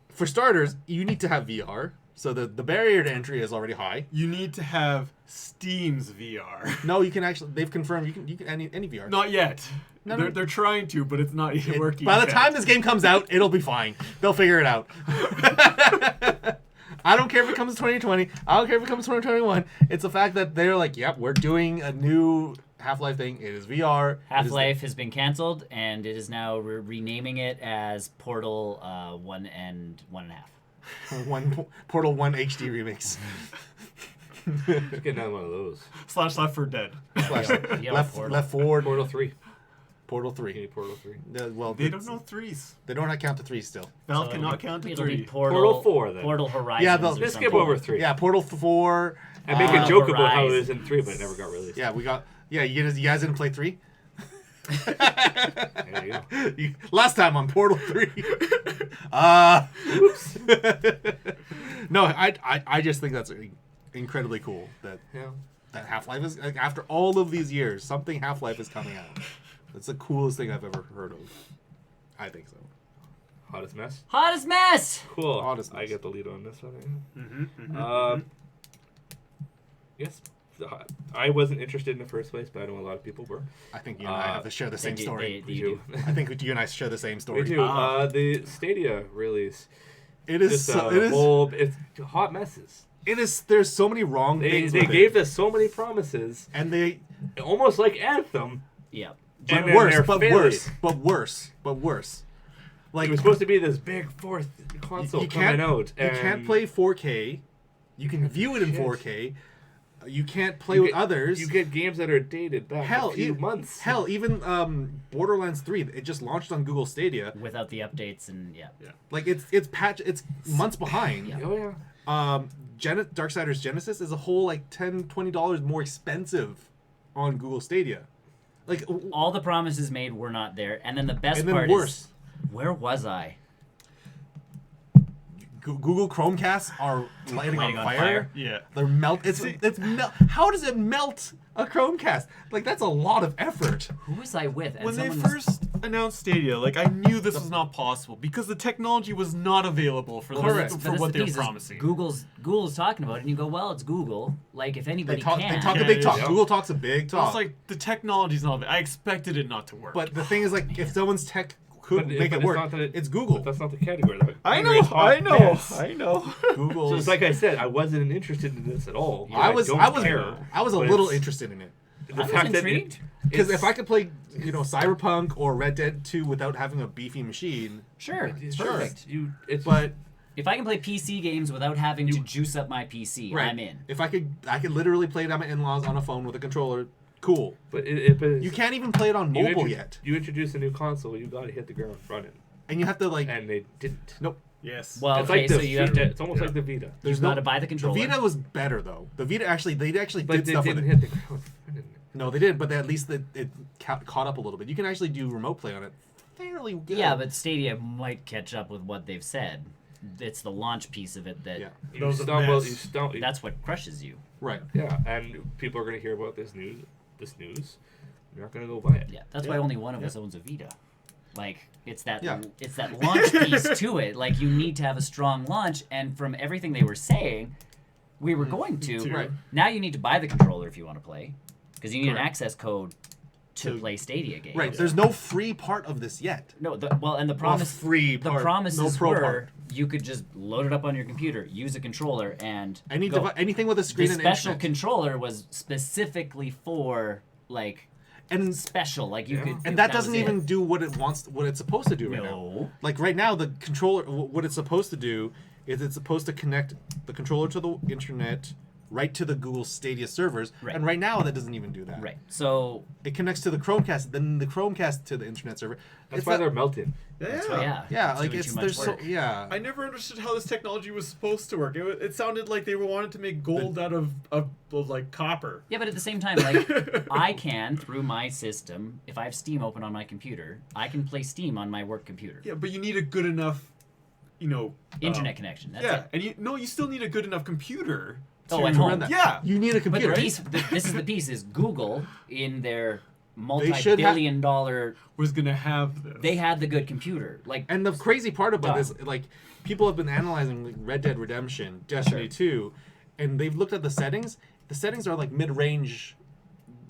Speaker 2: for starters, you need to have VR. So the barrier to entry is already high.
Speaker 4: You need to have Steam's VR.
Speaker 2: No, you can actually, they've confirmed you can any VR.
Speaker 4: Not yet.
Speaker 2: No,
Speaker 4: they're,
Speaker 2: no.
Speaker 4: they're trying to, but it's not yet working.
Speaker 2: By the
Speaker 4: yet.
Speaker 2: time this game comes out, it'll be fine. They'll figure it out. I don't care if it comes 2020. I don't care if it comes 2021. It's the fact that they're like, yep, we're doing a new Half-Life thing. It is VR.
Speaker 1: Half-Life has been canceled, and it is now renaming it as Portal 1 and 1.5.
Speaker 2: Portal 1 HD remix.
Speaker 3: Just get another one of those.
Speaker 4: / Left 4 Dead.
Speaker 1: Yeah,
Speaker 2: left forward.
Speaker 3: Portal 3.
Speaker 2: Portal
Speaker 3: You
Speaker 2: 3.
Speaker 3: need Portal 3.
Speaker 2: Well,
Speaker 4: They don't know threes.
Speaker 2: They don't count to 3 still.
Speaker 4: Valve
Speaker 1: So
Speaker 4: cannot count to
Speaker 1: It'll be
Speaker 4: 3.
Speaker 1: Portal
Speaker 3: 4 then.
Speaker 1: Portal Horizons.
Speaker 2: Yeah,
Speaker 1: or
Speaker 2: they'll-
Speaker 3: Just
Speaker 1: something.
Speaker 3: skip over 3.
Speaker 2: Yeah, Portal 4.
Speaker 3: And make a
Speaker 1: Uh,
Speaker 3: joke about how it
Speaker 1: Horizon.
Speaker 3: was in 3, but it never got released.
Speaker 2: Yeah, we got. Yeah, you guys didn't play 3?
Speaker 3: There you go.
Speaker 2: Last time on Portal 3. Oops. No, I just think that's incredibly cool that that Half-Life is, like, after all of these years, something Half-Life is coming out. That's the coolest thing I've ever heard of. I think so.
Speaker 3: Hottest mess.
Speaker 1: Hottest mess!
Speaker 3: Cool.
Speaker 2: Hottest
Speaker 3: I
Speaker 2: mess.
Speaker 3: get the lead on this one.
Speaker 4: Mm-hmm.
Speaker 3: Yes. I wasn't interested in the first place, but I know a lot of people were.
Speaker 2: I think you and I have to share the same story.
Speaker 1: They do.
Speaker 2: I think you and I share the same story.
Speaker 3: We do. The Stadia release.
Speaker 2: It is
Speaker 3: Just
Speaker 2: so.
Speaker 3: it's hot messes.
Speaker 2: It is. There's so many wrong
Speaker 3: They
Speaker 2: things. with
Speaker 3: gave
Speaker 2: it.
Speaker 3: us so many promises,
Speaker 2: and they.
Speaker 3: almost like Anthem.
Speaker 1: Yeah.
Speaker 2: But
Speaker 3: And then
Speaker 2: worse.
Speaker 3: they're
Speaker 2: But
Speaker 3: failing.
Speaker 2: worse. But worse. But worse. Like
Speaker 3: It was supposed to be this big fourth console
Speaker 2: you
Speaker 3: coming
Speaker 2: can't.
Speaker 3: out.
Speaker 2: You can't
Speaker 3: and
Speaker 2: play 4K. You can view it in
Speaker 3: Shit.
Speaker 2: 4K. You can't play
Speaker 3: you
Speaker 2: with
Speaker 3: get-
Speaker 2: others.
Speaker 3: You get games that are dated back a few months.
Speaker 2: Hell, even Borderlands 3, it just launched on Google Stadia.
Speaker 1: Without the updates and yeah.
Speaker 2: Like it's months behind.
Speaker 1: Yeah.
Speaker 3: Oh yeah.
Speaker 2: Darksiders Genesis is a whole like $10-$20 more expensive on Google Stadia. Like
Speaker 1: All the promises made were not there, and then the best
Speaker 2: and then
Speaker 1: part
Speaker 2: worse.
Speaker 1: is, where was I?
Speaker 2: Google Chromecasts are lighting on fire.
Speaker 4: Yeah.
Speaker 2: They're melt. It's melt. How does it melt a Chromecast? Like that's a lot of effort.
Speaker 1: Who was I with? And
Speaker 4: When they
Speaker 1: someone
Speaker 4: first announced Stadia, like I knew this was not possible because the technology was not available for
Speaker 2: Correct.
Speaker 1: But
Speaker 4: for
Speaker 1: that's
Speaker 4: what
Speaker 1: the
Speaker 4: they were
Speaker 1: piece is
Speaker 4: promising.
Speaker 1: Google's talking about it, and you go, well, it's Google. Like if anybody can.
Speaker 2: They talk a
Speaker 4: Yeah,
Speaker 2: big
Speaker 4: yeah,
Speaker 2: talk.
Speaker 4: yeah.
Speaker 2: Google talks a big
Speaker 4: So it's
Speaker 2: talk.
Speaker 4: like the technology's not. I expected it not to work.
Speaker 2: But the thing is, like, if someone's tech could
Speaker 3: But
Speaker 2: make it
Speaker 3: it's
Speaker 2: work,
Speaker 3: not that
Speaker 2: it's Google.
Speaker 3: But that's not the category. That
Speaker 4: I
Speaker 3: category is hot mess.
Speaker 4: I know.
Speaker 2: Google.
Speaker 3: So it's like I said, I wasn't interested in this at all.
Speaker 2: I was
Speaker 3: don't
Speaker 2: a
Speaker 3: care,
Speaker 2: little
Speaker 3: but
Speaker 2: interested in it
Speaker 3: the
Speaker 1: I was
Speaker 3: fact that
Speaker 1: intrigued.
Speaker 2: because if I could play, Cyberpunk or Red Dead 2 without having a beefy machine,
Speaker 1: Sure,
Speaker 3: it's
Speaker 2: Sure.
Speaker 1: perfect.
Speaker 2: but
Speaker 1: If I can play PC games without having to juice up my PC,
Speaker 2: right,
Speaker 1: I'm in.
Speaker 2: if I could literally play it on my in-laws on a phone with a controller. Cool.
Speaker 3: But
Speaker 2: You can't even play it on
Speaker 3: you
Speaker 2: mobile
Speaker 3: intro-
Speaker 2: yet,
Speaker 3: You introduce a new console, you got to hit the ground running,
Speaker 2: and you have to like.
Speaker 3: and they didn't.
Speaker 2: Nope.
Speaker 4: Yes.
Speaker 1: Well,
Speaker 3: It's
Speaker 1: okay,
Speaker 3: like the
Speaker 1: so you have
Speaker 3: Vita.
Speaker 1: to.
Speaker 3: It's almost like the Vita.
Speaker 2: There's
Speaker 1: You've got to buy the controller.
Speaker 2: The Vita was better though. The Vita they actually
Speaker 3: But
Speaker 2: did
Speaker 3: they
Speaker 2: stuff with
Speaker 3: didn't
Speaker 2: it.
Speaker 3: hit the ground running.
Speaker 2: No, they didn't. But at least it caught up a little bit. You can actually do remote play on it fairly good.
Speaker 1: Yeah, but Stadia might catch up with what they've said. It's the launch piece of it that
Speaker 2: Yeah.
Speaker 3: You
Speaker 4: Those are the
Speaker 3: stumble.
Speaker 4: best.
Speaker 3: You stumble.
Speaker 1: that's what crushes you.
Speaker 2: Right.
Speaker 3: Yeah, and people are going to hear about this news. You're not going to go buy it.
Speaker 1: Yeah, that's why only one of us owns a Vita. Like it's that
Speaker 2: Yeah.
Speaker 1: it's that launch piece to it. Like you need to have a strong launch, and from everything they were saying, we were going to.
Speaker 2: Right.
Speaker 1: Now you need to buy the controller if you want to play, because you need an
Speaker 2: Correct.
Speaker 1: access code to play Stadia games.
Speaker 2: Right. There's no free part of this yet.
Speaker 1: No, and the promise,
Speaker 2: free
Speaker 1: the
Speaker 2: part,
Speaker 1: promises
Speaker 2: no pro
Speaker 1: were
Speaker 2: part.
Speaker 1: you could just load it up on your computer, use a controller, and go.
Speaker 2: Anything with a screen
Speaker 1: The
Speaker 2: and
Speaker 1: special
Speaker 2: internet.
Speaker 1: controller was specifically for
Speaker 2: And
Speaker 1: special, like you could,
Speaker 2: and that doesn't
Speaker 1: was
Speaker 2: even
Speaker 1: it.
Speaker 2: do what it's supposed to do right now.
Speaker 1: No.
Speaker 2: Like right now, the controller, what it's supposed to do is it's supposed to connect the controller to the internet, right to the Google Stadia servers,
Speaker 1: Right.
Speaker 2: and right now that doesn't even do that.
Speaker 1: Right. So
Speaker 2: It connects to the Chromecast, then the Chromecast to the internet server.
Speaker 3: That's why they're melting.
Speaker 1: yeah,
Speaker 2: Yeah, like
Speaker 1: doing
Speaker 2: it's
Speaker 1: too much
Speaker 2: there's so
Speaker 1: work.
Speaker 2: yeah.
Speaker 4: I never understood how this technology was supposed to work. It sounded like they wanted to make gold out of like copper.
Speaker 1: Yeah, but at the same time, like I can through my system, if I have Steam open on my computer, I can play Steam on my work computer.
Speaker 4: Yeah, but you need a good enough,
Speaker 1: Internet connection. That's
Speaker 4: yeah,
Speaker 1: it.
Speaker 4: and you still need a good enough computer.
Speaker 1: Oh, at
Speaker 2: to run
Speaker 1: home.
Speaker 2: that.
Speaker 4: Yeah.
Speaker 2: You need a
Speaker 1: But
Speaker 2: computer.
Speaker 1: this is the piece is Google in their
Speaker 2: should
Speaker 1: multi-billion-dollar.
Speaker 4: Was gonna have this.
Speaker 1: They had the good computer. Like
Speaker 2: And the crazy part about
Speaker 1: Done.
Speaker 2: this, like, people have been analyzing like, Red Dead Redemption, Destiny 2, and they've looked at the settings. The settings are like mid-range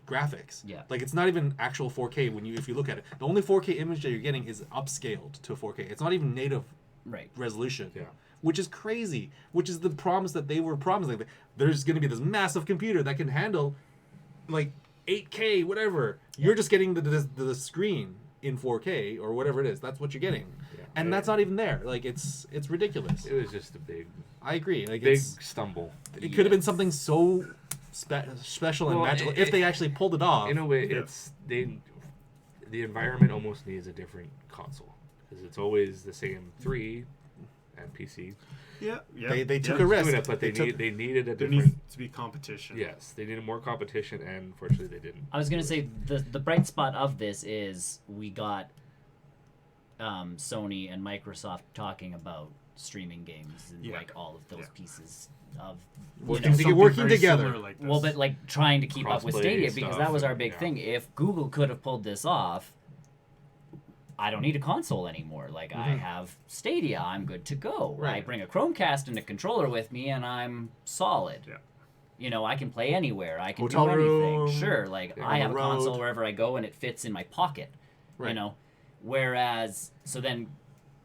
Speaker 2: graphics.
Speaker 1: Yeah.
Speaker 2: Like it's not even actual 4K if you look at it. The only 4K image that you're getting is upscaled to 4K. It's not even native
Speaker 1: right.
Speaker 2: resolution.
Speaker 3: Yeah.
Speaker 2: Which is crazy. Which is the promise that they were promising. There's going to be this massive computer that can handle like 8K, whatever. You're just getting the screen in 4K or whatever it is. That's what you're getting.
Speaker 3: Yeah.
Speaker 2: And that's not even there. Like it's ridiculous.
Speaker 3: It was just a big
Speaker 2: I agree. Like
Speaker 3: big
Speaker 2: it's
Speaker 3: stumble.
Speaker 2: it could have been something so special and
Speaker 3: Well,
Speaker 2: magical if they actually pulled it off.
Speaker 3: In a way,
Speaker 4: Yeah.
Speaker 3: the environment almost needs a different console because it's always the same 3 and PC.
Speaker 4: Yeah.
Speaker 2: They took a
Speaker 3: Doing
Speaker 2: risk.
Speaker 3: it, but they needed a
Speaker 4: There
Speaker 3: different.
Speaker 4: needs to be competition.
Speaker 3: Yes, they needed more competition, and unfortunately, they didn't.
Speaker 1: I was gonna say the bright spot of this is we got Sony and Microsoft talking about streaming games and
Speaker 4: Yeah.
Speaker 1: like all of those
Speaker 4: Yeah.
Speaker 1: pieces of
Speaker 2: Working
Speaker 4: Something
Speaker 2: working
Speaker 4: very
Speaker 2: together.
Speaker 4: similar like this.
Speaker 1: well, but like trying to keep up with
Speaker 3: Crossplay
Speaker 1: Stadia because
Speaker 3: stuff
Speaker 1: that was our
Speaker 3: and-
Speaker 1: big
Speaker 3: yeah.
Speaker 1: thing. If Google could have pulled this off, I don't need a console anymore. Like I have Stadia, I'm good to go. I
Speaker 2: Right.
Speaker 1: bring a Chromecast and a controller with me, and I'm solid.
Speaker 4: Yeah.
Speaker 1: I can play anywhere. I can
Speaker 2: Hotel
Speaker 1: do anything.
Speaker 2: room,
Speaker 1: Sure, like
Speaker 2: on
Speaker 1: I
Speaker 2: the
Speaker 1: have a
Speaker 2: road.
Speaker 1: console wherever I go, and it fits in my pocket.
Speaker 2: Right.
Speaker 1: Whereas so then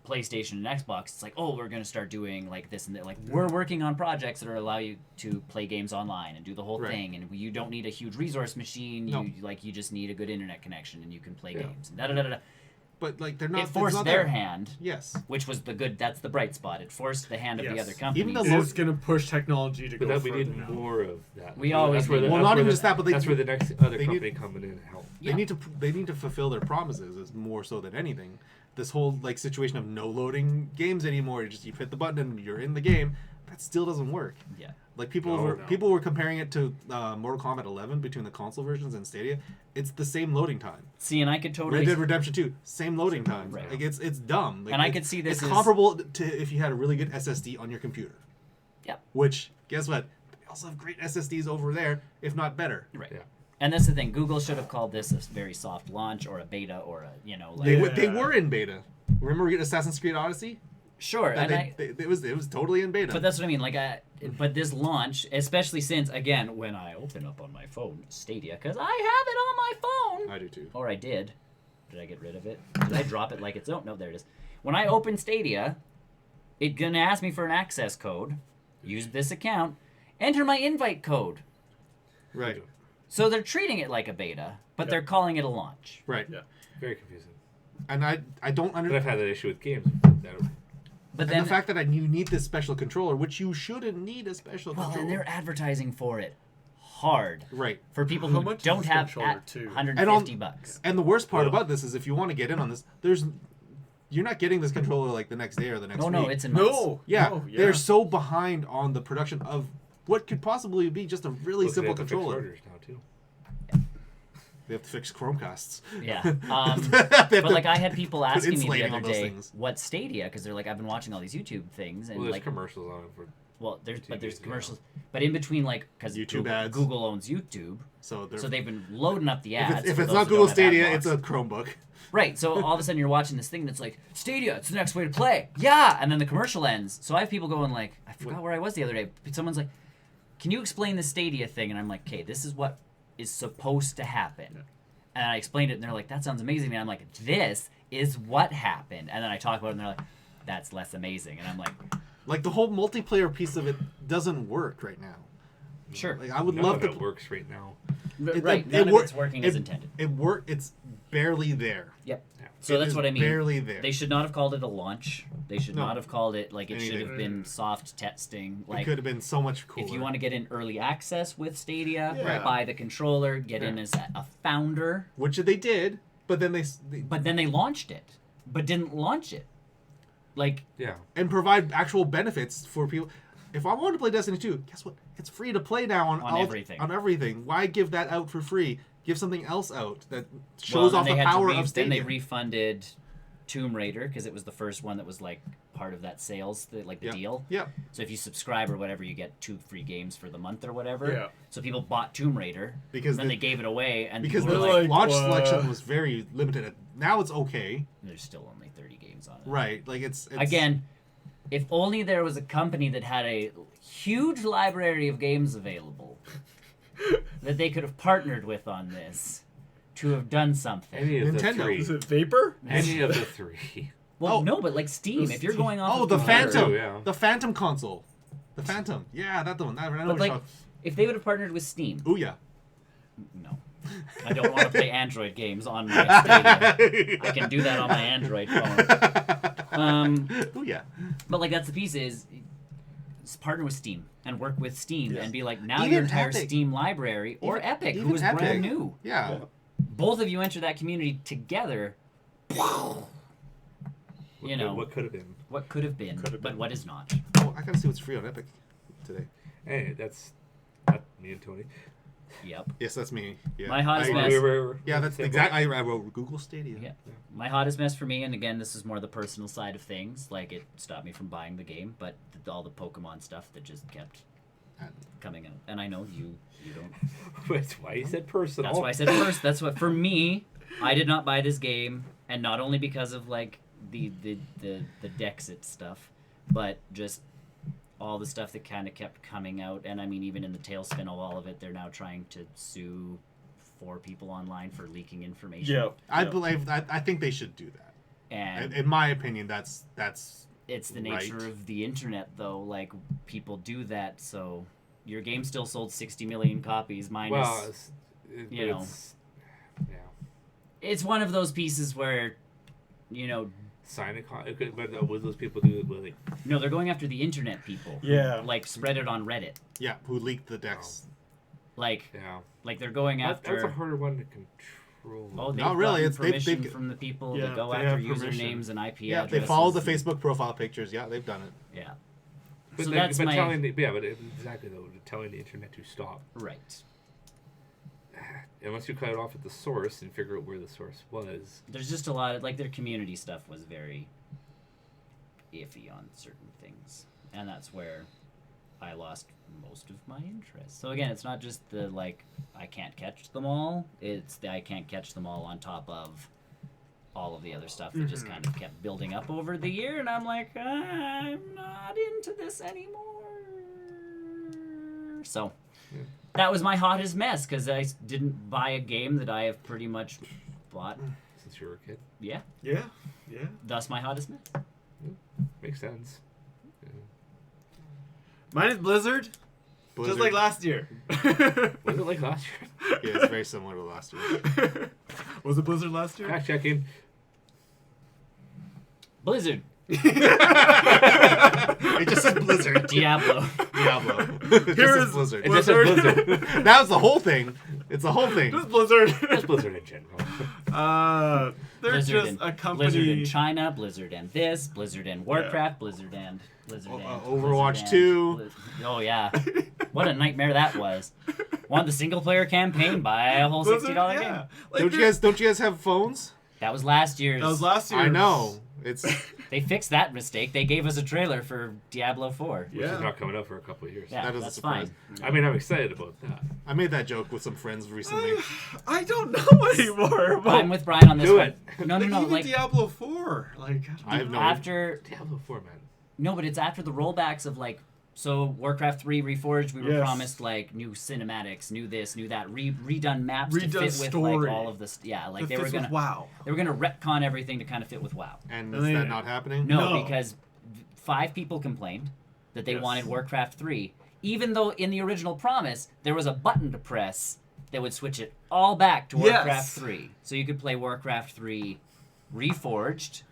Speaker 1: PlayStation and Xbox, it's like, oh, we're gonna start doing like this and that. Like we're working on projects that allow you to play games online and do the whole
Speaker 2: Right.
Speaker 1: thing, and you don't need a huge resource machine.
Speaker 2: No.
Speaker 1: You just need a good internet connection, and you can play
Speaker 3: Yeah.
Speaker 1: games. And da da da da.
Speaker 2: But like they're not.
Speaker 1: It
Speaker 2: it's
Speaker 1: forced
Speaker 2: not
Speaker 1: their
Speaker 2: there.
Speaker 1: hand,
Speaker 2: Yes.
Speaker 1: which was the good. That's the bright spot. It forced the hand of the
Speaker 4: Yes.
Speaker 1: other companies.
Speaker 2: Even the
Speaker 4: It
Speaker 2: lo-
Speaker 4: is gonna push technology to
Speaker 3: But
Speaker 4: go
Speaker 3: that we
Speaker 4: further
Speaker 3: need
Speaker 4: now.
Speaker 3: more of that.
Speaker 1: We always
Speaker 3: that's where
Speaker 1: need
Speaker 3: the,
Speaker 1: more.
Speaker 2: Well,
Speaker 3: that's
Speaker 2: not
Speaker 3: where
Speaker 2: even
Speaker 3: the-
Speaker 2: just that, but
Speaker 3: that's where the next other
Speaker 2: they need-
Speaker 3: company coming in and help.
Speaker 2: They need to fulfill their promises is more so than anything. This whole like situation of no loading games anymore. You hit the button and you're in the game. That still doesn't work.
Speaker 1: Yeah.
Speaker 2: Like people were comparing it to Mortal Kombat 11 between the console versions and Stadia. It's the same loading time.
Speaker 1: See, and I could totally.
Speaker 2: Red Dead Redemption 2, same loading time.
Speaker 1: Right.
Speaker 2: Like it's dumb. Like,
Speaker 1: And I
Speaker 2: it's-
Speaker 1: could see this
Speaker 2: It's
Speaker 1: as-
Speaker 2: comparable to if you had a really good SSD on your computer.
Speaker 1: Yep.
Speaker 2: Which guess what? They also have great SSDs over there, if not better.
Speaker 1: Right.
Speaker 3: Yeah.
Speaker 1: And that's the thing. Google should have called this a very soft launch or a beta or a like.
Speaker 2: They were in beta. Remember we get Assassin's Creed Odyssey?
Speaker 1: Sure, and
Speaker 2: It was totally in beta.
Speaker 1: but that's what I mean. Like, but this launch, especially since again, when I open up on my phone Stadia, because I have it on my phone,
Speaker 2: I do too.
Speaker 1: or I did. Did I get rid of it? Did I drop it like it's? Oh no, there it is. When I open Stadia, it's gonna ask me for an access code. Use this account. Enter my invite code.
Speaker 2: Right.
Speaker 1: So they're treating it like a beta, but they're calling it a launch.
Speaker 2: Right.
Speaker 4: Yeah.
Speaker 3: Very confusing.
Speaker 2: And I don't
Speaker 3: But I've
Speaker 2: understand.
Speaker 3: had that issue with games.
Speaker 1: But
Speaker 2: And
Speaker 1: then
Speaker 2: the fact that you need this special controller, which you shouldn't need a special
Speaker 1: well,
Speaker 2: controller.
Speaker 1: and they're advertising for it hard
Speaker 2: Right.
Speaker 1: for people
Speaker 4: How
Speaker 1: who
Speaker 4: much is
Speaker 1: don't
Speaker 4: this
Speaker 1: have
Speaker 4: controller, too?
Speaker 1: $150.
Speaker 2: And the worst part
Speaker 3: Ugh.
Speaker 2: about this is if you want to get in on this, you're not getting this controller like the next day or the next
Speaker 1: Oh
Speaker 2: week.
Speaker 1: no, it's in months.
Speaker 4: No.
Speaker 2: Yeah,
Speaker 4: No,
Speaker 2: they're so behind on the production of what could possibly be just a really simple controller.
Speaker 3: Orders now too.
Speaker 2: They have to fix Chromecasts.
Speaker 1: Yeah.
Speaker 2: They have
Speaker 1: But
Speaker 2: to
Speaker 1: like I had people asking me the
Speaker 2: insulating
Speaker 1: other
Speaker 2: on those
Speaker 1: day,
Speaker 2: things.
Speaker 1: what Stadia? Because they're like, I've been watching all these YouTube things, and
Speaker 3: Well, there's
Speaker 1: like,
Speaker 3: commercials on it for.
Speaker 1: there's
Speaker 3: TVs,
Speaker 1: commercials, but in between, like, because
Speaker 2: YouTube
Speaker 1: Google,
Speaker 2: ads.
Speaker 1: Google owns YouTube,
Speaker 2: So,
Speaker 1: so they've been loading up the ads.
Speaker 2: if
Speaker 1: for
Speaker 2: it's
Speaker 1: those
Speaker 2: not
Speaker 1: who
Speaker 2: Google
Speaker 1: don't have ad
Speaker 2: Stadia,
Speaker 1: blocks.
Speaker 2: it's a Chromebook.
Speaker 1: Right, so all of a sudden you're watching this thing that's like, Stadia, it's the next way to play. Yeah, and then the commercial ends. So I have people going like, I forgot where I was the other day. Someone's like, can you explain the Stadia thing? And I'm like, okay, this is what is supposed to happen. And I explained it, and they're like, that sounds amazing. And I'm like, this is what happened. And then I talk about it, and they're like, that's less amazing. And I'm like
Speaker 2: the whole multiplayer piece of it doesn't work right now.
Speaker 1: sure.
Speaker 2: Like I would
Speaker 3: None
Speaker 2: love
Speaker 3: of
Speaker 2: to.
Speaker 3: it works right now.
Speaker 1: Right, none of it's working as intended.
Speaker 2: It's barely there.
Speaker 1: Yep.
Speaker 3: Yeah.
Speaker 1: So that's what I mean.
Speaker 2: Barely there.
Speaker 1: They should not have called it a launch. They should
Speaker 2: No.
Speaker 1: not have called it like it should
Speaker 2: Anything.
Speaker 1: have been soft testing.
Speaker 2: It
Speaker 1: Like
Speaker 2: could have been so much cooler.
Speaker 1: if you want to get in early access with Stadia,
Speaker 4: Yeah.
Speaker 1: buy the controller, get in
Speaker 2: Yeah.
Speaker 1: as a founder.
Speaker 2: Which they did, but then they
Speaker 1: But then they launched it, but didn't launch it. Like
Speaker 3: Yeah.
Speaker 2: and provide actual benefits for people. If I want to play Destiny 2, guess what? It's free to play now on
Speaker 1: everything.
Speaker 2: On everything. Why give that out for free? Give something else out that
Speaker 1: well,
Speaker 2: shows
Speaker 1: then
Speaker 2: off
Speaker 1: they
Speaker 2: the
Speaker 1: had to
Speaker 2: power of
Speaker 1: Then they
Speaker 2: Stadia.
Speaker 1: refunded Tomb Raider because it was the first one that was like part of that sales, the
Speaker 2: Yep.
Speaker 1: deal.
Speaker 2: Yep.
Speaker 1: So if you subscribe or whatever, you get 2 free games for the month or whatever.
Speaker 4: Yeah.
Speaker 1: So people bought Tomb Raider
Speaker 2: Because
Speaker 1: then
Speaker 2: the-
Speaker 1: they gave it away, and
Speaker 2: Because
Speaker 1: people
Speaker 2: the
Speaker 1: were like,
Speaker 2: launch
Speaker 4: "What?"
Speaker 2: selection was very limited. Now it's okay.
Speaker 1: there's still only 30 games on it.
Speaker 2: Right. Like it's
Speaker 1: Again, if only there was a company that had a huge library of games available that they could have partnered with on this to have done something.
Speaker 3: Any of
Speaker 2: Nintendo.
Speaker 3: the three.
Speaker 4: Is it Vapor?
Speaker 3: Any of the three.
Speaker 1: Well,
Speaker 2: Oh.
Speaker 1: no, but like Steam, if you're going off
Speaker 2: Oh,
Speaker 1: of
Speaker 2: the
Speaker 1: computer-
Speaker 2: Phantom.
Speaker 3: yeah.
Speaker 2: The Phantom console. The Phantom. Yeah, that's the one. I know
Speaker 1: But
Speaker 2: what
Speaker 1: like,
Speaker 2: you're
Speaker 1: if they would have partnered with Steam,
Speaker 2: talking- Ooh, yeah.
Speaker 1: no. I don't want to play Android games on my Stadia. I can do that on my Android phone.
Speaker 2: Ooh, yeah.
Speaker 1: But like that's the piece is partner with Steam and work with Steam
Speaker 2: Yes.
Speaker 1: and be like now
Speaker 2: Even
Speaker 1: your entire
Speaker 2: Epic.
Speaker 1: Steam library or
Speaker 2: Even-
Speaker 1: Epic,
Speaker 2: even
Speaker 1: who is
Speaker 2: Epic.
Speaker 1: brand new.
Speaker 2: Yeah.
Speaker 1: Both of you enter that community together. You know
Speaker 3: What could have been.
Speaker 1: what could have been,
Speaker 4: Could have
Speaker 1: but
Speaker 4: been.
Speaker 1: what is not.
Speaker 2: Oh, I gotta see what's free on Epic today.
Speaker 3: Hey, that's not me and Tony.
Speaker 1: Yep.
Speaker 2: Yes, that's me. Yeah.
Speaker 1: My hottest
Speaker 2: I-
Speaker 1: mess.
Speaker 2: Yeah, that's
Speaker 3: Same
Speaker 2: exactly. I wrote Google Stadia.
Speaker 1: Yeah. My hottest mess for me, and again, this is more the personal side of things. Like it stopped me from buying the game, but all the Pokemon stuff that just kept coming out. And I know you don't.
Speaker 3: That's why you said personal.
Speaker 1: That's why I said first. That's what for me. I did not buy this game, and not only because of like the Dexit stuff, but just all the stuff that kind of kept coming out. And I mean, even in the tailspin of all of it, they're now trying to sue 4 people online for leaking information.
Speaker 4: Yeah.
Speaker 2: I believe. I think they should do that.
Speaker 1: And
Speaker 2: In my opinion, that's.
Speaker 1: it's the nature
Speaker 2: right.
Speaker 1: of the internet, though. Like people do that, so your game still sold 60 million copies. Minus,
Speaker 3: Well,
Speaker 1: you know.
Speaker 3: Yeah.
Speaker 1: it's one of those pieces where,
Speaker 3: Sign a but would those people do it? Will they?
Speaker 1: no, they're going after the internet people.
Speaker 4: Yeah.
Speaker 1: Like spread it on Reddit.
Speaker 2: Yeah, who leaked the decks?
Speaker 1: Like
Speaker 3: Yeah.
Speaker 1: they're going
Speaker 3: That's
Speaker 1: after.
Speaker 3: a harder one to control.
Speaker 1: Oh, they've
Speaker 2: Not really,
Speaker 1: gotten
Speaker 2: it's- they've-
Speaker 1: permission
Speaker 2: they've-
Speaker 1: from the people
Speaker 4: Yeah,
Speaker 1: that go
Speaker 4: they
Speaker 1: after
Speaker 4: have permission.
Speaker 1: usernames and IP
Speaker 2: Yeah,
Speaker 1: addresses.
Speaker 2: they follow the
Speaker 1: and-
Speaker 2: Facebook profile pictures. Yeah, they've done it.
Speaker 1: Yeah.
Speaker 3: But
Speaker 1: So
Speaker 3: they-
Speaker 1: that's
Speaker 3: but
Speaker 1: my
Speaker 3: telling the, yeah, but exactly though, telling the internet to stop.
Speaker 1: right.
Speaker 3: Unless you cut it off at the source and figure out where the source was.
Speaker 1: There's just a lot of like their community stuff was very iffy on certain things, and that's where I lost most of my interest. So again, it's not just the like I can't catch them all. It's the I can't catch them all on top of all of the other stuff that just kind of kept building up over the year, and I'm like, I'm not into this anymore. So
Speaker 3: Yeah.
Speaker 1: that was my hottest mess because I didn't buy a game that I have pretty much bought.
Speaker 3: Since you were a kid,
Speaker 4: Yeah. Yeah.
Speaker 1: Thus, my hottest mess.
Speaker 3: makes sense. Yeah.
Speaker 4: Mine is Blizzard. Just like last year.
Speaker 3: Was it like last year?
Speaker 2: Yeah, it's very similar to last year.
Speaker 4: Was it Blizzard last year?
Speaker 3: Fact checking.
Speaker 1: Blizzard,
Speaker 2: It just says Blizzard.
Speaker 1: Diablo.
Speaker 2: Diablo. It just says Blizzard.
Speaker 3: It just says
Speaker 4: Blizzard.
Speaker 3: Blizzard.
Speaker 2: That was the whole thing. It's the whole thing.
Speaker 4: Just Blizzard.
Speaker 3: Just Blizzard in general.
Speaker 4: They're
Speaker 1: Blizzard
Speaker 4: just
Speaker 1: in,
Speaker 4: a company.
Speaker 1: Blizzard in China, Blizzard and this, Blizzard and Warcraft, Blizzard and Blizzard and
Speaker 2: Overwatch
Speaker 1: Blizzard
Speaker 2: 2.
Speaker 1: and oh yeah, what a nightmare that was. Won the single player campaign by a whole $60
Speaker 4: Blizzard,
Speaker 1: game.
Speaker 4: yeah. Like
Speaker 2: Don't you guys have phones?
Speaker 1: That was last year's.
Speaker 4: That was last year.
Speaker 2: I know. It's
Speaker 1: They fixed that mistake. They gave us a trailer for Diablo 4.
Speaker 3: Which
Speaker 4: Yeah.
Speaker 3: is not coming out for a couple of years.
Speaker 1: Yeah,
Speaker 2: That is a
Speaker 1: that's
Speaker 2: surprise.
Speaker 1: fine.
Speaker 3: I mean, I'm excited about that.
Speaker 2: I made that joke with some friends recently.
Speaker 4: I don't know anymore. But
Speaker 1: I'm with Brian on this
Speaker 3: Do
Speaker 1: one.
Speaker 3: it.
Speaker 1: No,
Speaker 4: like,
Speaker 1: no,
Speaker 4: even
Speaker 1: like
Speaker 4: Diablo 4. Like,
Speaker 2: I have no
Speaker 1: after
Speaker 3: Diablo 4, man.
Speaker 1: no, but it's after the rollbacks of like So Warcraft 3 Reforged, we were
Speaker 4: Yes.
Speaker 1: promised like new cinematics, new this, new that, redone maps to
Speaker 4: Redone
Speaker 1: fit
Speaker 4: story.
Speaker 1: with like all of this. Yeah, like they were gonna
Speaker 4: wow.
Speaker 1: they were gonna retcon everything to kind of fit with WoW.
Speaker 2: And
Speaker 4: And
Speaker 2: is
Speaker 4: they-
Speaker 2: that not happening?
Speaker 1: No,
Speaker 4: No.
Speaker 1: because 5 people complained that they
Speaker 4: Yes.
Speaker 1: wanted Warcraft 3, even though in the original promise there was a button to press that would switch it all back to
Speaker 4: Yes.
Speaker 1: Warcraft 3. So you could play Warcraft 3 Reforged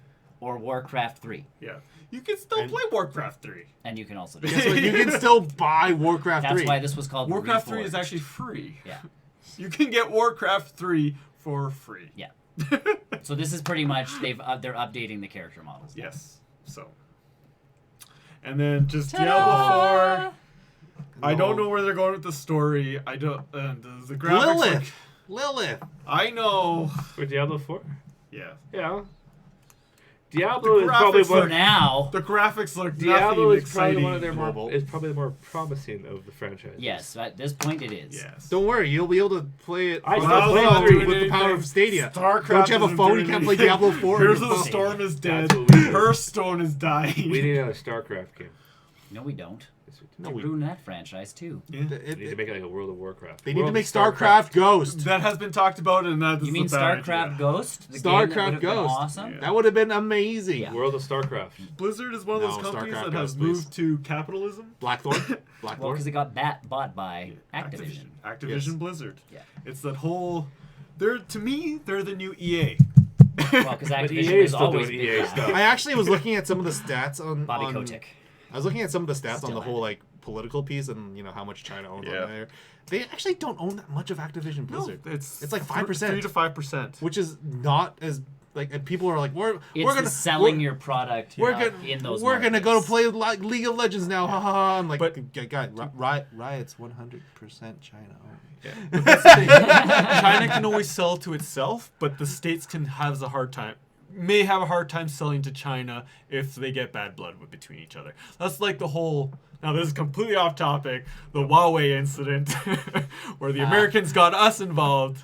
Speaker 1: or Warcraft 3,
Speaker 4: Yeah. You can still
Speaker 2: And-
Speaker 4: play Warcraft 3.
Speaker 1: and you can also do
Speaker 2: Guess what? You can still buy Warcraft
Speaker 1: That's
Speaker 2: 3.
Speaker 1: why this was called
Speaker 4: Warcraft 3
Speaker 1: Reforged.
Speaker 4: is actually free.
Speaker 1: Yeah.
Speaker 4: You can get Warcraft 3 for free.
Speaker 1: Yeah. So this is pretty much they're updating the character models.
Speaker 4: Yes. So. And then just
Speaker 1: Ta-da!
Speaker 4: Diablo 4. I don't
Speaker 2: No.
Speaker 4: know where they're going with the story. I don't. The graphics.
Speaker 2: Lilith. Lilith.
Speaker 4: I know.
Speaker 3: For Diablo 4?
Speaker 4: Yeah.
Speaker 3: Yeah. Diablo
Speaker 4: The
Speaker 3: is probably
Speaker 4: graphics
Speaker 1: For
Speaker 3: one.
Speaker 1: now,
Speaker 4: The graphics look
Speaker 3: Diablo
Speaker 4: nothing
Speaker 3: is probably
Speaker 4: exciting.
Speaker 3: one of their
Speaker 2: Mobile.
Speaker 3: is probably the more promising of the franchises.
Speaker 1: yes, at this point it is.
Speaker 4: Yes.
Speaker 2: Don't worry, you'll be able to play it
Speaker 3: I
Speaker 2: on
Speaker 3: still
Speaker 2: the
Speaker 3: play
Speaker 2: phone
Speaker 3: three.
Speaker 2: with the power of Stadia.
Speaker 4: StarCraft
Speaker 2: Don't you have a
Speaker 4: isn't
Speaker 2: phone? You
Speaker 4: doing
Speaker 2: can't play
Speaker 4: anything.
Speaker 2: Diablo 4 on
Speaker 4: Here's
Speaker 2: your
Speaker 4: the
Speaker 2: phone.
Speaker 4: Storm is dead.
Speaker 3: That's what we do.
Speaker 4: Hearthstone is dying.
Speaker 3: We need another StarCraft game.
Speaker 1: No, we don't.
Speaker 2: No,
Speaker 1: They
Speaker 2: we-
Speaker 1: ruined that franchise too.
Speaker 4: Yeah.
Speaker 3: We need to make it like a World of Warcraft.
Speaker 2: They need to
Speaker 3: World
Speaker 2: make
Speaker 3: of
Speaker 2: StarCraft Ghost.
Speaker 4: That has been talked about, and that is
Speaker 1: You mean
Speaker 4: the bad
Speaker 1: StarCraft
Speaker 4: idea.
Speaker 1: Ghost? The game that
Speaker 2: StarCraft
Speaker 1: would've been
Speaker 2: Ghost.
Speaker 1: Awesome.
Speaker 4: Yeah.
Speaker 2: That would have been amazing.
Speaker 1: Yeah.
Speaker 3: World of StarCraft.
Speaker 4: Blizzard is one of those
Speaker 2: No,
Speaker 4: companies
Speaker 2: StarCraft
Speaker 4: that has
Speaker 2: Ghost, please.
Speaker 4: moved to capitalism.
Speaker 2: Blackthorn.
Speaker 1: Well,
Speaker 2: Blackthorn.
Speaker 1: because it got bought by Activision.
Speaker 4: Activision
Speaker 2: Yes.
Speaker 4: Blizzard.
Speaker 1: Yeah.
Speaker 4: It's that whole. They're to me, they're the new EA.
Speaker 1: Well, because
Speaker 3: But
Speaker 1: Activision
Speaker 3: EA is
Speaker 1: has
Speaker 3: still
Speaker 1: always
Speaker 3: doing
Speaker 1: been
Speaker 3: EA
Speaker 1: bad.
Speaker 3: stuff.
Speaker 2: I actually was looking at some of the stats on
Speaker 1: Bobby
Speaker 2: on-
Speaker 1: Kotick.
Speaker 2: I was looking at some of the stats on
Speaker 1: Still
Speaker 2: the
Speaker 1: at
Speaker 2: whole
Speaker 1: it.
Speaker 2: like political piece and how much China owns
Speaker 4: Yeah.
Speaker 2: on there. They actually don't own that much of Activision Blizzard,
Speaker 4: It's
Speaker 2: like 5%.
Speaker 4: 3 to 5%.
Speaker 2: which is not as like. And people are like, we're
Speaker 1: It's
Speaker 2: gonna
Speaker 1: the selling
Speaker 2: we're,
Speaker 1: your product
Speaker 2: we're
Speaker 1: in
Speaker 2: gonna
Speaker 1: those
Speaker 2: we're gonna go to
Speaker 1: markets.
Speaker 2: play like League of Legends now. Ha ha ha! I'm like,
Speaker 4: But-
Speaker 2: guy, Riot's 100% China owned.
Speaker 4: But that's the thing. China can always sell to itself, but the states may have a hard time selling to China if they get bad blood between each other. That's like the whole. Now this is completely off topic. The Huawei incident, where the Americans got us involved,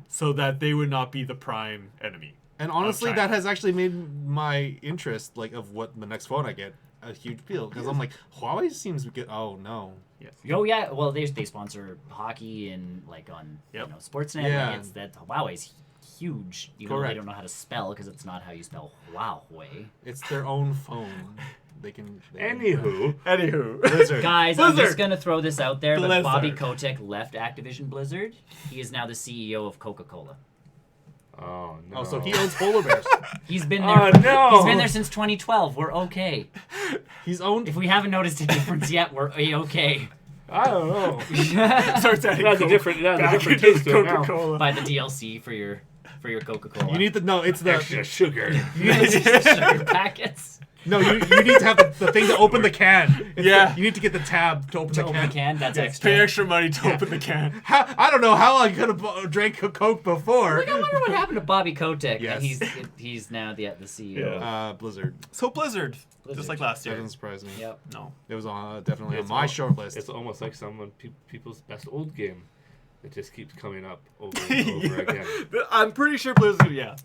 Speaker 4: so that they would not be the prime enemy.
Speaker 2: And honestly,
Speaker 4: China.
Speaker 2: that has actually made my interest like of what the next phone I get a huge appeal because I'm like, Huawei seems good. Oh no.
Speaker 4: Yes.
Speaker 1: Oh yeah, well they sponsor hockey and like on
Speaker 4: Yep.
Speaker 1: Sportsnet.
Speaker 2: Yeah.
Speaker 1: Like, it's that Huawei's huge. Even though
Speaker 2: Correct.
Speaker 1: they don't know how to spell because it's not how you spell Huawei.
Speaker 2: It's their own phone. They can.
Speaker 3: Anywho,
Speaker 2: Blizzard.
Speaker 1: Guys, I'm
Speaker 4: Blizzard.
Speaker 1: just gonna throw this out there, but
Speaker 4: Blizzard.
Speaker 1: Bobby Kotick left Activision Blizzard. He is now the CEO of Coca-Cola.
Speaker 3: oh no.
Speaker 2: Oh, so he owns polar bears.
Speaker 1: He's been
Speaker 3: Oh,
Speaker 1: there.
Speaker 3: no.
Speaker 1: He's been there since 2012. We're okay.
Speaker 2: He's owned.
Speaker 1: If we haven't noticed a difference yet, we're okay.
Speaker 3: I don't know.
Speaker 4: Starts adding
Speaker 3: That's a
Speaker 4: Coke
Speaker 3: different. That's a
Speaker 4: back
Speaker 3: different
Speaker 4: into
Speaker 3: taste to it now.
Speaker 4: Coca-Cola.
Speaker 1: Buy the DLC for your Coca-Cola.
Speaker 2: You need to know it's the
Speaker 3: Extra sugar.
Speaker 1: sugar packets.
Speaker 2: no. You need to have the thing to open the can.
Speaker 4: Yeah.
Speaker 2: You need to get the tab to open
Speaker 1: To
Speaker 2: the
Speaker 1: open
Speaker 2: can.
Speaker 1: the can, that's
Speaker 4: Pay
Speaker 1: extra.
Speaker 4: extra money to open the can.
Speaker 2: I don't know how I could have drank a Coke before.
Speaker 1: Like, I wonder what happened to Bobby Kotick.
Speaker 2: Yes.
Speaker 1: And he's now the CEO.
Speaker 4: Yeah.
Speaker 2: Blizzard.
Speaker 4: So Blizzard,
Speaker 1: Blizzard.
Speaker 4: just like last
Speaker 2: That
Speaker 4: year.
Speaker 2: doesn't surprise me.
Speaker 1: Yep.
Speaker 4: No.
Speaker 2: It was definitely
Speaker 3: It's
Speaker 2: on my
Speaker 3: al-
Speaker 2: short list.
Speaker 3: It's almost like people's best old game. It just keeps coming up over and over again.
Speaker 4: I'm pretty sure Blizzard. Yeah.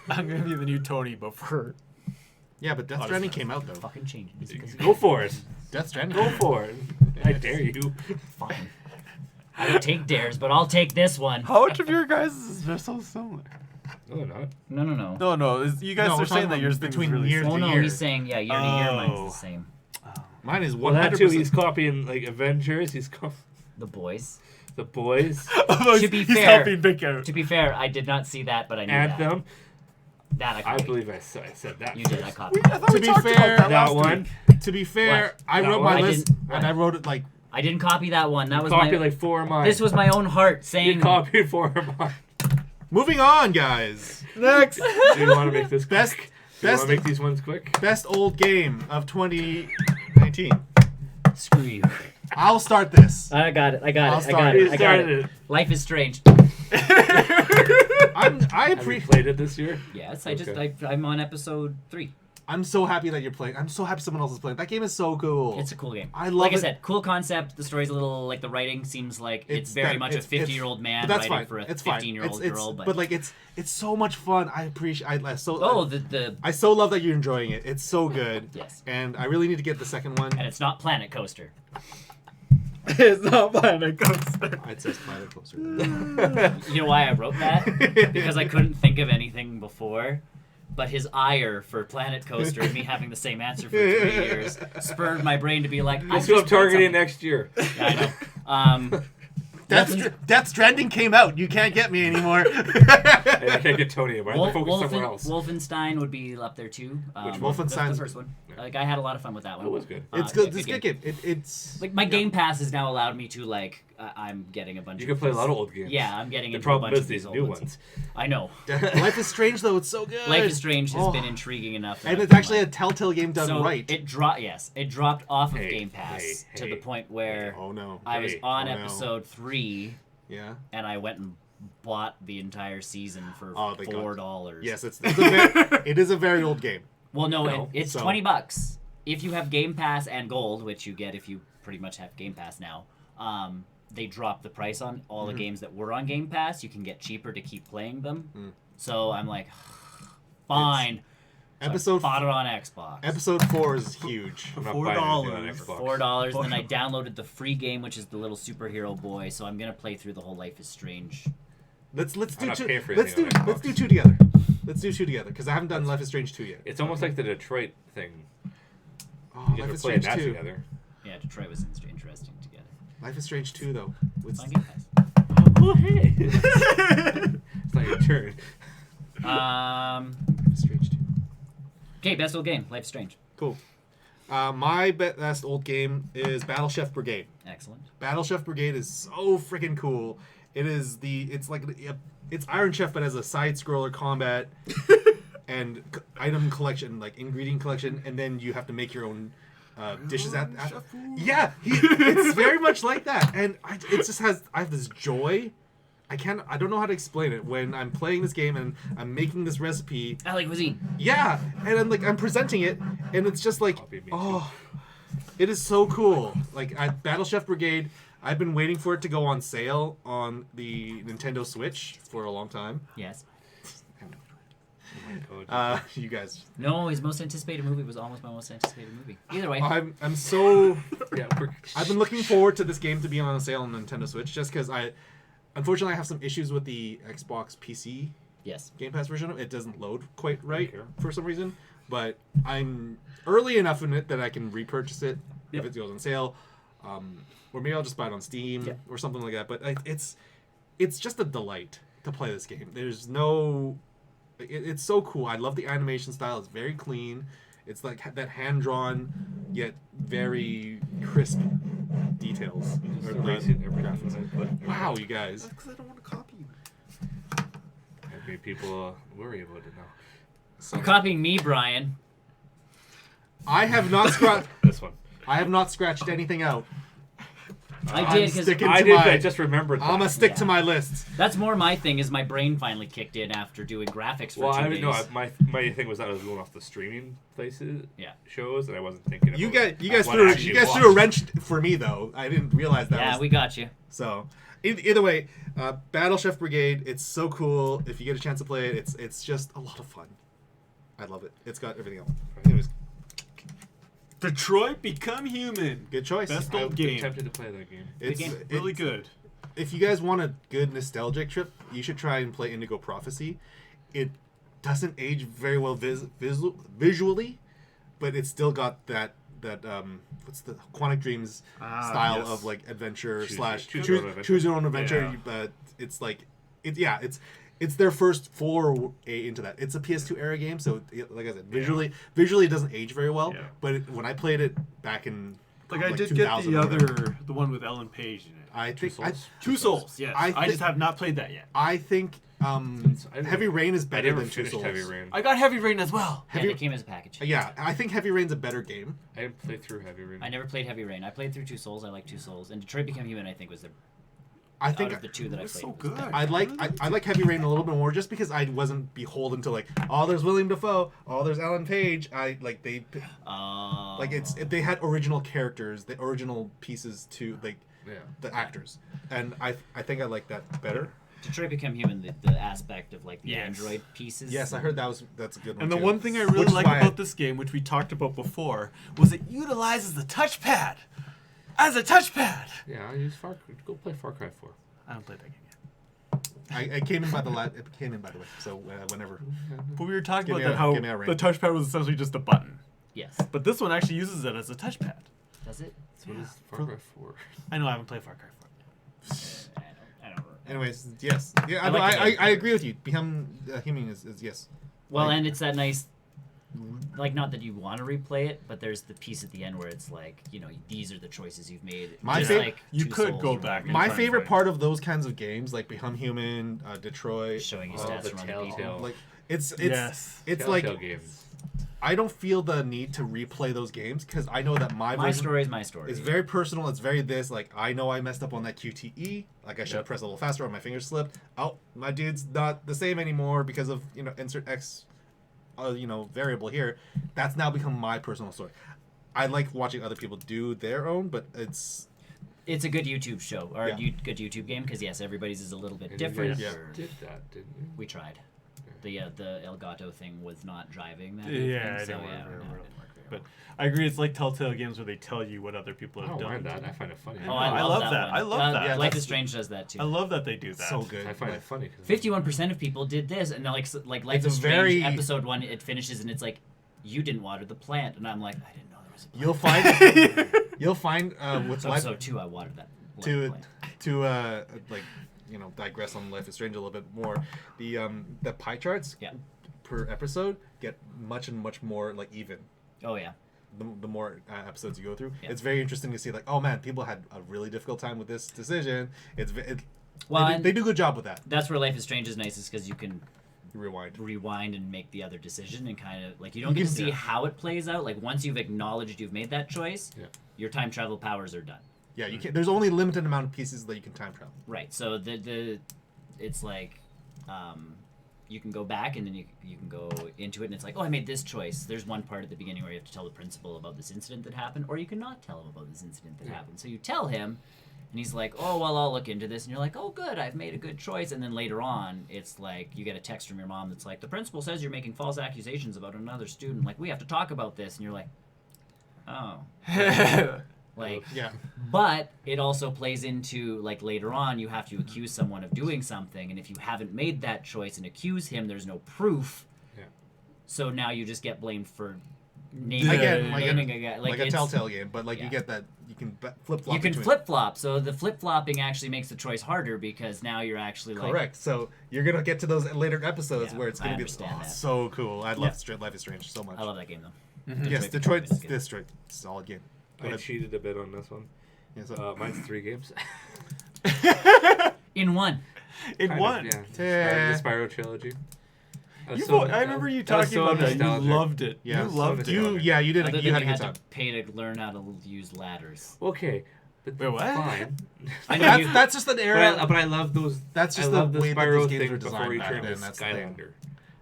Speaker 4: I'm gonna be the new Tony before.
Speaker 2: Yeah, but Death Stranding came out though.
Speaker 1: Fucking change it.
Speaker 3: Go for it.
Speaker 2: Death Stranding.
Speaker 3: Go for it. I dare you.
Speaker 1: Fine. I don't take dares, but I'll take this one.
Speaker 4: How much of your guys is just so similar?
Speaker 3: No, they're not.
Speaker 1: No.
Speaker 4: No. You guys
Speaker 2: No,
Speaker 4: are
Speaker 2: we're
Speaker 4: saying
Speaker 2: talking
Speaker 4: that yours
Speaker 2: about
Speaker 4: between
Speaker 2: between
Speaker 4: really
Speaker 2: years.
Speaker 1: Oh
Speaker 2: to
Speaker 1: no,
Speaker 2: year.
Speaker 1: he's saying year to year, mine's
Speaker 4: Oh.
Speaker 1: the same.
Speaker 2: Mine is
Speaker 3: Well,
Speaker 2: 100%.
Speaker 3: that too. He's copying like Avengers. He's
Speaker 1: The boys.
Speaker 3: the Boys,
Speaker 1: To be
Speaker 4: he's
Speaker 1: fair-
Speaker 4: helping Vic out.
Speaker 1: To be fair, I did not see that, but I knew
Speaker 3: Anthem.
Speaker 1: that. I
Speaker 3: I
Speaker 1: copied.
Speaker 3: believe I said that.
Speaker 1: You did. I
Speaker 3: first.
Speaker 1: copied.
Speaker 4: I thought
Speaker 2: To
Speaker 4: we
Speaker 2: be
Speaker 4: talked
Speaker 2: fair,
Speaker 4: about
Speaker 3: That
Speaker 4: last
Speaker 3: one.
Speaker 4: week.
Speaker 2: To be fair,
Speaker 1: What?
Speaker 2: I
Speaker 3: That
Speaker 2: wrote
Speaker 3: one?
Speaker 2: my
Speaker 1: I
Speaker 2: list
Speaker 1: didn't-
Speaker 2: and I wrote it like
Speaker 1: I didn't copy that one. That was
Speaker 3: Copied
Speaker 1: my.
Speaker 3: like 4 of mine.
Speaker 1: This was my own heart
Speaker 3: You
Speaker 1: saying.
Speaker 3: copied 4 of mine.
Speaker 2: moving on, guys.
Speaker 4: Next.
Speaker 3: Do you want to make this
Speaker 2: Best
Speaker 3: quick? Do you want
Speaker 2: best
Speaker 3: to make these ones quick?
Speaker 2: best old game of 2019.
Speaker 1: Screw you.
Speaker 2: I'll start this.
Speaker 1: I got it. I
Speaker 2: I'll
Speaker 1: got it. I
Speaker 2: start
Speaker 1: got
Speaker 2: it.
Speaker 1: it.
Speaker 3: You
Speaker 1: I got
Speaker 3: started
Speaker 1: it.
Speaker 3: it.
Speaker 1: Life is strange.
Speaker 2: I
Speaker 3: Have you
Speaker 2: appreciate.
Speaker 3: played it this year?
Speaker 1: Yes,
Speaker 3: Okay.
Speaker 1: I'm on episode 3.
Speaker 2: I'm so happy that you're playing. I'm so happy someone else is playing. That game is so cool.
Speaker 1: It's a cool game.
Speaker 2: I love
Speaker 1: like
Speaker 2: it.
Speaker 1: I said, cool concept. The story's a little like the writing seems like it's very much a 50-year-old man writing for a 15-year-old girl.
Speaker 2: But like it's so much fun. I appreciate. I so love that you're enjoying it. It's so good.
Speaker 1: Yes.
Speaker 2: And I really need to get the second one.
Speaker 1: And it's not Planet Coaster.
Speaker 4: It's not Planet Coaster.
Speaker 2: It says Planet Coaster.
Speaker 1: You know why I wrote that? Because I couldn't think of anything before. But his ire for Planet Coaster and me having the same answer for 3 years spurred my brain to be like,
Speaker 3: let's go targeting next year.
Speaker 1: Yeah, I know.
Speaker 2: Death Stranding came out. You can't get me anymore.
Speaker 3: I can't get Tony. I have to focus somewhere else.
Speaker 1: Wolfenstein would be up there too.
Speaker 3: Which
Speaker 2: Wolfenstein?
Speaker 1: The first one. Yeah. Like I had a lot of fun with that one.
Speaker 3: It was good.
Speaker 2: It's good. It's a good game. It's
Speaker 1: like my Game Pass has now allowed me to like I'm getting a bunch.
Speaker 3: You can play a lot of old games.
Speaker 1: Yeah, I'm getting
Speaker 3: the
Speaker 1: into
Speaker 3: problem
Speaker 1: a bunch
Speaker 3: is
Speaker 1: of these
Speaker 3: these
Speaker 1: old
Speaker 3: new
Speaker 1: ones. I know.
Speaker 2: Life is Strange though. It's so good.
Speaker 1: Life is Strange has been intriguing enough.
Speaker 2: And it's actually a Telltale game done right.
Speaker 1: It dropped off of Game Pass to the point where I was on episode 3.
Speaker 2: Yeah.
Speaker 1: And I went and bought the entire season for $4.
Speaker 2: Yes, it is a very old game.
Speaker 1: Well, no, it's $20 if you have Game Pass and Gold, which you get if you pretty much have Game Pass now. They dropped the price on all the games that were on Game Pass. You can get cheaper to keep playing them. So I'm like, fine. So I bought it on Xbox.
Speaker 2: Episode 4 is huge.
Speaker 4: For $4.
Speaker 1: $4. Then I downloaded the free game, which is the little superhero boy. So I'm gonna play through the whole Life is Strange.
Speaker 2: Let's do two together. Let's do two together because I haven't done Life is Strange 2 yet.
Speaker 3: It's almost like the Detroit thing.
Speaker 2: Oh, Life is Strange 2
Speaker 3: together.
Speaker 1: Yeah, Detroit was interesting together.
Speaker 2: Life is Strange 2 though.
Speaker 1: It's on Game Pass.
Speaker 3: Oh hey! It's not your turn.
Speaker 2: Life is Strange 2.
Speaker 1: Okay, best old game, Life is Strange.
Speaker 2: Cool. My best old game is Battle Chef Brigade.
Speaker 1: Excellent.
Speaker 2: Battle Chef Brigade is so freaking cool. It's Iron Chef but as a side scroller combat and item collection, like ingredient collection, and then you have to make your own dishes it's very much like that, and I have this joy. I don't know how to explain it when I'm playing this game and I'm making this recipe.
Speaker 1: I like cuisine.
Speaker 2: Yeah, and I'm presenting it, and it's just like, it is so cool. Like at Battle Chef Brigade, I've been waiting for it to go on sale on the Nintendo Switch for a long time.
Speaker 1: Yes.
Speaker 2: You guys.
Speaker 1: No, his most anticipated movie was almost my most anticipated movie. Either way.
Speaker 2: I'm so. I've been looking forward to this game to be on sale on Nintendo Switch just because unfortunately, I have some issues with the Xbox PC Game Pass version. It doesn't load quite right for some reason, but I'm early enough in it that I can repurchase it if it goes on sale, or maybe I'll just buy it on Steam or something like that. But it's just a delight to play this game. There's no... It's so cool. I love the animation style. It's very clean. It's like that hand-drawn, yet very crisp details. Wow, you guys.
Speaker 4: That's because I don't want to copy you.
Speaker 3: I made people worry about it now.
Speaker 1: You're copying me, Brian.
Speaker 2: I have not scratched...
Speaker 3: This one.
Speaker 2: I have not scratched anything out.
Speaker 1: I did because
Speaker 3: I just remembered that.
Speaker 2: I'm gonna stick to my lists.
Speaker 1: That's more my thing. Is my brain finally kicked in after doing graphics for 2 days.
Speaker 3: No, my thing was that I was going off the streaming places, shows, and I wasn't thinking about.
Speaker 2: You guys threw a wrench for me though. I didn't realize that.
Speaker 1: Yeah, we got you.
Speaker 2: So either way, Battle Chef Brigade. It's so cool. If you get a chance to play it, it's just a lot of fun. I love it. It's got everything else. Anyways.
Speaker 4: Detroit Become Human.
Speaker 2: Good choice.
Speaker 4: Best old game.
Speaker 3: I'm tempted to play that game.
Speaker 2: It's
Speaker 4: really good.
Speaker 2: If you guys want a good nostalgic trip, you should try and play Indigo Prophecy. It doesn't age very well visually, but it's still got that what's the Quantic Dreams style of like adventure choose your own adventure.
Speaker 3: Yeah.
Speaker 2: But it's like it's their first foray into that. It's a PS2 era game, so like I said, visually it doesn't age very well. Yeah. But when I played it back in
Speaker 4: I did get the one with Ellen Page in it.
Speaker 2: I think
Speaker 4: Two Souls. Yes. I just have not played that yet.
Speaker 2: I think Heavy Rain is better than Two Souls.
Speaker 3: Heavy Rain.
Speaker 4: I got Heavy Rain as well.
Speaker 1: It came as a package.
Speaker 2: Yeah, I think Heavy Rain's a better game.
Speaker 3: I didn't play through Heavy Rain.
Speaker 1: I never played Heavy Rain. I played through Two Souls. I like Two Souls, and Detroit Become Human. I think was
Speaker 2: I think
Speaker 1: out of the two that I
Speaker 4: It's
Speaker 1: played.
Speaker 4: so
Speaker 1: it was
Speaker 4: good.
Speaker 1: better.
Speaker 2: I like Heavy Rain a little bit more just because I wasn't beholden to like, oh, there's William Dafoe, oh, there's Ellen Page. Like they had original characters, the original pieces to like the actors, and I think I like that better.
Speaker 1: Detroit Become Human, the aspect of like the Android pieces.
Speaker 2: Yes, I heard that's a good one.
Speaker 4: And the
Speaker 2: too.
Speaker 4: one thing I really like about this game, which we talked about before, was it utilizes the touchpad as a touchpad.
Speaker 3: Yeah, I use go play Far Cry 4.
Speaker 4: I don't play that game yet.
Speaker 2: I came in by the it came in by the way. So whenever.
Speaker 4: But we were talking
Speaker 2: Give
Speaker 4: about
Speaker 2: me
Speaker 4: that how
Speaker 2: give me a
Speaker 4: the
Speaker 2: ring.
Speaker 4: touchpad was essentially just a button.
Speaker 1: Yes.
Speaker 4: But this one actually uses it as a touchpad.
Speaker 1: Does it?
Speaker 3: So what is Far Cry 4?
Speaker 4: I know I haven't played Far Cry 4.
Speaker 1: I don't.
Speaker 2: Anyways, yes, yeah,
Speaker 1: I like the game.
Speaker 2: I agree with you. Become Human is yes.
Speaker 1: Well, and it's that nice, like, not that you want to replay it, but there's the piece at the end where it's like, you know, these are the choices you've made.
Speaker 2: My
Speaker 1: Just
Speaker 2: fa-
Speaker 1: like
Speaker 4: You
Speaker 1: Two
Speaker 4: could
Speaker 1: Souls
Speaker 4: go
Speaker 1: or
Speaker 4: back
Speaker 1: whatever.
Speaker 4: and
Speaker 2: My
Speaker 4: try and
Speaker 2: favorite
Speaker 4: find
Speaker 2: part of those kinds of games, like Become Human, Detroit,
Speaker 1: Showing you
Speaker 3: Oh,
Speaker 1: stats
Speaker 3: the
Speaker 1: from other
Speaker 3: Telltale.
Speaker 1: people.
Speaker 2: like it's
Speaker 4: Yes.
Speaker 2: like
Speaker 3: Telltale games.
Speaker 2: I don't feel the need to replay those games because I know that my
Speaker 1: My
Speaker 2: version
Speaker 1: story is my story.
Speaker 2: is very personal. It's very this like I know I messed up on that QTE. Like I should have
Speaker 3: Yep.
Speaker 2: pressed a little faster, or my fingers slipped. Oh, my dude's not the same anymore because of insert X, variable here. That's now become my personal story. I like watching other people do their own, but it's
Speaker 1: a good YouTube show or
Speaker 2: Yeah.
Speaker 1: good YouTube game because yes, everybody's is a little bit
Speaker 3: And you
Speaker 1: different.
Speaker 3: guys
Speaker 2: Yeah.
Speaker 3: did that, didn't you?
Speaker 1: We tried. The Elgato thing was not driving that.
Speaker 4: Yeah,
Speaker 1: evening,
Speaker 4: it
Speaker 1: so
Speaker 4: didn't work
Speaker 1: yeah,
Speaker 4: very
Speaker 1: no,
Speaker 4: well.
Speaker 1: it didn't work very
Speaker 4: But
Speaker 1: well.
Speaker 4: I agree, it's like Telltale games where they tell you what other people
Speaker 3: I
Speaker 4: have
Speaker 3: don't
Speaker 4: done.
Speaker 3: mind that. I find it funny.
Speaker 1: Oh,
Speaker 4: I love that.
Speaker 1: one.
Speaker 4: I love that.
Speaker 2: Yeah,
Speaker 1: Life
Speaker 2: that's-
Speaker 1: is Strange does that too.
Speaker 4: I love that they do that.
Speaker 2: so good.
Speaker 3: I find it
Speaker 2: Like,
Speaker 3: funny. 'Cause
Speaker 1: 51% of people did this, and they're like Life
Speaker 2: It's a
Speaker 1: is Strange
Speaker 2: very-
Speaker 1: episode 1, it finishes, and it's like, you didn't water the plant, and I'm like, I didn't know there was a plant.
Speaker 2: you'll find with life
Speaker 1: Episode 2, I watered that
Speaker 2: to
Speaker 1: plant.
Speaker 2: digress on Life is Strange a little bit more. The pie charts
Speaker 1: Yeah.
Speaker 2: per episode get much and much more like even.
Speaker 1: Oh yeah.
Speaker 2: The more episodes you go through,
Speaker 1: Yeah.
Speaker 2: it's very interesting to see like, oh man, people had a really difficult time with this decision.
Speaker 1: Well,
Speaker 2: They do a good job with that.
Speaker 1: that's where Life is Strange is nice, is because you can
Speaker 2: You
Speaker 1: rewind and make the other decision, and kind of like you don't get to see
Speaker 2: Yeah.
Speaker 1: how it plays out. Like once you've acknowledged you've made that choice,
Speaker 3: Yeah.
Speaker 1: your time travel powers are done.
Speaker 2: Yeah, you can. There's only a limited amount of pieces that you can time travel.
Speaker 1: Right. So it's like, you can go back and then you can go into it, and it's like, oh, I made this choice. There's one part at the beginning where you have to tell the principal about this incident that happened, or you cannot tell him about this incident that happened. So you tell him, and he's like, oh, well, I'll look into this, and you're like, oh, good, I've made a good choice. And then later on, it's like you get a text from your mom that's like, the principal says you're making false accusations about another student. Like, we have to talk about this, and you're like, oh. Like,
Speaker 2: Yeah.
Speaker 1: but it also plays into, like, later on, you have to accuse someone of doing something, and if you haven't made that choice and accuse him, there's no proof.
Speaker 3: Yeah.
Speaker 1: So now you just get blamed for naming,
Speaker 2: Again,
Speaker 1: naming a guy.
Speaker 2: Like a
Speaker 1: it's-
Speaker 2: Telltale game, but like
Speaker 1: yeah.
Speaker 2: you get that you can flip flop.
Speaker 1: You can flip flop. So the flip flopping actually makes the choice harder because now you're actually like.
Speaker 2: Correct. So you're gonna get to those later episodes
Speaker 1: Yeah,
Speaker 2: where it's
Speaker 1: I
Speaker 2: gonna be
Speaker 1: understand that.
Speaker 2: so cool. I love Life is Strange so much.
Speaker 1: I love that game though.
Speaker 2: Yes,
Speaker 1: Detroit is good.
Speaker 2: Detroit, solid game. Go
Speaker 3: I
Speaker 2: ahead.
Speaker 3: cheated a bit on this one.
Speaker 2: Yeah, so-
Speaker 3: Mine's 3 games.
Speaker 1: In one.
Speaker 4: It
Speaker 3: Kind
Speaker 4: won.
Speaker 3: of, yeah.
Speaker 2: Yeah.
Speaker 3: The Spyro trilogy.
Speaker 4: I remember you talking about that. You loved it.
Speaker 2: Yeah,
Speaker 4: You
Speaker 2: so
Speaker 4: loved
Speaker 2: you
Speaker 4: it.
Speaker 2: yeah you did
Speaker 1: Other
Speaker 2: you
Speaker 1: than
Speaker 2: had a
Speaker 1: you
Speaker 2: good
Speaker 1: had
Speaker 2: time.
Speaker 1: to pay to learn how to use ladders.
Speaker 3: Okay. But
Speaker 4: Wait, what?
Speaker 3: Fine.
Speaker 1: I know you.
Speaker 2: That's just an era.
Speaker 3: But I love those.
Speaker 2: That's just
Speaker 3: I
Speaker 2: the
Speaker 3: love the
Speaker 2: way that
Speaker 3: Spyro
Speaker 2: those games
Speaker 3: thing
Speaker 2: were
Speaker 3: before
Speaker 2: designed
Speaker 3: he
Speaker 2: back
Speaker 3: turned to
Speaker 2: then. That's the thing.
Speaker 3: Skylander.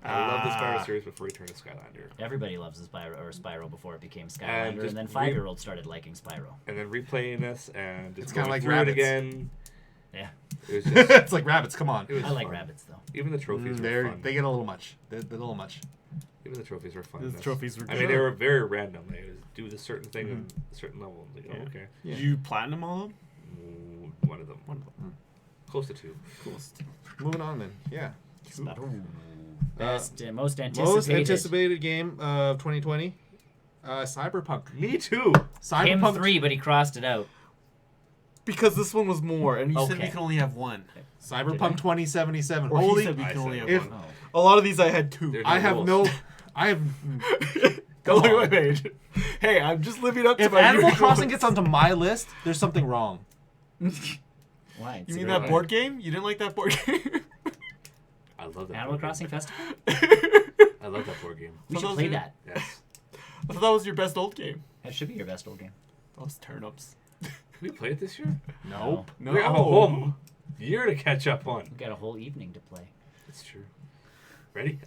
Speaker 3: I love the
Speaker 4: Ah.
Speaker 3: Spyro series before he turned to Skylander.
Speaker 1: Everybody loves the Spyro before it became
Speaker 3: And
Speaker 1: Skylander,
Speaker 3: just
Speaker 1: and then 5-year-olds started liking Spyro.
Speaker 3: And then replaying this and just
Speaker 2: It's kinda
Speaker 3: going
Speaker 2: like
Speaker 3: through
Speaker 2: rabbits.
Speaker 3: it again.
Speaker 1: Yeah.
Speaker 3: It was just.
Speaker 2: It's like rabbits. Come on.
Speaker 3: It was
Speaker 1: I like
Speaker 3: fun.
Speaker 1: rabbits though.
Speaker 3: Even the trophies were fun.
Speaker 2: They get a little much. They're a little much.
Speaker 3: Even the trophies were fun.
Speaker 4: The
Speaker 3: That's-
Speaker 4: trophies were
Speaker 3: I mean,
Speaker 4: good.
Speaker 3: they were very random. They would do this certain thing in a certain level. Like, oh, okay.
Speaker 2: Yeah.
Speaker 4: Did you platinum all of them?
Speaker 3: One of them.
Speaker 4: One of them.
Speaker 3: Close to 2.
Speaker 4: Cool.
Speaker 2: Moving on then. Yeah.
Speaker 1: Best, most anticipated.
Speaker 2: Most anticipated game of 2020. Cyberpunk.
Speaker 3: Me too.
Speaker 1: Him
Speaker 2: Cyberpunk
Speaker 1: 3, but he crossed it out.
Speaker 4: Because this one was more, and you said we
Speaker 1: Okay.
Speaker 4: can only have one.
Speaker 2: Cyberpunk 2077.
Speaker 4: Or he
Speaker 2: Holy!
Speaker 4: said we
Speaker 3: I
Speaker 4: can only
Speaker 3: said
Speaker 4: have
Speaker 2: if-
Speaker 4: one.
Speaker 1: Oh.
Speaker 4: A lot of these I had 2.
Speaker 3: There's
Speaker 2: I have
Speaker 3: rules.
Speaker 2: no. I have.
Speaker 4: Go
Speaker 2: Come on.
Speaker 4: wait. Hey, I'm just living up to
Speaker 2: If
Speaker 4: my
Speaker 2: Animal
Speaker 4: usual-
Speaker 2: Crossing gets onto my list, there's something wrong.
Speaker 1: Why?
Speaker 4: You mean
Speaker 3: good
Speaker 4: that
Speaker 3: one.
Speaker 4: board game? You didn't like that board game?
Speaker 3: I love that.
Speaker 1: Animal
Speaker 3: board
Speaker 1: Crossing
Speaker 3: game.
Speaker 1: Festival?
Speaker 3: I love that board game.
Speaker 1: We should
Speaker 4: those
Speaker 1: play
Speaker 4: are-
Speaker 1: that.
Speaker 3: Yes.
Speaker 4: I thought that was your best old game.
Speaker 1: That should be your best old game.
Speaker 4: Those turnips.
Speaker 3: Can we play it this year?
Speaker 2: Nope.
Speaker 4: No.
Speaker 3: We're at home. year to catch up on.
Speaker 1: We've got a whole evening to play.
Speaker 3: That's true. Ready?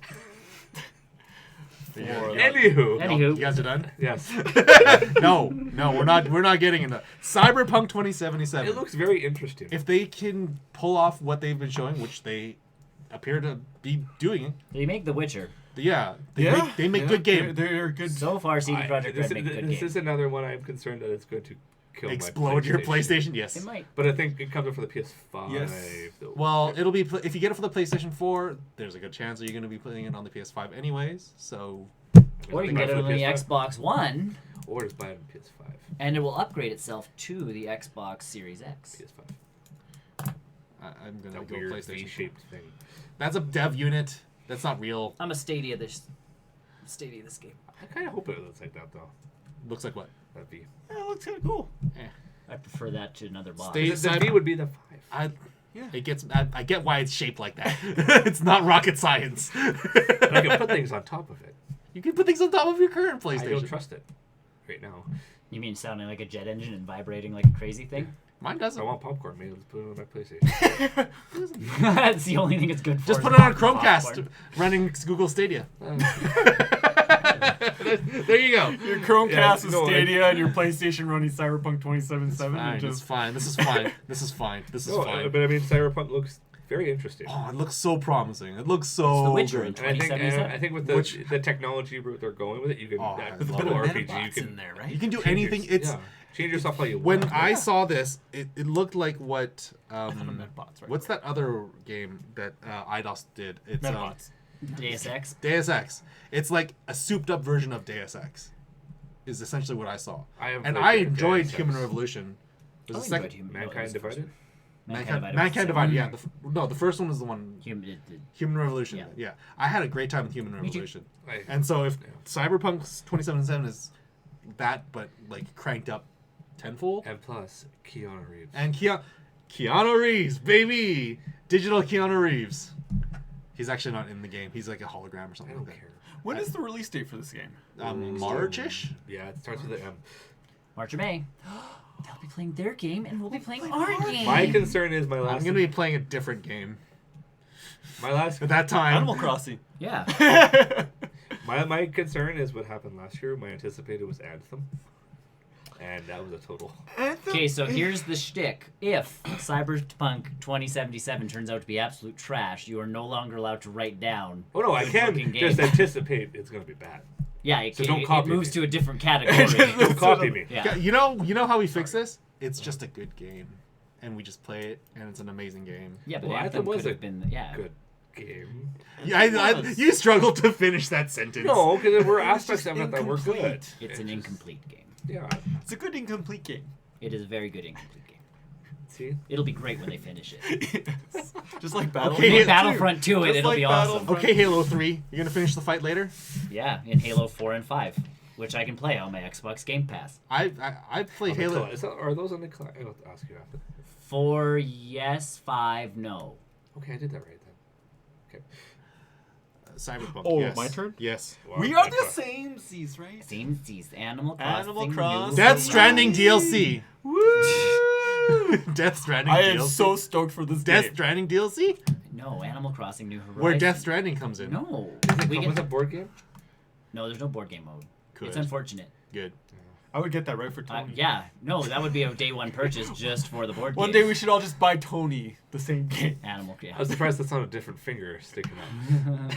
Speaker 1: Anywho.
Speaker 2: You guys are done?
Speaker 3: Yes.
Speaker 2: No, we're not getting into Cyberpunk 2077.
Speaker 3: It looks very interesting.
Speaker 2: If they can pull off what they've been showing, which they appear to be doing,
Speaker 1: They make The Witcher.
Speaker 2: they make good game.
Speaker 4: They're good.
Speaker 1: So far, CD Projekt Red make good
Speaker 3: This
Speaker 1: game.
Speaker 3: is another one I'm concerned that it's going to kill
Speaker 2: Explode your PlayStation. Yes.
Speaker 1: It might.
Speaker 3: But I think it comes up for the PS5.
Speaker 4: Yes.
Speaker 3: Though.
Speaker 2: Well, it'll be if you get it for the PlayStation 4. There's a good chance that you're going to be playing it on the PS5 anyways. So.
Speaker 1: Or you can get it on the
Speaker 3: PS5.
Speaker 1: Xbox One,
Speaker 3: Or just buy it on PS5.
Speaker 1: and it will upgrade itself to the Xbox Series X.
Speaker 3: PS5.
Speaker 2: I'm going to
Speaker 3: That
Speaker 2: go
Speaker 3: weird
Speaker 2: PlayStation.
Speaker 3: V-shaped thing.
Speaker 2: That's a dev unit. That's not real.
Speaker 1: I'm a Stadia this game.
Speaker 3: I kind of hope it looks like that though.
Speaker 2: Looks like what?
Speaker 3: That V.
Speaker 4: Yeah, it looks kind of cool.
Speaker 1: I prefer that to another box.
Speaker 2: Stadia-
Speaker 3: The V would be the 5.
Speaker 2: I get why it's shaped like that. It's not rocket science.
Speaker 3: But I can put things on top of it.
Speaker 2: You can put things on top of your current PlayStation.
Speaker 3: I don't trust it right now.
Speaker 1: You mean sounding like a jet engine and vibrating like a crazy thing?
Speaker 2: Mine
Speaker 3: I
Speaker 2: doesn't.
Speaker 3: want popcorn. Maybe let's put it on my PlayStation.
Speaker 1: That's the only thing it's good for.
Speaker 2: Just
Speaker 1: is
Speaker 2: put it on
Speaker 1: popcorn.
Speaker 2: Chromecast running Google Stadia. There you go.
Speaker 4: Your Chromecast
Speaker 3: Yeah,
Speaker 4: is
Speaker 3: no,
Speaker 4: Stadia and your PlayStation running Cyberpunk 2077.
Speaker 2: Fine,
Speaker 4: and
Speaker 2: it's
Speaker 4: just
Speaker 2: fine. This is fine. This is fine. This is
Speaker 3: No,
Speaker 2: fine.
Speaker 3: but I mean, Cyberpunk looks very interesting.
Speaker 2: Oh, it looks so promising. It looks
Speaker 1: It's
Speaker 2: so
Speaker 1: The Witcher
Speaker 2: good.
Speaker 1: in
Speaker 3: And I think
Speaker 1: 2077.
Speaker 3: with the technology route they're going with it, you can
Speaker 2: Oh, I
Speaker 3: with
Speaker 2: love
Speaker 3: little
Speaker 2: it.
Speaker 3: RPG, you can
Speaker 4: in there, right?
Speaker 2: You can do
Speaker 3: change
Speaker 2: anything. It's
Speaker 3: change yourself how you
Speaker 2: when
Speaker 3: want.
Speaker 2: I saw this, it looked like what
Speaker 4: Medbots, right?
Speaker 2: what's that other game that IDOS did? It's
Speaker 4: Medbots.
Speaker 1: Deus Ex.
Speaker 2: Deus Ex. It's like a souped up version of Deus Ex. Is essentially what I saw.
Speaker 3: I have
Speaker 2: And
Speaker 3: played
Speaker 2: I
Speaker 3: Deus
Speaker 2: enjoyed
Speaker 3: Ex.
Speaker 2: Human Revolution. It was the second.
Speaker 3: Mankind Divided.
Speaker 2: Mankind Divided. Yeah. The first one was the one.
Speaker 1: Human.
Speaker 2: Human Revolution.
Speaker 1: Yeah.
Speaker 2: Yeah. I had a great time with Human
Speaker 1: Me too.
Speaker 2: Revolution.
Speaker 3: I-
Speaker 2: And so if
Speaker 3: Yeah.
Speaker 2: Cyberpunk 2077 is that, but like cranked up tenfold,
Speaker 3: And plus, Keanu Reeves.
Speaker 2: and Keanu Reeves, baby, digital Keanu Reeves. He's actually not in the game. He's like a hologram or
Speaker 3: I
Speaker 2: something
Speaker 3: don't
Speaker 2: like
Speaker 3: care.
Speaker 4: When is the release date for this game?
Speaker 2: that. March-ish?
Speaker 3: Yeah, it starts with an M.
Speaker 1: March or May. They'll be playing their game, and we'll be playing our game.
Speaker 3: My concern is my
Speaker 2: I'm
Speaker 3: last.
Speaker 2: gonna be playing a different game
Speaker 3: My last.
Speaker 2: at that time.
Speaker 4: Animal Crossing.
Speaker 1: Yeah.
Speaker 3: My concern is what happened last year. My anticipated was Anthem, and that was a total.
Speaker 1: Okay, so here's the shtick. If Cyberpunk 2077 turns out to be absolute trash, you are no longer allowed to write down.
Speaker 3: Oh no, I
Speaker 1: the
Speaker 3: can
Speaker 1: fucking
Speaker 3: just
Speaker 1: game.
Speaker 3: anticipate it's gonna be bad.
Speaker 1: Yeah, it,
Speaker 3: So don't
Speaker 1: it
Speaker 3: copy
Speaker 1: moves
Speaker 3: me.
Speaker 1: to a different category.
Speaker 3: Don't copy me.
Speaker 1: Yeah.
Speaker 2: You know how we fix this? It's just a good game, and we just play it, and it's an amazing game.
Speaker 1: Yeah, but
Speaker 3: Well,
Speaker 1: Anthem
Speaker 3: Anthem was
Speaker 1: could
Speaker 3: a
Speaker 1: have been. Yeah.
Speaker 3: Good game.
Speaker 2: Yeah, you struggled to finish that sentence.
Speaker 3: No, because there were
Speaker 4: It's
Speaker 3: aspects
Speaker 4: just
Speaker 3: of it that were good.
Speaker 4: incomplete.
Speaker 1: It's an incomplete game.
Speaker 3: Yeah.
Speaker 4: It's a good incomplete game.
Speaker 1: It is a very good incomplete game.
Speaker 3: See.
Speaker 1: It'll be great when they finish it.
Speaker 4: Just like Battle.
Speaker 2: Okay,
Speaker 1: Make
Speaker 2: yeah,
Speaker 1: Battlefront 2 it,
Speaker 4: Just
Speaker 1: it'll
Speaker 4: like
Speaker 1: be awesome.
Speaker 4: Battlefront.
Speaker 2: Okay, Halo 3. You're gonna finish the fight later?
Speaker 1: Yeah, in Halo 4 and 5, which I can play on my Xbox Game Pass.
Speaker 2: I played Halo.
Speaker 3: Are those on the cloud? I'll ask you after.
Speaker 1: 4, yes. 5, no.
Speaker 3: Okay, I did that right then. Okay.
Speaker 2: Cyberpunk.
Speaker 4: Oh,
Speaker 2: yes.
Speaker 4: my turn?
Speaker 2: Yes.
Speaker 4: We are the same seas, right?
Speaker 1: Seems these Animal Crossing.
Speaker 4: Animal Crossing.
Speaker 2: Death Stranding DLC.
Speaker 4: Woo!
Speaker 2: Death Stranding
Speaker 4: I
Speaker 2: DLC.
Speaker 4: am so stoked for this
Speaker 2: Death
Speaker 4: game.
Speaker 2: Stranding DLC?
Speaker 1: No, Animal Crossing New Horizons.
Speaker 2: Where Death Stranding comes in.
Speaker 1: No.
Speaker 3: Does it
Speaker 1: We
Speaker 3: come
Speaker 1: get...
Speaker 3: with a board game?
Speaker 1: No, there's no board game mode.
Speaker 2: Good.
Speaker 1: It's unfortunate.
Speaker 2: Good.
Speaker 4: I would get that right for Tony.
Speaker 1: Yeah, no, that would be a day one purchase just for the board game.
Speaker 4: One day we should all just buy Tony the same game.
Speaker 1: Animal, yeah.
Speaker 3: I was surprised that's not a different finger sticking out.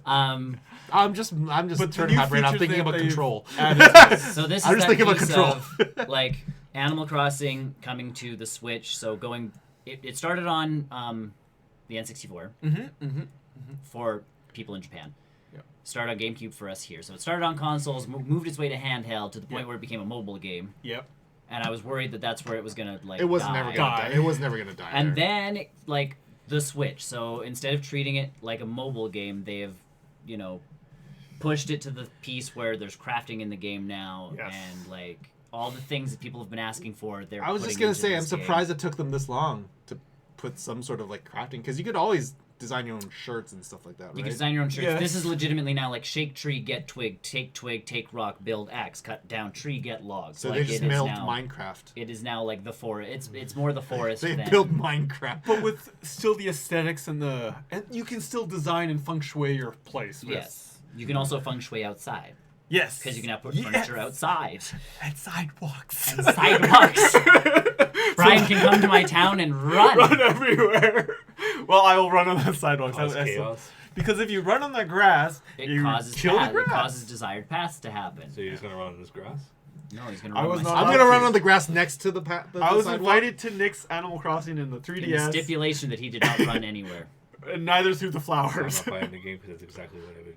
Speaker 2: I'm just
Speaker 4: But the
Speaker 2: turning
Speaker 4: new
Speaker 2: my brain. I'm
Speaker 4: features
Speaker 2: thinking
Speaker 4: that
Speaker 2: about
Speaker 4: they've
Speaker 2: control.
Speaker 4: added to it.
Speaker 1: So this is
Speaker 2: I'm just
Speaker 1: that
Speaker 2: thinking about
Speaker 1: piece
Speaker 2: control.
Speaker 1: of, like, Animal Crossing coming to the Switch. So going, it started on the N64 for people in Japan.
Speaker 4: Yep.
Speaker 1: Started on GameCube for us here. So it started on consoles, moved its way to handheld to the point
Speaker 4: Yep.
Speaker 1: where it became a mobile game.
Speaker 4: Yep.
Speaker 1: And I was worried that that's where it was gonna like.
Speaker 2: It was
Speaker 1: die.
Speaker 2: never gonna die. It was never gonna die.
Speaker 1: And
Speaker 2: there.
Speaker 1: then like the Switch. So instead of treating it like a mobile game, they have, pushed it to the piece where there's crafting in the game now,
Speaker 4: Yes.
Speaker 1: and like all the things that people have been asking for.
Speaker 2: I was just gonna say, I'm surprised it took them this long to put some sort of like crafting, because you could always design your own shirts and stuff like that, right?
Speaker 1: You can design your own shirts.
Speaker 4: Yes.
Speaker 1: This is legitimately now like shake tree, get twig, take rock, build axe, cut down tree, get logs.
Speaker 2: So
Speaker 1: like,
Speaker 2: they just mailed Minecraft.
Speaker 1: It is now like the forest. It's more the forest.
Speaker 2: They
Speaker 1: than...
Speaker 2: built Minecraft.
Speaker 4: But with still the aesthetics and you can still design and feng shui your place. With.
Speaker 1: Yes. You can also feng shui outside.
Speaker 4: Yes.
Speaker 1: Because you can now put furniture outside.
Speaker 4: And sidewalks.
Speaker 1: And sidewalks. Brian can come to my town and run.
Speaker 4: Run everywhere. Well, I will run on the sidewalks.
Speaker 3: Cause chaos.
Speaker 4: Because if you run on the grass,
Speaker 1: It causes
Speaker 4: kill
Speaker 1: path,
Speaker 4: the
Speaker 1: it
Speaker 4: grass.
Speaker 1: causes desired paths to happen.
Speaker 3: So you're just gonna run on this grass?
Speaker 1: No, he's gonna
Speaker 4: I
Speaker 1: run
Speaker 4: was
Speaker 1: my
Speaker 4: not-
Speaker 2: I'm
Speaker 1: sidewalk.
Speaker 2: gonna run on the grass next to the
Speaker 4: I was
Speaker 2: sidewalk.
Speaker 4: invited to Nick's Animal Crossing in the 3DS.
Speaker 1: In the stipulation that he did not run anywhere.
Speaker 4: And neither through the
Speaker 3: I'm not
Speaker 4: flowers.
Speaker 3: playing the game because that's exactly what I would.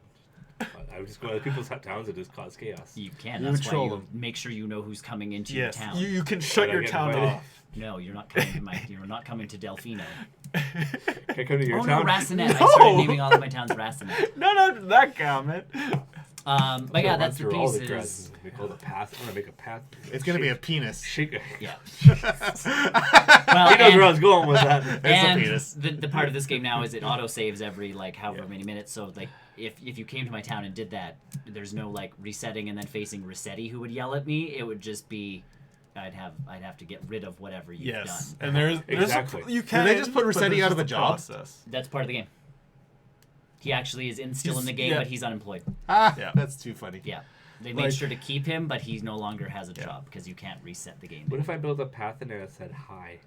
Speaker 3: I would just go to people's towns and just cause chaos.
Speaker 1: You can.
Speaker 2: You
Speaker 1: That's why
Speaker 2: troll
Speaker 1: you
Speaker 2: them.
Speaker 1: make sure you know who's coming into
Speaker 4: Yes,
Speaker 1: your town.
Speaker 4: you can shut
Speaker 3: I
Speaker 4: your
Speaker 3: get
Speaker 4: town
Speaker 3: invited?
Speaker 4: off.
Speaker 1: No, you're not coming to my. You're not coming to Delfino.
Speaker 3: Can I come to your
Speaker 1: Oh
Speaker 3: town?
Speaker 1: no, Racinet. I
Speaker 4: No!
Speaker 1: started naming all of my towns Racinet.
Speaker 4: No, not that comment.
Speaker 1: But yeah, that's the
Speaker 3: through all the
Speaker 1: pieces.
Speaker 3: grasses. We call the path. I'm gonna make a path.
Speaker 2: It's gonna be a penis.
Speaker 3: Shake.
Speaker 1: Yeah.
Speaker 3: He
Speaker 1: Well,
Speaker 3: knows where I was going with that.
Speaker 1: and
Speaker 2: penis.
Speaker 1: the part of this game now is it auto saves every like however many minutes. So like if you came to my town and did that, there's no like resetting and then facing Resetti who would yell at me. It would just be. I'd have to get rid of whatever you've
Speaker 4: Yes,
Speaker 1: done.
Speaker 4: and there's
Speaker 3: Exactly.
Speaker 4: you can.
Speaker 2: Did they just put
Speaker 4: but
Speaker 2: Rossetti
Speaker 4: there's
Speaker 2: out of
Speaker 4: just
Speaker 2: a job?
Speaker 4: process.
Speaker 1: That's part of the game. He actually is still in the game,
Speaker 4: yeah.
Speaker 1: but he's unemployed.
Speaker 4: Yeah.
Speaker 2: That's too funny.
Speaker 1: Yeah. They made sure to keep him, but he no longer has a job because you can't reset the game.
Speaker 3: What if I build a path in there that said hi?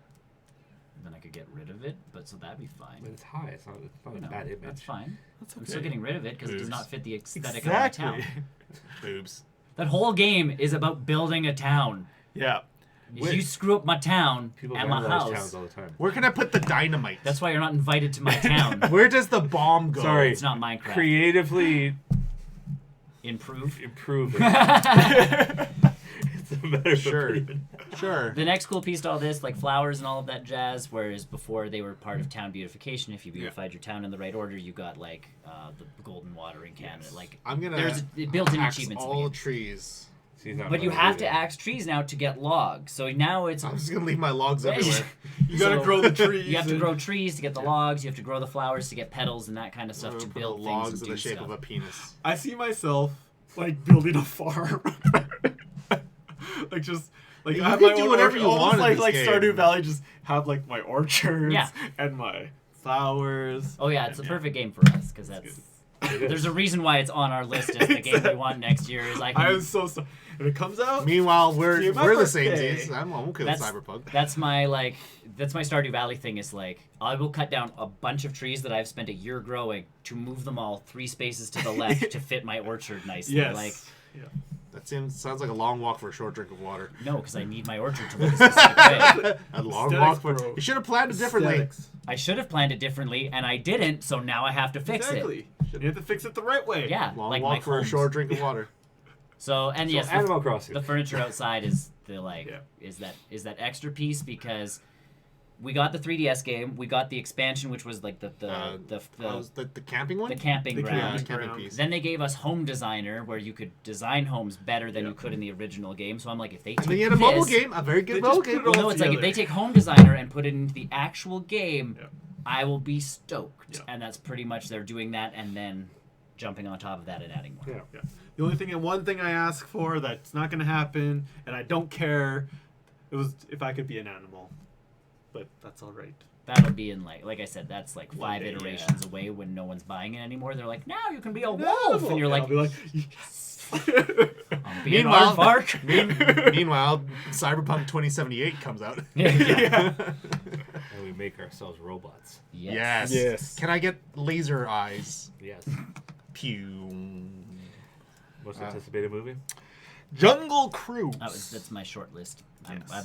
Speaker 1: Then I could get rid of it, but so that'd be fine.
Speaker 3: But it's hi. It's not a
Speaker 1: No,
Speaker 3: bad image.
Speaker 1: that's fine.
Speaker 4: That's
Speaker 1: I'm still getting rid of it because it does
Speaker 2: Boobs.
Speaker 1: not fit the aesthetic
Speaker 4: Exactly.
Speaker 1: of my town.
Speaker 2: Boobs.
Speaker 1: That whole game is about building a town.
Speaker 4: Yeah.
Speaker 1: If you screw up my town
Speaker 3: People
Speaker 1: and my
Speaker 3: vandalize
Speaker 1: house,
Speaker 3: towns all the time.
Speaker 2: Where can I put the dynamite?
Speaker 1: that's why you're not invited to my town.
Speaker 2: Where does the bomb go?
Speaker 3: Sorry.
Speaker 1: It's not Minecraft.
Speaker 3: Creatively
Speaker 1: Improve.
Speaker 3: improve it. It's a matter of
Speaker 2: Sure.
Speaker 3: opinion.
Speaker 2: Sure.
Speaker 1: The next cool piece to all this, like flowers and all of that jazz, whereas before they were part of town beautification. If you beautified your town in the right order, you got like the golden watering can. Like
Speaker 2: I'm gonna
Speaker 1: it built in
Speaker 2: axe
Speaker 1: achievements. in
Speaker 2: all
Speaker 1: the
Speaker 2: the
Speaker 1: game.
Speaker 2: trees.
Speaker 3: He's not
Speaker 1: But you
Speaker 3: gonna
Speaker 1: have
Speaker 3: do
Speaker 1: to
Speaker 3: that.
Speaker 1: axe trees now to get logs. So now it's
Speaker 2: I'm just gonna leave my logs everywhere.
Speaker 4: You gotta grow the trees.
Speaker 1: You have to
Speaker 4: and-
Speaker 1: grow trees to get the logs. You have to grow the flowers to get petals and that kind of stuff to
Speaker 2: Put
Speaker 1: build things
Speaker 2: logs
Speaker 1: and
Speaker 2: in
Speaker 1: do
Speaker 2: the shape
Speaker 1: stuff.
Speaker 2: of a penis.
Speaker 4: I see myself like building a farm. Like just like
Speaker 2: You
Speaker 4: I have
Speaker 2: can
Speaker 4: my
Speaker 2: do
Speaker 4: own
Speaker 2: whatever you
Speaker 4: almost
Speaker 2: want in
Speaker 4: like
Speaker 2: this
Speaker 4: like
Speaker 2: game.
Speaker 4: Stardew Valley. Just have like my orchards
Speaker 1: Yeah.
Speaker 4: and my flowers.
Speaker 1: Oh yeah, it's a
Speaker 4: Yeah.
Speaker 1: perfect game for us because that's.
Speaker 3: It is.
Speaker 1: There's a reason why it's on our list as the game we want next year. Is I
Speaker 4: I
Speaker 1: can.
Speaker 4: am so sorry. If it comes out,
Speaker 2: Meanwhile, we're
Speaker 4: See, my
Speaker 2: we're the same
Speaker 4: birthday-
Speaker 2: days. I'm okay with
Speaker 1: That's
Speaker 2: Cyberpunk.
Speaker 1: that's my like that's my Stardew Valley thing. Is like I will cut down a bunch of trees that I've spent a year growing to move them all 3 spaces to the left to fit my orchard nicely.
Speaker 4: yes.
Speaker 1: Like
Speaker 4: Yeah.
Speaker 2: That sounds like a long walk for a short drink of water.
Speaker 1: no, because I need my orchard to look a specific way.
Speaker 2: A long
Speaker 4: Aesthetics,
Speaker 2: walk for.
Speaker 4: bro.
Speaker 2: You should have planned it differently.
Speaker 4: Aesthetics.
Speaker 1: I should have planned it differently, and I didn't. So now I have to fix it.
Speaker 4: Exactly. You have to fix it the right way.
Speaker 1: Yeah,
Speaker 2: Long
Speaker 1: like
Speaker 2: walk
Speaker 1: Mike
Speaker 2: for a
Speaker 1: Holmes.
Speaker 2: short drink of water.
Speaker 1: So and
Speaker 3: So
Speaker 1: yes,
Speaker 3: Animal Crossing.
Speaker 1: the furniture outside is the like
Speaker 4: Yeah.
Speaker 1: is that extra piece because we got the 3DS game, we got the expansion which was like the
Speaker 2: camping one.
Speaker 1: the camping
Speaker 4: The
Speaker 1: ground.
Speaker 2: camping
Speaker 4: ground.
Speaker 2: piece.
Speaker 1: Then they gave us Home Designer where you could design homes better than
Speaker 4: Yeah.
Speaker 1: you could in the original game. So I'm like, if they
Speaker 2: And
Speaker 1: take
Speaker 2: then you had a
Speaker 1: this,
Speaker 2: mobile game, a very
Speaker 4: They
Speaker 2: good
Speaker 4: just
Speaker 2: mobile
Speaker 4: put
Speaker 2: game.
Speaker 4: it all
Speaker 1: well, no, it's like if
Speaker 4: together.
Speaker 1: they take Home Designer and put it into the actual game,
Speaker 4: Yeah.
Speaker 1: I will be stoked.
Speaker 4: Yeah.
Speaker 1: And that's pretty much they're doing that and then jumping on top of that and adding more.
Speaker 3: Yeah.
Speaker 4: Yeah. The only thing and one thing I ask for that's not gonna happen, and I don't care, it was if I could be an animal. But that's all right.
Speaker 1: That'll be in like I said, that's like 5
Speaker 4: day,
Speaker 1: iterations away when no one's buying it anymore. They're like, now you can be a
Speaker 4: No.
Speaker 1: wolf, and you're
Speaker 4: I'll
Speaker 1: like,
Speaker 4: be like,
Speaker 1: I'm being
Speaker 2: Meanwhile-
Speaker 1: aardvark.
Speaker 2: Meanwhile, Cyberpunk 2078 comes out.
Speaker 1: Yeah.
Speaker 3: And we make ourselves robots.
Speaker 1: Yes.
Speaker 4: Yes.
Speaker 2: Can I get laser eyes?
Speaker 3: Yes.
Speaker 2: Pew.
Speaker 3: Most anticipated movie?
Speaker 4: Jungle Cruise.
Speaker 1: That's my short list.
Speaker 4: Yes.
Speaker 1: I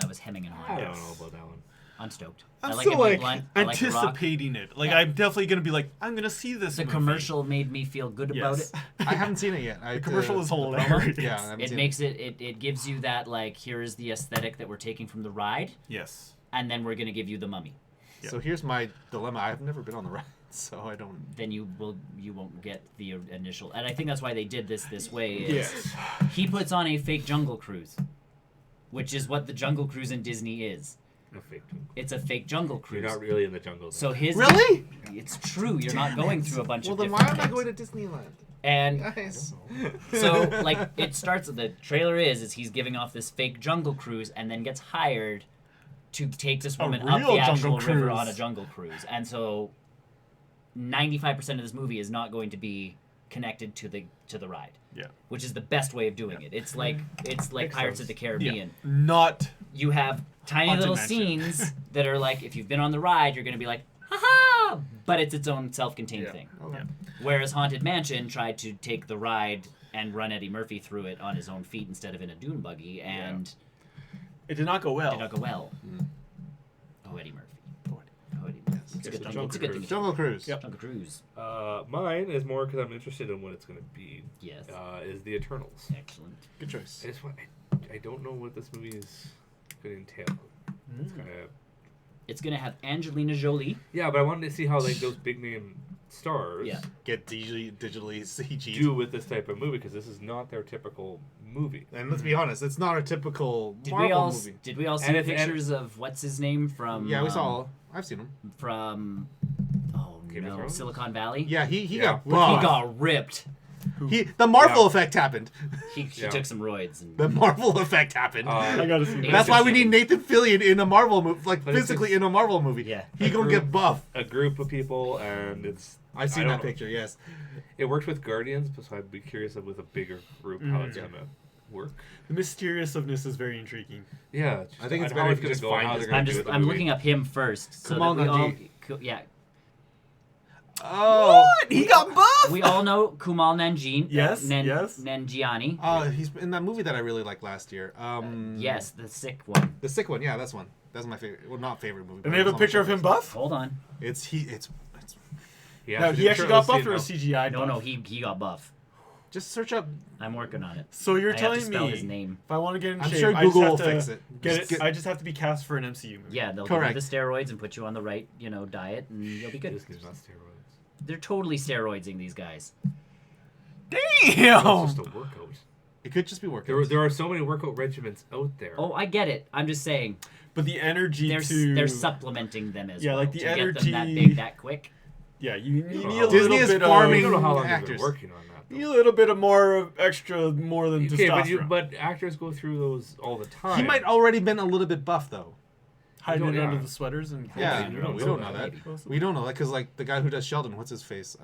Speaker 1: was hemming and
Speaker 3: I
Speaker 1: hawing.
Speaker 3: don't know about that one.
Speaker 1: I'm stoked.
Speaker 4: I'm
Speaker 1: I like
Speaker 4: still
Speaker 1: it being
Speaker 4: like
Speaker 1: blunt. I like The Rock.
Speaker 4: anticipating it. Like
Speaker 1: Yeah.
Speaker 4: I'm definitely gonna be like, I'm gonna see this.
Speaker 1: The
Speaker 4: movie.
Speaker 1: commercial made me feel good about
Speaker 4: Yes.
Speaker 1: it.
Speaker 2: I haven't seen it yet.
Speaker 4: The commercial is hilarious.
Speaker 2: Yeah, I haven't
Speaker 1: It
Speaker 2: seen
Speaker 1: makes it gives you that like here is the aesthetic that we're taking from the ride,
Speaker 4: Yes.
Speaker 1: and then we're gonna give you the mummy.
Speaker 2: it. So here's my dilemma. I've never been on the ride, so I don't.
Speaker 1: Then you won't get the initial, and I think that's why they did this way. Is
Speaker 4: Yes.
Speaker 1: he puts on a fake Jungle Cruise, which is what the Jungle Cruise in Disney is.
Speaker 3: A fake jungle.
Speaker 1: It's a fake jungle cruise.
Speaker 3: You're not really in the jungle.
Speaker 1: So his
Speaker 2: Really?
Speaker 1: It's true. You're not going through a bunch of
Speaker 2: Well, then
Speaker 1: different
Speaker 2: why am I
Speaker 1: things.
Speaker 2: going to Disneyland?
Speaker 1: And
Speaker 2: Nice.
Speaker 1: so like it starts. The trailer is he's giving off this fake jungle cruise and then gets hired to take this woman up
Speaker 4: real
Speaker 1: the actual
Speaker 4: jungle
Speaker 1: river
Speaker 4: cruise.
Speaker 1: on a jungle cruise. And so 95% of this movie is not going to be connected to the ride.
Speaker 4: Yeah.
Speaker 1: Which is the best way of doing it. It's like
Speaker 3: Makes
Speaker 1: Pirates
Speaker 3: sense.
Speaker 1: of the Caribbean.
Speaker 4: Not.
Speaker 1: You have tiny
Speaker 4: Haunted
Speaker 1: little
Speaker 4: Mansion.
Speaker 1: scenes that are like, if you've been on the ride, you're going to be like, ha-ha! But it's its own self-contained
Speaker 4: Yeah.
Speaker 1: thing.
Speaker 2: Okay.
Speaker 1: Whereas Haunted Mansion tried to take the ride and run Eddie Murphy through it on his own feet instead of in a dune buggy, and
Speaker 4: It did not go well.
Speaker 1: did not go well. Oh, Eddie Murphy. Oh, Eddie Murphy. It's a good thing.
Speaker 3: Jungle
Speaker 1: It's a good thing.
Speaker 3: Cruise.
Speaker 2: Jungle Cruise.
Speaker 4: Yep.
Speaker 1: Jungle Cruise.
Speaker 3: Mine is more because I'm interested in what it's going to be.
Speaker 1: Yes.
Speaker 3: Is the Eternals.
Speaker 1: Excellent.
Speaker 2: Good choice.
Speaker 3: I just want. I don't know what this movie is going to entail. It's gonna.
Speaker 1: It's going to have Angelina Jolie.
Speaker 3: Yeah, but I wanted to see how like those big name stars
Speaker 1: Yeah.
Speaker 2: Get digitally CG.
Speaker 3: do with this type of movie because this is not their typical movie.
Speaker 2: And let's be honest, it's not a typical
Speaker 1: Did
Speaker 2: Marvel movie.
Speaker 1: we all see
Speaker 3: And if-
Speaker 1: pictures of what's his name from?
Speaker 2: Yeah, we saw. I've seen him.
Speaker 1: From. Oh
Speaker 3: Game of
Speaker 1: no,
Speaker 3: Thrones?
Speaker 1: Silicon Valley.
Speaker 2: Yeah, he
Speaker 3: Yeah.
Speaker 2: got
Speaker 1: He
Speaker 2: buff.
Speaker 1: got ripped.
Speaker 2: The Marvel
Speaker 3: Yeah.
Speaker 2: effect happened.
Speaker 1: He
Speaker 3: Yeah.
Speaker 1: took some roids. And,
Speaker 2: The Marvel effect happened.
Speaker 4: I gotta see
Speaker 1: That's
Speaker 2: That's why we
Speaker 1: chicken.
Speaker 2: need Nathan Fillion in a Marvel movie, like
Speaker 3: But it's
Speaker 2: physically
Speaker 3: just-
Speaker 2: in a Marvel movie.
Speaker 1: Yeah.
Speaker 2: He gonna get buff.
Speaker 3: A group of people, and it's.
Speaker 2: I've seen
Speaker 3: I
Speaker 2: that
Speaker 3: don't know.
Speaker 2: picture. Yes.
Speaker 3: It worked with Guardians, so I'd be curious of with a bigger group how it's
Speaker 2: Yeah.
Speaker 3: gonna work.
Speaker 4: The mysteriousness is very intriguing.
Speaker 3: Yeah,
Speaker 2: I think it's
Speaker 3: how
Speaker 2: better if you
Speaker 3: gonna
Speaker 2: just
Speaker 3: go,
Speaker 2: find
Speaker 3: how
Speaker 2: his-
Speaker 3: they're gonna
Speaker 1: I'm
Speaker 3: do
Speaker 1: just
Speaker 3: the
Speaker 1: I'm
Speaker 3: movie.
Speaker 1: looking up him first. So
Speaker 2: Kumail
Speaker 1: that we all,
Speaker 2: Nanjiani.
Speaker 1: yeah,
Speaker 2: Oh.
Speaker 4: He got buff.
Speaker 1: we all know Kumail Nanjiani.
Speaker 4: Yes, yes.
Speaker 1: Nanjiani.
Speaker 2: He's in that movie that I really liked last year.
Speaker 1: Yes, the sick one.
Speaker 2: The Sick One. Yeah, that's one. That's my favorite. Well, not favorite movie.
Speaker 4: And they have a picture of him buff.
Speaker 1: Hold on.
Speaker 2: It's
Speaker 4: No, he actually got buff or a CGI.
Speaker 1: No,
Speaker 4: buff?
Speaker 1: no, he got buff.
Speaker 2: just search up.
Speaker 1: I'm working on it.
Speaker 4: So you're
Speaker 1: I have
Speaker 4: telling
Speaker 1: to spell
Speaker 4: me
Speaker 1: his name.
Speaker 4: if I want to get in
Speaker 2: I'm
Speaker 4: shape,
Speaker 2: sure
Speaker 4: I just
Speaker 2: Google
Speaker 4: have
Speaker 2: will
Speaker 4: to
Speaker 2: fix it.
Speaker 4: Get
Speaker 2: Just
Speaker 4: it. I just have to be cast for an MCU movie.
Speaker 1: Yeah, they'll
Speaker 2: Correct.
Speaker 1: give you the steroids and put you on the right, diet, and you'll be good.
Speaker 3: This is not steroids.
Speaker 1: They're totally steroidsing these guys.
Speaker 3: It's
Speaker 4: Damn.
Speaker 3: just a workout.
Speaker 2: It could just be working.
Speaker 3: There are so many workout regimens out there.
Speaker 1: Oh, I get it. I'm just saying
Speaker 4: But the energy
Speaker 1: they're supplementing them as
Speaker 4: Yeah,
Speaker 1: well
Speaker 4: like the
Speaker 1: to get them that
Speaker 4: energy-
Speaker 1: big that quick.
Speaker 4: Yeah, you
Speaker 3: don't
Speaker 4: need
Speaker 3: know
Speaker 4: a
Speaker 3: how-
Speaker 4: little
Speaker 2: Disney is
Speaker 4: bit
Speaker 2: farming
Speaker 3: I don't know how long they've
Speaker 2: actors.
Speaker 3: been working on that.
Speaker 4: You need a little bit of more extra, more than
Speaker 3: Okay,
Speaker 4: testosterone.
Speaker 3: but actors go through those all the time.
Speaker 2: He might already been a little bit buff though.
Speaker 4: hiding it
Speaker 3: Yeah.
Speaker 4: under the sweaters and
Speaker 2: Yeah,
Speaker 3: you
Speaker 2: no,
Speaker 3: don't
Speaker 2: we
Speaker 3: know
Speaker 2: don't know
Speaker 3: that.
Speaker 2: that. We don't know that because like the guy who does Sheldon, what's his face?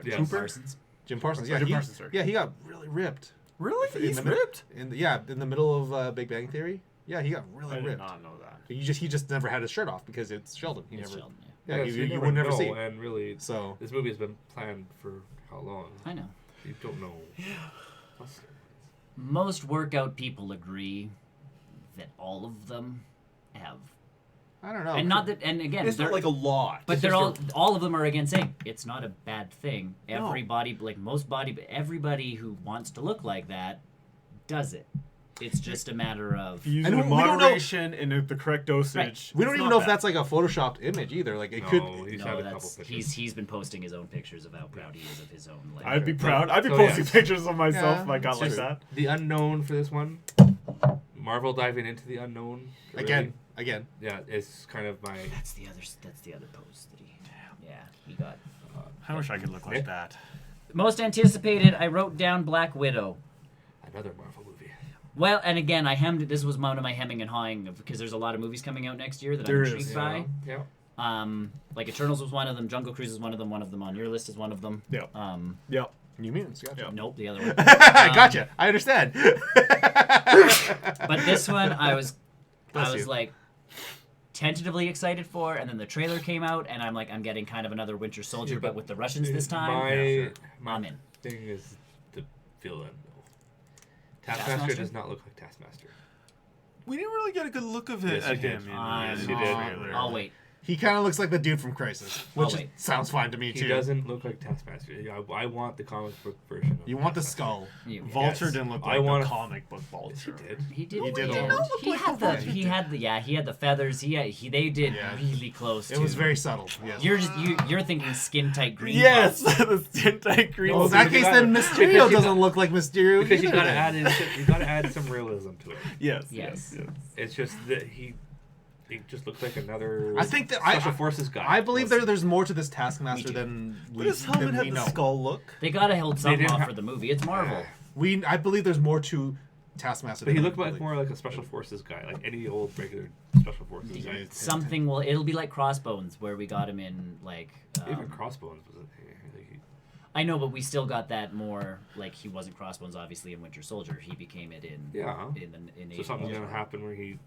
Speaker 3: Yes.
Speaker 4: Cooper?
Speaker 1: Parsons.
Speaker 2: Jim Parsons.
Speaker 4: Oh,
Speaker 2: Yeah,
Speaker 4: Jim
Speaker 2: he,
Speaker 4: Parsons, sorry.
Speaker 2: yeah, he got really ripped.
Speaker 4: Really?
Speaker 2: In
Speaker 4: He's
Speaker 2: the middle-
Speaker 4: ripped?
Speaker 2: in the middle of Big Bang Theory. Yeah, he got really
Speaker 4: I did
Speaker 2: ripped.
Speaker 4: not know that.
Speaker 2: He just never had his shirt off because it's Sheldon. He
Speaker 1: It's
Speaker 2: never.
Speaker 1: Sheldon, yeah.
Speaker 2: Yeah,
Speaker 3: Yes,
Speaker 2: you would never
Speaker 3: know,
Speaker 2: see.
Speaker 3: And really,
Speaker 2: So
Speaker 3: this movie has been planned for how long?
Speaker 1: I know.
Speaker 3: You don't know. Plus,
Speaker 1: Most workout people agree that all of them have,
Speaker 2: I don't know.
Speaker 1: and not that. And again,
Speaker 4: It's not
Speaker 1: they're-
Speaker 4: like a lot.
Speaker 1: but
Speaker 4: It's
Speaker 1: they're
Speaker 4: just
Speaker 1: all of them are again saying it's not a bad thing.
Speaker 4: No.
Speaker 1: Everybody, like everybody who wants to look like that, does it. It's just a matter of
Speaker 4: if you use
Speaker 2: And
Speaker 4: it in
Speaker 2: we don't know-
Speaker 4: moderation and at the correct dosage.
Speaker 2: we don't
Speaker 4: it's
Speaker 2: even
Speaker 4: not
Speaker 2: know if
Speaker 4: bad.
Speaker 2: that's like a photoshopped image either. Like it
Speaker 3: no,
Speaker 2: could.
Speaker 3: he's
Speaker 1: no,
Speaker 3: had a couple
Speaker 1: that's
Speaker 3: pictures.
Speaker 1: he's been posting his own pictures of how proud he is of his own. Like,
Speaker 4: I'd be proud. I'd be
Speaker 3: So,
Speaker 4: posting
Speaker 3: yeah.
Speaker 4: pictures of myself
Speaker 2: Yeah,
Speaker 4: if I got
Speaker 2: it's
Speaker 4: like
Speaker 2: true.
Speaker 4: that.
Speaker 3: The unknown for this one. Marvel diving into the unknown. really.
Speaker 2: Again.
Speaker 3: Yeah, it's kind of my.
Speaker 1: That's the other post that he. Yeah, he got.
Speaker 4: I wish I could look like
Speaker 3: Yeah.
Speaker 4: that.
Speaker 1: Most anticipated. I wrote down Black Widow.
Speaker 3: Another Marvel movie.
Speaker 1: Well, and again, I hemmed. This was one of my hemming and hawing because there's a lot of movies coming out next year that
Speaker 4: There
Speaker 1: I'm
Speaker 4: is.
Speaker 1: intrigued by.
Speaker 3: Yeah.
Speaker 1: Like Eternals was one of them. Jungle Cruise is one of them. One of them on your list is one of them.
Speaker 4: Yeah. Yep.
Speaker 2: New Mutants. Gotcha.
Speaker 4: Yeah.
Speaker 1: Nope, the other one.
Speaker 2: Gotcha. I understand.
Speaker 1: But this one, I was
Speaker 2: Bless you.
Speaker 1: like tentatively excited for, and then the trailer came out, and I'm like, I'm getting kind of another Winter Soldier,
Speaker 3: Yeah,
Speaker 1: but with the Russians this time.
Speaker 3: My
Speaker 1: I'm in.
Speaker 3: thing is the villain. Taskmaster
Speaker 1: Taskmaster?
Speaker 3: does not look like Taskmaster.
Speaker 4: We didn't really get a good look of it
Speaker 3: Yes, you did.
Speaker 4: again.
Speaker 1: I'm
Speaker 3: you did.
Speaker 1: on- I'll wait.
Speaker 2: He kind of looks like the dude from Crisis, which
Speaker 1: wait.
Speaker 2: sounds fine to me
Speaker 3: He
Speaker 2: too.
Speaker 3: doesn't look like Taskmaster. I want the comic book version. Of
Speaker 2: You want the
Speaker 3: Taskmaster.
Speaker 2: skull.
Speaker 4: Vulture
Speaker 3: Yes.
Speaker 4: didn't look
Speaker 3: I
Speaker 4: like
Speaker 3: wanna-
Speaker 4: the comic book
Speaker 3: Yes,
Speaker 4: Vulture.
Speaker 3: he did.
Speaker 1: He did.
Speaker 2: He did
Speaker 1: he
Speaker 2: all
Speaker 1: had
Speaker 2: right.
Speaker 1: he had the he had the feathers. They did
Speaker 2: Yeah.
Speaker 1: really close.
Speaker 2: It was
Speaker 1: to-
Speaker 2: very subtle. Yes.
Speaker 1: You're thinking skin tight green.
Speaker 4: Yes,
Speaker 1: puff.
Speaker 4: the skin tight green.
Speaker 2: Well, in that case, then Mysterio
Speaker 3: because you
Speaker 2: doesn't look like Mysterio
Speaker 3: Because you
Speaker 2: either
Speaker 3: gotta
Speaker 2: then.
Speaker 3: add in, you gotta add some realism to it.
Speaker 4: Yes.
Speaker 1: Yes.
Speaker 4: Yes.
Speaker 3: It's just that he just looks like another.
Speaker 2: I think that
Speaker 3: special forces guy.
Speaker 2: I believe there's more to this Taskmaster
Speaker 1: Me too.
Speaker 2: than
Speaker 4: But his helmet had the
Speaker 2: know.
Speaker 4: skull look.
Speaker 1: They gotta hold something
Speaker 3: didn't
Speaker 1: off
Speaker 3: ha-
Speaker 1: for the movie. It's Marvel.
Speaker 2: I believe there's more to Taskmaster.
Speaker 3: But he
Speaker 2: than
Speaker 3: looked
Speaker 2: we
Speaker 3: like
Speaker 2: believe.
Speaker 3: more like a special forces guy, like any old regular special forces guy.
Speaker 2: It's-
Speaker 1: Something will. It'll be like Crossbones, where we got him in like.
Speaker 3: Even Crossbones was like,
Speaker 1: I know, but we still got that more. Like he wasn't Crossbones, obviously, in Winter Soldier. He became it in.
Speaker 3: Yeah.
Speaker 1: In
Speaker 3: so
Speaker 1: Age of
Speaker 3: something's
Speaker 1: Ultron.
Speaker 3: gonna happen where he.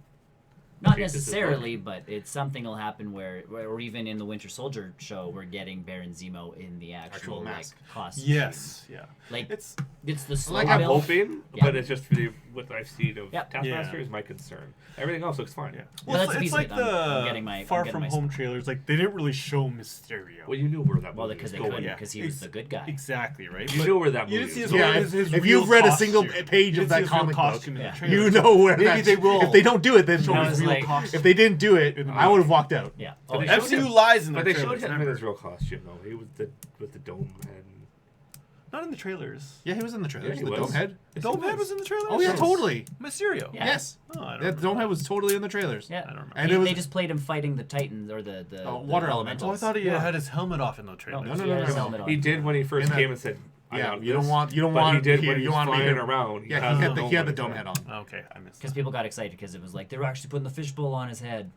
Speaker 1: Not
Speaker 3: changes his
Speaker 1: necessarily, but it's something will happen where, or even in the Winter Soldier show, we're getting Baron Zemo in the actual like
Speaker 2: mask.
Speaker 1: costume.
Speaker 4: Yes. Yeah.
Speaker 1: Like
Speaker 4: It's
Speaker 1: it's the slow
Speaker 2: Like,
Speaker 3: I'm
Speaker 1: build.
Speaker 3: hoping,
Speaker 1: Yeah.
Speaker 3: but it's just the, what I've seen of
Speaker 1: Yep.
Speaker 3: Taskmaster
Speaker 4: Yeah.
Speaker 3: is my concern. Everything else looks fine.
Speaker 4: yeah.
Speaker 1: Well, that's a piece
Speaker 4: it's
Speaker 1: of
Speaker 4: like
Speaker 1: it.
Speaker 4: the
Speaker 1: I'm getting my-
Speaker 4: Far
Speaker 1: I'm getting
Speaker 4: From
Speaker 1: my-
Speaker 4: Home trailers. Like they didn't really show Mysterio.
Speaker 3: Well, you knew where that
Speaker 1: Well,
Speaker 3: movie
Speaker 1: because
Speaker 3: was
Speaker 1: they
Speaker 3: going.
Speaker 1: couldn't,
Speaker 4: yeah.
Speaker 1: because he was the good guy.
Speaker 4: Exactly right.
Speaker 3: You
Speaker 4: But
Speaker 3: knew where that
Speaker 4: you
Speaker 3: movie
Speaker 4: didn't see
Speaker 3: was
Speaker 4: his,
Speaker 3: going.
Speaker 2: Yeah,
Speaker 4: his
Speaker 2: if
Speaker 4: real
Speaker 2: you've read a
Speaker 4: costume.
Speaker 2: single page
Speaker 4: You
Speaker 2: of
Speaker 4: didn't see
Speaker 2: that
Speaker 4: his real
Speaker 2: comic book,
Speaker 4: costume in the
Speaker 1: Yeah.
Speaker 4: trailer.
Speaker 2: you know where
Speaker 4: Maybe
Speaker 2: that.
Speaker 4: they will
Speaker 2: If they don't do it, then
Speaker 4: show
Speaker 1: No,
Speaker 4: his
Speaker 1: it's
Speaker 4: real
Speaker 1: like-
Speaker 4: costume.
Speaker 2: if they didn't do it,
Speaker 4: In the
Speaker 2: I would have
Speaker 4: movie.
Speaker 2: walked out.
Speaker 1: Yeah.
Speaker 3: But
Speaker 1: Oh,
Speaker 3: they
Speaker 1: yeah.
Speaker 3: showed
Speaker 4: MCU
Speaker 3: him-
Speaker 4: lies in the
Speaker 3: But they
Speaker 4: trailers.
Speaker 3: showed him in
Speaker 4: remember?
Speaker 3: his real costume though. He was with the dome head.
Speaker 4: Not in the trailers.
Speaker 2: Yeah, he was in the trailers.
Speaker 3: Yeah, he
Speaker 2: the
Speaker 3: was.
Speaker 2: dome head.
Speaker 4: Dome Head was in the trailers.
Speaker 2: Oh yeah,
Speaker 3: Yes.
Speaker 2: totally.
Speaker 4: Mysterio.
Speaker 1: Yeah.
Speaker 2: Yes,
Speaker 4: Oh, I don't
Speaker 2: that
Speaker 4: remember.
Speaker 2: dome head was totally in the trailers.
Speaker 1: Yeah.
Speaker 4: I don't remember.
Speaker 2: And
Speaker 1: He-
Speaker 2: it was
Speaker 1: they just played him fighting the Titans or the
Speaker 2: water elementals.
Speaker 4: Oh, I thought he had his helmet off in the trailers.
Speaker 2: No, no,
Speaker 1: he
Speaker 2: no,
Speaker 1: had
Speaker 2: no,
Speaker 1: his
Speaker 2: no.
Speaker 1: helmet on.
Speaker 3: He did when he first
Speaker 2: In the-
Speaker 3: came and said, I
Speaker 2: Yeah,
Speaker 3: got
Speaker 2: you don't
Speaker 3: this.
Speaker 2: want
Speaker 3: But he did
Speaker 2: here,
Speaker 3: when he
Speaker 2: you
Speaker 3: was
Speaker 2: want me
Speaker 3: flying
Speaker 2: here.
Speaker 3: around.
Speaker 2: Yeah,
Speaker 3: has
Speaker 2: he had
Speaker 3: the
Speaker 2: the
Speaker 3: dome
Speaker 2: dome
Speaker 3: on
Speaker 2: head
Speaker 3: his
Speaker 2: on.
Speaker 4: Oh, okay, I missed
Speaker 1: Because
Speaker 4: that.
Speaker 1: people got excited because it was like they were actually putting the fishbowl on his head,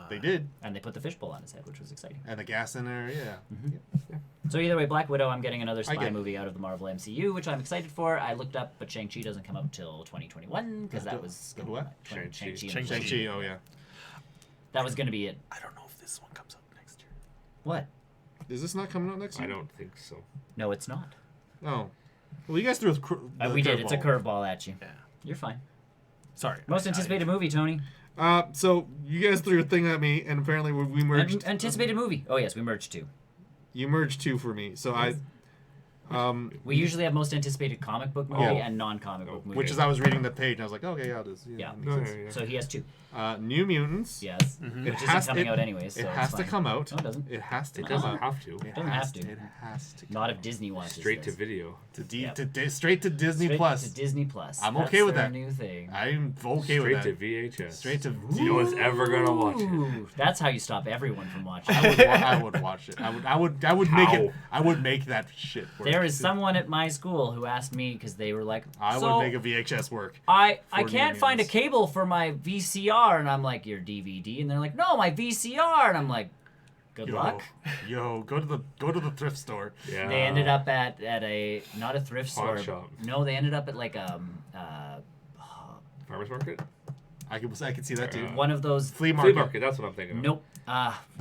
Speaker 2: They did,
Speaker 1: and they put the fishbowl on his head, which was exciting.
Speaker 2: and the gas in there. Yeah.
Speaker 1: So either way, Black Widow, I'm getting another spy
Speaker 2: get it.
Speaker 1: movie out of the Marvel MCU, which I'm excited for. I looked up, but Shang-Chi doesn't come out till 2021 because that was
Speaker 2: The what?
Speaker 1: Shang-Chi. and
Speaker 4: Shang-Chi.
Speaker 2: Shang-Chi. Oh yeah.
Speaker 1: That was gonna be it.
Speaker 4: I don't know if this one comes out next year.
Speaker 1: What?
Speaker 2: Is this not coming out next
Speaker 3: I
Speaker 2: year?
Speaker 3: don't think so.
Speaker 1: No, it's not.
Speaker 2: Oh. Well, you guys threw
Speaker 1: We did. It's a curveball at you.
Speaker 4: Yeah.
Speaker 1: You're fine.
Speaker 4: Sorry.
Speaker 1: Most anticipated movie, Tony.
Speaker 2: So you guys threw a thing at me, and apparently we merged.
Speaker 1: Anticipated movie. Oh yes, we merged two.
Speaker 2: You merged two for me, so
Speaker 1: We usually have most anticipated comic book movie
Speaker 2: Oh.
Speaker 1: and non-comic book movie.
Speaker 2: which is I was reading the page and I was like, okay, yeah, this.
Speaker 1: Yeah.
Speaker 2: makes
Speaker 3: No,
Speaker 2: sense.
Speaker 3: yeah.
Speaker 1: So he has two.
Speaker 2: New Mutants.
Speaker 1: Yes.
Speaker 4: Mhm.
Speaker 1: Which isn't coming out anyways. So
Speaker 2: It
Speaker 1: it's
Speaker 2: has to
Speaker 1: fine.
Speaker 2: come out.
Speaker 1: No, it doesn't.
Speaker 2: It has to
Speaker 3: It
Speaker 2: come
Speaker 3: doesn't
Speaker 2: out.
Speaker 3: have to.
Speaker 2: It
Speaker 1: Doesn't
Speaker 2: has
Speaker 1: have to.
Speaker 2: It has to.
Speaker 1: Not if Disney watches
Speaker 3: Straight to
Speaker 1: this.
Speaker 3: video.
Speaker 1: Yep.
Speaker 2: Straight to Disney
Speaker 1: Straight
Speaker 2: Plus.
Speaker 1: to Disney Plus.
Speaker 2: I'm
Speaker 1: That's
Speaker 2: okay with
Speaker 1: their
Speaker 2: that.
Speaker 1: New thing.
Speaker 2: I'm okay with
Speaker 3: Straight
Speaker 2: that.
Speaker 3: to VHS.
Speaker 2: Straight to.
Speaker 3: No one's ever gonna watch it.
Speaker 1: Ooh, that's how you stop everyone from watching.
Speaker 2: I would watch it. I would make it.
Speaker 3: How?
Speaker 2: I would make that shit work.
Speaker 1: There is someone at my school who asked me because they were like,
Speaker 2: I
Speaker 1: so
Speaker 2: would make a VHS work.
Speaker 1: I
Speaker 2: for
Speaker 1: can't
Speaker 2: New
Speaker 1: find a
Speaker 2: Mutants."
Speaker 1: cable for my VCR, and I'm like, your DVD, and they're like, no, my VCR, and I'm like, good luck.
Speaker 2: Yo, go to the thrift store.
Speaker 3: Yeah.
Speaker 1: They ended up at a not a thrift
Speaker 3: Pawn
Speaker 1: store.
Speaker 3: shop.
Speaker 1: No, they ended up at like
Speaker 3: Farmers market.
Speaker 2: I could see that too.
Speaker 1: one of those.
Speaker 2: Flea
Speaker 3: Flea
Speaker 2: market.
Speaker 3: market. That's what I'm thinking of.
Speaker 1: Nope.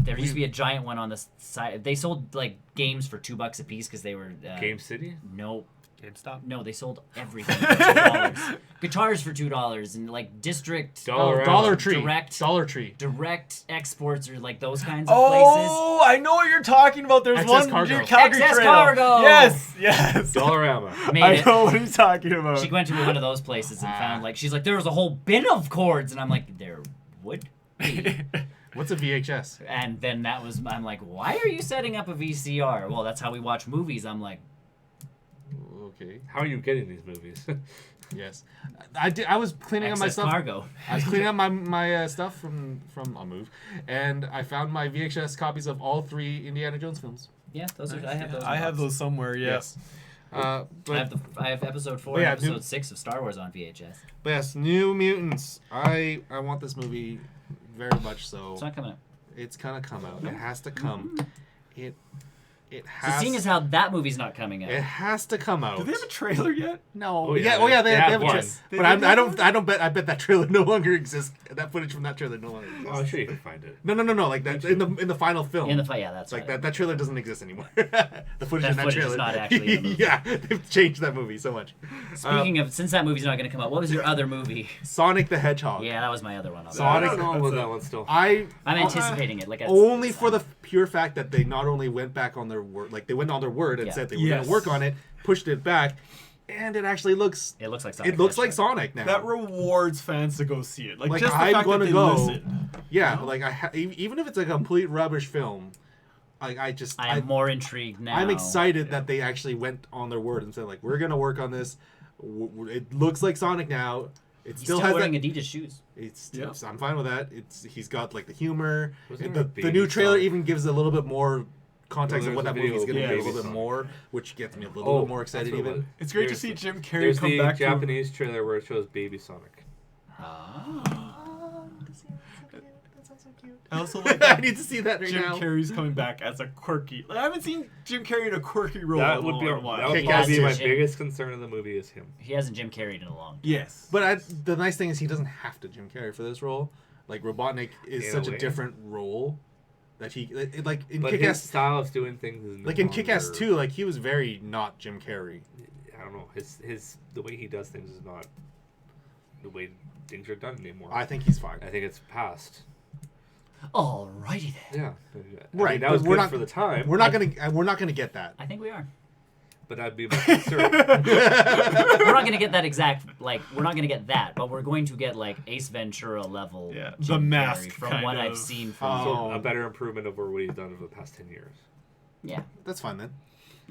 Speaker 1: There used to be a giant one on the side. They sold like games for $2 a piece because they were
Speaker 3: Game City.
Speaker 1: No,
Speaker 4: GameStop.
Speaker 1: no, they sold everything for $2. Guitars for $2 and like District
Speaker 2: Dollar Tree.
Speaker 1: Direct.
Speaker 2: Dollar Tree.
Speaker 1: Direct exports or like those kinds of places.
Speaker 4: Oh, I know what you're talking about. There's
Speaker 2: Excess
Speaker 4: one
Speaker 2: Cargo.
Speaker 4: near Calgary
Speaker 1: Excess
Speaker 4: Trail.
Speaker 1: Cargo.
Speaker 4: Yes, yes.
Speaker 3: Dollarama.
Speaker 1: Made
Speaker 4: I
Speaker 1: it.
Speaker 4: know what you're talking about.
Speaker 1: She went to one of those places and found like she's like there was a whole bin of cords and I'm like there would be.
Speaker 2: What's a VHS?
Speaker 1: And then that was I'm like why are you setting up a VCR? Well, that's how we watch movies. I'm like
Speaker 2: Okay.
Speaker 3: How are you getting these movies?
Speaker 2: Yes. I was cleaning up my
Speaker 1: excess
Speaker 2: stuff.
Speaker 1: cargo.
Speaker 2: I was cleaning up my stuff from I'll move, and I found my VHS copies of all 3 Indiana Jones films.
Speaker 1: Yeah, those are I have those. in
Speaker 4: I have
Speaker 1: box.
Speaker 4: those somewhere. Yes.
Speaker 2: But
Speaker 1: I have episode 4
Speaker 2: But yeah,
Speaker 1: and episode
Speaker 2: new-
Speaker 1: 6 of Star Wars on VHS.
Speaker 2: but yes, New Mutants. I want this movie very much so.
Speaker 1: It's not coming out.
Speaker 2: It's gonna come out. It has to come. It
Speaker 1: So
Speaker 2: has.
Speaker 1: seeing as how that movie's not coming out.
Speaker 2: It has to come out.
Speaker 4: Do they have a trailer yet?
Speaker 2: No.
Speaker 3: Oh, yeah,
Speaker 2: They
Speaker 3: they have
Speaker 2: have a
Speaker 3: one.
Speaker 2: trailer.
Speaker 4: They
Speaker 2: But
Speaker 4: did
Speaker 2: I
Speaker 4: have
Speaker 2: don't bet. I bet that trailer no longer exists. That footage from that trailer no longer exists.
Speaker 3: Oh, I'm sure you can find it.
Speaker 2: No. Like that in the final film.
Speaker 1: in the fight, yeah, that's
Speaker 2: Like
Speaker 1: right.
Speaker 2: that trailer doesn't exist anymore. The footage
Speaker 1: That
Speaker 2: in that
Speaker 1: footage is
Speaker 2: trailer.
Speaker 1: not actually in the movie.
Speaker 2: Yeah, they've changed that movie so much.
Speaker 1: Speaking of, since that movie's not going to come out, what was your other movie?
Speaker 2: Sonic the Hedgehog.
Speaker 1: Yeah, that was my other one.
Speaker 3: I
Speaker 2: Sonic-
Speaker 3: don't know about that one still.
Speaker 2: I'm
Speaker 1: I'm anticipating it. Like
Speaker 2: only for the pure fact that they not only went back on their word, like they went on their word and
Speaker 1: Yeah.
Speaker 2: said they were going
Speaker 4: Yes.
Speaker 2: to work on it, pushed it back, and it actually looks.
Speaker 1: It looks like Sonic.
Speaker 2: It looks
Speaker 1: the
Speaker 2: like
Speaker 1: Hedgehog.
Speaker 2: Sonic now.
Speaker 4: That rewards fans to go see it. Like
Speaker 2: Like,
Speaker 4: just the
Speaker 2: I'm
Speaker 4: fact
Speaker 2: gonna
Speaker 4: that they
Speaker 2: go.
Speaker 4: listen.
Speaker 2: Yeah, like even if it's a complete rubbish film, like
Speaker 1: I am more intrigued now.
Speaker 2: I'm excited that they actually went on their word and said like we're gonna work on this. It looks like Sonic now. It
Speaker 1: He's
Speaker 2: still
Speaker 1: still
Speaker 2: has
Speaker 1: wearing
Speaker 2: that.
Speaker 1: Adidas shoes.
Speaker 2: I'm fine with that. He's got like the humor.
Speaker 3: Wasn't there a
Speaker 2: The new
Speaker 3: Baby
Speaker 2: trailer
Speaker 3: Sonic?
Speaker 2: even gives a little bit more context
Speaker 3: Well,
Speaker 2: of what that
Speaker 3: there's a
Speaker 2: movie is going to
Speaker 3: video
Speaker 2: be,
Speaker 3: of
Speaker 2: a little
Speaker 3: Baby
Speaker 2: bit
Speaker 3: Sonic.
Speaker 2: more, which gets me a little bit more
Speaker 3: that's
Speaker 2: excited
Speaker 3: what it
Speaker 2: even.
Speaker 3: was.
Speaker 4: It's great to
Speaker 3: There's
Speaker 4: see
Speaker 3: the-
Speaker 4: Jim Carrey
Speaker 3: There's
Speaker 4: come
Speaker 3: the
Speaker 4: back
Speaker 3: Japanese trailer where it shows Baby Sonic.
Speaker 4: I also like
Speaker 2: I
Speaker 4: that
Speaker 2: need to see that right
Speaker 4: Jim
Speaker 2: now.
Speaker 4: Carrey's coming back as a quirky. Like, I haven't seen Jim Carrey in a quirky role
Speaker 3: That
Speaker 4: in
Speaker 3: would be
Speaker 4: a while.
Speaker 3: that would
Speaker 2: Kick-Ass
Speaker 3: probably be my
Speaker 1: Jim.
Speaker 3: biggest concern in the movie is him.
Speaker 1: He hasn't Jim Carreyed in a long time.
Speaker 4: Yes,
Speaker 2: But the nice thing is he doesn't have to Jim Carrey for this role. Like Robotnik is
Speaker 3: In a
Speaker 2: such a
Speaker 3: way.
Speaker 2: different role that he like in
Speaker 3: But his
Speaker 2: Kick-Ass.
Speaker 3: style of doing things is no
Speaker 2: Like in Kick-Ass
Speaker 3: longer-
Speaker 2: 2, like he was very not Jim Carrey.
Speaker 3: I don't know. His the way he does things is not the way things are done anymore.
Speaker 2: I think he's fine.
Speaker 3: I think it's past.
Speaker 1: Alrighty then.
Speaker 3: Yeah.
Speaker 2: Right,
Speaker 3: That
Speaker 2: but
Speaker 3: was
Speaker 2: we're
Speaker 3: good
Speaker 2: not-
Speaker 3: for the time.
Speaker 2: We're not gonna get that.
Speaker 1: I think we are.
Speaker 3: But that'd be my concern.
Speaker 1: We're not gonna get that exact. Like, we're not gonna get that, but we're going to get like Ace Ventura level.
Speaker 4: Yeah,
Speaker 1: Jim
Speaker 4: the Mask
Speaker 1: Carrey from
Speaker 4: kind
Speaker 1: what I've
Speaker 4: of.
Speaker 1: seen from.
Speaker 2: Oh.
Speaker 3: A better improvement over what he's done over the past 10 years.
Speaker 1: Yeah.
Speaker 2: That's fine then.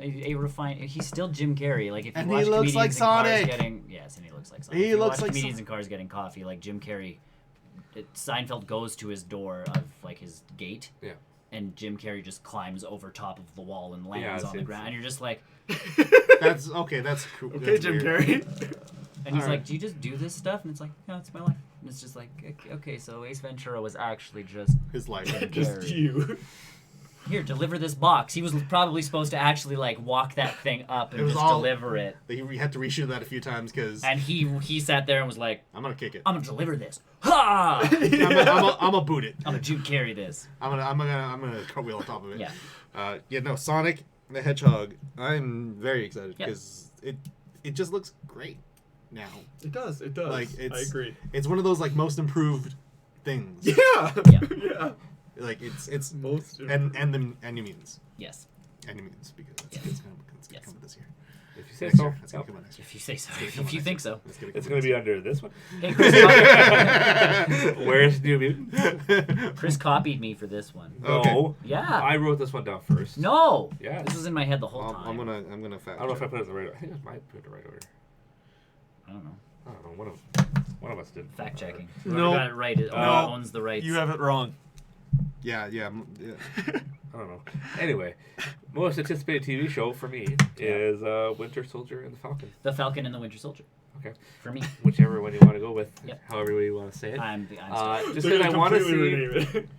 Speaker 1: A refined. He's still Jim Carrey. Like if you
Speaker 2: And he
Speaker 1: watch
Speaker 2: looks
Speaker 1: comedians
Speaker 2: like
Speaker 1: in cars
Speaker 2: Sonic.
Speaker 1: getting yes, and he looks like Sonic.
Speaker 2: He
Speaker 1: If you
Speaker 2: looks
Speaker 1: watch
Speaker 2: like
Speaker 1: comedians
Speaker 2: Son-
Speaker 1: in cars getting coffee. Like Jim Carrey, Seinfeld goes to his door of like his gate.
Speaker 3: Yeah.
Speaker 1: And Jim Carrey just climbs over top of the wall and lands
Speaker 3: Yeah,
Speaker 1: on the
Speaker 3: it's-
Speaker 1: ground, and you're just like,
Speaker 2: That's okay. That's cool.
Speaker 4: Okay,
Speaker 2: That's
Speaker 4: Jim
Speaker 2: weird.
Speaker 4: Carrey.
Speaker 1: and he's
Speaker 2: All right.
Speaker 1: like, do you just do this stuff? And it's like, no, it's my life. And it's just like, okay, so Ace Ventura was actually just
Speaker 2: His life.
Speaker 4: Just
Speaker 1: Carrey.
Speaker 4: you.
Speaker 1: Here, deliver this box. He was probably supposed to actually like walk that thing up and
Speaker 2: It was
Speaker 1: just
Speaker 2: all-
Speaker 1: deliver it.
Speaker 2: We had to reshoot that a few times because
Speaker 1: And he sat there and was like,
Speaker 2: I'm gonna kick it.
Speaker 1: I'm gonna deliver this. Ha!
Speaker 2: I'm gonna boot it.
Speaker 1: I'm gonna Jim Carrey this.
Speaker 2: I'm gonna cartwheel on top of it.
Speaker 1: Yeah.
Speaker 2: No, Sonic the Hedgehog. I'm very excited
Speaker 1: Yep.
Speaker 2: because it just looks great now.
Speaker 4: It does. It does.
Speaker 2: Like
Speaker 4: I agree.
Speaker 2: It's one of those like most improved things.
Speaker 4: Yeah.
Speaker 1: Yeah.
Speaker 4: Yeah.
Speaker 2: Like it's
Speaker 4: Most.
Speaker 2: and the animes.
Speaker 1: Yes,
Speaker 2: Animes because it's
Speaker 1: Yes.
Speaker 2: gonna
Speaker 1: Yes.
Speaker 2: come this year.
Speaker 3: If you say
Speaker 2: Next
Speaker 3: so.
Speaker 2: year. It's gonna
Speaker 3: Yep.
Speaker 2: come out next year.
Speaker 1: if you say so.
Speaker 2: It's gonna come
Speaker 1: If
Speaker 2: out
Speaker 1: you
Speaker 2: next
Speaker 1: think
Speaker 2: year.
Speaker 1: so.
Speaker 2: It's gonna
Speaker 3: It's
Speaker 2: come
Speaker 3: going
Speaker 2: out
Speaker 3: to be under this one.
Speaker 1: Hey, Chris,
Speaker 3: Where's New Mutant?
Speaker 1: Chris copied me for this one.
Speaker 2: Okay.
Speaker 3: No.
Speaker 1: Yeah.
Speaker 3: I wrote this one down first.
Speaker 1: No.
Speaker 3: Yeah.
Speaker 1: This was in my head the whole time.
Speaker 2: I'm gonna fact
Speaker 3: I don't know if I
Speaker 2: check.
Speaker 3: put it in the right order. I think I might put it in the right order.
Speaker 1: I don't know.
Speaker 3: I don't know. One of us did.
Speaker 1: Fact checking.
Speaker 4: No.
Speaker 1: Whoever got it right
Speaker 3: No.
Speaker 1: owns the rights.
Speaker 4: You have it wrong.
Speaker 2: Yeah.
Speaker 3: I don't know. Anyway, most anticipated TV show for me is Winter Soldier and the Falcon.
Speaker 1: The Falcon and the Winter Soldier.
Speaker 3: Okay.
Speaker 1: For me,
Speaker 3: Whichever one you want to go with,
Speaker 1: Yep.
Speaker 3: however you want to say it.
Speaker 1: I'm
Speaker 3: Just
Speaker 4: They're
Speaker 3: because I
Speaker 4: gonna
Speaker 3: want to
Speaker 4: completely
Speaker 3: see
Speaker 4: rename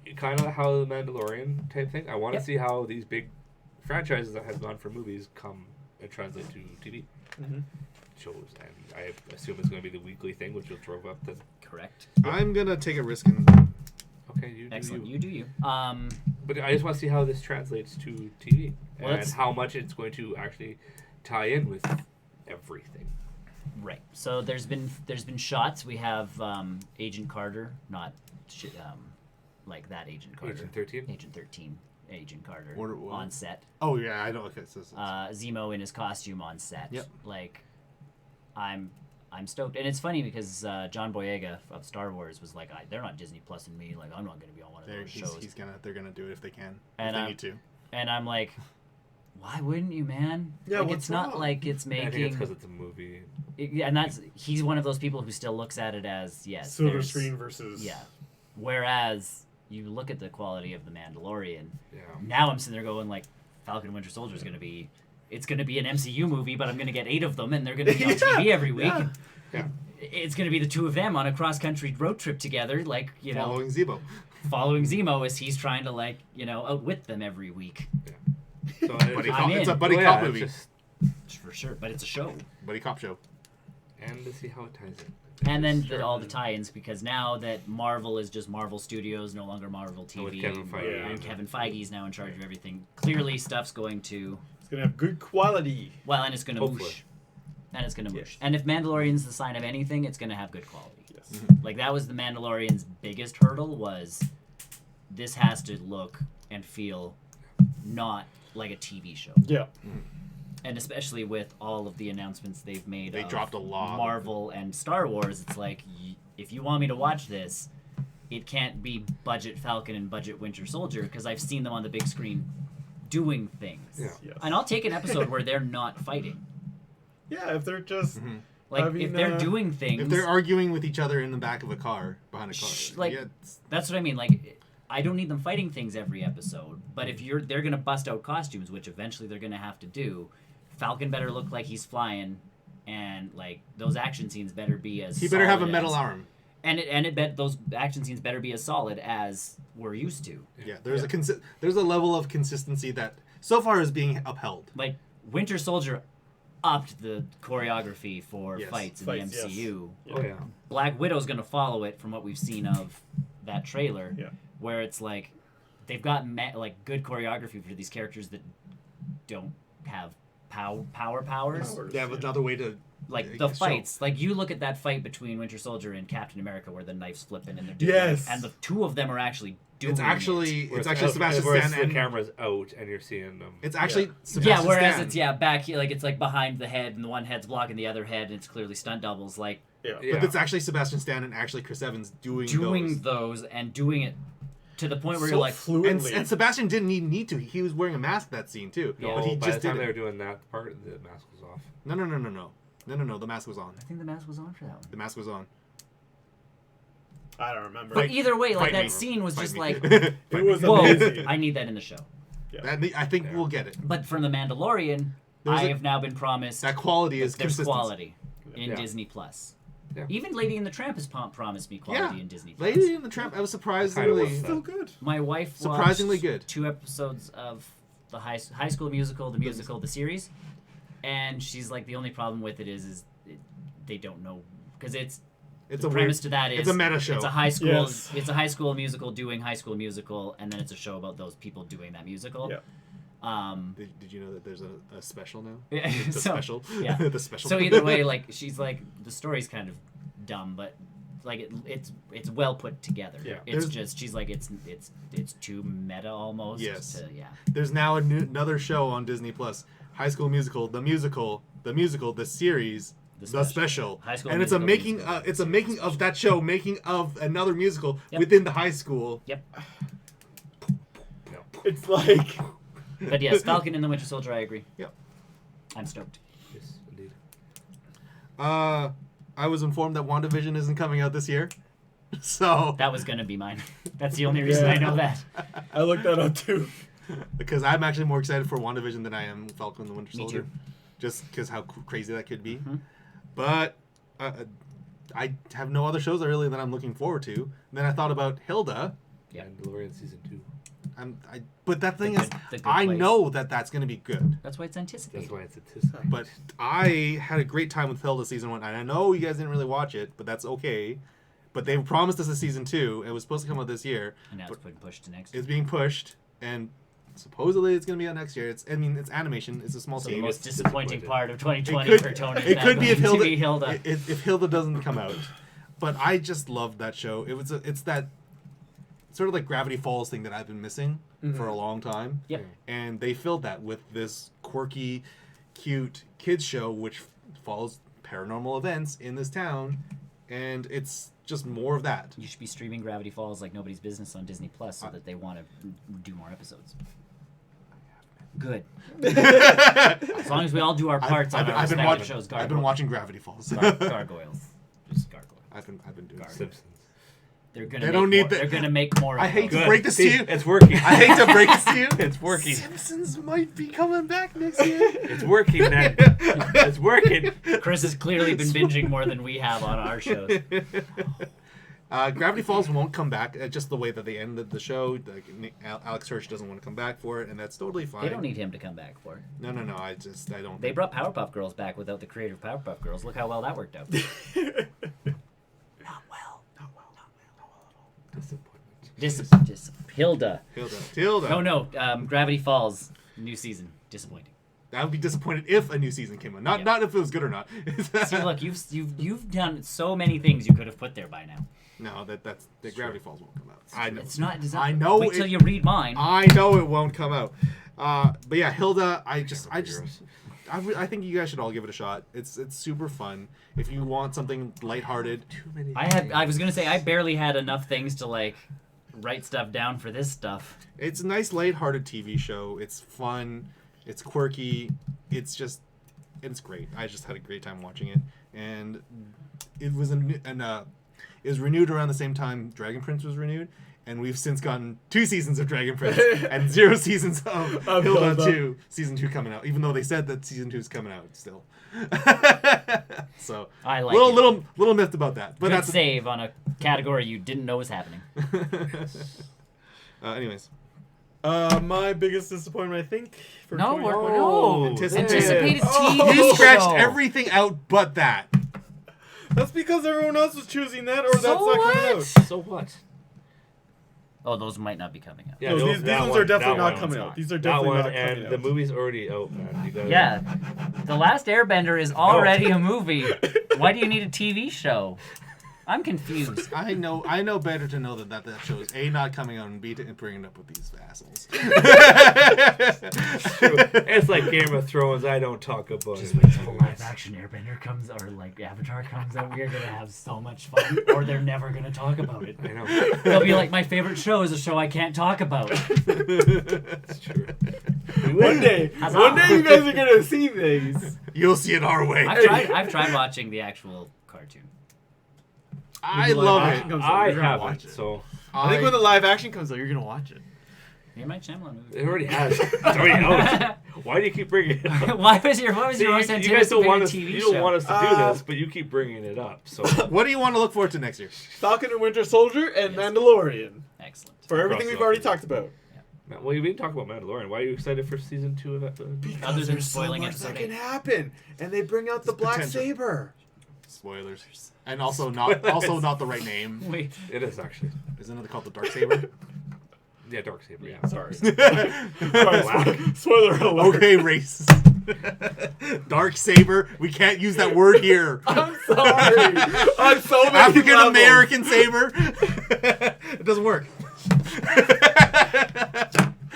Speaker 4: it.
Speaker 3: kind of how the Mandalorian type thing. I want to
Speaker 1: Yep.
Speaker 3: see how these big franchises that have gone for movies come and translate to TV shows, and I assume it's going to be the weekly thing, which will throw up the.
Speaker 1: correct.
Speaker 2: I'm gonna take a risk and
Speaker 3: Okay, you do
Speaker 1: Excellent.
Speaker 3: you.
Speaker 1: You do you.
Speaker 3: But I just want to see how this translates to TV
Speaker 1: Well,
Speaker 3: and
Speaker 1: that's-
Speaker 3: how much it's going to actually tie in with everything.
Speaker 1: Right. So there's been shots. We have Agent Carter, not like that Agent Carter.
Speaker 3: Agent 13?
Speaker 1: Agent 13. Agent Carter
Speaker 2: What?
Speaker 1: on set.
Speaker 2: oh yeah, I know. Okay, so
Speaker 1: Zemo in his costume on set.
Speaker 2: Yep.
Speaker 1: Like, I'm stoked, and it's funny because John Boyega of Star Wars was like, they're not Disney Plus and me. Like, I'm not going to be on one of those shows.
Speaker 2: they're gonna do it if they can.
Speaker 1: And,
Speaker 2: if they need to.
Speaker 1: And I'm like, why wouldn't you, man?
Speaker 4: Yeah,
Speaker 1: like,
Speaker 4: what's
Speaker 1: it's not
Speaker 4: wrong?
Speaker 1: like it's
Speaker 3: I think it's
Speaker 1: making.
Speaker 3: because it's a movie.
Speaker 1: And he's one of those people who still looks at it as yes,
Speaker 4: Silver
Speaker 1: there's-
Speaker 4: screen versus.
Speaker 1: Yeah. Whereas you look at the quality of the Mandalorian.
Speaker 3: Yeah.
Speaker 1: Now I'm sitting there going like, Falcon Winter Soldier is going to be, it's going to be an MCU movie, but I'm going to get 8 of them, and they're going to be on TV every week.
Speaker 4: Yeah.
Speaker 3: Yeah.
Speaker 1: It's going to be the two of them on a cross-country road trip together, like,
Speaker 2: Following Zebo.
Speaker 1: following Zemo as he's trying to, like, outwit them every week.
Speaker 3: So
Speaker 2: Buddy
Speaker 1: I'm
Speaker 2: cop,
Speaker 1: in.
Speaker 2: it's a buddy
Speaker 3: Oh,
Speaker 2: cop
Speaker 3: yeah,
Speaker 2: movie.
Speaker 3: just-
Speaker 1: For sure, but it's a show.
Speaker 2: Buddy cop show.
Speaker 3: and to see how it ties in.
Speaker 1: And then all the tie-ins, because now that Marvel is just Marvel Studios, no longer Marvel TV,
Speaker 3: with Kevin Feige.
Speaker 1: and Kevin Feige is now in charge of everything. Clearly, stuff's going to
Speaker 4: It's gonna have good quality.
Speaker 1: and it's going to
Speaker 3: Hopefully.
Speaker 1: moosh. And it's going to moosh.
Speaker 4: Yes.
Speaker 1: And if Mandalorian's the sign of anything, it's going to have good quality.
Speaker 4: Yes.
Speaker 1: Like, that was the Mandalorian's biggest hurdle, was this has to look and feel not like a TV show.
Speaker 4: Yeah.
Speaker 1: And especially with all of the announcements they've made,
Speaker 2: They
Speaker 1: of
Speaker 2: dropped a lot.
Speaker 1: Marvel and Star Wars. It's like, if you want me to watch this, it can't be budget Falcon and budget Winter Soldier, because I've seen them on the big screen doing things.
Speaker 3: Yeah.
Speaker 4: Yes.
Speaker 1: And I'll take an episode where they're not fighting.
Speaker 4: Yeah, if they're just
Speaker 1: Like, if they're doing things...
Speaker 2: If they're arguing with each other in the back of a car, behind a car.
Speaker 1: Like,
Speaker 2: yeah,
Speaker 1: that's what I mean. Like, I don't need them fighting things every episode. But if they're going to bust out costumes, which eventually they're going to have to do, Falcon better look like he's flying, and, like, those action scenes better be as
Speaker 2: He better have a metal arm.
Speaker 1: And those action scenes better be as solid as we're used to.
Speaker 2: Yeah, there's a level of consistency that so far is being upheld.
Speaker 1: Like, Winter Soldier upped the choreography for fights in the MCU.
Speaker 4: Yes.
Speaker 3: Oh yeah.
Speaker 1: Black Widow's going to follow it from what we've seen of that trailer,
Speaker 4: Yeah.
Speaker 1: where it's like they've got good choreography for these characters that don't have powers.
Speaker 2: They have another way to
Speaker 1: Like the fights, like you look at that fight between Winter Soldier and Captain America, where the knife's flipping and they're doing and the two of them are actually doing
Speaker 2: it's actually Sebastian
Speaker 3: Stan,
Speaker 2: Stan
Speaker 3: the camera's out and you're seeing them.
Speaker 2: It's actually Sebastian
Speaker 1: whereas
Speaker 2: Stan.
Speaker 1: it's back here, like it's like behind the head and the one head's blocking the other head and it's clearly stunt doubles, like
Speaker 2: but it's actually Sebastian Stan and actually Chris Evans doing
Speaker 1: those and doing it to the point where
Speaker 4: so
Speaker 1: you're like
Speaker 4: fluently.
Speaker 2: And Sebastian didn't need to. He was wearing a mask that scene too.
Speaker 3: No,
Speaker 2: but he
Speaker 3: by
Speaker 2: just
Speaker 3: the time
Speaker 2: did
Speaker 3: they were
Speaker 2: it.
Speaker 3: doing that part, the mask was off.
Speaker 2: No, the mask was on.
Speaker 1: I think the mask was on for that one.
Speaker 2: The mask was on.
Speaker 4: I don't remember.
Speaker 1: But either way, like
Speaker 2: fight me.
Speaker 1: that scene was
Speaker 2: Fight
Speaker 1: just
Speaker 2: me.
Speaker 1: like,
Speaker 4: it was
Speaker 1: whoa,
Speaker 4: amazing.
Speaker 1: I need that in the show.
Speaker 2: I think we'll get it.
Speaker 1: But from The Mandalorian, I have now been promised
Speaker 2: that quality is
Speaker 1: there's
Speaker 2: consistent.
Speaker 1: quality in Disney Plus.
Speaker 3: Yeah.
Speaker 1: Even Lady and the Tramp has promised me quality in Disney Plus.
Speaker 2: Lady and the Tramp, I was surprisingly
Speaker 4: Still good.
Speaker 1: My wife
Speaker 2: surprisingly
Speaker 1: watched
Speaker 2: good.
Speaker 1: 2 episodes of the High School Musical, the musical, the series, and she's like, the only problem with it is they don't know, because the premise to that is
Speaker 2: it's a meta show.
Speaker 1: It's a high school.
Speaker 4: Yes.
Speaker 1: It's a high school musical doing High School Musical, and then it's a show about those people doing that musical.
Speaker 4: Yeah.
Speaker 2: Did you know that there's a special now?
Speaker 1: Yeah,
Speaker 2: The special.
Speaker 1: Yeah.
Speaker 2: The special.
Speaker 1: So either way, like she's like the story's kind of dumb, but like it's well put together.
Speaker 4: Yeah.
Speaker 1: It's just she's like it's too meta almost.
Speaker 2: Yes.
Speaker 1: Yeah.
Speaker 2: There's now another show on Disney Plus, High School Musical, the musical, the series, the special.
Speaker 1: High School
Speaker 2: and it's a
Speaker 1: Musical,
Speaker 2: making it's a making of that show, making of another musical
Speaker 1: Yep.
Speaker 2: within the high school.
Speaker 1: Yep.
Speaker 4: It's like
Speaker 1: But yes, Falcon and the Winter Soldier, I agree.
Speaker 2: Yep.
Speaker 1: I'm stoked.
Speaker 3: Yes, indeed.
Speaker 2: I was informed that WandaVision isn't coming out this year. So
Speaker 1: That was gonna be mine. That's the only reason I know that.
Speaker 4: I looked that up too.
Speaker 2: because I'm actually more excited for WandaVision than I am Falcon and the Winter
Speaker 1: Me
Speaker 2: Soldier.
Speaker 1: too.
Speaker 2: Just because how crazy that could be.
Speaker 1: Mhm.
Speaker 2: But I have no other shows really that I'm looking forward to. And then I thought about Hilda.
Speaker 1: Yeah.
Speaker 3: Mandalorian season 2.
Speaker 2: But that thing
Speaker 1: The
Speaker 2: is,
Speaker 1: good
Speaker 2: I
Speaker 1: place.
Speaker 2: know that's going to be good.
Speaker 1: That's why it's anticipated.
Speaker 3: That's why it's anticipated.
Speaker 2: But I had a great time with Hilda season 1. And I know you guys didn't really watch it, but that's okay. But they promised us a season 2. It was supposed to come out this year.
Speaker 1: And now it's been pushed to next.
Speaker 2: It's being pushed. And supposedly it's going to be out next year. It's animation. It's a small
Speaker 1: So the
Speaker 2: team.
Speaker 1: most
Speaker 2: It's-
Speaker 1: disappointing part of 2020
Speaker 2: It
Speaker 1: for
Speaker 2: could-
Speaker 1: Tony.
Speaker 2: it could be if Hilda,
Speaker 1: Hilda.
Speaker 2: if Hilda doesn't come out. But I just loved that show. It's that sort of like Gravity Falls thing that I've been missing for a long time.
Speaker 1: Yep.
Speaker 2: And they filled that with this quirky, cute kids show which follows paranormal events in this town, and it's just more of that.
Speaker 1: You should be streaming Gravity Falls like nobody's business on Disney Plus so that they want to do more episodes. Good. As long as we all do our parts on our respective shows.
Speaker 2: I've been watching Gravity Falls.
Speaker 1: Gargoyles. Just gargoyles.
Speaker 2: I've been doing
Speaker 1: Gargoyles.
Speaker 3: Simpsons.
Speaker 1: They're gonna.
Speaker 2: They don't need
Speaker 1: They're gonna make more.
Speaker 2: I
Speaker 1: of
Speaker 2: hate
Speaker 1: those.
Speaker 2: to break this to
Speaker 3: See,
Speaker 2: you.
Speaker 3: it's working.
Speaker 2: I hate to break this to you.
Speaker 3: It's working.
Speaker 2: Simpsons might be coming back next year.
Speaker 3: It's working, man. It's working.
Speaker 1: Chris has clearly been binging more than we have on our shows.
Speaker 2: Gravity Falls won't come back. Just the way that they ended the show. Alex Hirsch doesn't want to come back for it, and that's totally fine.
Speaker 1: They don't need him to come back for it.
Speaker 2: No. I don't.
Speaker 1: They brought Powerpuff Girls back without the creator of Powerpuff Girls. Look how well that worked out. Not well.
Speaker 3: Disappointment.
Speaker 1: Hilda.
Speaker 2: Hilda.
Speaker 1: No. Gravity Falls. New season. Disappointing.
Speaker 2: I would be disappointed if a new season came out. Not if it was good or not.
Speaker 1: See, look, you've done so many things you could have put there by now.
Speaker 2: No, that's Gravity Falls won't come out. I know.
Speaker 1: It's not.
Speaker 2: I know.
Speaker 1: Wait till you read mine.
Speaker 2: I know it won't come out. But yeah, Hilda. I think you guys should all give it a shot. It's super fun. If you want something lighthearted.
Speaker 3: Too many.
Speaker 1: I was gonna say I barely had enough things to like write stuff down for this stuff.
Speaker 2: It's a nice lighthearted TV show. It's fun. It's quirky. It's great. I just had a great time watching it. and it was it was renewed around the same time Dragon Prince was renewed, and we've since gotten 2 seasons of Dragon Prince and 0 seasons of Hilda 2, season 2 coming out, even though they said that season 2 is coming out still. So
Speaker 1: I like
Speaker 2: little myth about that, but
Speaker 1: good
Speaker 2: that's
Speaker 1: save on a category you didn't know was happening.
Speaker 2: Anyways,
Speaker 4: my biggest disappointment, I think, for
Speaker 1: No,
Speaker 4: 2020.
Speaker 1: no.
Speaker 2: Anticipated
Speaker 1: TV
Speaker 2: you scratched
Speaker 1: show.
Speaker 2: everything out but that.
Speaker 4: That's because everyone else was choosing that, or that's not coming out.
Speaker 3: So what?
Speaker 1: Oh, those might not be coming out.
Speaker 3: Yeah,
Speaker 4: No,
Speaker 3: those-
Speaker 4: these
Speaker 3: that
Speaker 4: ones
Speaker 3: one-
Speaker 4: are definitely
Speaker 3: that
Speaker 4: not
Speaker 3: one's
Speaker 4: coming
Speaker 1: not.
Speaker 4: out. These are
Speaker 3: That
Speaker 4: definitely
Speaker 3: one
Speaker 4: not coming
Speaker 3: and
Speaker 4: out.
Speaker 3: the movie's already out, man. You gotta,
Speaker 1: Yeah, The Last Airbender is already a movie. Why do you need a TV show? I'm confused.
Speaker 2: I know better to know that show is A, not coming out, and B, to bringing it up with these assholes.
Speaker 3: It's like Game of Thrones. I don't talk about
Speaker 1: Just
Speaker 3: it.
Speaker 1: wait till the live action Airbender comes, or like Avatar comes out. We're gonna have so much fun, or they're never gonna talk about it.
Speaker 3: I know.
Speaker 1: They'll be like, my favorite show is a show I can't talk about.
Speaker 3: It's true.
Speaker 4: One day you guys are gonna see things.
Speaker 2: You'll see it our way.
Speaker 1: I've tried watching the actual cartoon.
Speaker 2: I love
Speaker 4: action
Speaker 2: it.
Speaker 4: comes out,
Speaker 3: I
Speaker 4: you're gonna
Speaker 3: haven't,
Speaker 4: watch it.
Speaker 3: so
Speaker 4: I think when the live action comes out, you're gonna watch it.
Speaker 1: Me and Mike Shyamalan movie.
Speaker 3: it already has. It's already out. Why do you keep bringing it up?
Speaker 1: what was your
Speaker 3: See,
Speaker 1: most
Speaker 3: you guys don't want
Speaker 1: anticipated
Speaker 3: us.
Speaker 1: TV
Speaker 3: You
Speaker 1: show?
Speaker 3: don't want us to do this, but you keep bringing it up. So
Speaker 2: What do you want to look forward to next year?
Speaker 4: Falcon and Winter Soldier and
Speaker 1: Yes.
Speaker 4: Mandalorian.
Speaker 1: Excellent.
Speaker 4: For everything
Speaker 3: Cross
Speaker 4: we've
Speaker 3: it
Speaker 4: already
Speaker 3: off.
Speaker 4: talked about.
Speaker 3: well, you didn't talk about Mandalorian. Why are you excited for season 2 of that?
Speaker 1: Other than
Speaker 4: there's
Speaker 1: spoiling
Speaker 4: so much
Speaker 1: episode
Speaker 4: that can
Speaker 1: 8.
Speaker 4: happen, and they bring out the
Speaker 2: There's
Speaker 4: Black
Speaker 2: potential.
Speaker 4: Saber.
Speaker 2: Spoilers. And also not the right name.
Speaker 1: Wait.
Speaker 3: It is actually.
Speaker 2: Isn't it called the Dark Saber?
Speaker 3: Yeah, Darksaber. Yeah.
Speaker 4: Sorry. Spoiler alert.
Speaker 2: Okay, race. Dark Saber. We can't use that word here.
Speaker 4: I'm sorry. On so many
Speaker 2: African
Speaker 4: levels.
Speaker 2: American saber. It doesn't work.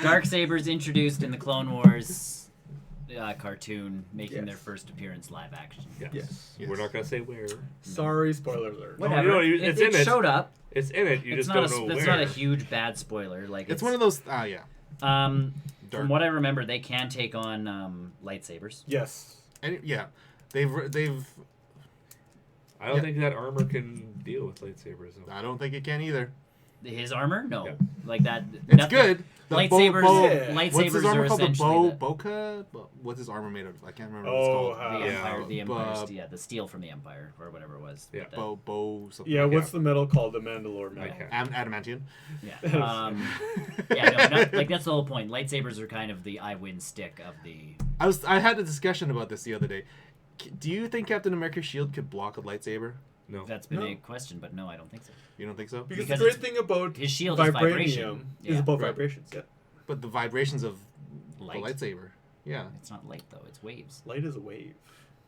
Speaker 1: Darksaber's introduced in the Clone Wars cartoon, making their first appearance live action.
Speaker 3: Yes.
Speaker 4: Yes.
Speaker 3: We're not gonna say where.
Speaker 4: Sorry, spoiler alert.
Speaker 1: Whatever.
Speaker 3: No, it's
Speaker 1: it
Speaker 3: in it.
Speaker 1: showed up.
Speaker 3: It's in it. You
Speaker 1: It's
Speaker 3: just
Speaker 1: not
Speaker 3: don't know
Speaker 1: it's
Speaker 3: where.
Speaker 1: not a huge bad spoiler. Like
Speaker 2: It's one of those. Yeah.
Speaker 1: From
Speaker 2: Dark.
Speaker 1: what I remember, they can take on lightsabers.
Speaker 4: Yes.
Speaker 2: Yeah. They've.
Speaker 3: I don't think that armor can deal with lightsabers. Though.
Speaker 2: I don't think it can either.
Speaker 1: His armor, no,
Speaker 3: Yeah.
Speaker 1: like that.
Speaker 2: It's
Speaker 1: nothing-
Speaker 2: good. The
Speaker 1: Lightsabers,
Speaker 4: Yeah.
Speaker 2: What's
Speaker 1: lightsabers
Speaker 2: his armor
Speaker 1: are
Speaker 2: called? The
Speaker 1: essentially
Speaker 2: Bokeh? What's his armor made of? I can't remember what
Speaker 4: Oh,
Speaker 2: it's called.
Speaker 1: the
Speaker 3: Yeah.
Speaker 1: Empire, the Empire,
Speaker 2: Bu-
Speaker 1: yeah, the steel from the Empire or whatever it was.
Speaker 3: Yeah.
Speaker 1: But
Speaker 2: Something.
Speaker 4: Yeah,
Speaker 2: like
Speaker 4: what's the metal called? The Mandalore metal.
Speaker 3: Okay.
Speaker 2: Adamantium.
Speaker 1: that. Yeah, yeah, no, like that's the whole point. Lightsabers are kind of the I win stick of the.
Speaker 2: I had a discussion about this the other day. Do you think Captain America's shield could block a lightsaber?
Speaker 3: No.
Speaker 1: That's been
Speaker 4: No.
Speaker 1: a question, but no, I don't think so.
Speaker 2: You don't think so?
Speaker 4: Because
Speaker 1: Because
Speaker 4: the great
Speaker 1: it's-
Speaker 4: thing about
Speaker 1: His shield is vibration.
Speaker 4: is
Speaker 1: Yeah.
Speaker 4: about
Speaker 2: Right.
Speaker 4: vibrations. Yeah.
Speaker 2: But the vibrations of
Speaker 1: Light.
Speaker 2: the lightsaber. Yeah.
Speaker 1: It's not light though; it's waves,
Speaker 4: Light is a wave.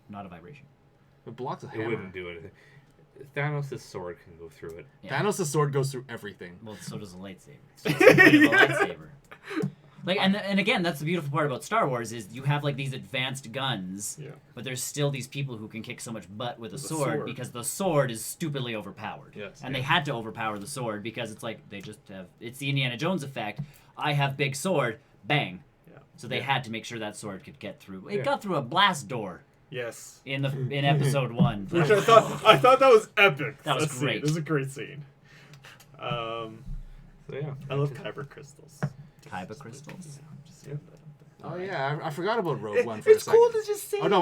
Speaker 1: not a vibration.
Speaker 2: It blocks a
Speaker 3: It
Speaker 2: hammer.
Speaker 3: wouldn't do anything. Thanos' sword can go through it.
Speaker 1: Yeah.
Speaker 2: Thanos' sword goes through everything.
Speaker 1: Well, so does a lightsaber. It's just the point of a lightsaber. Like, and again, that's the beautiful part about Star Wars is you have like these advanced guns,
Speaker 4: Yeah.
Speaker 1: but there's still these people who can kick so much butt with a
Speaker 4: With a
Speaker 1: sword,
Speaker 4: sword.
Speaker 1: because the sword is stupidly overpowered.
Speaker 2: Yes.
Speaker 1: And they had to overpower the sword because it's like they just have. It's the Indiana Jones effect. I have big sword, bang.
Speaker 4: Yeah.
Speaker 1: So they had to make sure that sword could get through. It
Speaker 3: Yeah.
Speaker 1: got through a blast door
Speaker 4: Yes.
Speaker 1: in episode 1.
Speaker 4: Which I thought that was epic.
Speaker 1: That was
Speaker 4: scene.
Speaker 1: great.
Speaker 4: It was a great scene.
Speaker 3: So yeah.
Speaker 4: I love kyber crystals.
Speaker 1: Kyber crystals.
Speaker 4: Just saying that.
Speaker 2: Oh yeah, I forgot about Rogue One for a
Speaker 4: It's
Speaker 2: second.
Speaker 4: cool to just say.
Speaker 2: Oh no,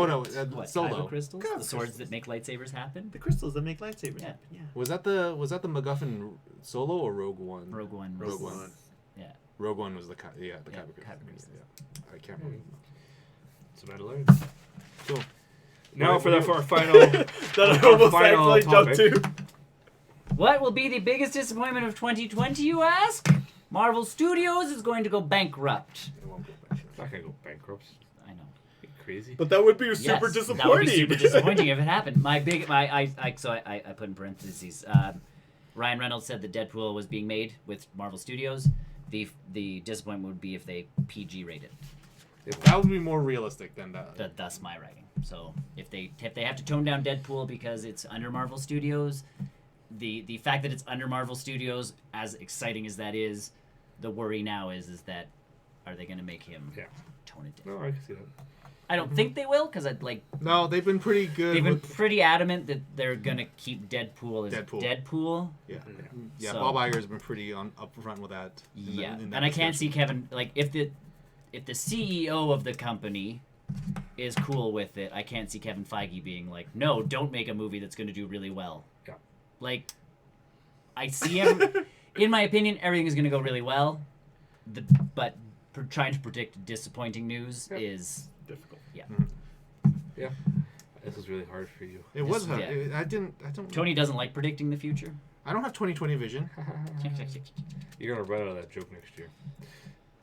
Speaker 1: What?
Speaker 2: Solo.
Speaker 1: Kyber crystals?
Speaker 4: Kyber
Speaker 1: The swords
Speaker 4: crystals.
Speaker 1: that make lightsabers happen.
Speaker 4: The crystals that make lightsabers.
Speaker 1: Yeah.
Speaker 4: happen, Yeah.
Speaker 2: Was that the MacGuffin Solo or Rogue One?
Speaker 1: Rogue One.
Speaker 2: Rogue
Speaker 1: was-
Speaker 2: One.
Speaker 1: Yeah.
Speaker 2: Rogue One was the
Speaker 1: Yeah,
Speaker 2: Kyber
Speaker 1: Kyber
Speaker 2: crystals.
Speaker 1: crystals.
Speaker 2: Yeah. I can't remember.
Speaker 3: It's a Mandalorian.
Speaker 2: Cool.
Speaker 3: Now for our final.
Speaker 4: That I
Speaker 3: Our
Speaker 4: almost
Speaker 3: final
Speaker 4: actually jumped
Speaker 3: topic.
Speaker 4: to.
Speaker 1: What will be the biggest disappointment of 2020, you ask? Marvel Studios is going to go bankrupt.
Speaker 2: It won't go back.
Speaker 3: It's not gonna go bankrupt.
Speaker 1: I know.
Speaker 3: Are you crazy.
Speaker 4: But that would be super
Speaker 1: Yes,
Speaker 4: disappointing.
Speaker 1: that would be super disappointing if it happened. I put in parentheses. Ryan Reynolds said that Deadpool was being made with Marvel Studios. The disappointment would be if they PG rated.
Speaker 2: That would be more realistic than that.
Speaker 1: Thus my writing. So if they have to tone down Deadpool because it's under Marvel Studios, the fact that it's under Marvel Studios, as exciting as that is, the worry now is that are they going to make him tone it down?
Speaker 3: No, I can see that.
Speaker 1: I don't think they will, because I'd like.
Speaker 2: No, they've been pretty good.
Speaker 1: They've been pretty adamant that they're gonna keep Deadpool as Deadpool.
Speaker 2: Yeah.
Speaker 1: So,
Speaker 2: Bob Iger's been pretty upfront with that.
Speaker 1: And I can't see Kevin if the CEO of the company is cool with it. I can't see Kevin Feige being like, no, don't make a movie that's gonna do really well.
Speaker 3: Yeah.
Speaker 1: Like, I see him. In my opinion, everything is gonna go really well. But trying to predict disappointing news is
Speaker 4: difficult.
Speaker 1: Yeah.
Speaker 3: Yeah. This was really hard for you.
Speaker 2: It was hard. I don't.
Speaker 1: Tony doesn't like predicting the future.
Speaker 2: I don't have 20/20 vision.
Speaker 3: You're gonna run out of that joke next year.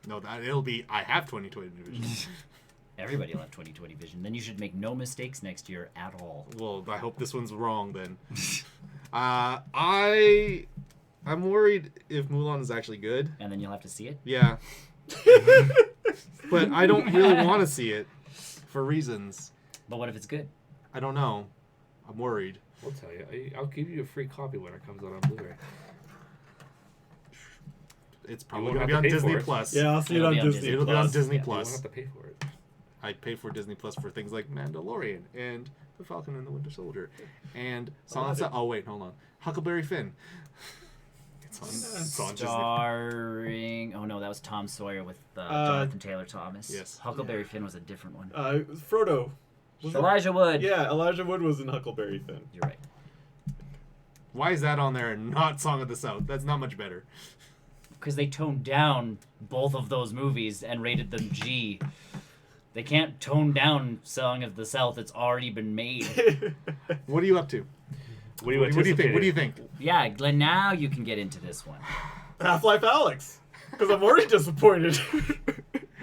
Speaker 2: No, it'll be. I have 20/20 vision.
Speaker 1: Everybody will have 20/20 vision. Then you should make no mistakes next year at all.
Speaker 2: Well, I hope this one's wrong then. I'm worried if Mulan is actually good.
Speaker 1: And then you'll have to see it.
Speaker 2: Yeah. But I don't really want to see it for reasons.
Speaker 1: But what if it's good?
Speaker 2: I don't know. I'm worried.
Speaker 3: I'll tell you. I'll give you a free copy when it comes out on Blu-ray.
Speaker 2: It's probably going to be on Disney Plus.
Speaker 4: Yeah, I'll see it on Disney.
Speaker 2: It'll be on Disney
Speaker 3: You
Speaker 2: Plus.
Speaker 3: won't have to pay for it.
Speaker 2: I pay for Disney Plus for things like Mandalorian and The Falcon and the Winter Soldier and hold on, Huckleberry Finn. It's on Disney.
Speaker 1: Starring. Oh no, that was Tom Sawyer with Jonathan Taylor Thomas.
Speaker 2: Yes.
Speaker 1: Huckleberry Finn was a different one.
Speaker 4: Frodo.
Speaker 1: Elijah Wood.
Speaker 4: Yeah, Elijah Wood was in Huckleberry Finn.
Speaker 1: You're right.
Speaker 2: Why is that on there and not Song of the South? That's not much better.
Speaker 1: Because they toned down both of those movies and rated them G. They can't tone down Song of the South. It's already been made.
Speaker 2: What are you up to?
Speaker 3: What do you
Speaker 2: think? What do you think?
Speaker 1: Yeah, Glenn, now you can get into this one.
Speaker 4: Half-Life Alyx. Because I'm already disappointed.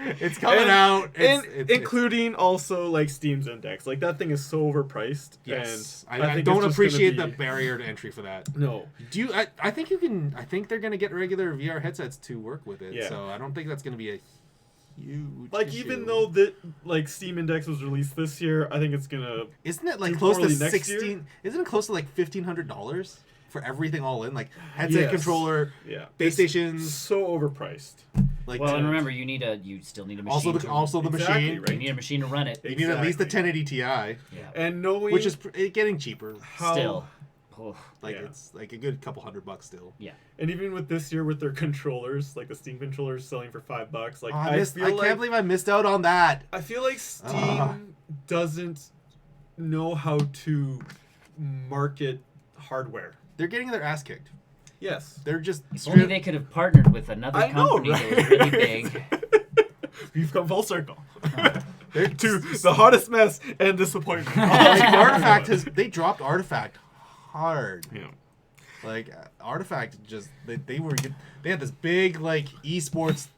Speaker 2: It's coming out.
Speaker 4: Including also like Steam's Index. Like that thing is so overpriced.
Speaker 2: Yes.
Speaker 4: And
Speaker 2: I don't appreciate the barrier to entry for that.
Speaker 4: No.
Speaker 2: I think you can. I think they're going to get regular VR headsets to work with it.
Speaker 4: Yeah.
Speaker 2: So I don't think that's going to be a huge issue.
Speaker 4: Even though that Steam Index was released this year, I think it's gonna.
Speaker 2: Isn't it like close to 16? Isn't it close to like $1,500 for everything all in, like headset, controller, base stations?
Speaker 4: So overpriced.
Speaker 2: Like,
Speaker 1: well, and remember, you still need a machine.
Speaker 2: Also the machine.
Speaker 1: Right? You need a machine to run it.
Speaker 2: You need at least the 1080 Ti.
Speaker 1: Yeah.
Speaker 4: And knowing
Speaker 2: which is getting cheaper.
Speaker 1: Still.
Speaker 2: It's like a good couple $100 still.
Speaker 1: Yeah.
Speaker 4: And even with this year with their controllers, like the Steam controllers selling for $5, like
Speaker 2: I can't believe I missed out on that.
Speaker 4: I feel like Steam doesn't know how to market hardware.
Speaker 2: They're getting their ass kicked.
Speaker 4: Yes.
Speaker 2: They're just
Speaker 1: If only they could have partnered with another company that was really big.
Speaker 4: We've come full circle. They're to the hottest mess and disappointment.
Speaker 2: Artifact they dropped Artifact hard.
Speaker 4: Yeah.
Speaker 2: Like Artifact they had this big like esports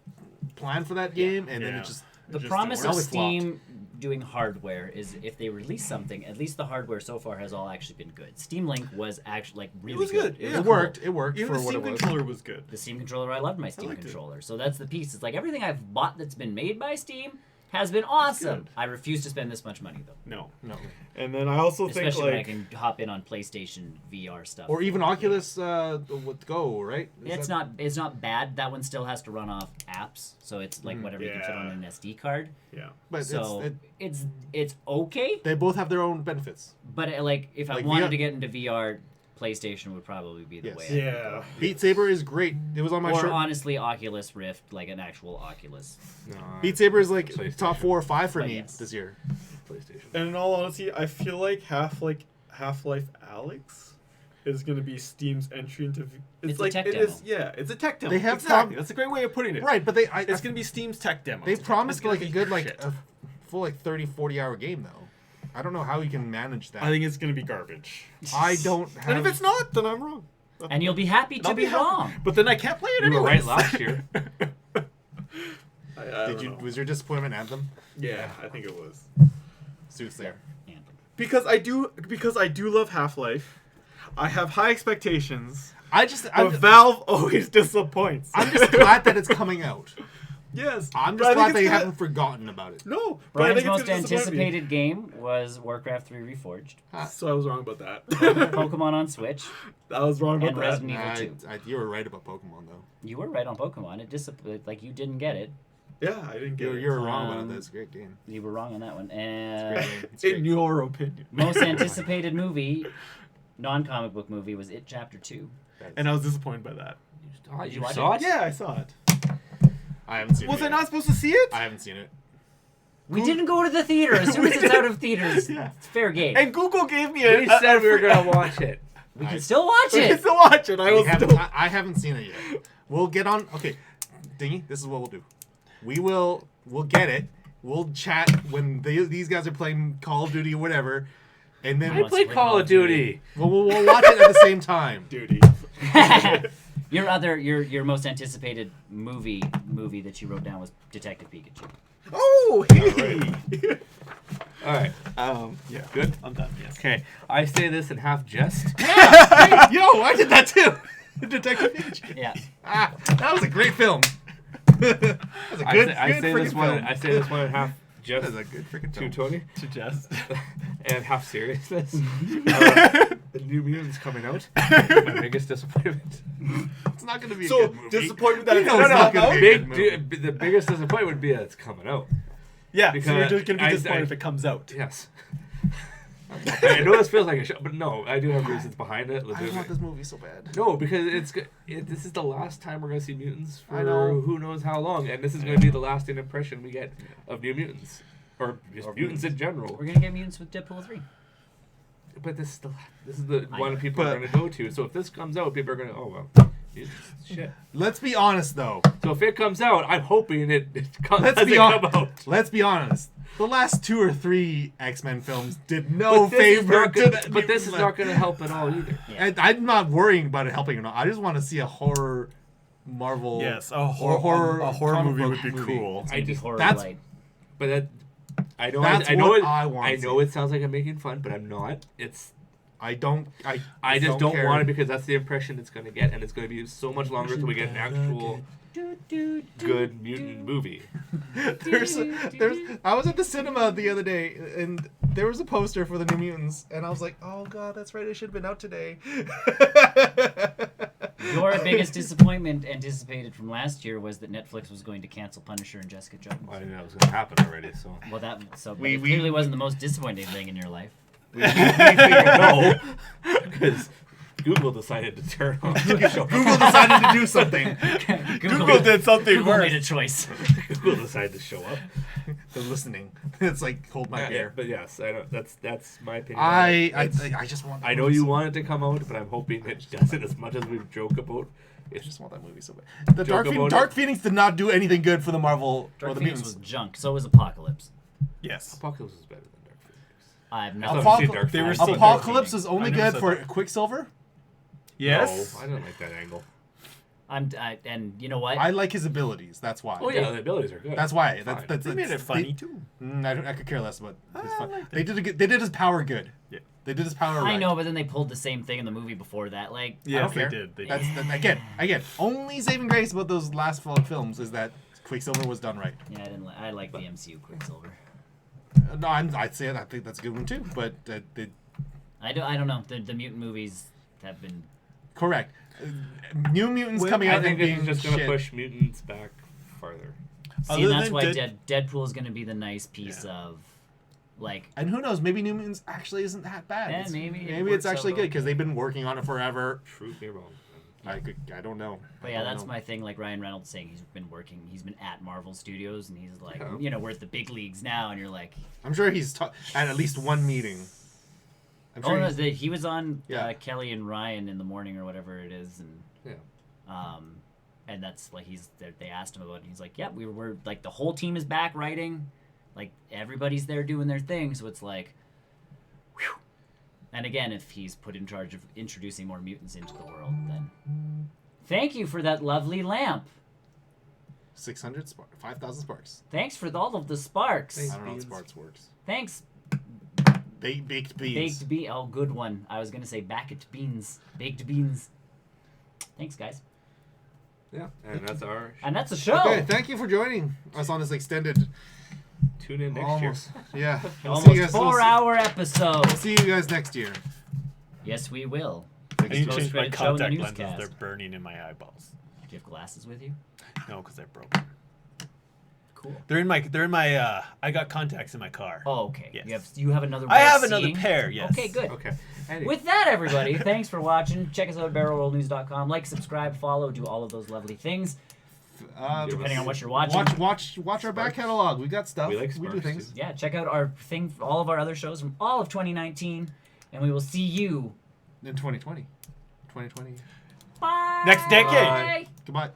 Speaker 2: plan for that game and then it just
Speaker 1: the promise of Steam doing hardware is if they release something, at least the hardware so far has all actually been good. Steam Link was actually like really good.
Speaker 2: It worked. It worked
Speaker 4: Even
Speaker 2: for
Speaker 4: the
Speaker 2: what it
Speaker 4: Steam
Speaker 2: was.
Speaker 4: controller was good.
Speaker 1: The Steam controller, I loved my Steam controller. So that's the piece. It's like everything I've bought that's been made by Steam has been awesome. I refuse to spend this much money though.
Speaker 4: No. And then I also
Speaker 1: Especially
Speaker 4: think
Speaker 1: when I can hop in on PlayStation VR stuff.
Speaker 2: Or even Oculus with Go, right?
Speaker 1: It's not bad. That one still has to run off apps, so it's like whatever you can fit on an SD card.
Speaker 4: Yeah.
Speaker 2: But
Speaker 1: so it's okay.
Speaker 2: They both have their own benefits.
Speaker 1: But if I wanted to get into VR, PlayStation would probably be the way.
Speaker 4: Yeah.
Speaker 2: Beat Saber is great. It was on my
Speaker 1: honestly, Oculus Rift, like an actual Oculus.
Speaker 2: No, Beat Saber is like top 4 or 5 for me this year.
Speaker 3: PlayStation.
Speaker 4: And in all honesty, I feel like Half-Life Alyx is going to be Steam's entry into.
Speaker 1: It's like a tech demo.
Speaker 4: It's a tech demo.
Speaker 2: They have
Speaker 4: that's a great way of putting it.
Speaker 2: Right, but it's
Speaker 4: going to be Steam's tech demo.
Speaker 2: They promised like a good a full 30-40 hour game though. I don't know how you can manage that.
Speaker 4: I think it's going to be garbage.
Speaker 2: I don't have...
Speaker 4: And if it's not, then I'm wrong.
Speaker 1: And you'll be happy to be wrong.
Speaker 4: But then I can't play it
Speaker 3: anyway.
Speaker 4: anyway.
Speaker 3: You were right last year.
Speaker 2: Was your disappointment Anthem?
Speaker 4: Yeah, I think it was.
Speaker 2: Soothsayer.
Speaker 1: Anthem.
Speaker 4: Because I do love Half-Life. I have high expectations. Valve always disappoints.
Speaker 2: I'm just glad that it's coming out.
Speaker 4: Yes.
Speaker 2: I'm just glad they haven't forgotten about it.
Speaker 4: No.
Speaker 1: Brian's most anticipated game was Warcraft 3 Reforged.
Speaker 4: So I was wrong about that.
Speaker 1: Pokemon on Switch.
Speaker 4: I was wrong about
Speaker 1: and Resident Evil 2.
Speaker 2: You were right about Pokemon, though.
Speaker 1: You were right on Pokemon. It you didn't get it.
Speaker 4: Yeah, I didn't get it.
Speaker 2: You're wrong about it. That's a great game.
Speaker 1: You were wrong on that one.
Speaker 2: It's a great
Speaker 1: And
Speaker 2: game. It's great.
Speaker 4: In your opinion.
Speaker 1: most anticipated movie, non-comic book movie, was It Chapter 2.
Speaker 4: And I was disappointed by that.
Speaker 1: Did you
Speaker 3: You
Speaker 1: watch
Speaker 3: saw
Speaker 1: it?
Speaker 3: it?
Speaker 4: Yeah, I saw it.
Speaker 2: I haven't seen it.
Speaker 4: Was I
Speaker 2: yet.
Speaker 4: not supposed to see it?
Speaker 2: I haven't seen it.
Speaker 1: We didn't go to the theater. As soon as it's out of theaters,
Speaker 4: Yeah.
Speaker 1: it's fair game.
Speaker 4: And Google gave me a...
Speaker 3: We said we were going to watch it.
Speaker 1: we can still watch
Speaker 4: We can
Speaker 1: it.
Speaker 4: still watch it.
Speaker 2: I haven't seen it yet. We'll get on. Okay, Dingy, this is what we'll do. We'll get it. We'll chat when these guys are playing Call of Duty or whatever, and then
Speaker 3: I played Call of Duty.
Speaker 2: we'll watch it at the same time.
Speaker 4: Duty.
Speaker 1: Your most anticipated movie that you wrote down was Detective Pikachu.
Speaker 4: Oh, hey.
Speaker 3: All right.
Speaker 4: Yeah.
Speaker 3: Good?
Speaker 4: I'm done, yes.
Speaker 3: Okay. I say this in half jest.
Speaker 2: Yo, I did that too. Detective Pikachu.
Speaker 1: Yeah.
Speaker 2: That was a great film. That was a good,
Speaker 3: I say
Speaker 2: freaking
Speaker 3: this one.
Speaker 2: film.
Speaker 3: I say this one in half
Speaker 2: That
Speaker 3: jest
Speaker 2: was a good freaking
Speaker 3: to
Speaker 2: film.
Speaker 3: Tony,
Speaker 4: To jest.
Speaker 3: and half seriousness. The New Mutants coming out. My biggest disappointment.
Speaker 2: It's not going to be a
Speaker 4: So,
Speaker 2: good movie.
Speaker 4: disappointment that
Speaker 2: You
Speaker 4: it's
Speaker 2: know
Speaker 4: not
Speaker 2: it's not
Speaker 4: out?
Speaker 2: going to be a good
Speaker 3: Big,
Speaker 2: movie.
Speaker 3: the biggest disappointment would be that it's coming out.
Speaker 4: Yeah, so
Speaker 3: Because
Speaker 4: you're just going to be
Speaker 3: I-
Speaker 4: disappointed
Speaker 3: I-
Speaker 4: if it comes out.
Speaker 3: Yes. I know this feels like a show, but no, I do have reasons behind it.
Speaker 2: I want
Speaker 3: legitimate.
Speaker 2: this movie so bad.
Speaker 3: No, because this is the last time we're going to see mutants for
Speaker 2: I know.
Speaker 3: who knows how long, and this is going to be the lasting impression we get of New Mutants, or just mutants in general.
Speaker 1: We're gonna get mutants with Deadpool 3.
Speaker 3: But this is the
Speaker 1: I
Speaker 3: one
Speaker 1: know.
Speaker 3: people are
Speaker 2: But-
Speaker 3: going to go to. So if this comes out, people are going to well, mutants, shit.
Speaker 2: Let's be honest, though.
Speaker 3: So if it comes out, I'm hoping it comes.
Speaker 2: Let's
Speaker 3: doesn't
Speaker 2: be
Speaker 3: come
Speaker 2: honest.
Speaker 3: out.
Speaker 2: Let's be honest. The last 2 or 3 X-Men films did no
Speaker 3: But this is
Speaker 2: favor
Speaker 3: not
Speaker 2: to
Speaker 3: gonna-
Speaker 2: the
Speaker 3: but this is
Speaker 2: mutants.
Speaker 3: not going to help at all either.
Speaker 1: Yeah.
Speaker 2: And I'm not worrying about it helping or not. I just want to see a horror Marvel.
Speaker 4: Yes,
Speaker 2: or horror
Speaker 4: horror
Speaker 2: comic
Speaker 4: movie
Speaker 2: book
Speaker 4: would be cool.
Speaker 1: It's
Speaker 3: I
Speaker 1: gonna be
Speaker 3: just-
Speaker 1: horror
Speaker 2: that's-
Speaker 1: light.
Speaker 3: But that, I know,
Speaker 2: That's
Speaker 3: I know
Speaker 2: what
Speaker 3: it.
Speaker 2: I want
Speaker 3: I
Speaker 2: to
Speaker 3: know
Speaker 2: see.
Speaker 3: it sounds like I'm making fun, but I'm not. It's.
Speaker 2: I don't.
Speaker 3: I just don't
Speaker 2: care.
Speaker 3: want it because that's the impression it's going to get, and it's going to be so much longer until we get an actual good mutant movie.
Speaker 2: there's. I was at the cinema the other day, and there was a poster for the New Mutants, and I was like, "Oh God, that's right. It should have been out today."
Speaker 1: Your biggest disappointment anticipated from last year was that Netflix was going to cancel Punisher and Jessica Jones.
Speaker 3: I knew that was going to happen already, so.
Speaker 1: Well, but
Speaker 2: We-
Speaker 1: it clearly wasn't the most disappointing thing in your life.
Speaker 3: We figured no, because Google decided to turn off the show.
Speaker 2: Google decided to do something.
Speaker 4: Google did something
Speaker 1: Google
Speaker 4: worse.
Speaker 1: made a choice.
Speaker 3: Google decided to show up.
Speaker 2: They're listening. It's like hold my
Speaker 3: Yeah,
Speaker 2: beer.
Speaker 3: but yes, I don't. That's my opinion.
Speaker 2: I
Speaker 3: It's-
Speaker 2: just want.
Speaker 3: I know you want it to come out, but I'm hoping it doesn't as much as we joke about.
Speaker 2: I just want that movie so bad. The
Speaker 3: Joke about
Speaker 2: Dark
Speaker 3: it.
Speaker 2: Phoenix did not do anything good for the Marvel or
Speaker 1: Dark
Speaker 2: the
Speaker 1: Phoenix
Speaker 2: mutants.
Speaker 1: was junk. So was Apocalypse.
Speaker 4: Yes.
Speaker 3: Apocalypse is better than Dark Phoenix.
Speaker 1: I have
Speaker 3: I
Speaker 1: no.
Speaker 3: thought
Speaker 2: Apoc-
Speaker 3: you said Dark
Speaker 4: they were
Speaker 3: Phoenix.
Speaker 4: still
Speaker 2: Apocalypse
Speaker 1: Dark
Speaker 2: is only
Speaker 4: I never
Speaker 2: good
Speaker 4: said
Speaker 2: for
Speaker 4: that.
Speaker 2: Quicksilver.
Speaker 4: Yes.
Speaker 3: No, I don't like that angle.
Speaker 1: And you know what?
Speaker 2: I like his abilities. That's why.
Speaker 3: Oh yeah, the abilities are good.
Speaker 2: That's why.
Speaker 3: Fine.
Speaker 2: That's
Speaker 4: They made it funny too.
Speaker 2: I could care less about his fun.
Speaker 4: liked
Speaker 2: They did. They did his power good.
Speaker 4: Yeah.
Speaker 2: They did his power.
Speaker 1: I
Speaker 2: right.
Speaker 1: know, but then they pulled the same thing in the movie before that. Like,
Speaker 2: I
Speaker 4: Yes,
Speaker 2: don't
Speaker 4: they
Speaker 2: care.
Speaker 4: did. They
Speaker 2: That's
Speaker 4: did.
Speaker 2: again. Only saving grace about those last films is that Quicksilver was done right.
Speaker 1: yeah, I didn't. I like the MCU Quicksilver.
Speaker 2: No, I'd say I think that's a good one too. But
Speaker 1: I don't know. The mutant movies have been.
Speaker 2: correct. New Mutants
Speaker 4: Well,
Speaker 2: coming
Speaker 3: I
Speaker 2: out
Speaker 3: think
Speaker 2: and
Speaker 3: this
Speaker 2: being
Speaker 3: is just going to
Speaker 2: shit.
Speaker 3: push mutants back farther.
Speaker 1: See,
Speaker 4: Other
Speaker 1: and that's
Speaker 4: than
Speaker 1: why
Speaker 4: Dead-
Speaker 1: Deadpool is going to be the nice piece of, like.
Speaker 2: And who knows? Maybe New Mutants actually isn't that bad.
Speaker 1: Yeah,
Speaker 2: It's-
Speaker 1: maybe it
Speaker 2: maybe it's
Speaker 1: works out
Speaker 2: actually good
Speaker 1: well.
Speaker 2: because they've been working on it forever.
Speaker 3: Prove me wrong.
Speaker 2: I don't know.
Speaker 1: But
Speaker 2: I
Speaker 1: yeah,
Speaker 2: don't
Speaker 1: that's
Speaker 2: know.
Speaker 1: my thing. Like Ryan Reynolds saying, he's been at Marvel Studios, and he's like,
Speaker 3: Yeah.
Speaker 1: we're at the big leagues now, and you're like,
Speaker 2: I'm sure he's at least one meeting. I'm sure
Speaker 1: oh no,
Speaker 2: he's-
Speaker 1: he was on
Speaker 2: Yeah.
Speaker 1: Kelly and Ryan in the morning or whatever it is, and
Speaker 3: Yeah.
Speaker 1: and that's like they asked him about it. And he's like, yeah, we're like the whole team is back writing, like everybody's there doing their thing, so it's like, whew. And again, if he's put in charge of introducing more mutants into the world, then thank you for that lovely lamp.
Speaker 2: 600 sparks, 5,000 sparks.
Speaker 1: Thanks for all of the sparks.
Speaker 3: Thanks.
Speaker 2: I don't know how
Speaker 3: Beans.
Speaker 2: sparks works.
Speaker 1: Thanks,
Speaker 2: Baked beans.
Speaker 1: baked bean. Oh, good one. I was gonna say baked beans, baked beans. Thanks, guys.
Speaker 3: Yeah, and that's our.
Speaker 1: And that's a show.
Speaker 2: Okay, thank you for joining us on this extended.
Speaker 3: Tune in next
Speaker 2: Almost. Yeah. We'll see
Speaker 1: Almost
Speaker 2: you guys.
Speaker 1: 4-hour episode.
Speaker 2: We'll see you guys next year.
Speaker 1: Yes, we will.
Speaker 4: I need to change my
Speaker 1: Post-credit show in the
Speaker 4: contact lenses.
Speaker 1: newscast.
Speaker 4: They're burning in my eyeballs.
Speaker 1: Do you have glasses with you?
Speaker 4: No, because they're broken.
Speaker 1: cool.
Speaker 5: They're in my. I got contacts in my car.
Speaker 1: Oh, okay.
Speaker 5: Yes.
Speaker 1: You have another.
Speaker 5: I
Speaker 1: way of
Speaker 5: have another
Speaker 1: seeing?
Speaker 5: pair. Yes.
Speaker 1: Okay, good.
Speaker 3: Okay. Anyway.
Speaker 1: With that, everybody, thanks for watching. Check us out at barrelrollnews.com. Like, subscribe, follow, do all of those lovely things. Depending on what you're watching.
Speaker 2: Watch our back catalog. We got stuff.
Speaker 3: We like
Speaker 2: do
Speaker 3: Sparks,
Speaker 2: things.
Speaker 3: too.
Speaker 1: Yeah, check out our thing, all of our other shows from all of 2019, and we will see you
Speaker 2: In 2020. 2020.
Speaker 1: Bye.
Speaker 5: Next decade.
Speaker 1: Bye.
Speaker 2: Goodbye.